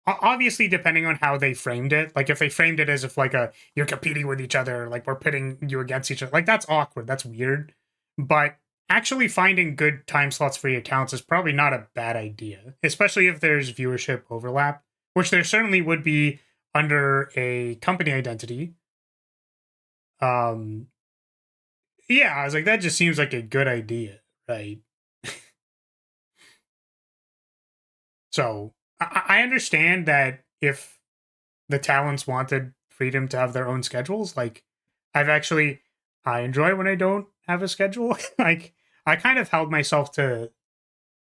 obviously depending on how they framed it, like if they framed it as if like you're competing with each other, like we're pitting you against each other, like that's awkward, that's weird. But actually finding good time slots for your accounts is probably not a bad idea, especially if there's viewership overlap, which there certainly would be under a company identity. Yeah, I was like, that just seems like a good idea, right? So I understand that if the talents wanted freedom to have their own schedules, like I enjoy when I don't have a schedule. Like I kind of held myself to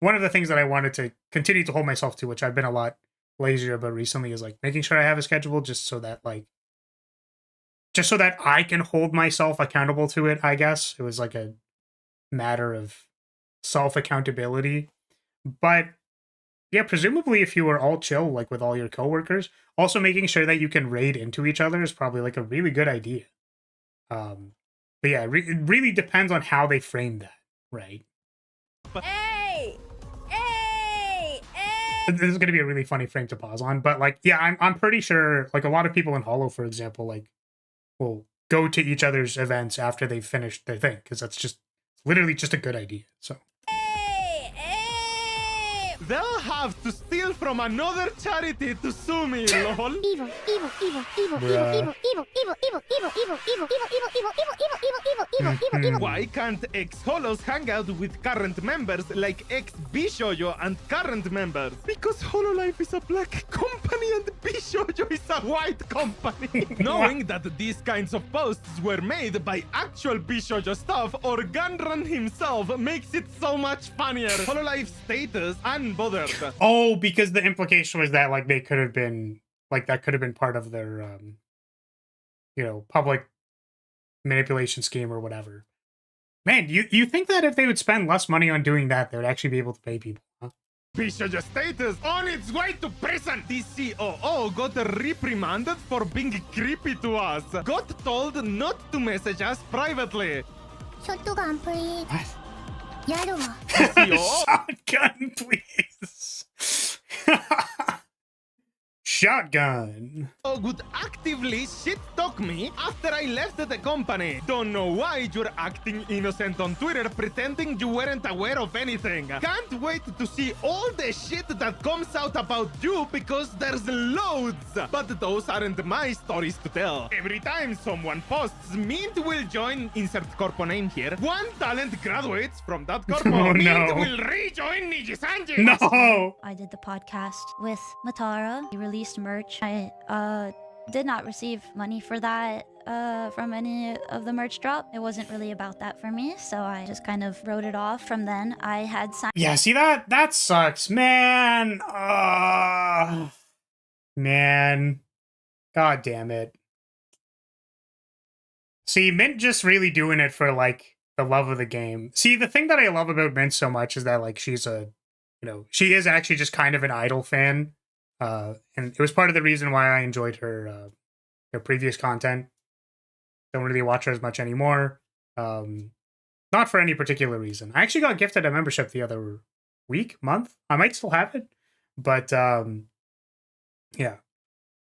one of the things that I wanted to continue to hold myself to, which I've been a lot lazier about recently, is like making sure I have a schedule just so that I can hold myself accountable to it, I guess. It was like a matter of self-accountability. But yeah, presumably if you were all chill, like with all your coworkers, also making sure that you can raid into each other is probably like a really good idea. But yeah, it really depends on how they frame that, right? Hey! Hey! Hey! This is going to be a really funny frame to pause on, but like, yeah, I'm pretty sure like a lot of people in Hollow, for example, like will go to each other's events after they've finished their thing, because that's just literally just a good idea. So They'll have to steal from another charity to sue me, lol. Evil, evil, evil, evil, evil, Bruh. evil, evil, evil, evil, evil, evil, evil, evil, evil, evil, evil, evil, evil, evil, evil. Why can't ex-Holos hang out with current members like ex-Bishoyo and current members? Because Hololive is a black company and Bishoyo is a white company. Knowing that these kinds of posts were made by actual Bishoyo staff or Gunrun himself makes it so much funnier. Hololive status unbothered. Oh, because the implication was that like they could have been like that could have been part of their public manipulation scheme or whatever. Man, you think that if they would spend less money on doing that, they would actually be able to pay people, huh? Bishoyo status on its way to prison. The COO got reprimanded for being creepy to us. Got told not to message us privately. Shotgun, please. Yeah, Shotgun, please. Shotgun. Would actively shit talk me after I left the company. Don't know why you're acting innocent on Twitter, pretending you weren't aware of anything. Can't wait to see all the shit that comes out about you because there's loads. But those aren't my stories to tell. Every time someone posts, Mint will join, insert corpo name here. One talent graduates from that corpo. Oh, Mint no. will rejoin Nijisanji. No. I did the podcast with Matara. He released merch. I did not receive money for that from any of the merch drop. It wasn't really about that for me, so I just kind of wrote it off. From then, I had signed. Yeah, see that sucks, man. Man. God damn it. See, Mint just really doing it for like the love of the game. See, the thing that I love about Mint so much is that like she's she is actually just kind of an idol fan. And it was part of the reason why I enjoyed her previous content. Don't really watch her as much anymore. Not for any particular reason. I actually got gifted a membership the other month. I might still have it, but yeah,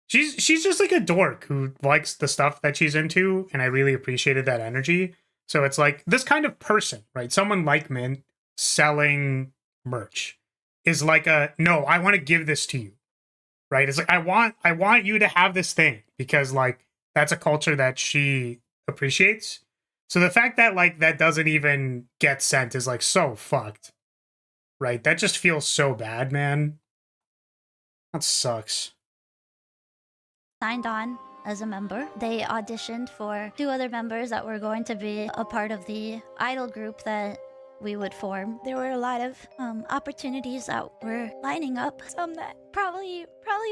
she's just like a dork who likes the stuff that she's into, and I really appreciated that energy. So it's like this kind of person, right? Someone like Mint selling merch is like no, I want to give this to you. Right? It's like I want you to have this thing because like that's a culture that she appreciates. So the fact that like that doesn't even get sent is like so fucked. Right? That just feels so bad, man. That sucks. Signed on as a member. They auditioned for 2 other members that were going to be a part of the idol group that we would form. There were a lot of opportunities that were lining up. Some that probably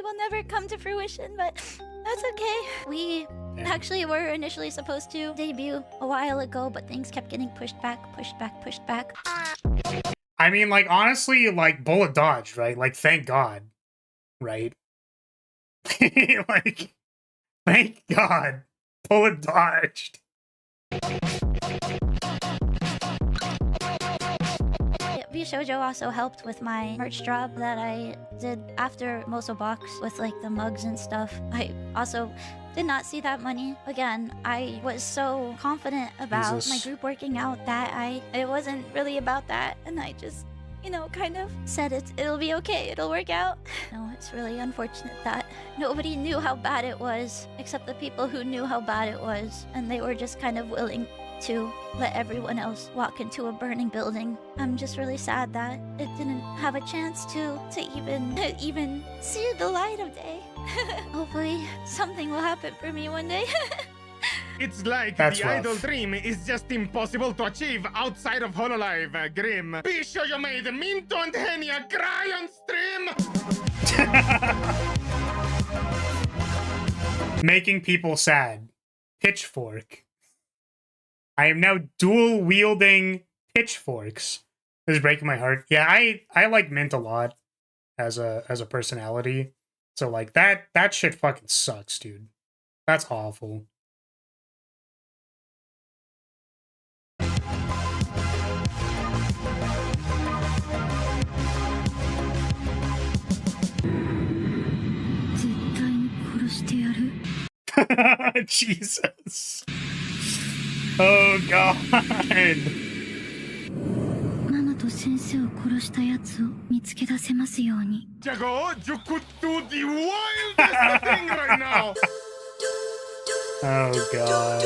will never come to fruition, but that's okay. We actually were initially supposed to debut a while ago, but things kept getting pushed back. I mean, like, honestly, like, bullet dodged, right? Like, thank God, right? Like, thank God, bullet dodged. Shoujo also helped with my merch drop that I did after Moso Box with like the mugs and stuff. I also did not see that money. Again, I was so confident about my group working out that it wasn't really about that, and I just you know, kind of said it'll be okay, it'll work out. No, it's really unfortunate that nobody knew how bad it was, except the people who knew how bad it was, and they were just kind of willing to let everyone else walk into a burning building. I'm just really sad that it didn't have a chance to even see the light of day. Hopefully something will happen for me one day. It's like That's the rough. idle dream is just impossible to achieve outside of Hololive, Grim. Be sure you made Minto and Henia cry on stream! Making people sad. Pitchfork. I am now dual wielding pitchforks. This is breaking my heart. Yeah, I like Mint a lot as a personality. So like that shit fucking sucks, dude. That's awful. Jesus. Oh god. ママと先生を殺したやつを見つけ出せますように。 Jago, you could do the wildest thing right now! Oh god.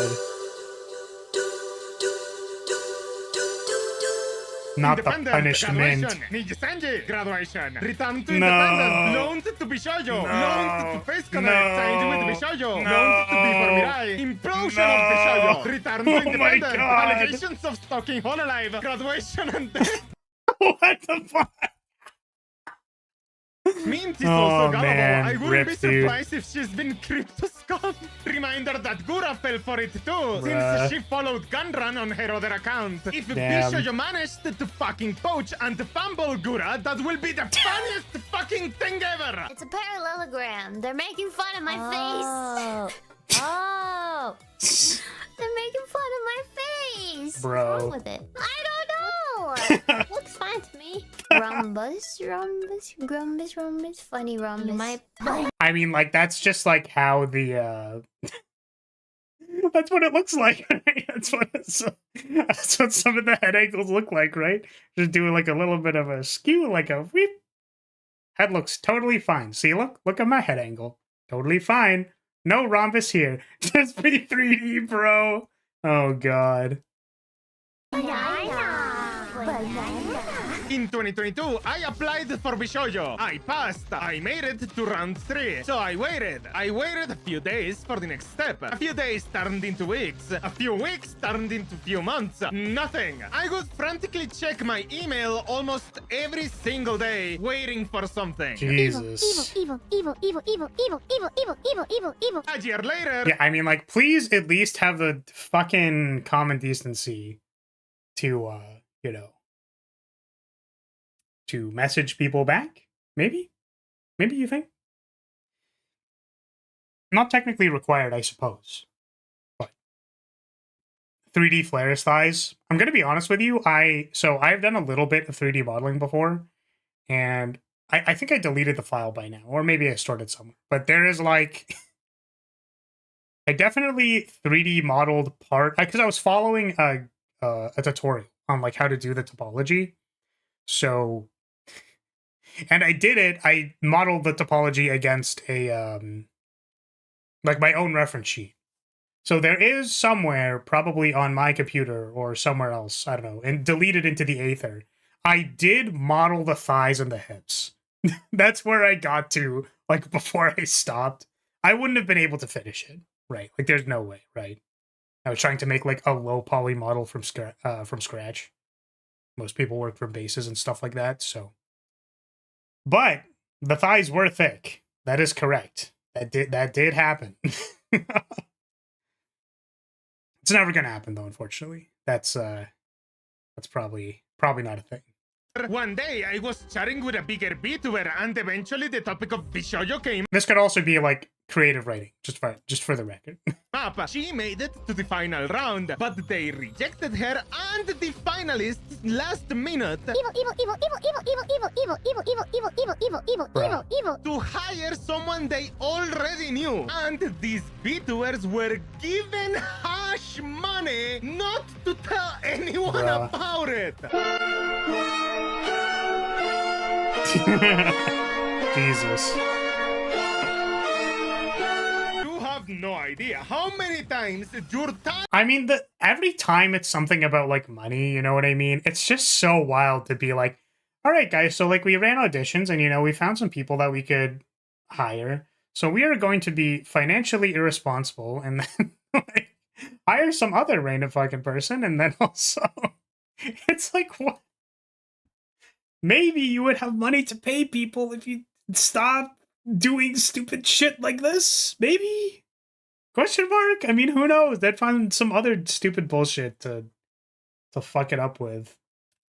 Not the punishment. Nijisanji graduation. Return to No. independence. Loaned to Bishojo. No. Loaned to Face Connect. No. Signed with Bishojo. No. Loaned to be for Mirai. Implosion No. of Bishojo. Return to Oh my independence. God. Allegations of stalking Hololive. Graduation and death. What the fuck? Mint is Oh, also gullible. man. I wouldn't Rip, be dude. surprised if she's been crypto-scum. Reminder that Gura fell for it too, Bruh. since she followed Gunrun on her other account. If Damn. Bishojo managed to fucking poach and fumble Gura, that will be the funniest fucking thing ever! It's a parallelogram. They're making fun of my face. Oh. They're making fun of my face. Bro. What's wrong with it? I don't know. Looks fine to me. Rhombus, funny rhombus. You might. I mean, like, that's just like how the that's what it looks like, right? That's what some of the head angles look like, right? Just doing like a little bit of a skew, like a whip. Head looks totally fine. See, look at my head angle. Totally fine. No rhombus here. Just be 3D, bro. Oh god. In 2022, I applied for Bishojo. I passed. I made it to round 3. So I waited. A few days for the next step. A few days turned into weeks. A few weeks turned into few months. Nothing. I would frantically check my email almost every single day, waiting for something. Jesus. Evil. A year later. Yeah, I mean, like, please at least have the fucking common decency to, you know, to message people back? Maybe? Maybe you think? Not technically required, I suppose. But 3D Flare's thighs. I'm gonna be honest with you, I've done a little bit of 3D modeling before, and I think I deleted the file by now, or maybe I stored it somewhere. But there is like I definitely 3D modeled part because I was following a tutorial on like how to do the topology. So, and I did it. I modeled the topology against a like my own reference sheet. So there is somewhere, probably on my computer or somewhere else, I don't know, and deleted into the aether. I did model the thighs and the hips. That's where I got to, like, before I stopped. I wouldn't have been able to finish it, right? Like, there's no way, right? I was trying to make, like, a low poly model from scratch. Most people work from bases and stuff like that, so. But the thighs were thick. That is correct. That did happen. It's never gonna happen though, unfortunately. That's probably not a thing. One day, I was chatting with a bigger VTuber, and eventually the topic of Bishojo came This could also be like creative writing, just for the record. up. She made it to the final round, but they rejected her and the finalists last minute to hire someone they already knew. And these VTubers were given hash money not to tell anyone Bruh. about it. Jesus. You have no idea how many times your time. I mean, every time it's something about, like, money, you know what I mean? It's just so wild to be like, all right, guys, so, like, we ran auditions and, you know, we found some people that we could hire. So we are going to be financially irresponsible and then, like, hire some other random fucking person. And then also, it's like, what? Maybe you would have money to pay people if you stop doing stupid shit like this. Maybe? Question mark? I mean, who knows? They'd find some other stupid bullshit to fuck it up with.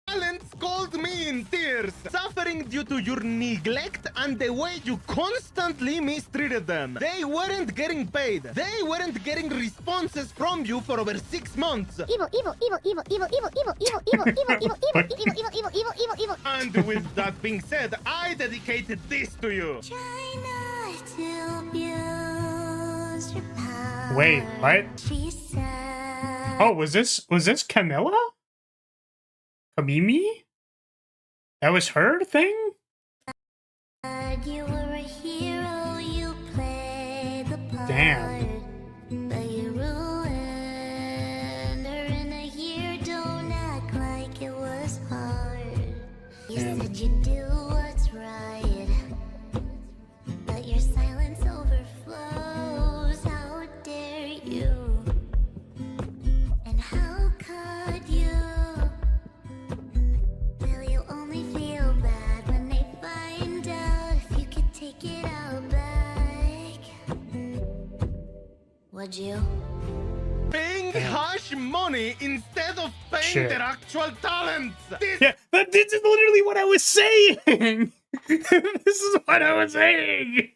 Talents called me in tears, suffering due to your neglect and the way you constantly mistreated them. They weren't getting paid. They weren't getting responses from you for over 6 months. Evil, evil, evil, evil, evil, evil, evil, evil, evil, evil, evil, evil, evil, evil, evil, evil, evil, evil. And with that being said, I dedicated this to you. Wait, what? Oh, was this Camilla? Kamimi? That was her thing? You were a hero, you played the part. Damn. But you ruined her in a year, don't act like it was hard. You said you'd do what's right, but your silence overflows. How dare you? And how could you? Will you only feel bad when they find out if you could take it all back? Would you? Paying hush money instead of paying their actual talents. Yeah, this is literally what I was saying! This is what I was saying!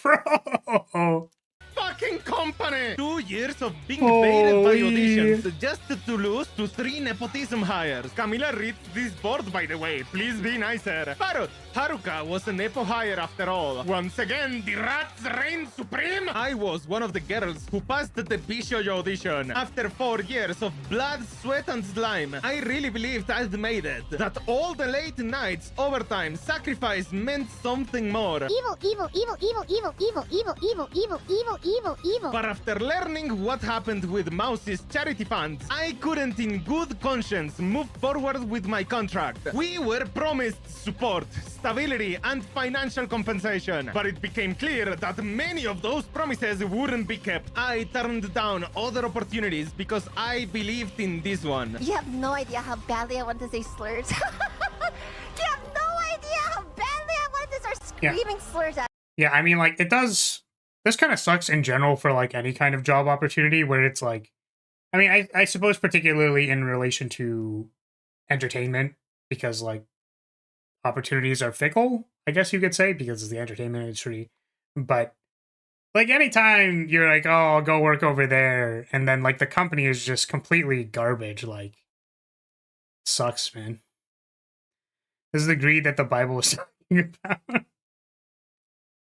Bro! Fucking company! 2 years of being baited by auditions just to lose to 3 nepotism hires. Camila reads this board, by the way. Please be nicer. Parrot, Haruka was a nepo hire after all. Once again, the rats reign supreme. I was one of the girls who passed the Bishojo audition. After 4 years of blood, sweat, and slime, I really believed I'd made it. That all the late nights, overtime, sacrifice meant something more. Evil, evil, evil, evil, evil, evil, evil, evil, evil, evil, evil, evil. But after learning what happened with Mouse's charity funds, I couldn't in good conscience move forward with my contract. We were promised support, stability, and financial compensation. But it became clear that many of those promises wouldn't be kept. I turned down other opportunities because I believed in this one. You have no idea how badly I want to say slurs. You have no idea how badly I want to start screaming slurs at. Yeah, I mean, like, it does... This kind of sucks in general for, like, any kind of job opportunity where it's, like... I mean, I suppose particularly in relation to entertainment, because, like, opportunities are fickle, I guess you could say, because it's the entertainment industry. But, like, anytime you're like, oh, I'll go work over there, and then, like, the company is just completely garbage, like... Sucks, man. This is the greed that the Bible was talking about.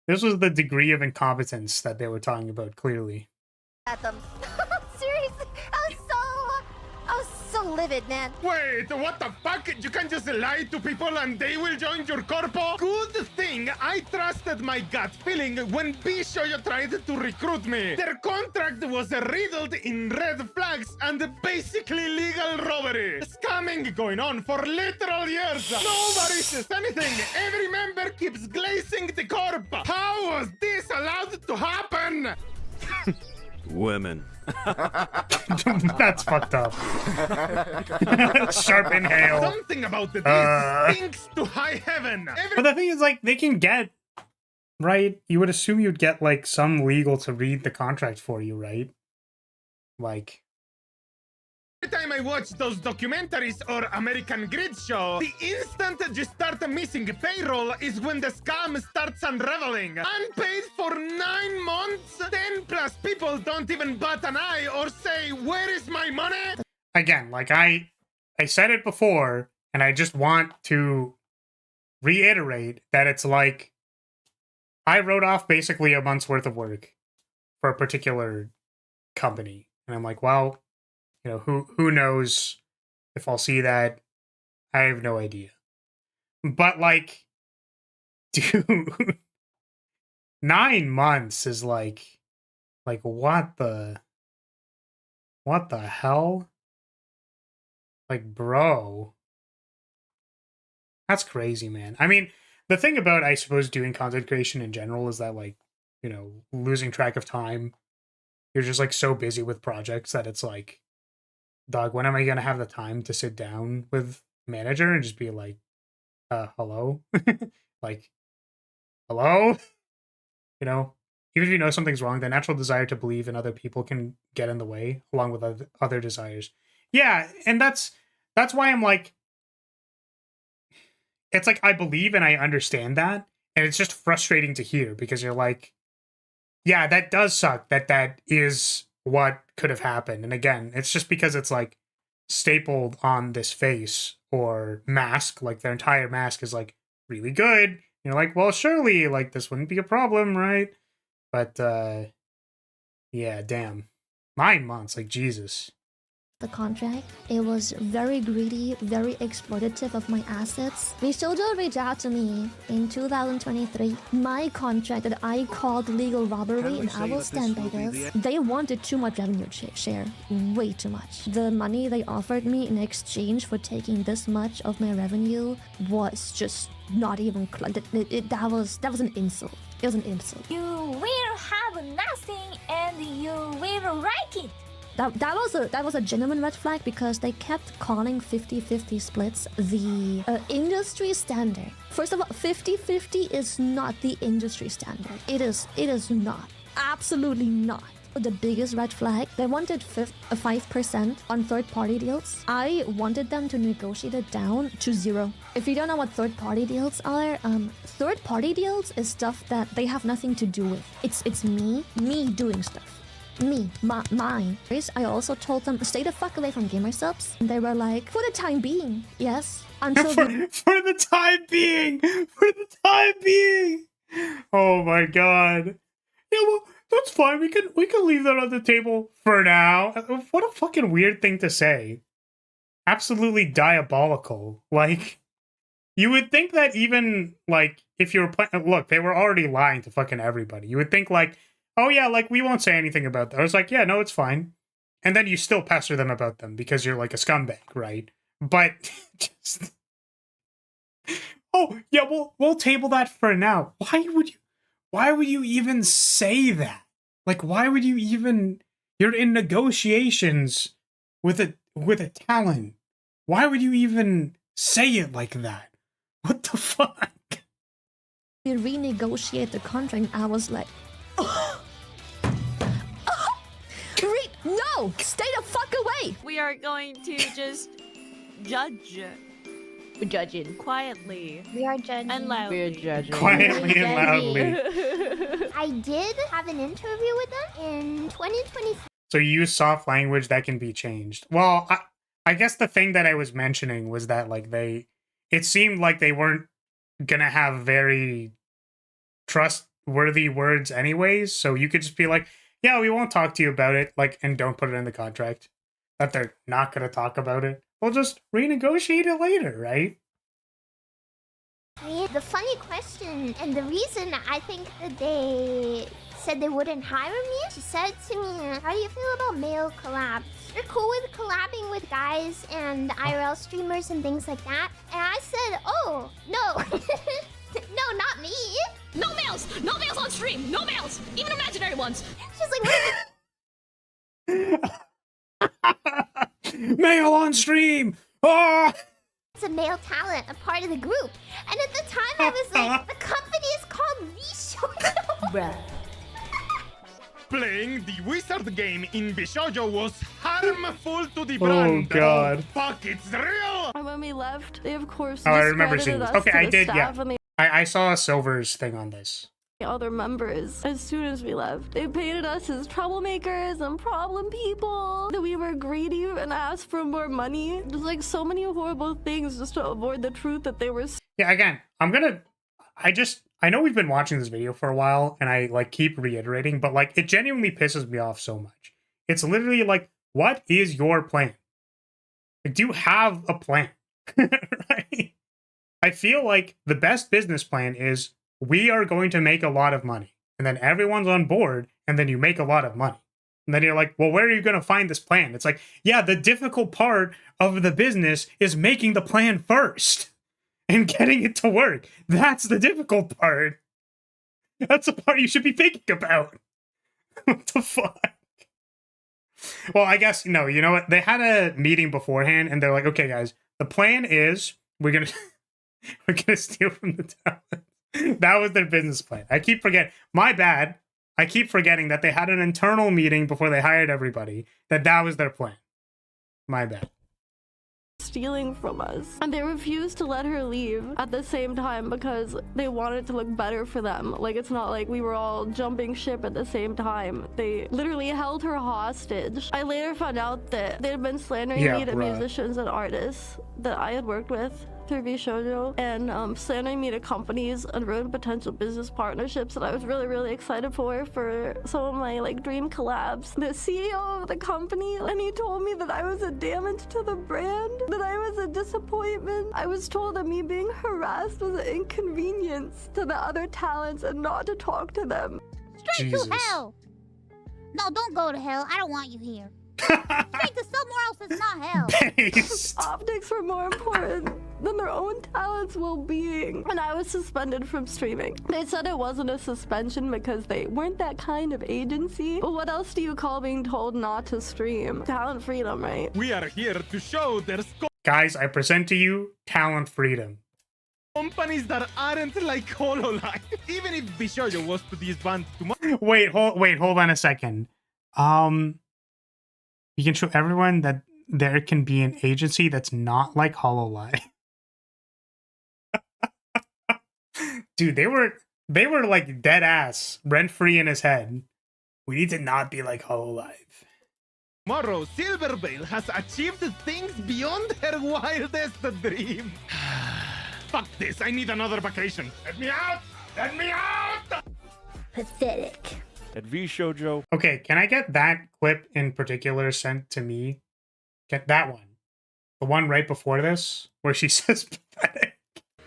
This was the degree of incompetence that they were talking about, clearly. At them. Seriously, I was so livid, man. Wait, what the fuck? You can just lie to people and they will join your corpo? Good thing I trusted my gut feeling when Bishoyo tried to recruit me. Their contract was riddled in red flags and basically legal robbery. Scamming going on for literal years. Nobody says anything. Every member keeps glazing the corp. How was this allowed to happen? Women. That's fucked up. Sharp inhale. Something about this stinks to high heaven. But the thing is, like, they can get, right? You would assume you'd get, like, some legal to read the contract for you, right? Like... Every time I watch those documentaries or American Grid show, the instant you start missing payroll is when the scam starts unraveling. Unpaid for 9 months? 10 plus people don't even bat an eye or say, where is my money? Again, like, I said it before, and I just want to reiterate that it's like, I wrote off basically a month's worth of work for a particular company. And I'm like, well... You know, who knows if I'll see that? I have no idea. But like, dude, 9 months is like what the hell? Like, bro, that's crazy, man. I mean, the thing about, I suppose, doing content creation in general is that, like, you know, losing track of time. You're just like so busy with projects that it's like, dog, when am I gonna have the time to sit down with manager and just be like, hello? Like, hello? You know, even if you know something's wrong, the natural desire to believe in other people can get in the way, along with other desires. Yeah, and that's why I'm like, it's like I believe and I understand that, and it's just frustrating to hear because you're like, yeah, that does suck. That is what could have happened. And again, it's just because it's like stapled on this face or mask, like their entire mask is like really good. You're like, well, surely like this wouldn't be a problem, right? But yeah, damn. 9 months, like Jesus. The contract. It was very greedy, very exploitative of my assets. Vishoujo reached out to me in 2023. My contract that I called legal robbery, and I will stand by this. They wanted too much revenue share, way too much. The money they offered me in exchange for taking this much of my revenue was just not even close. That was an insult. It was an insult. You will have nothing and you will like it. That was a genuine red flag because they kept calling 50-50 splits the industry standard. First of all, 50-50 is not the industry standard. It is not. Absolutely not. The biggest red flag, they wanted 5% on third-party deals. I wanted them to negotiate it down to 0. If you don't know what third-party deals are, third-party deals is stuff that they have nothing to do with. It's me doing stuff. Mine. I also told them, stay the fuck away from gamer subs. And they were like, for the time being, yes. Until for the time being. For the time being. Oh my god. Yeah, well, that's fine. We can leave that on the table for now. What a fucking weird thing to say. Absolutely diabolical. Like, you would think that even, like, if you were playing... Look, they were already lying to fucking everybody. You would think, like, oh yeah, like, we won't say anything about that. I was like, yeah, no, it's fine. And then you still pester them about them because you're like a scumbag, right? But just... Oh, yeah, we'll table that for now. Why would you even say that? Like, why would you even... You're in negotiations with a talent. Why would you even say it like that? What the fuck? we renegotiate the contract, I was like, no! Stay the fuck away! We are going to just judge. We're judging. Quietly. We are judging. And loudly. We're judging. Quietly and loudly. I did have an interview with them in 2023. So you use soft language that can be changed. Well, I guess the thing that I was mentioning was that, like, it seemed like they weren't gonna have very trustworthy words anyways, so you could just be like, yeah, we won't talk to you about it, like, and don't put it in the contract that they're not gonna talk about it. We'll just renegotiate it later, right? The funny question, and the reason I think that they said they wouldn't hire me, she said to me, how do you feel about male collabs? You're cool with collabing with guys and IRL streamers and things like that? And I said, oh, no. No, not me. No males! No males on stream! No males! Even imaginary ones! She's like, Male on stream! Oh! It's a male talent, a part of the group. And at the time I was like, the company is called Vishoujo. Playing the wizard game in Bishoujo was harmful to the brand. Oh god. Fuck, it's real! And when we left, they of course Oh, I remember seeing this. Okay, I did, yeah. And I saw a Silver's thing on this. the other members as soon as we left. They painted us as troublemakers and problem people. That we were greedy and asked for more money. There's like so many horrible things just to avoid the truth that they were. Yeah, again, I know we've been watching this video for a while and I like keep reiterating, but like it genuinely pisses me off so much. It's literally like, what is your plan? Like, do you have a plan? Right? I feel like the best business plan is we are going to make a lot of money. And then everyone's on board, and then you make a lot of money. And then you're like, well, where are you going to find this plan? It's like, yeah, the difficult part of the business is making the plan first and getting it to work. That's the difficult part. That's the part you should be thinking about. What the fuck? Well, I guess, no, you know what? They had a meeting beforehand, and they're like, okay, guys, the plan is we're going to steal from the talent. That was their business plan. I keep forgetting. My bad. I keep forgetting that they had an internal meeting before they hired everybody, that was their plan. My bad. Stealing from us, and they refused to let her leave at the same time because they wanted it to look better for them. Like, it's not like we were all jumping ship at the same time. They literally held her hostage. I later found out that they had been slandering me to musicians and artists that I had worked with through VShojo, and slandering me to companies and ruined potential business partnerships that I was really, really excited for some of my like dream collabs. The CEO of the company, and he told me that I was a damage to the brand, that I was a disappointment. I was told that me being harassed was an inconvenience to the other talents and not to talk to them. Straight to hell! No, don't go to hell. I don't want you here. Straight to somewhere else that's not hell. Optics were more important than their own talent's well-being. And I was suspended from streaming. They said it wasn't a suspension because they weren't that kind of agency. But what else do you call being told not to stream? Talent freedom, right? We are here to show their scope. Guys, I present to you talent freedom. Companies that aren't like Hololive. Even if VShojo was to disband tomorrow. Wait, hold on a second. You can show everyone that there can be an agency that's not like Hololive. Dude, they were like dead ass, rent free in his head. We need to not be like Hololive. Tomorrow, Silverveil has achieved things beyond her wildest dream. Fuck this, I need another vacation. Let me out! Let me out! Pathetic. At VShojo. Okay, can I get that clip in particular sent to me? Get that one. The one right before this, where she says pathetic.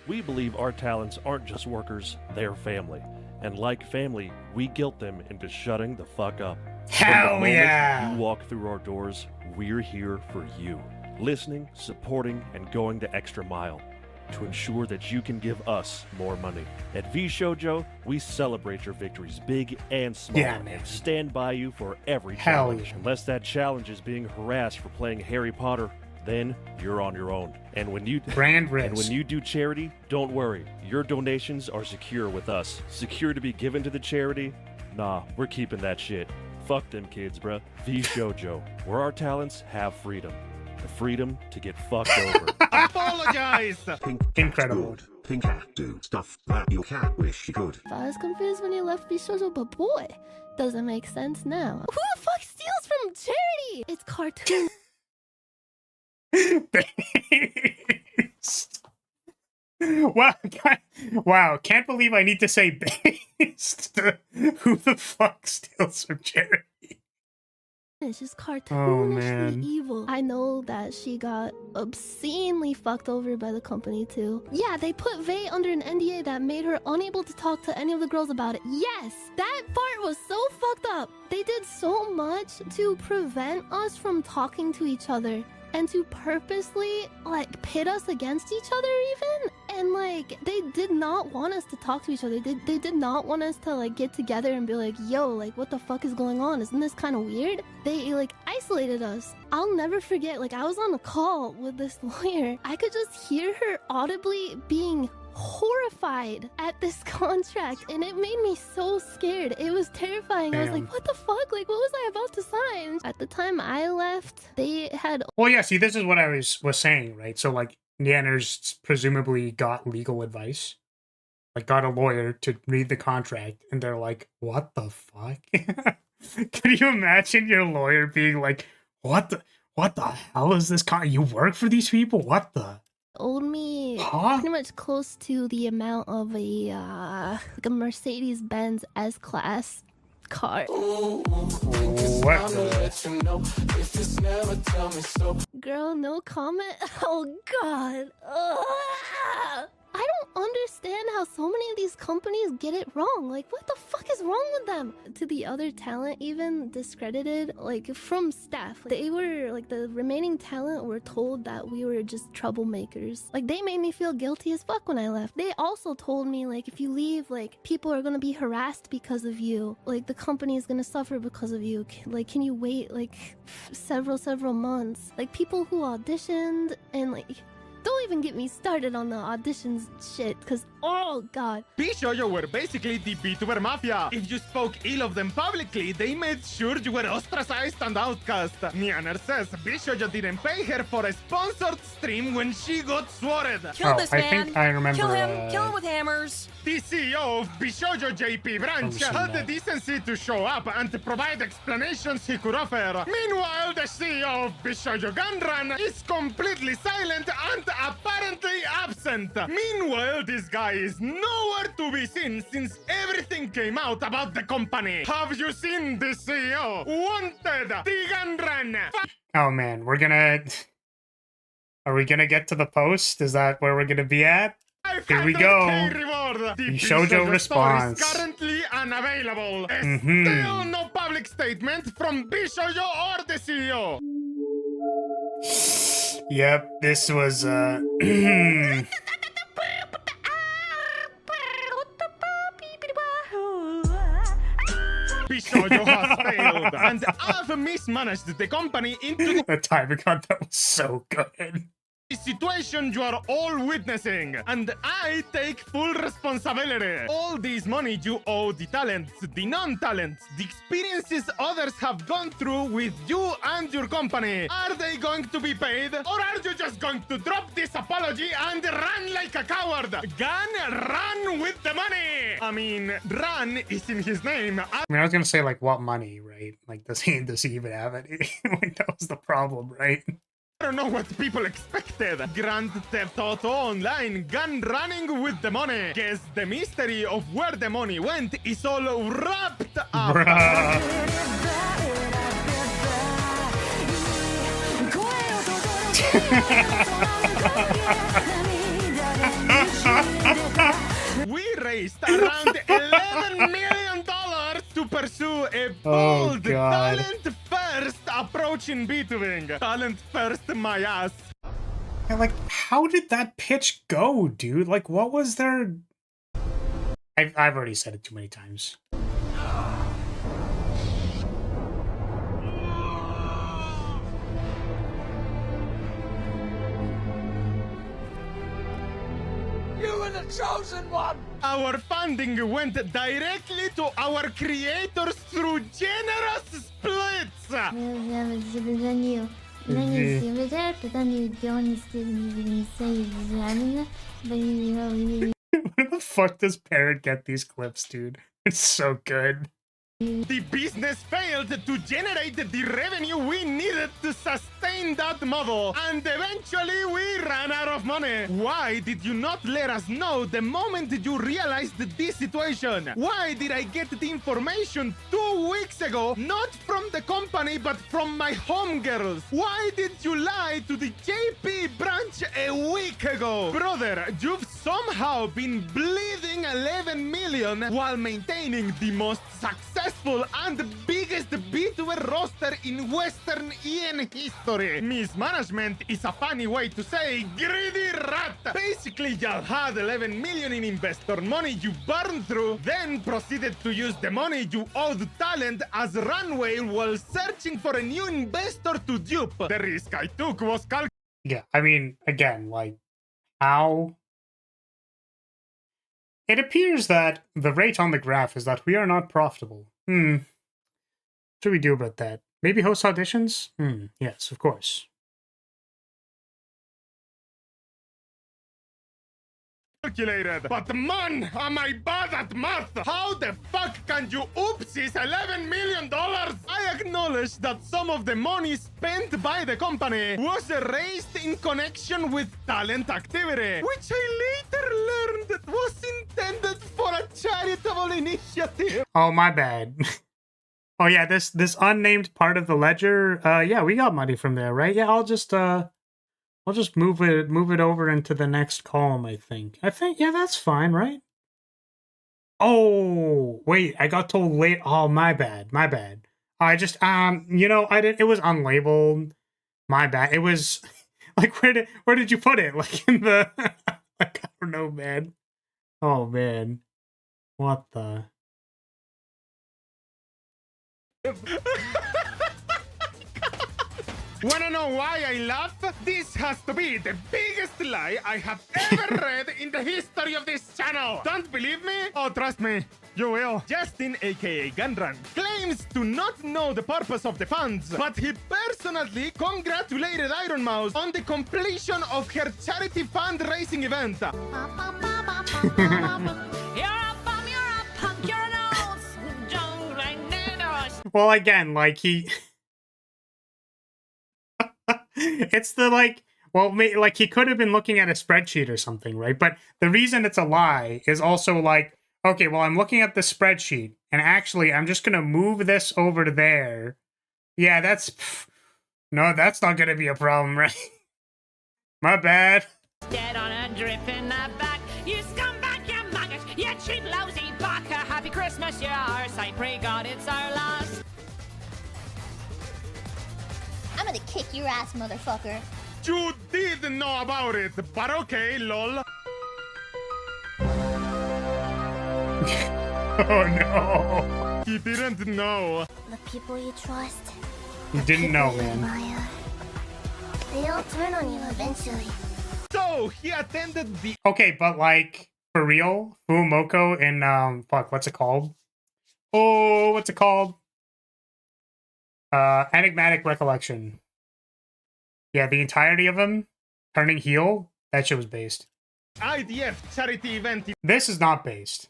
We believe our talents aren't just workers, they're family. And like family, we guilt them into shutting the fuck up. Hell yeah! You walk through our doors, we're here for you. Listening, supporting, and going the extra mile to ensure that you can give us more money. At VShojo, we celebrate your victories, big and small, and stand by you for every challenge. Unless that challenge is being harassed for playing Harry Potter, then you're on your own. And when you and when you do charity, don't worry. Your donations are secure with us. Secure to be given to the charity? Nah, we're keeping that shit. Fuck them kids, bruh. VShojo, where our talents have freedom. The freedom to get fucked over. Apologize! Incredible. Pink cat do stuff that your cat wish she could. I was confused when you left VShojo, but boy, doesn't make sense now. Who the fuck steals from charity? It's cartoon. Based. Wow, can't believe I need to say based. Who the fuck steals from charity? It's just cartoonishly evil. I know that she got obscenely fucked over by the company too. Yeah, they put Vey under an NDA that made her unable to talk to any of the girls about it. Yes, that part was so fucked up. They did so much to prevent us from talking to each other and to purposely like pit us against each other even. And like they did not want us to talk to each other. They did not want us to like get together and be like, yo, like what the fuck is going on? Isn't this kind of weird? They like isolated us. I'll never forget, like I was on a call with this lawyer. I could just hear her audibly being horrified at this contract, and it made me so scared. It was terrifying. I was like, what the fuck? Like, what was I about to sign? At the time I left, they had... Well, yeah, see, this is what I was saying, right? So, like, Nanners presumably got legal advice, like, got a lawyer to read the contract, and they're like, what the fuck? Could you imagine your lawyer being like, what the hell is this you work for these people? What the... Owed me pretty much close to the amount of a like a Mercedes-Benz S-Class car. Girl, no comment. Oh god. understand how so many of these companies get it wrong. Like, what the fuck is wrong with them? To the other talent, even discredited, like, from staff. They were, like, the remaining talent were told that we were just troublemakers. Like, they made me feel guilty as fuck when I left. They also told me, like, if you leave, like, people are gonna be harassed because of you. Like, the company is gonna suffer because of you. Like, can you wait, like, several months? Like, people who auditioned and, like, don't even get me started on the auditions shit, because, oh god. Bishoujo were basically the VTuber mafia. If you spoke ill of them publicly, they made sure you were ostracized and outcast. Nianer says Bishoujo didn't pay her for a sponsored stream when she got swatted. Kill this man. I think I remember. Kill him. Kill him with hammers. The CEO of Bishoujo JP branch had the decency to show up and to provide explanations he could offer. Meanwhile, the CEO of Bishoujo Gunrun is completely silent and apparently absent. Meanwhile, this guy is nowhere to be seen since everything came out about the company. Have you seen the CEO? Wanted! The Gunrun! Oh man, we're gonna... Are we gonna get to the post? Is that where we're gonna be at? Here we go. The Bishoujo response. Is currently unavailable. Still no public statement from Bishoujo or the CEO. Yep, this was Bishoujo has failed, and I've mismanaged the company into the time account that was so good. The situation you are all witnessing, and I take full responsibility. All this money you owe the talents, the non-talents, the experiences others have gone through with you and your company. Are they going to be paid, or are you just going to drop this apology and run like a coward? Gun, run with the money! I mean, run is in his name. I was gonna say, like, what money, right? Like, does he even have any? Like, that was the problem, right? I don't know what people expected. Grand Theft Auto Online, gun running with the money. Guess the mystery of where the money went is all wrapped up. We raised around $11 million to pursue a bold talent first approach in VTubing. Talent first, my ass. Yeah, like, how did that pitch go, dude? Like, what was their... I've already said it too many times. You were the chosen one! Our funding went directly to our creators through generous splits! Where the fuck does Parrot get these clips, dude? It's so good. The business failed to generate the revenue we needed to sustain that model, and eventually we ran out of money. Why did you not let us know the moment you realized this situation? Why did I get the information 2 weeks ago, not from the company, but from my homegirls? Why did you lie to the JP branch a week ago? Brother, you've somehow been bleeding 11 million while maintaining the most successful and biggest VTuber roster in Western EN history. Mismanagement is a funny way to say greedy rat. Basically, y'all had 11 million in investor money you burned through, then proceeded to use the money you owed talent as runway while searching for a new investor to dupe. The risk I took was calculated. Yeah, I mean, again, like, how... It appears that the rate on the graph is that we are not profitable. What should we do about that? Maybe host auditions? Yes, of course. Calculated. But man, am I bad at math? How the fuck can you oopsies $11 million? I acknowledge that some of the money spent by the company was raised in connection with talent activity, which I later learned was intended for a charitable initiative. Oh, my bad. Oh yeah, this unnamed part of the ledger, yeah, we got money from there, right? Yeah, I'll just I'll just move it over into the next column, I think. Yeah, that's fine, right? Oh, wait, I got told late. Oh, my bad. I just, you know, it was unlabeled. My bad. It was, like, where did you put it? Like, in the, like, I don't know, man. Oh, man. What the? Wanna know why I laugh? This has to be the biggest lie I have ever read in the history of this channel. Don't believe me? Oh, trust me, you will. Justin, aka Gunrun, claims to not know the purpose of the funds, but he personally congratulated Iron Mouse on the completion of her charity fundraising event. Well, again, like, he... It's the, like... Well, like, he could have been looking at a spreadsheet or something, right? But the reason it's a lie is also, like, okay, well, I'm looking at the spreadsheet, and actually, I'm just gonna move this over to there. Yeah, that's... No, that's not gonna be a problem, right? My bad. Dead on a drip in the back. You scumbag, you maggot, you cheap, lousy baka. Happy Christmas, you're ours. I pray God it's our last. I'm gonna kick your ass, motherfucker. You did know about it, but okay, lol. Oh no. He didn't know. The people you trust. You didn't know, people you man. admire, they all turn on you eventually. So he attended the... Okay, but like, for real, Fuumoko in, fuck, what's it called? Oh, what's it called? Enigmatic Recollection. Yeah, the entirety of him turning heel, that shit was based. IDF charity event This is not based.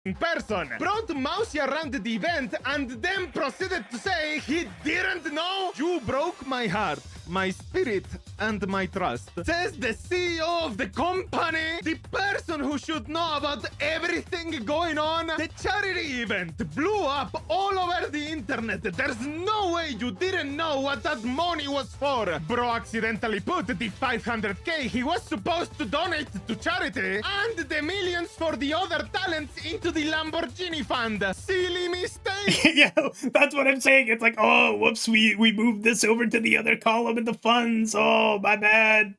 in person, brought Mousy around the event, and then proceeded to say he didn't know. You broke my heart, my spirit, and my trust. Says the CEO of the company, the person who should know about everything going on. The charity event blew up all over the internet. There's no way you didn't know what that money was for. Bro accidentally put the 500k he was supposed to donate to charity and the millions for the other talents into the Lamborghini fund. Silly mistake. Yeah, that's what I'm saying. It's like, oh, whoops, we moved this over to the other column in the funds. Oh, my bad.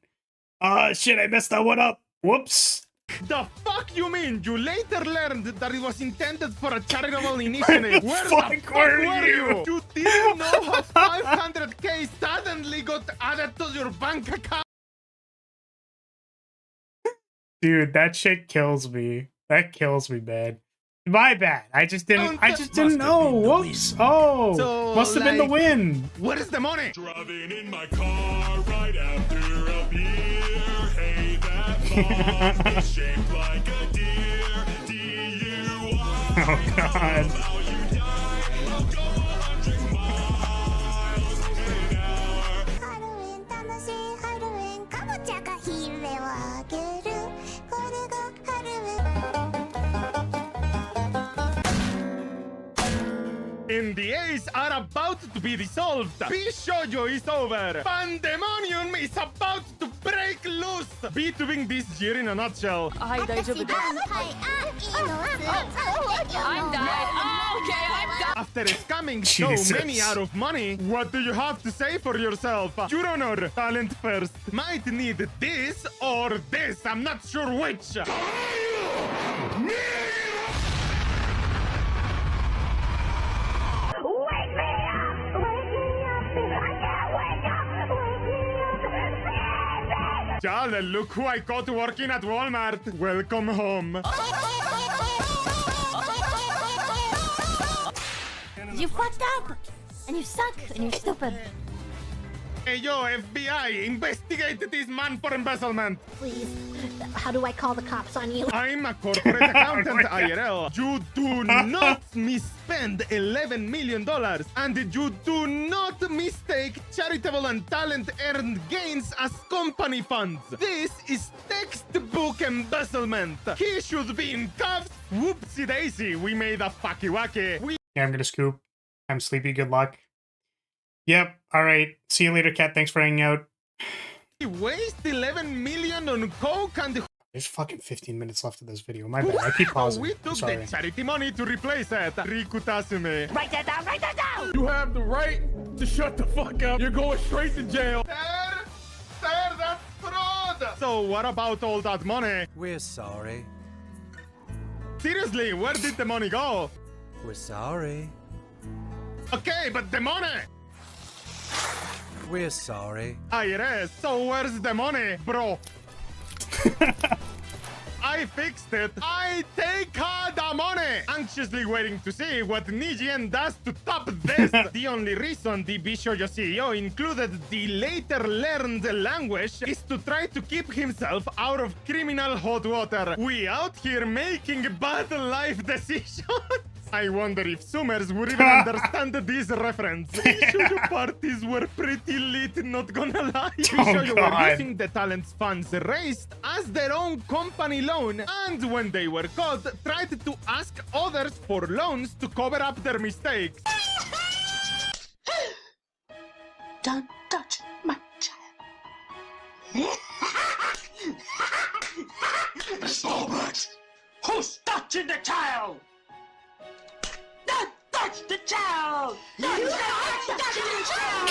Shit, I messed that one up. Whoops. The fuck you mean? You later learned that it was intended for a charitable initiative. Where the fuck were you? You didn't know how 500k suddenly got added to your bank account? Dude, that shit kills me. That kills me, man. My bad. I just didn't know. Whoops. Oh, So, must have been the win. Where's the money? Driving in my car right after a beer. Hey, that mom is shaped like a deer. DUI. Oh, God. How you die. I'll go 100 miles an hour. ハロウィン楽しいハロウィンかぼちゃが悲鳴をあげるこれがハロウィン And the A's are about to be dissolved. Bishoujo is over. Pandemonium is about to break loose. B2Bing this year in a nutshell. I'm died. Oh, okay, I'm done. After scamming Jesus. so many out of money, what do you have to say for yourself? Your Honor, talent first. Might need this or this. I'm not sure which. Charlie, look who I caught working at Walmart. Welcome home. You fucked up, and you suck, and you're stupid. Hey, yo, FBI, investigate this man for embezzlement. Please, how do I call the cops on you? I'm a corporate accountant, IRL. You do not misspend $11 million, and you do not mistake charitable and talent-earned gains as company funds. This is textbook embezzlement. He should be in cuffs. Whoopsie daisy, we made a fucky-wacky. Yeah, I'm gonna scoop. I'm sleepy. Good luck. Yep. All right. See you later, Cat. Thanks for hanging out. He wasted 11 million on coke and There's fucking 15 minutes left of this video. My bad. I keep pausing. we took Sorry. the charity money to replace it. Rikutasume. Write that down, write that down! You have the right to shut the fuck up. You're going straight to jail. Sir, that's fraud. So what about all that money? We're sorry. Seriously, where did the money go? We're sorry. Okay, but the money. We're sorry. Yes, so where's the money, bro? I fixed it. I take the money. Anxiously waiting to see what Nijien does to top this. The only reason the Bishoujo CEO included the later learned language is to try to keep himself out of criminal hot water. We out here making bad life decisions. I wonder if Summers would even understand this reference. Bishoujo parties were pretty lit, not gonna lie. Bishoujo were using the talents funds raised as their own company loan, and when they were caught, tried to ask others for loans to cover up their mistakes. Don't touch my child. Stop! Who's touching the child? Don't touch the child! Don't touch the child!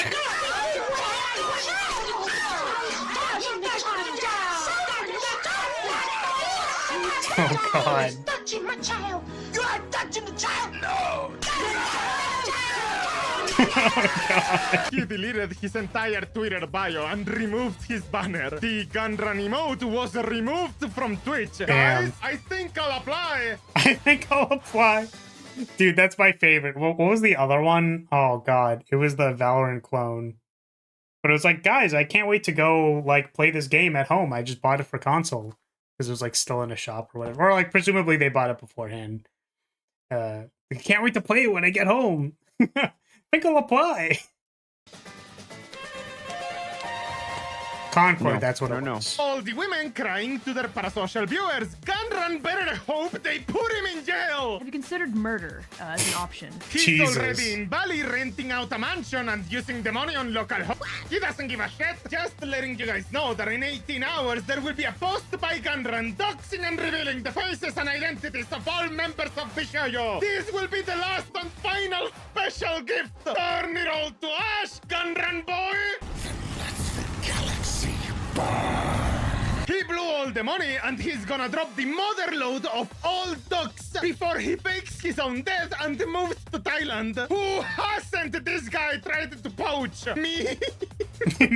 Oh god. Touching my child! You are touching the child! No! He deleted his entire Twitter bio and removed his banner. The Gunrun emote was removed from Twitch. Damn. Guys, I think I'll apply. I think I'll apply. Dude, that's my favorite. What was the other one? Oh god, it was the Valorant clone. But it was like, guys, I can't wait to go like play this game at home. I just bought it for console because it was like still in a shop or whatever. Or like presumably they bought it beforehand. I can't wait to play it when I get home. I think I'll apply. Concord, that's what it was. All the women crying to their parasocial viewers. Gunrun better hope they put him in jail. Have you considered murder as an option? He's already in Bali renting out a mansion and using the money on local He doesn't give a shit. Just letting you guys know that in 18 hours there will be a post by Gunrun doxing and revealing the faces and identities of all members of Bishoujo. This will be the last and final special gift. Turn it all to ash, Gunrun boy. He blew all the money and he's gonna drop the motherload of all ducks before he fakes his own death and moves to Thailand. Who hasn't this guy tried to poach? Me?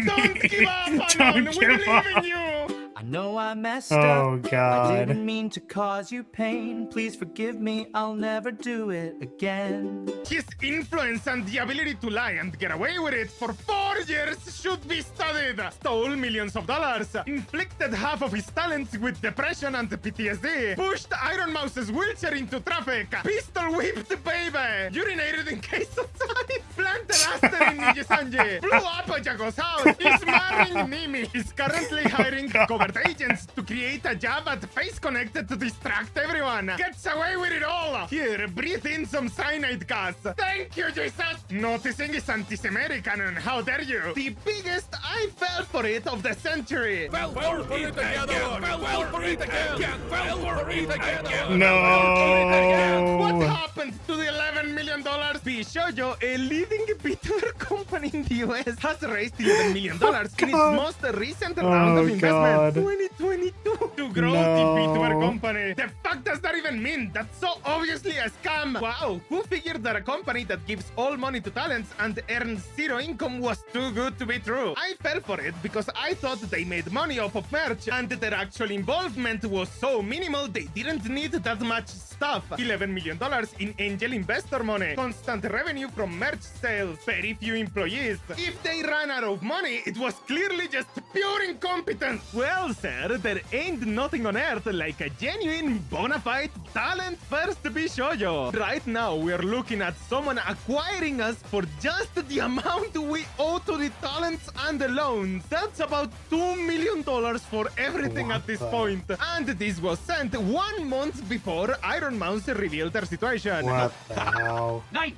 Don't give up, Anon. We believe in you. I know I messed Oh, up. God. I didn't mean to cause you pain. Please forgive me. I'll never do it again. His influence and the ability to lie and get away with it for 4 years should be studied. Stole millions of dollars, inflicted half of his talents with depression and PTSD, pushed Iron Mouse's wheelchair into traffic, pistol whipped baby, urinated in case of time, planted Aster in Nijisanji, blew up Jago's house, is marrying Nimi, is currently hiring covert agents to create a job at Face Connect to distract everyone, gets away with it all. Here, breathe in some cyanide gas. Thank you, Jesus. Noticing is anti-Semitic, and how dare you? The biggest I fell for it of the century. Fell for it again! Fell for it again! Fell for it again! No. What happened to the $11 million? Bishoujo, a leading VTuber company in the US, has raised $11 million in its most recent round of investment, 2022, to grow the VTuber company. The fuck does that even mean? That's so obviously a scam. Wow, who figured that a company that gives all money to talents and earns zero income was too good to be true? I fell for it because I thought they made money off of merch and their actual involvement was so minimal they didn't need that much stuff. $11 million in angel investor money, constant revenue from merch sales, very few employees. If they ran out of money, it was clearly just pure incompetence. Well, sir, there ain't nothing on earth like a genuine, bona fide, talent-first Bishoujo. Right now, we're looking at someone acquiring us for just the amount we owe to the talents and the loans. That's about $2 million for everything at this point. And this was sent 1 month before Iron Mouse revealed their situation. What the hell? Nice!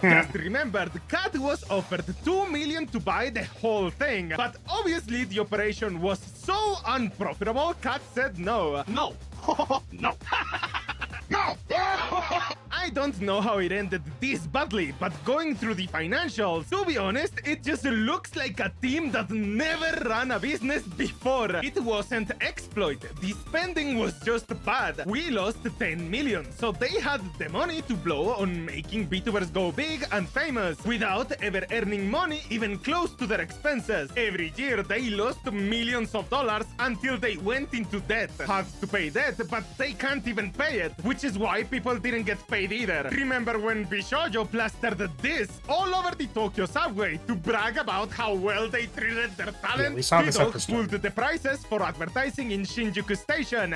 Just remembered, Kat was offered 2 million to buy the whole thing, but obviously the operation was so unprofitable, Kat said no. No. No. No! I don't know how it ended this badly, but going through the financials, to be honest, it just looks like a team that never ran a business before. It wasn't exploit. The spending was just bad. We lost 10 million, so they had the money to blow on making VTubers go big and famous without ever earning money even close to their expenses. Every year they lost millions of dollars until they went into debt. Had to pay debt, but they can't even pay it, which is why people didn't get paid either. Remember when Bishoujo plastered this all over the Tokyo subway to brag about how well they treated their talent? We saw this Tito episode. pulled the prices for advertising in Shinjuku Station.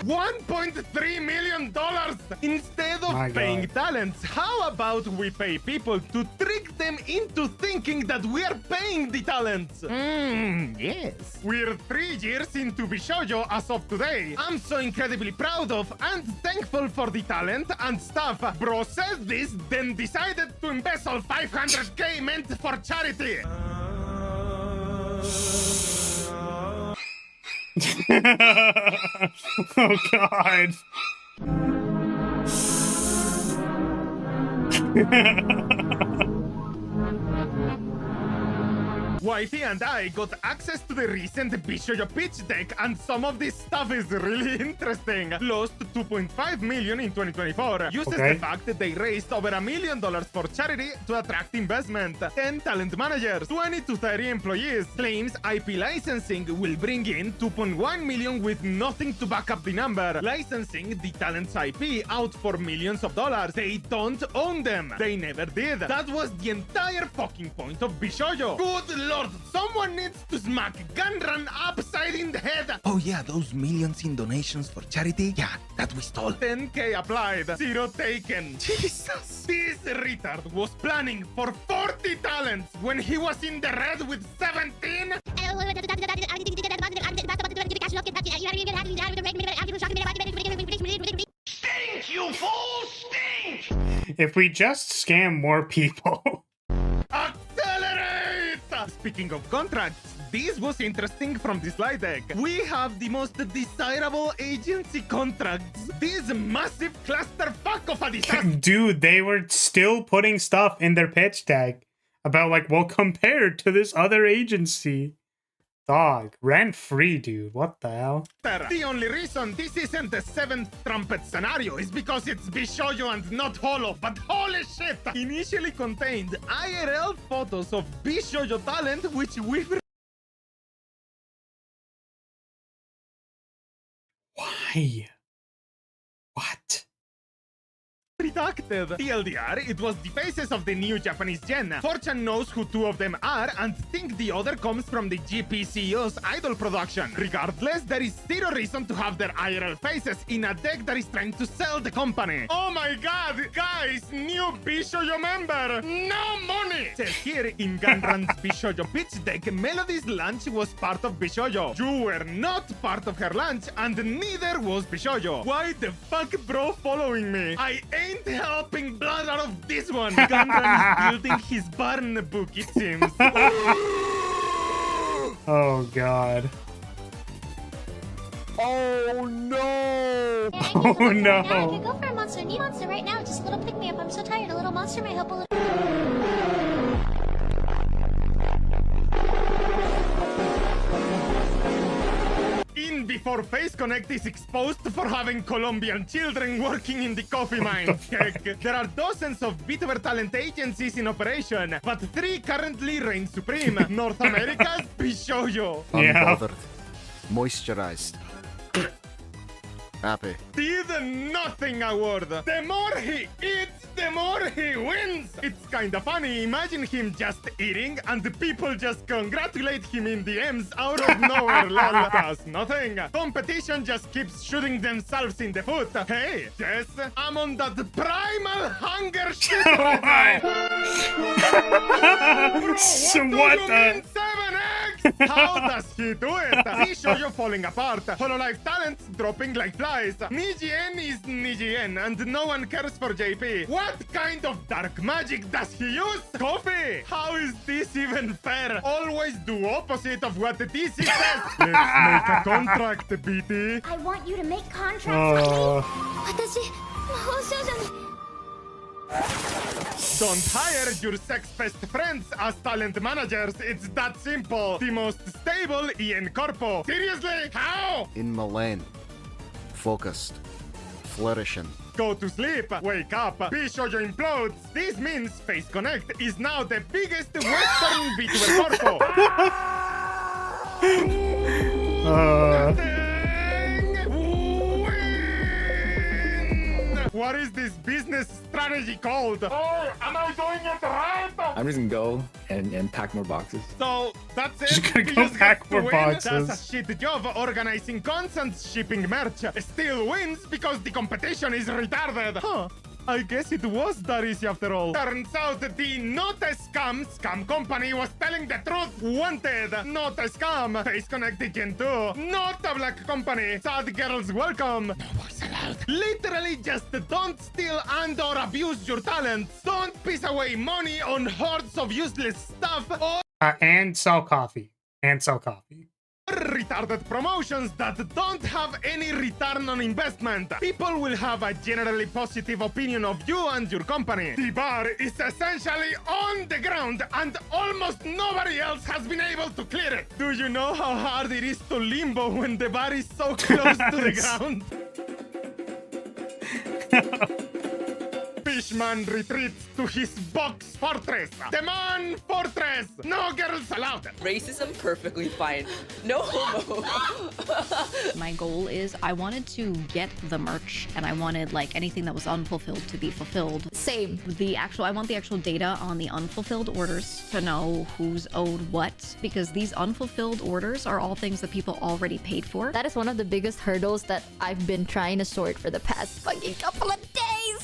$1.3 million instead of My paying God. talents. How about we pay people to trick them into thinking that we are paying the talents? Yes. We're 3 years into Bishoujo as of today. I'm so incredibly proud of and thankful for the talent and stuff. Bro said this, then decided to embezzle 500k meant for charity. Oh god. Wifey and I got access to the recent Bishoujo pitch deck, and some of this stuff is really interesting. Lost 2.5 million in 2024. Uses Okay. the fact that they raised over $1 million for charity to attract investment. 10 talent managers, 20 to 30 employees. Claims IP licensing will bring in 2.1 million with nothing to back up the number. Licensing the talent's IP out for millions of dollars. They don't own them. They never did. That was the entire fucking point of Bishoujo. Good lord, someone needs to smack Gunrun upside in the head. Oh yeah, those millions in donations for charity? Yeah, that we stole. 10k applied, 0 taken. Jesus. This retard was planning for 40 talents when he was in the red with 17. Stink, you fool! Stink! If we just scam more people. Accelerate! Speaking of contracts, this was interesting from the slide deck. We have the most desirable agency contracts. This massive clusterfuck of a disaster. Dude, they were still putting stuff in their pitch deck about like, well, compared to this other agency. Dog, rent free, dude. What the hell? The only reason this isn't the 7th trumpet scenario is because it's Bishoujo and not Holo, but holy shit! Initially contained IRL photos of Bishoujo talent which we've Why? What? redacted. TLDR, it was the faces of the new Japanese gen. Fortune knows who 2 of them are and think the other comes from the GPCO's idol production. Regardless, there is 0 reason to have their IRL faces in a deck that is trying to sell the company. Oh my god, guys, new Bishoujo member, no money! Says here in Gunrun's Bishoujo pitch deck, Melody's lunch was part of Bishoujo. You were not part of her lunch and neither was Bishoujo. Why the fuck bro following me? I ain't helping blood out of this one. Gunrun is building his barn book, it seems. Oh god. Oh no! Oh no. I could go for a monster. Need monster right now. Just a little pick me up. I'm so tired. A little monster might help a little. In before Face Connect is exposed for having Colombian children working in the coffee mine. Heck, there are dozens of VTuber talent agencies in operation, but 3 currently reign supreme. North America's Bishoujo. Unbothered. Moisturized. Happy. Did nothing award. The more he eats, the more he wins. It's kinda funny. Imagine him just eating and the people just congratulate him in DMs out of nowhere. Lol. Does nothing. Competition just keeps shooting themselves in the foot. Hey, Jess, I'm on that primal hunger shit right now. Bro, So what do what you the- mean 7x? How does he do it? Bishoujo falling apart. Hololive talents dropping like flies. Nijien is Nijien, and no one cares for JP. What kind of dark magic does he use? Coffee! How is this even fair? Always do opposite of what the DC says. Let's make a contract, BT. I want you to make contracts with me. Don't hire your sex best friends as talent managers. It's that simple. The most stable in corpo. Seriously? How? In Milan. Focused. Flourishing. Go to sleep, wake up, Bishoujo implodes. This means Space Connect is now the biggest Western B2B corpo. What is this business strategy called? Oh, am I doing it right? I'm just gonna go and pack more boxes. So that's it. Just gonna go pack more boxes. That's a shit job organizing constant shipping merch. Still wins because the competition is retarded. Huh. I guess it was Darisi after all. Turns out the not a scam company was telling the truth. Wanted, not a scam. Face Connect Gen 2. Not a black company. Sad girls welcome. No voice allowed. Literally just don't steal and or abuse your talents. Don't piss away money on hordes of useless stuff or and sell coffee. And sell coffee. retarded promotions that don't have any return on investment. People will have a generally positive opinion of you and your company. The bar is essentially on the ground and almost nobody else has been able to clear it. Do you know how hard it is to limbo when the bar is so close to the ground? Fishman retreats to his box fortress. Demand fortress. No girls allowed. Racism perfectly fine. No homo. My goal is I wanted to get the merch and I wanted like anything that was unfulfilled to be fulfilled. Same. I want the actual data on the unfulfilled orders to know who's owed what, because these unfulfilled orders are all things that people already paid for. That is one of the biggest hurdles that I've been trying to sort for the past fucking couple of days.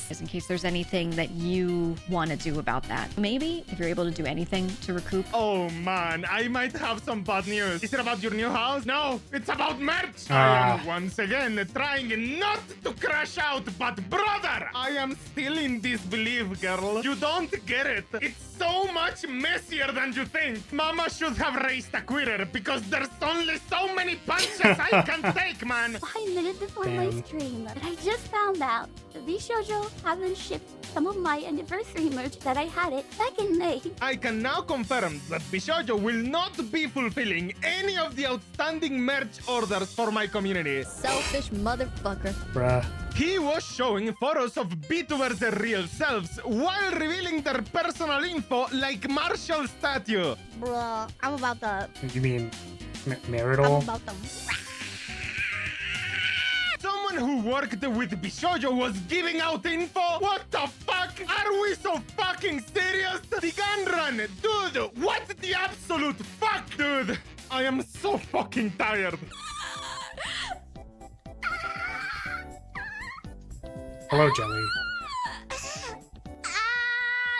Just in case there's anything that you want to do about that. Maybe if you're able to do anything to recoup. Oh man, I might have some bad news. Is it about your new house? No, it's about merch. I am once again trying not to crash out, but brother, I am still in disbelief, girl. You don't get it. It's so much messier than you think. Mama should have raised a quitter because there's only so many punches I can take, man. 5 minutes before my stream, but I just found out that Bishoujo haven't shipped some of my anniversary merch that I had it back in May. I can now confirm that Bishoujo will not be fulfilling any of the outstanding merch orders for my community. Selfish motherfucker. Bruh. He was showing photos of VTubers' real selves while revealing their personal info like Marshall statue. Bruh, I'm about to... You mean marital? I'm about to... Someone who worked with Bishoujo was giving out info? What the fuck? Are we so fucking serious? The gun run! Dude, what the absolute fuck, dude? I am so fucking tired. Hello, Jelly.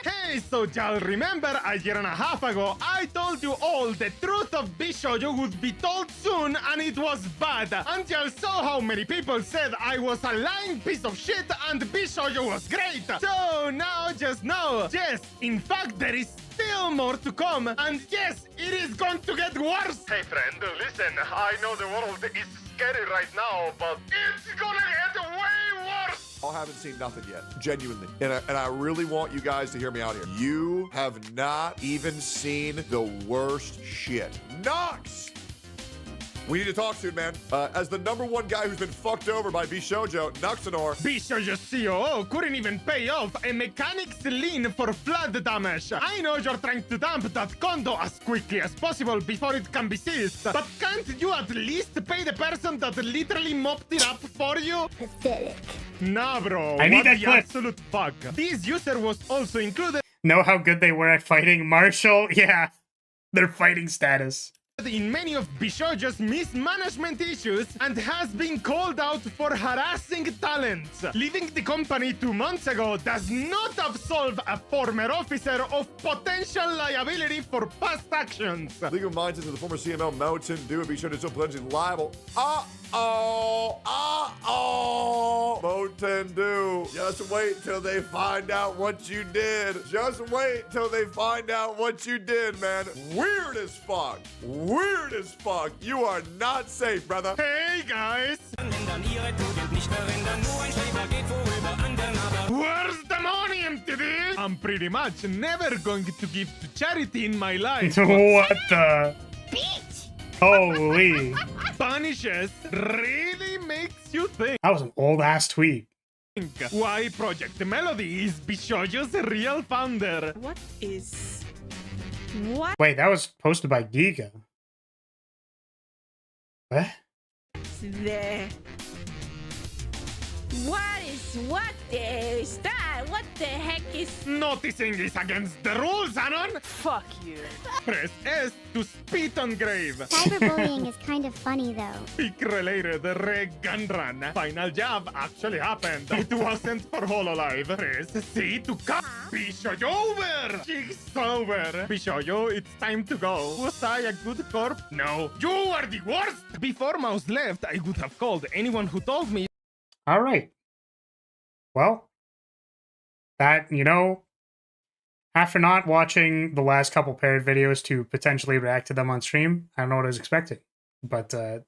Hey, so y'all remember a year and a half ago, I told you all the truth of Bishoujo would be told soon and it was bad. And y'all saw how many people said I was a lying piece of shit and Bishoujo was great. So now just know, yes, in fact there is still more to come. And yes, it is going to get worse. Hey friend, listen, I know the world is scary right now, but it's gonna get way worse. I haven't seen nothing yet, genuinely. And I really want you guys to hear me out here. You have not even seen the worst shit. Nox! We need to talk soon, man. As the #1 guy who's been fucked over by Bishoujo, Nuxanor. Bishoujo's COO couldn't even pay off a mechanic's lien for flood damage. I know you're trying to dump that condo as quickly as possible before it can be seized, but can't you at least pay the person that literally mopped it up for you? Pathetic. Nah, bro. I need what that the clip. absolute fuck. This user was also included. Know how good they were at fighting Marshall? Yeah. Their fighting status. in many of Bishojo's mismanagement issues and has been called out for harassing talents. Leaving the company 2 months ago does not absolve a former officer of potential liability for past actions. Legal minds into the former CMO Mountain Dew and Bishojo still potentially liable. Mountain Dew. Just wait till they find out what you did. Just wait till they find out what you did, man. Weird as fuck. Weird as fuck. You are not safe, brother. Hey, guys. Where's the money, MTV? I'm pretty much never going to give to charity in my life. What the? Bitch! Holy. Punishes really makes you think. That was an old ass tweet. Why Project Melody is Bishojo's real founder. What is... What? Wait, that was posted by Giga. What? The... What is that? What the heck is... Noticing is against the rules, Anon. Fuck you. Press S to spit on grave. Cyberbullying is kind of funny, though. Peak related Reg Gun Run. Final job actually happened. It wasn't for Hololive. Press C to cut. Bishojo over. Cheeks over. Bishojo, it's time to go. Was I a good corp? No. You are the worst. Before Mouse left, I would have called anyone who told me. All right. Well, that, you know, after not watching the last couple paired videos to potentially react to them on stream, I don't know what I was expecting. But, good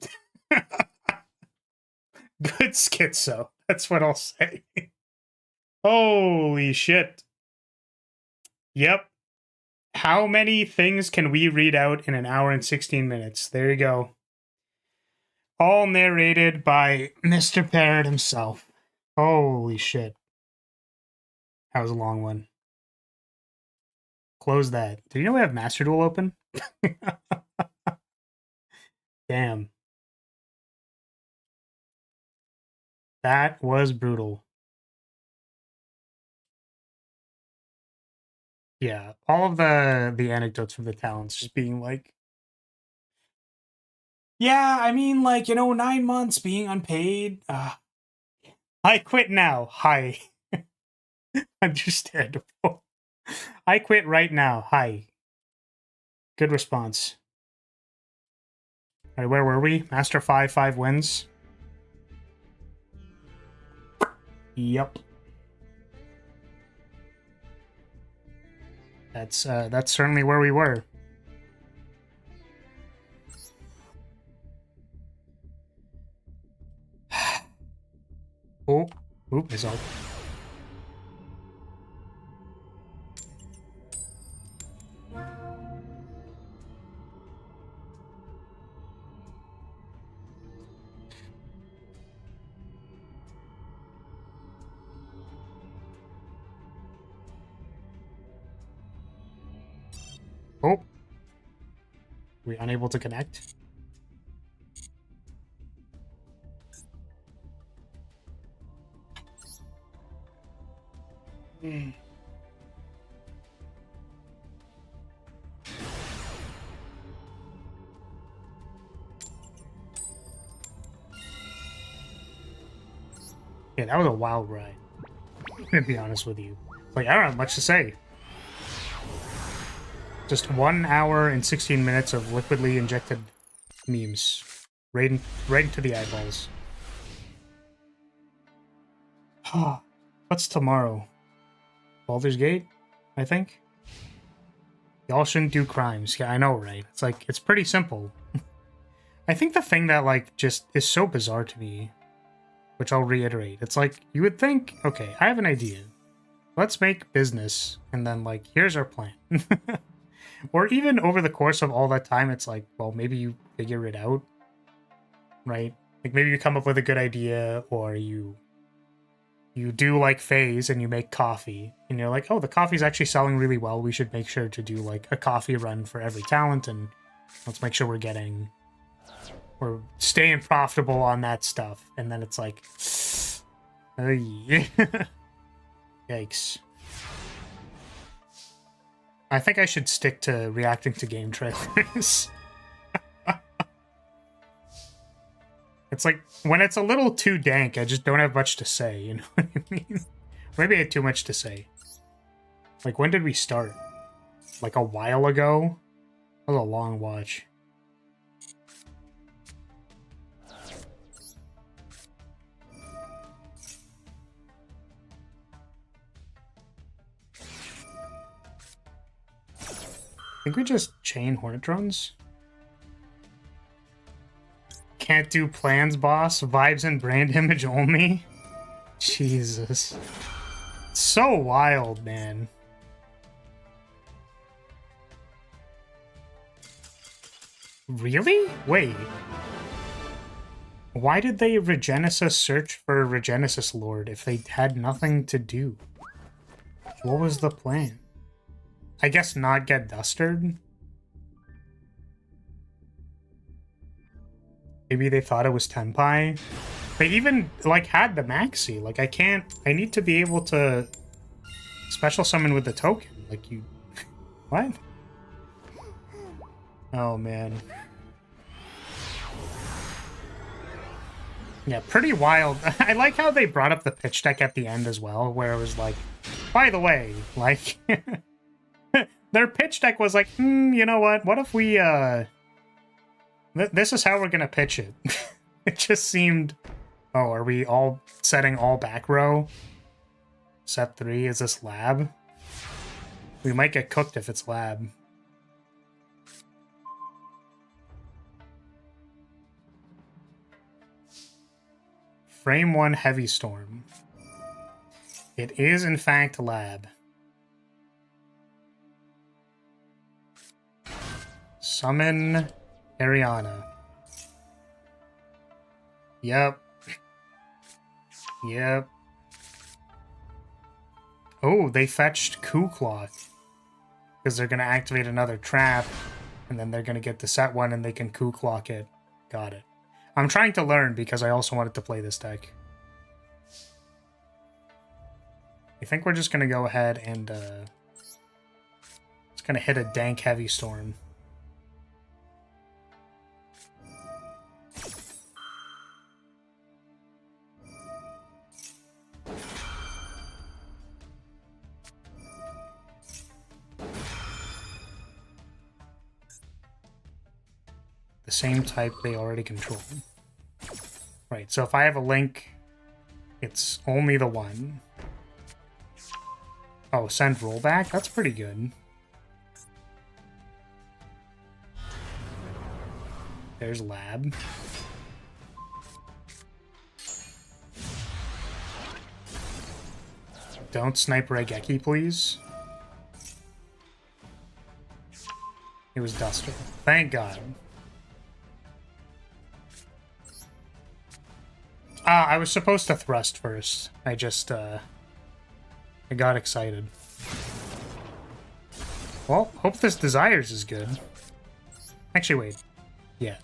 schizo. That's what I'll say. Holy shit. Yep. How many things can we read out in an hour and 16 minutes? There you go. All narrated by Mr. Parrot himself. Holy shit. That was a long one. Close that. Do you know we have Master Duel open? Damn. That was brutal. Yeah, all of the anecdotes from the talents just being like, yeah, I mean, like, you know, 9 months being unpaid. I quit now. Hi. Understandable. I quit right now. Hi. Good response. All right, where were we? Master 5 wins. Yep. That's certainly where we were. Oh, oop, is all. Oh. We unable to connect? Yeah, that was a wild ride. I'm gonna be honest with you. Like, I don't have much to say. Just 1 hour and 16 minutes of liquidly injected memes. Right into the eyeballs. What's tomorrow? Baldur's Gate, I think? Y'all shouldn't do crimes. Yeah, I know, right? It's like, it's pretty simple. I think the thing that, like, just is so bizarre to me, which I'll reiterate, it's like, you would think, okay, I have an idea. Let's make business, and then, like, here's our plan. Or even over the course of all that time, it's like, well, maybe you figure it out, right? Like, maybe you come up with a good idea, or you do, like, phase, and you make coffee, and you're like, oh, the coffee's actually selling really well, we should make sure to do, like, a coffee run for every talent, and let's make sure we're staying profitable on that stuff. And then it's like, yikes. I think I should stick to reacting to game trailers. It's like, when it's a little too dank, I just don't have much to say, you know what I mean? Maybe I had too much to say. Like, when did we start? Like, a while ago? That was a long watch. I think we just chain Hornet drones. Can't do plans, boss. Vibes and brand image only. Jesus. So wild, man. Really? Wait. Why did they Regenesis search for Regenesis Lord if they had nothing to do? What was the plan? I guess not get Dustered? Maybe they thought it was Tenpai? They even, like, had the Maxi. Like, I need to be able to special summon with the token. Like, you... What? Oh, man. Yeah, pretty wild. I like how they brought up the pitch deck at the end as well, where it was like, by the way, like... Their pitch deck was like, you know what? What if we, this is how we're gonna pitch it. It just seemed... Oh, are we all setting all back row? Set 3, is this lab? We might get cooked if it's lab. Frame 1 Heavy Storm. It is in fact lab. Summon Ariana. Yep. Yep. Oh, they fetched Coup Cloth. Because they're going to activate another trap, and then they're going to get to set one, and they can Coup Clock it. Got it. I'm trying to learn because I also wanted to play this deck. I think we're just going to go ahead and it's going to hit a dank Heavy Storm. The same type they already control. Right, so if I have a link, it's only the one. Oh, send rollback? That's pretty good. There's lab. Don't snipe Regeki, please. It was Duster. Thank God. I was supposed to thrust first. I just, I got excited. Well, hope this Desires is good. Actually, wait. Yeah.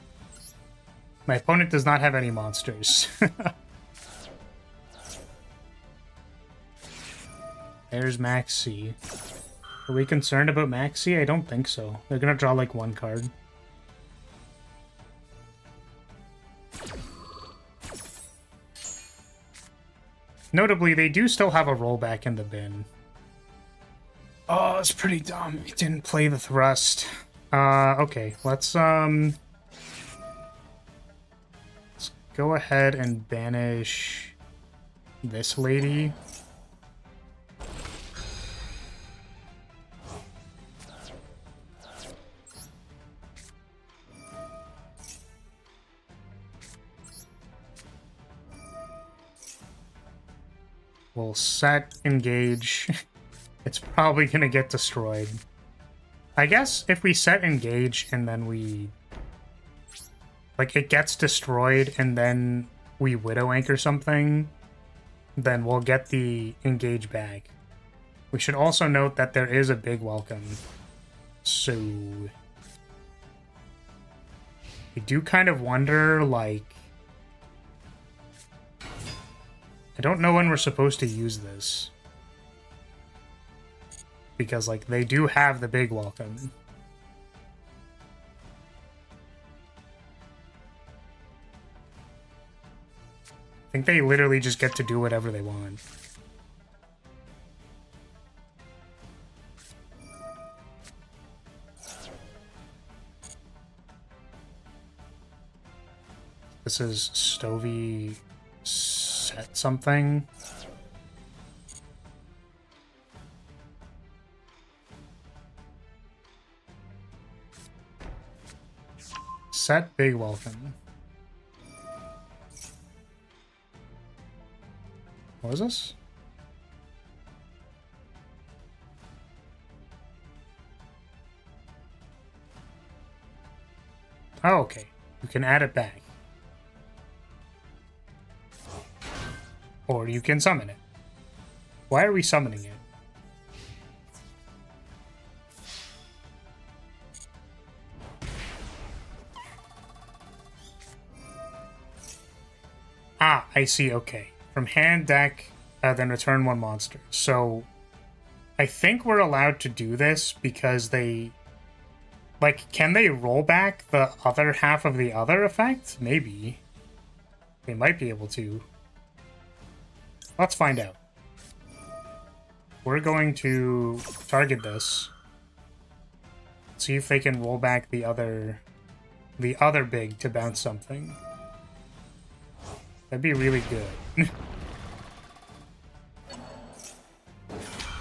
My opponent does not have any monsters. There's Maxi. Are we concerned about Maxi? I don't think so. They're gonna draw, like, one card. Notably, they do still have a rollback in the bin. Oh, it's pretty dumb. It didn't play the thrust. Okay, let's go ahead and banish this lady. We'll set engage. It's probably gonna get destroyed. I guess if we set engage and then we... Like, it gets destroyed and then we Widow Anchor something, then we'll get the engage back. We should also note that there is a big welcome. So... I do kind of wonder, like... I don't know when we're supposed to use this. Because, like, they do have the big welcome. I think they literally just get to do whatever they want. This is Stovey set something. Set big welcome. What was this? Oh, okay. You can add it back. Or you can summon it. Why are we summoning it? Ah, I see, okay. From hand, deck, then return one monster. So, I think we're allowed to do this because they... Like, can they roll back the other half of the other effect? Maybe. They might be able to. Let's find out. We're going to target this. See if they can roll back the other big to bounce something. That'd be really good.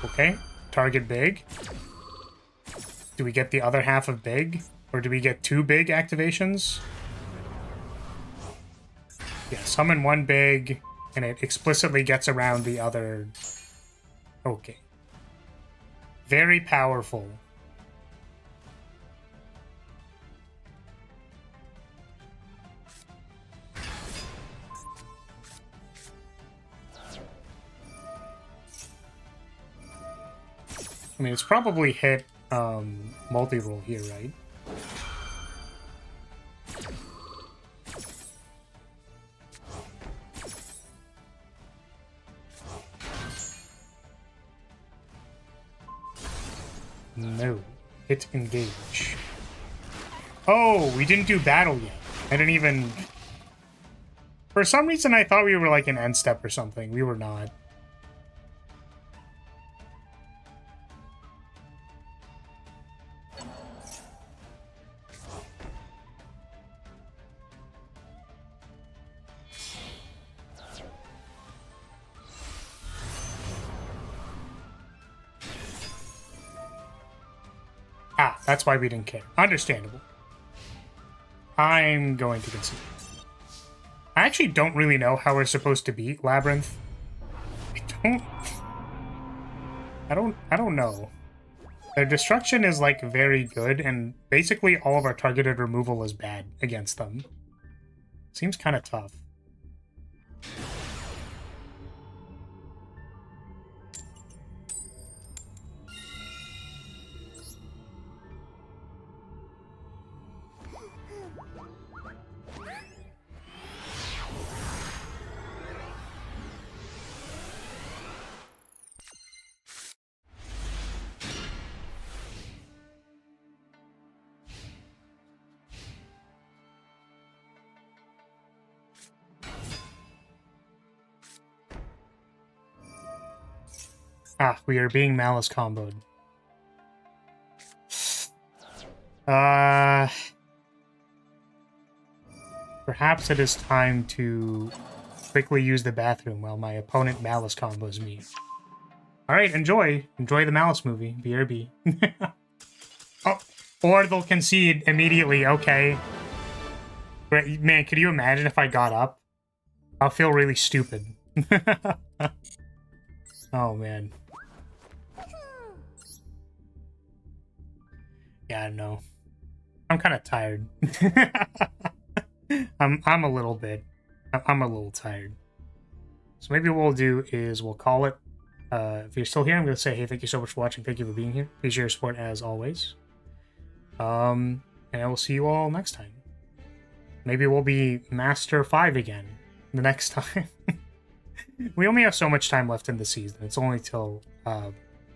Okay, target big. Do we get the other half of big? Or do we get 2 big activations? Yeah, summon 1 big, and it explicitly gets around the other... Okay. Very powerful. I mean, it's probably hit multi-roll here, right? No. Hit engage. Oh, we didn't do battle yet. I didn't even... For some reason, I thought we were like an end step or something. We were not. Ah, that's why we didn't care. Understandable. I'm going to concede. I actually don't really know how we're supposed to beat Labyrinth. I don't know. Their destruction is like very good, and basically all of our targeted removal is bad against them. Seems kind of tough. Ah, we are being Malice comboed. Perhaps it is time to quickly use the bathroom while my opponent Malice combos me. Alright, enjoy. Enjoy the Malice movie. BRB. Oh, or they'll concede immediately. Okay. Man, could you imagine if I got up? I'll feel really stupid. Oh, man. Yeah, I don't know. I'm kind of tired. I'm a little bit. I'm a little tired. So maybe what we'll do is we'll call it. If you're still here, I'm going to say, hey, thank you so much for watching. Thank you for being here. Appreciate your support as always. And I will see you all next time. Maybe we'll be Master 5 again the next time. We only have so much time left in the season. It's only till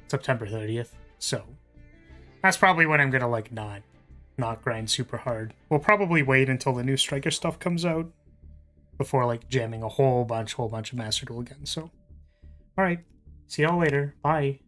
September 30th. So that's probably when I'm going to like not grind super hard. We'll probably wait until the new Striker stuff comes out. before like jamming a whole bunch of Master Duel again. So, all right, see y'all later. Bye.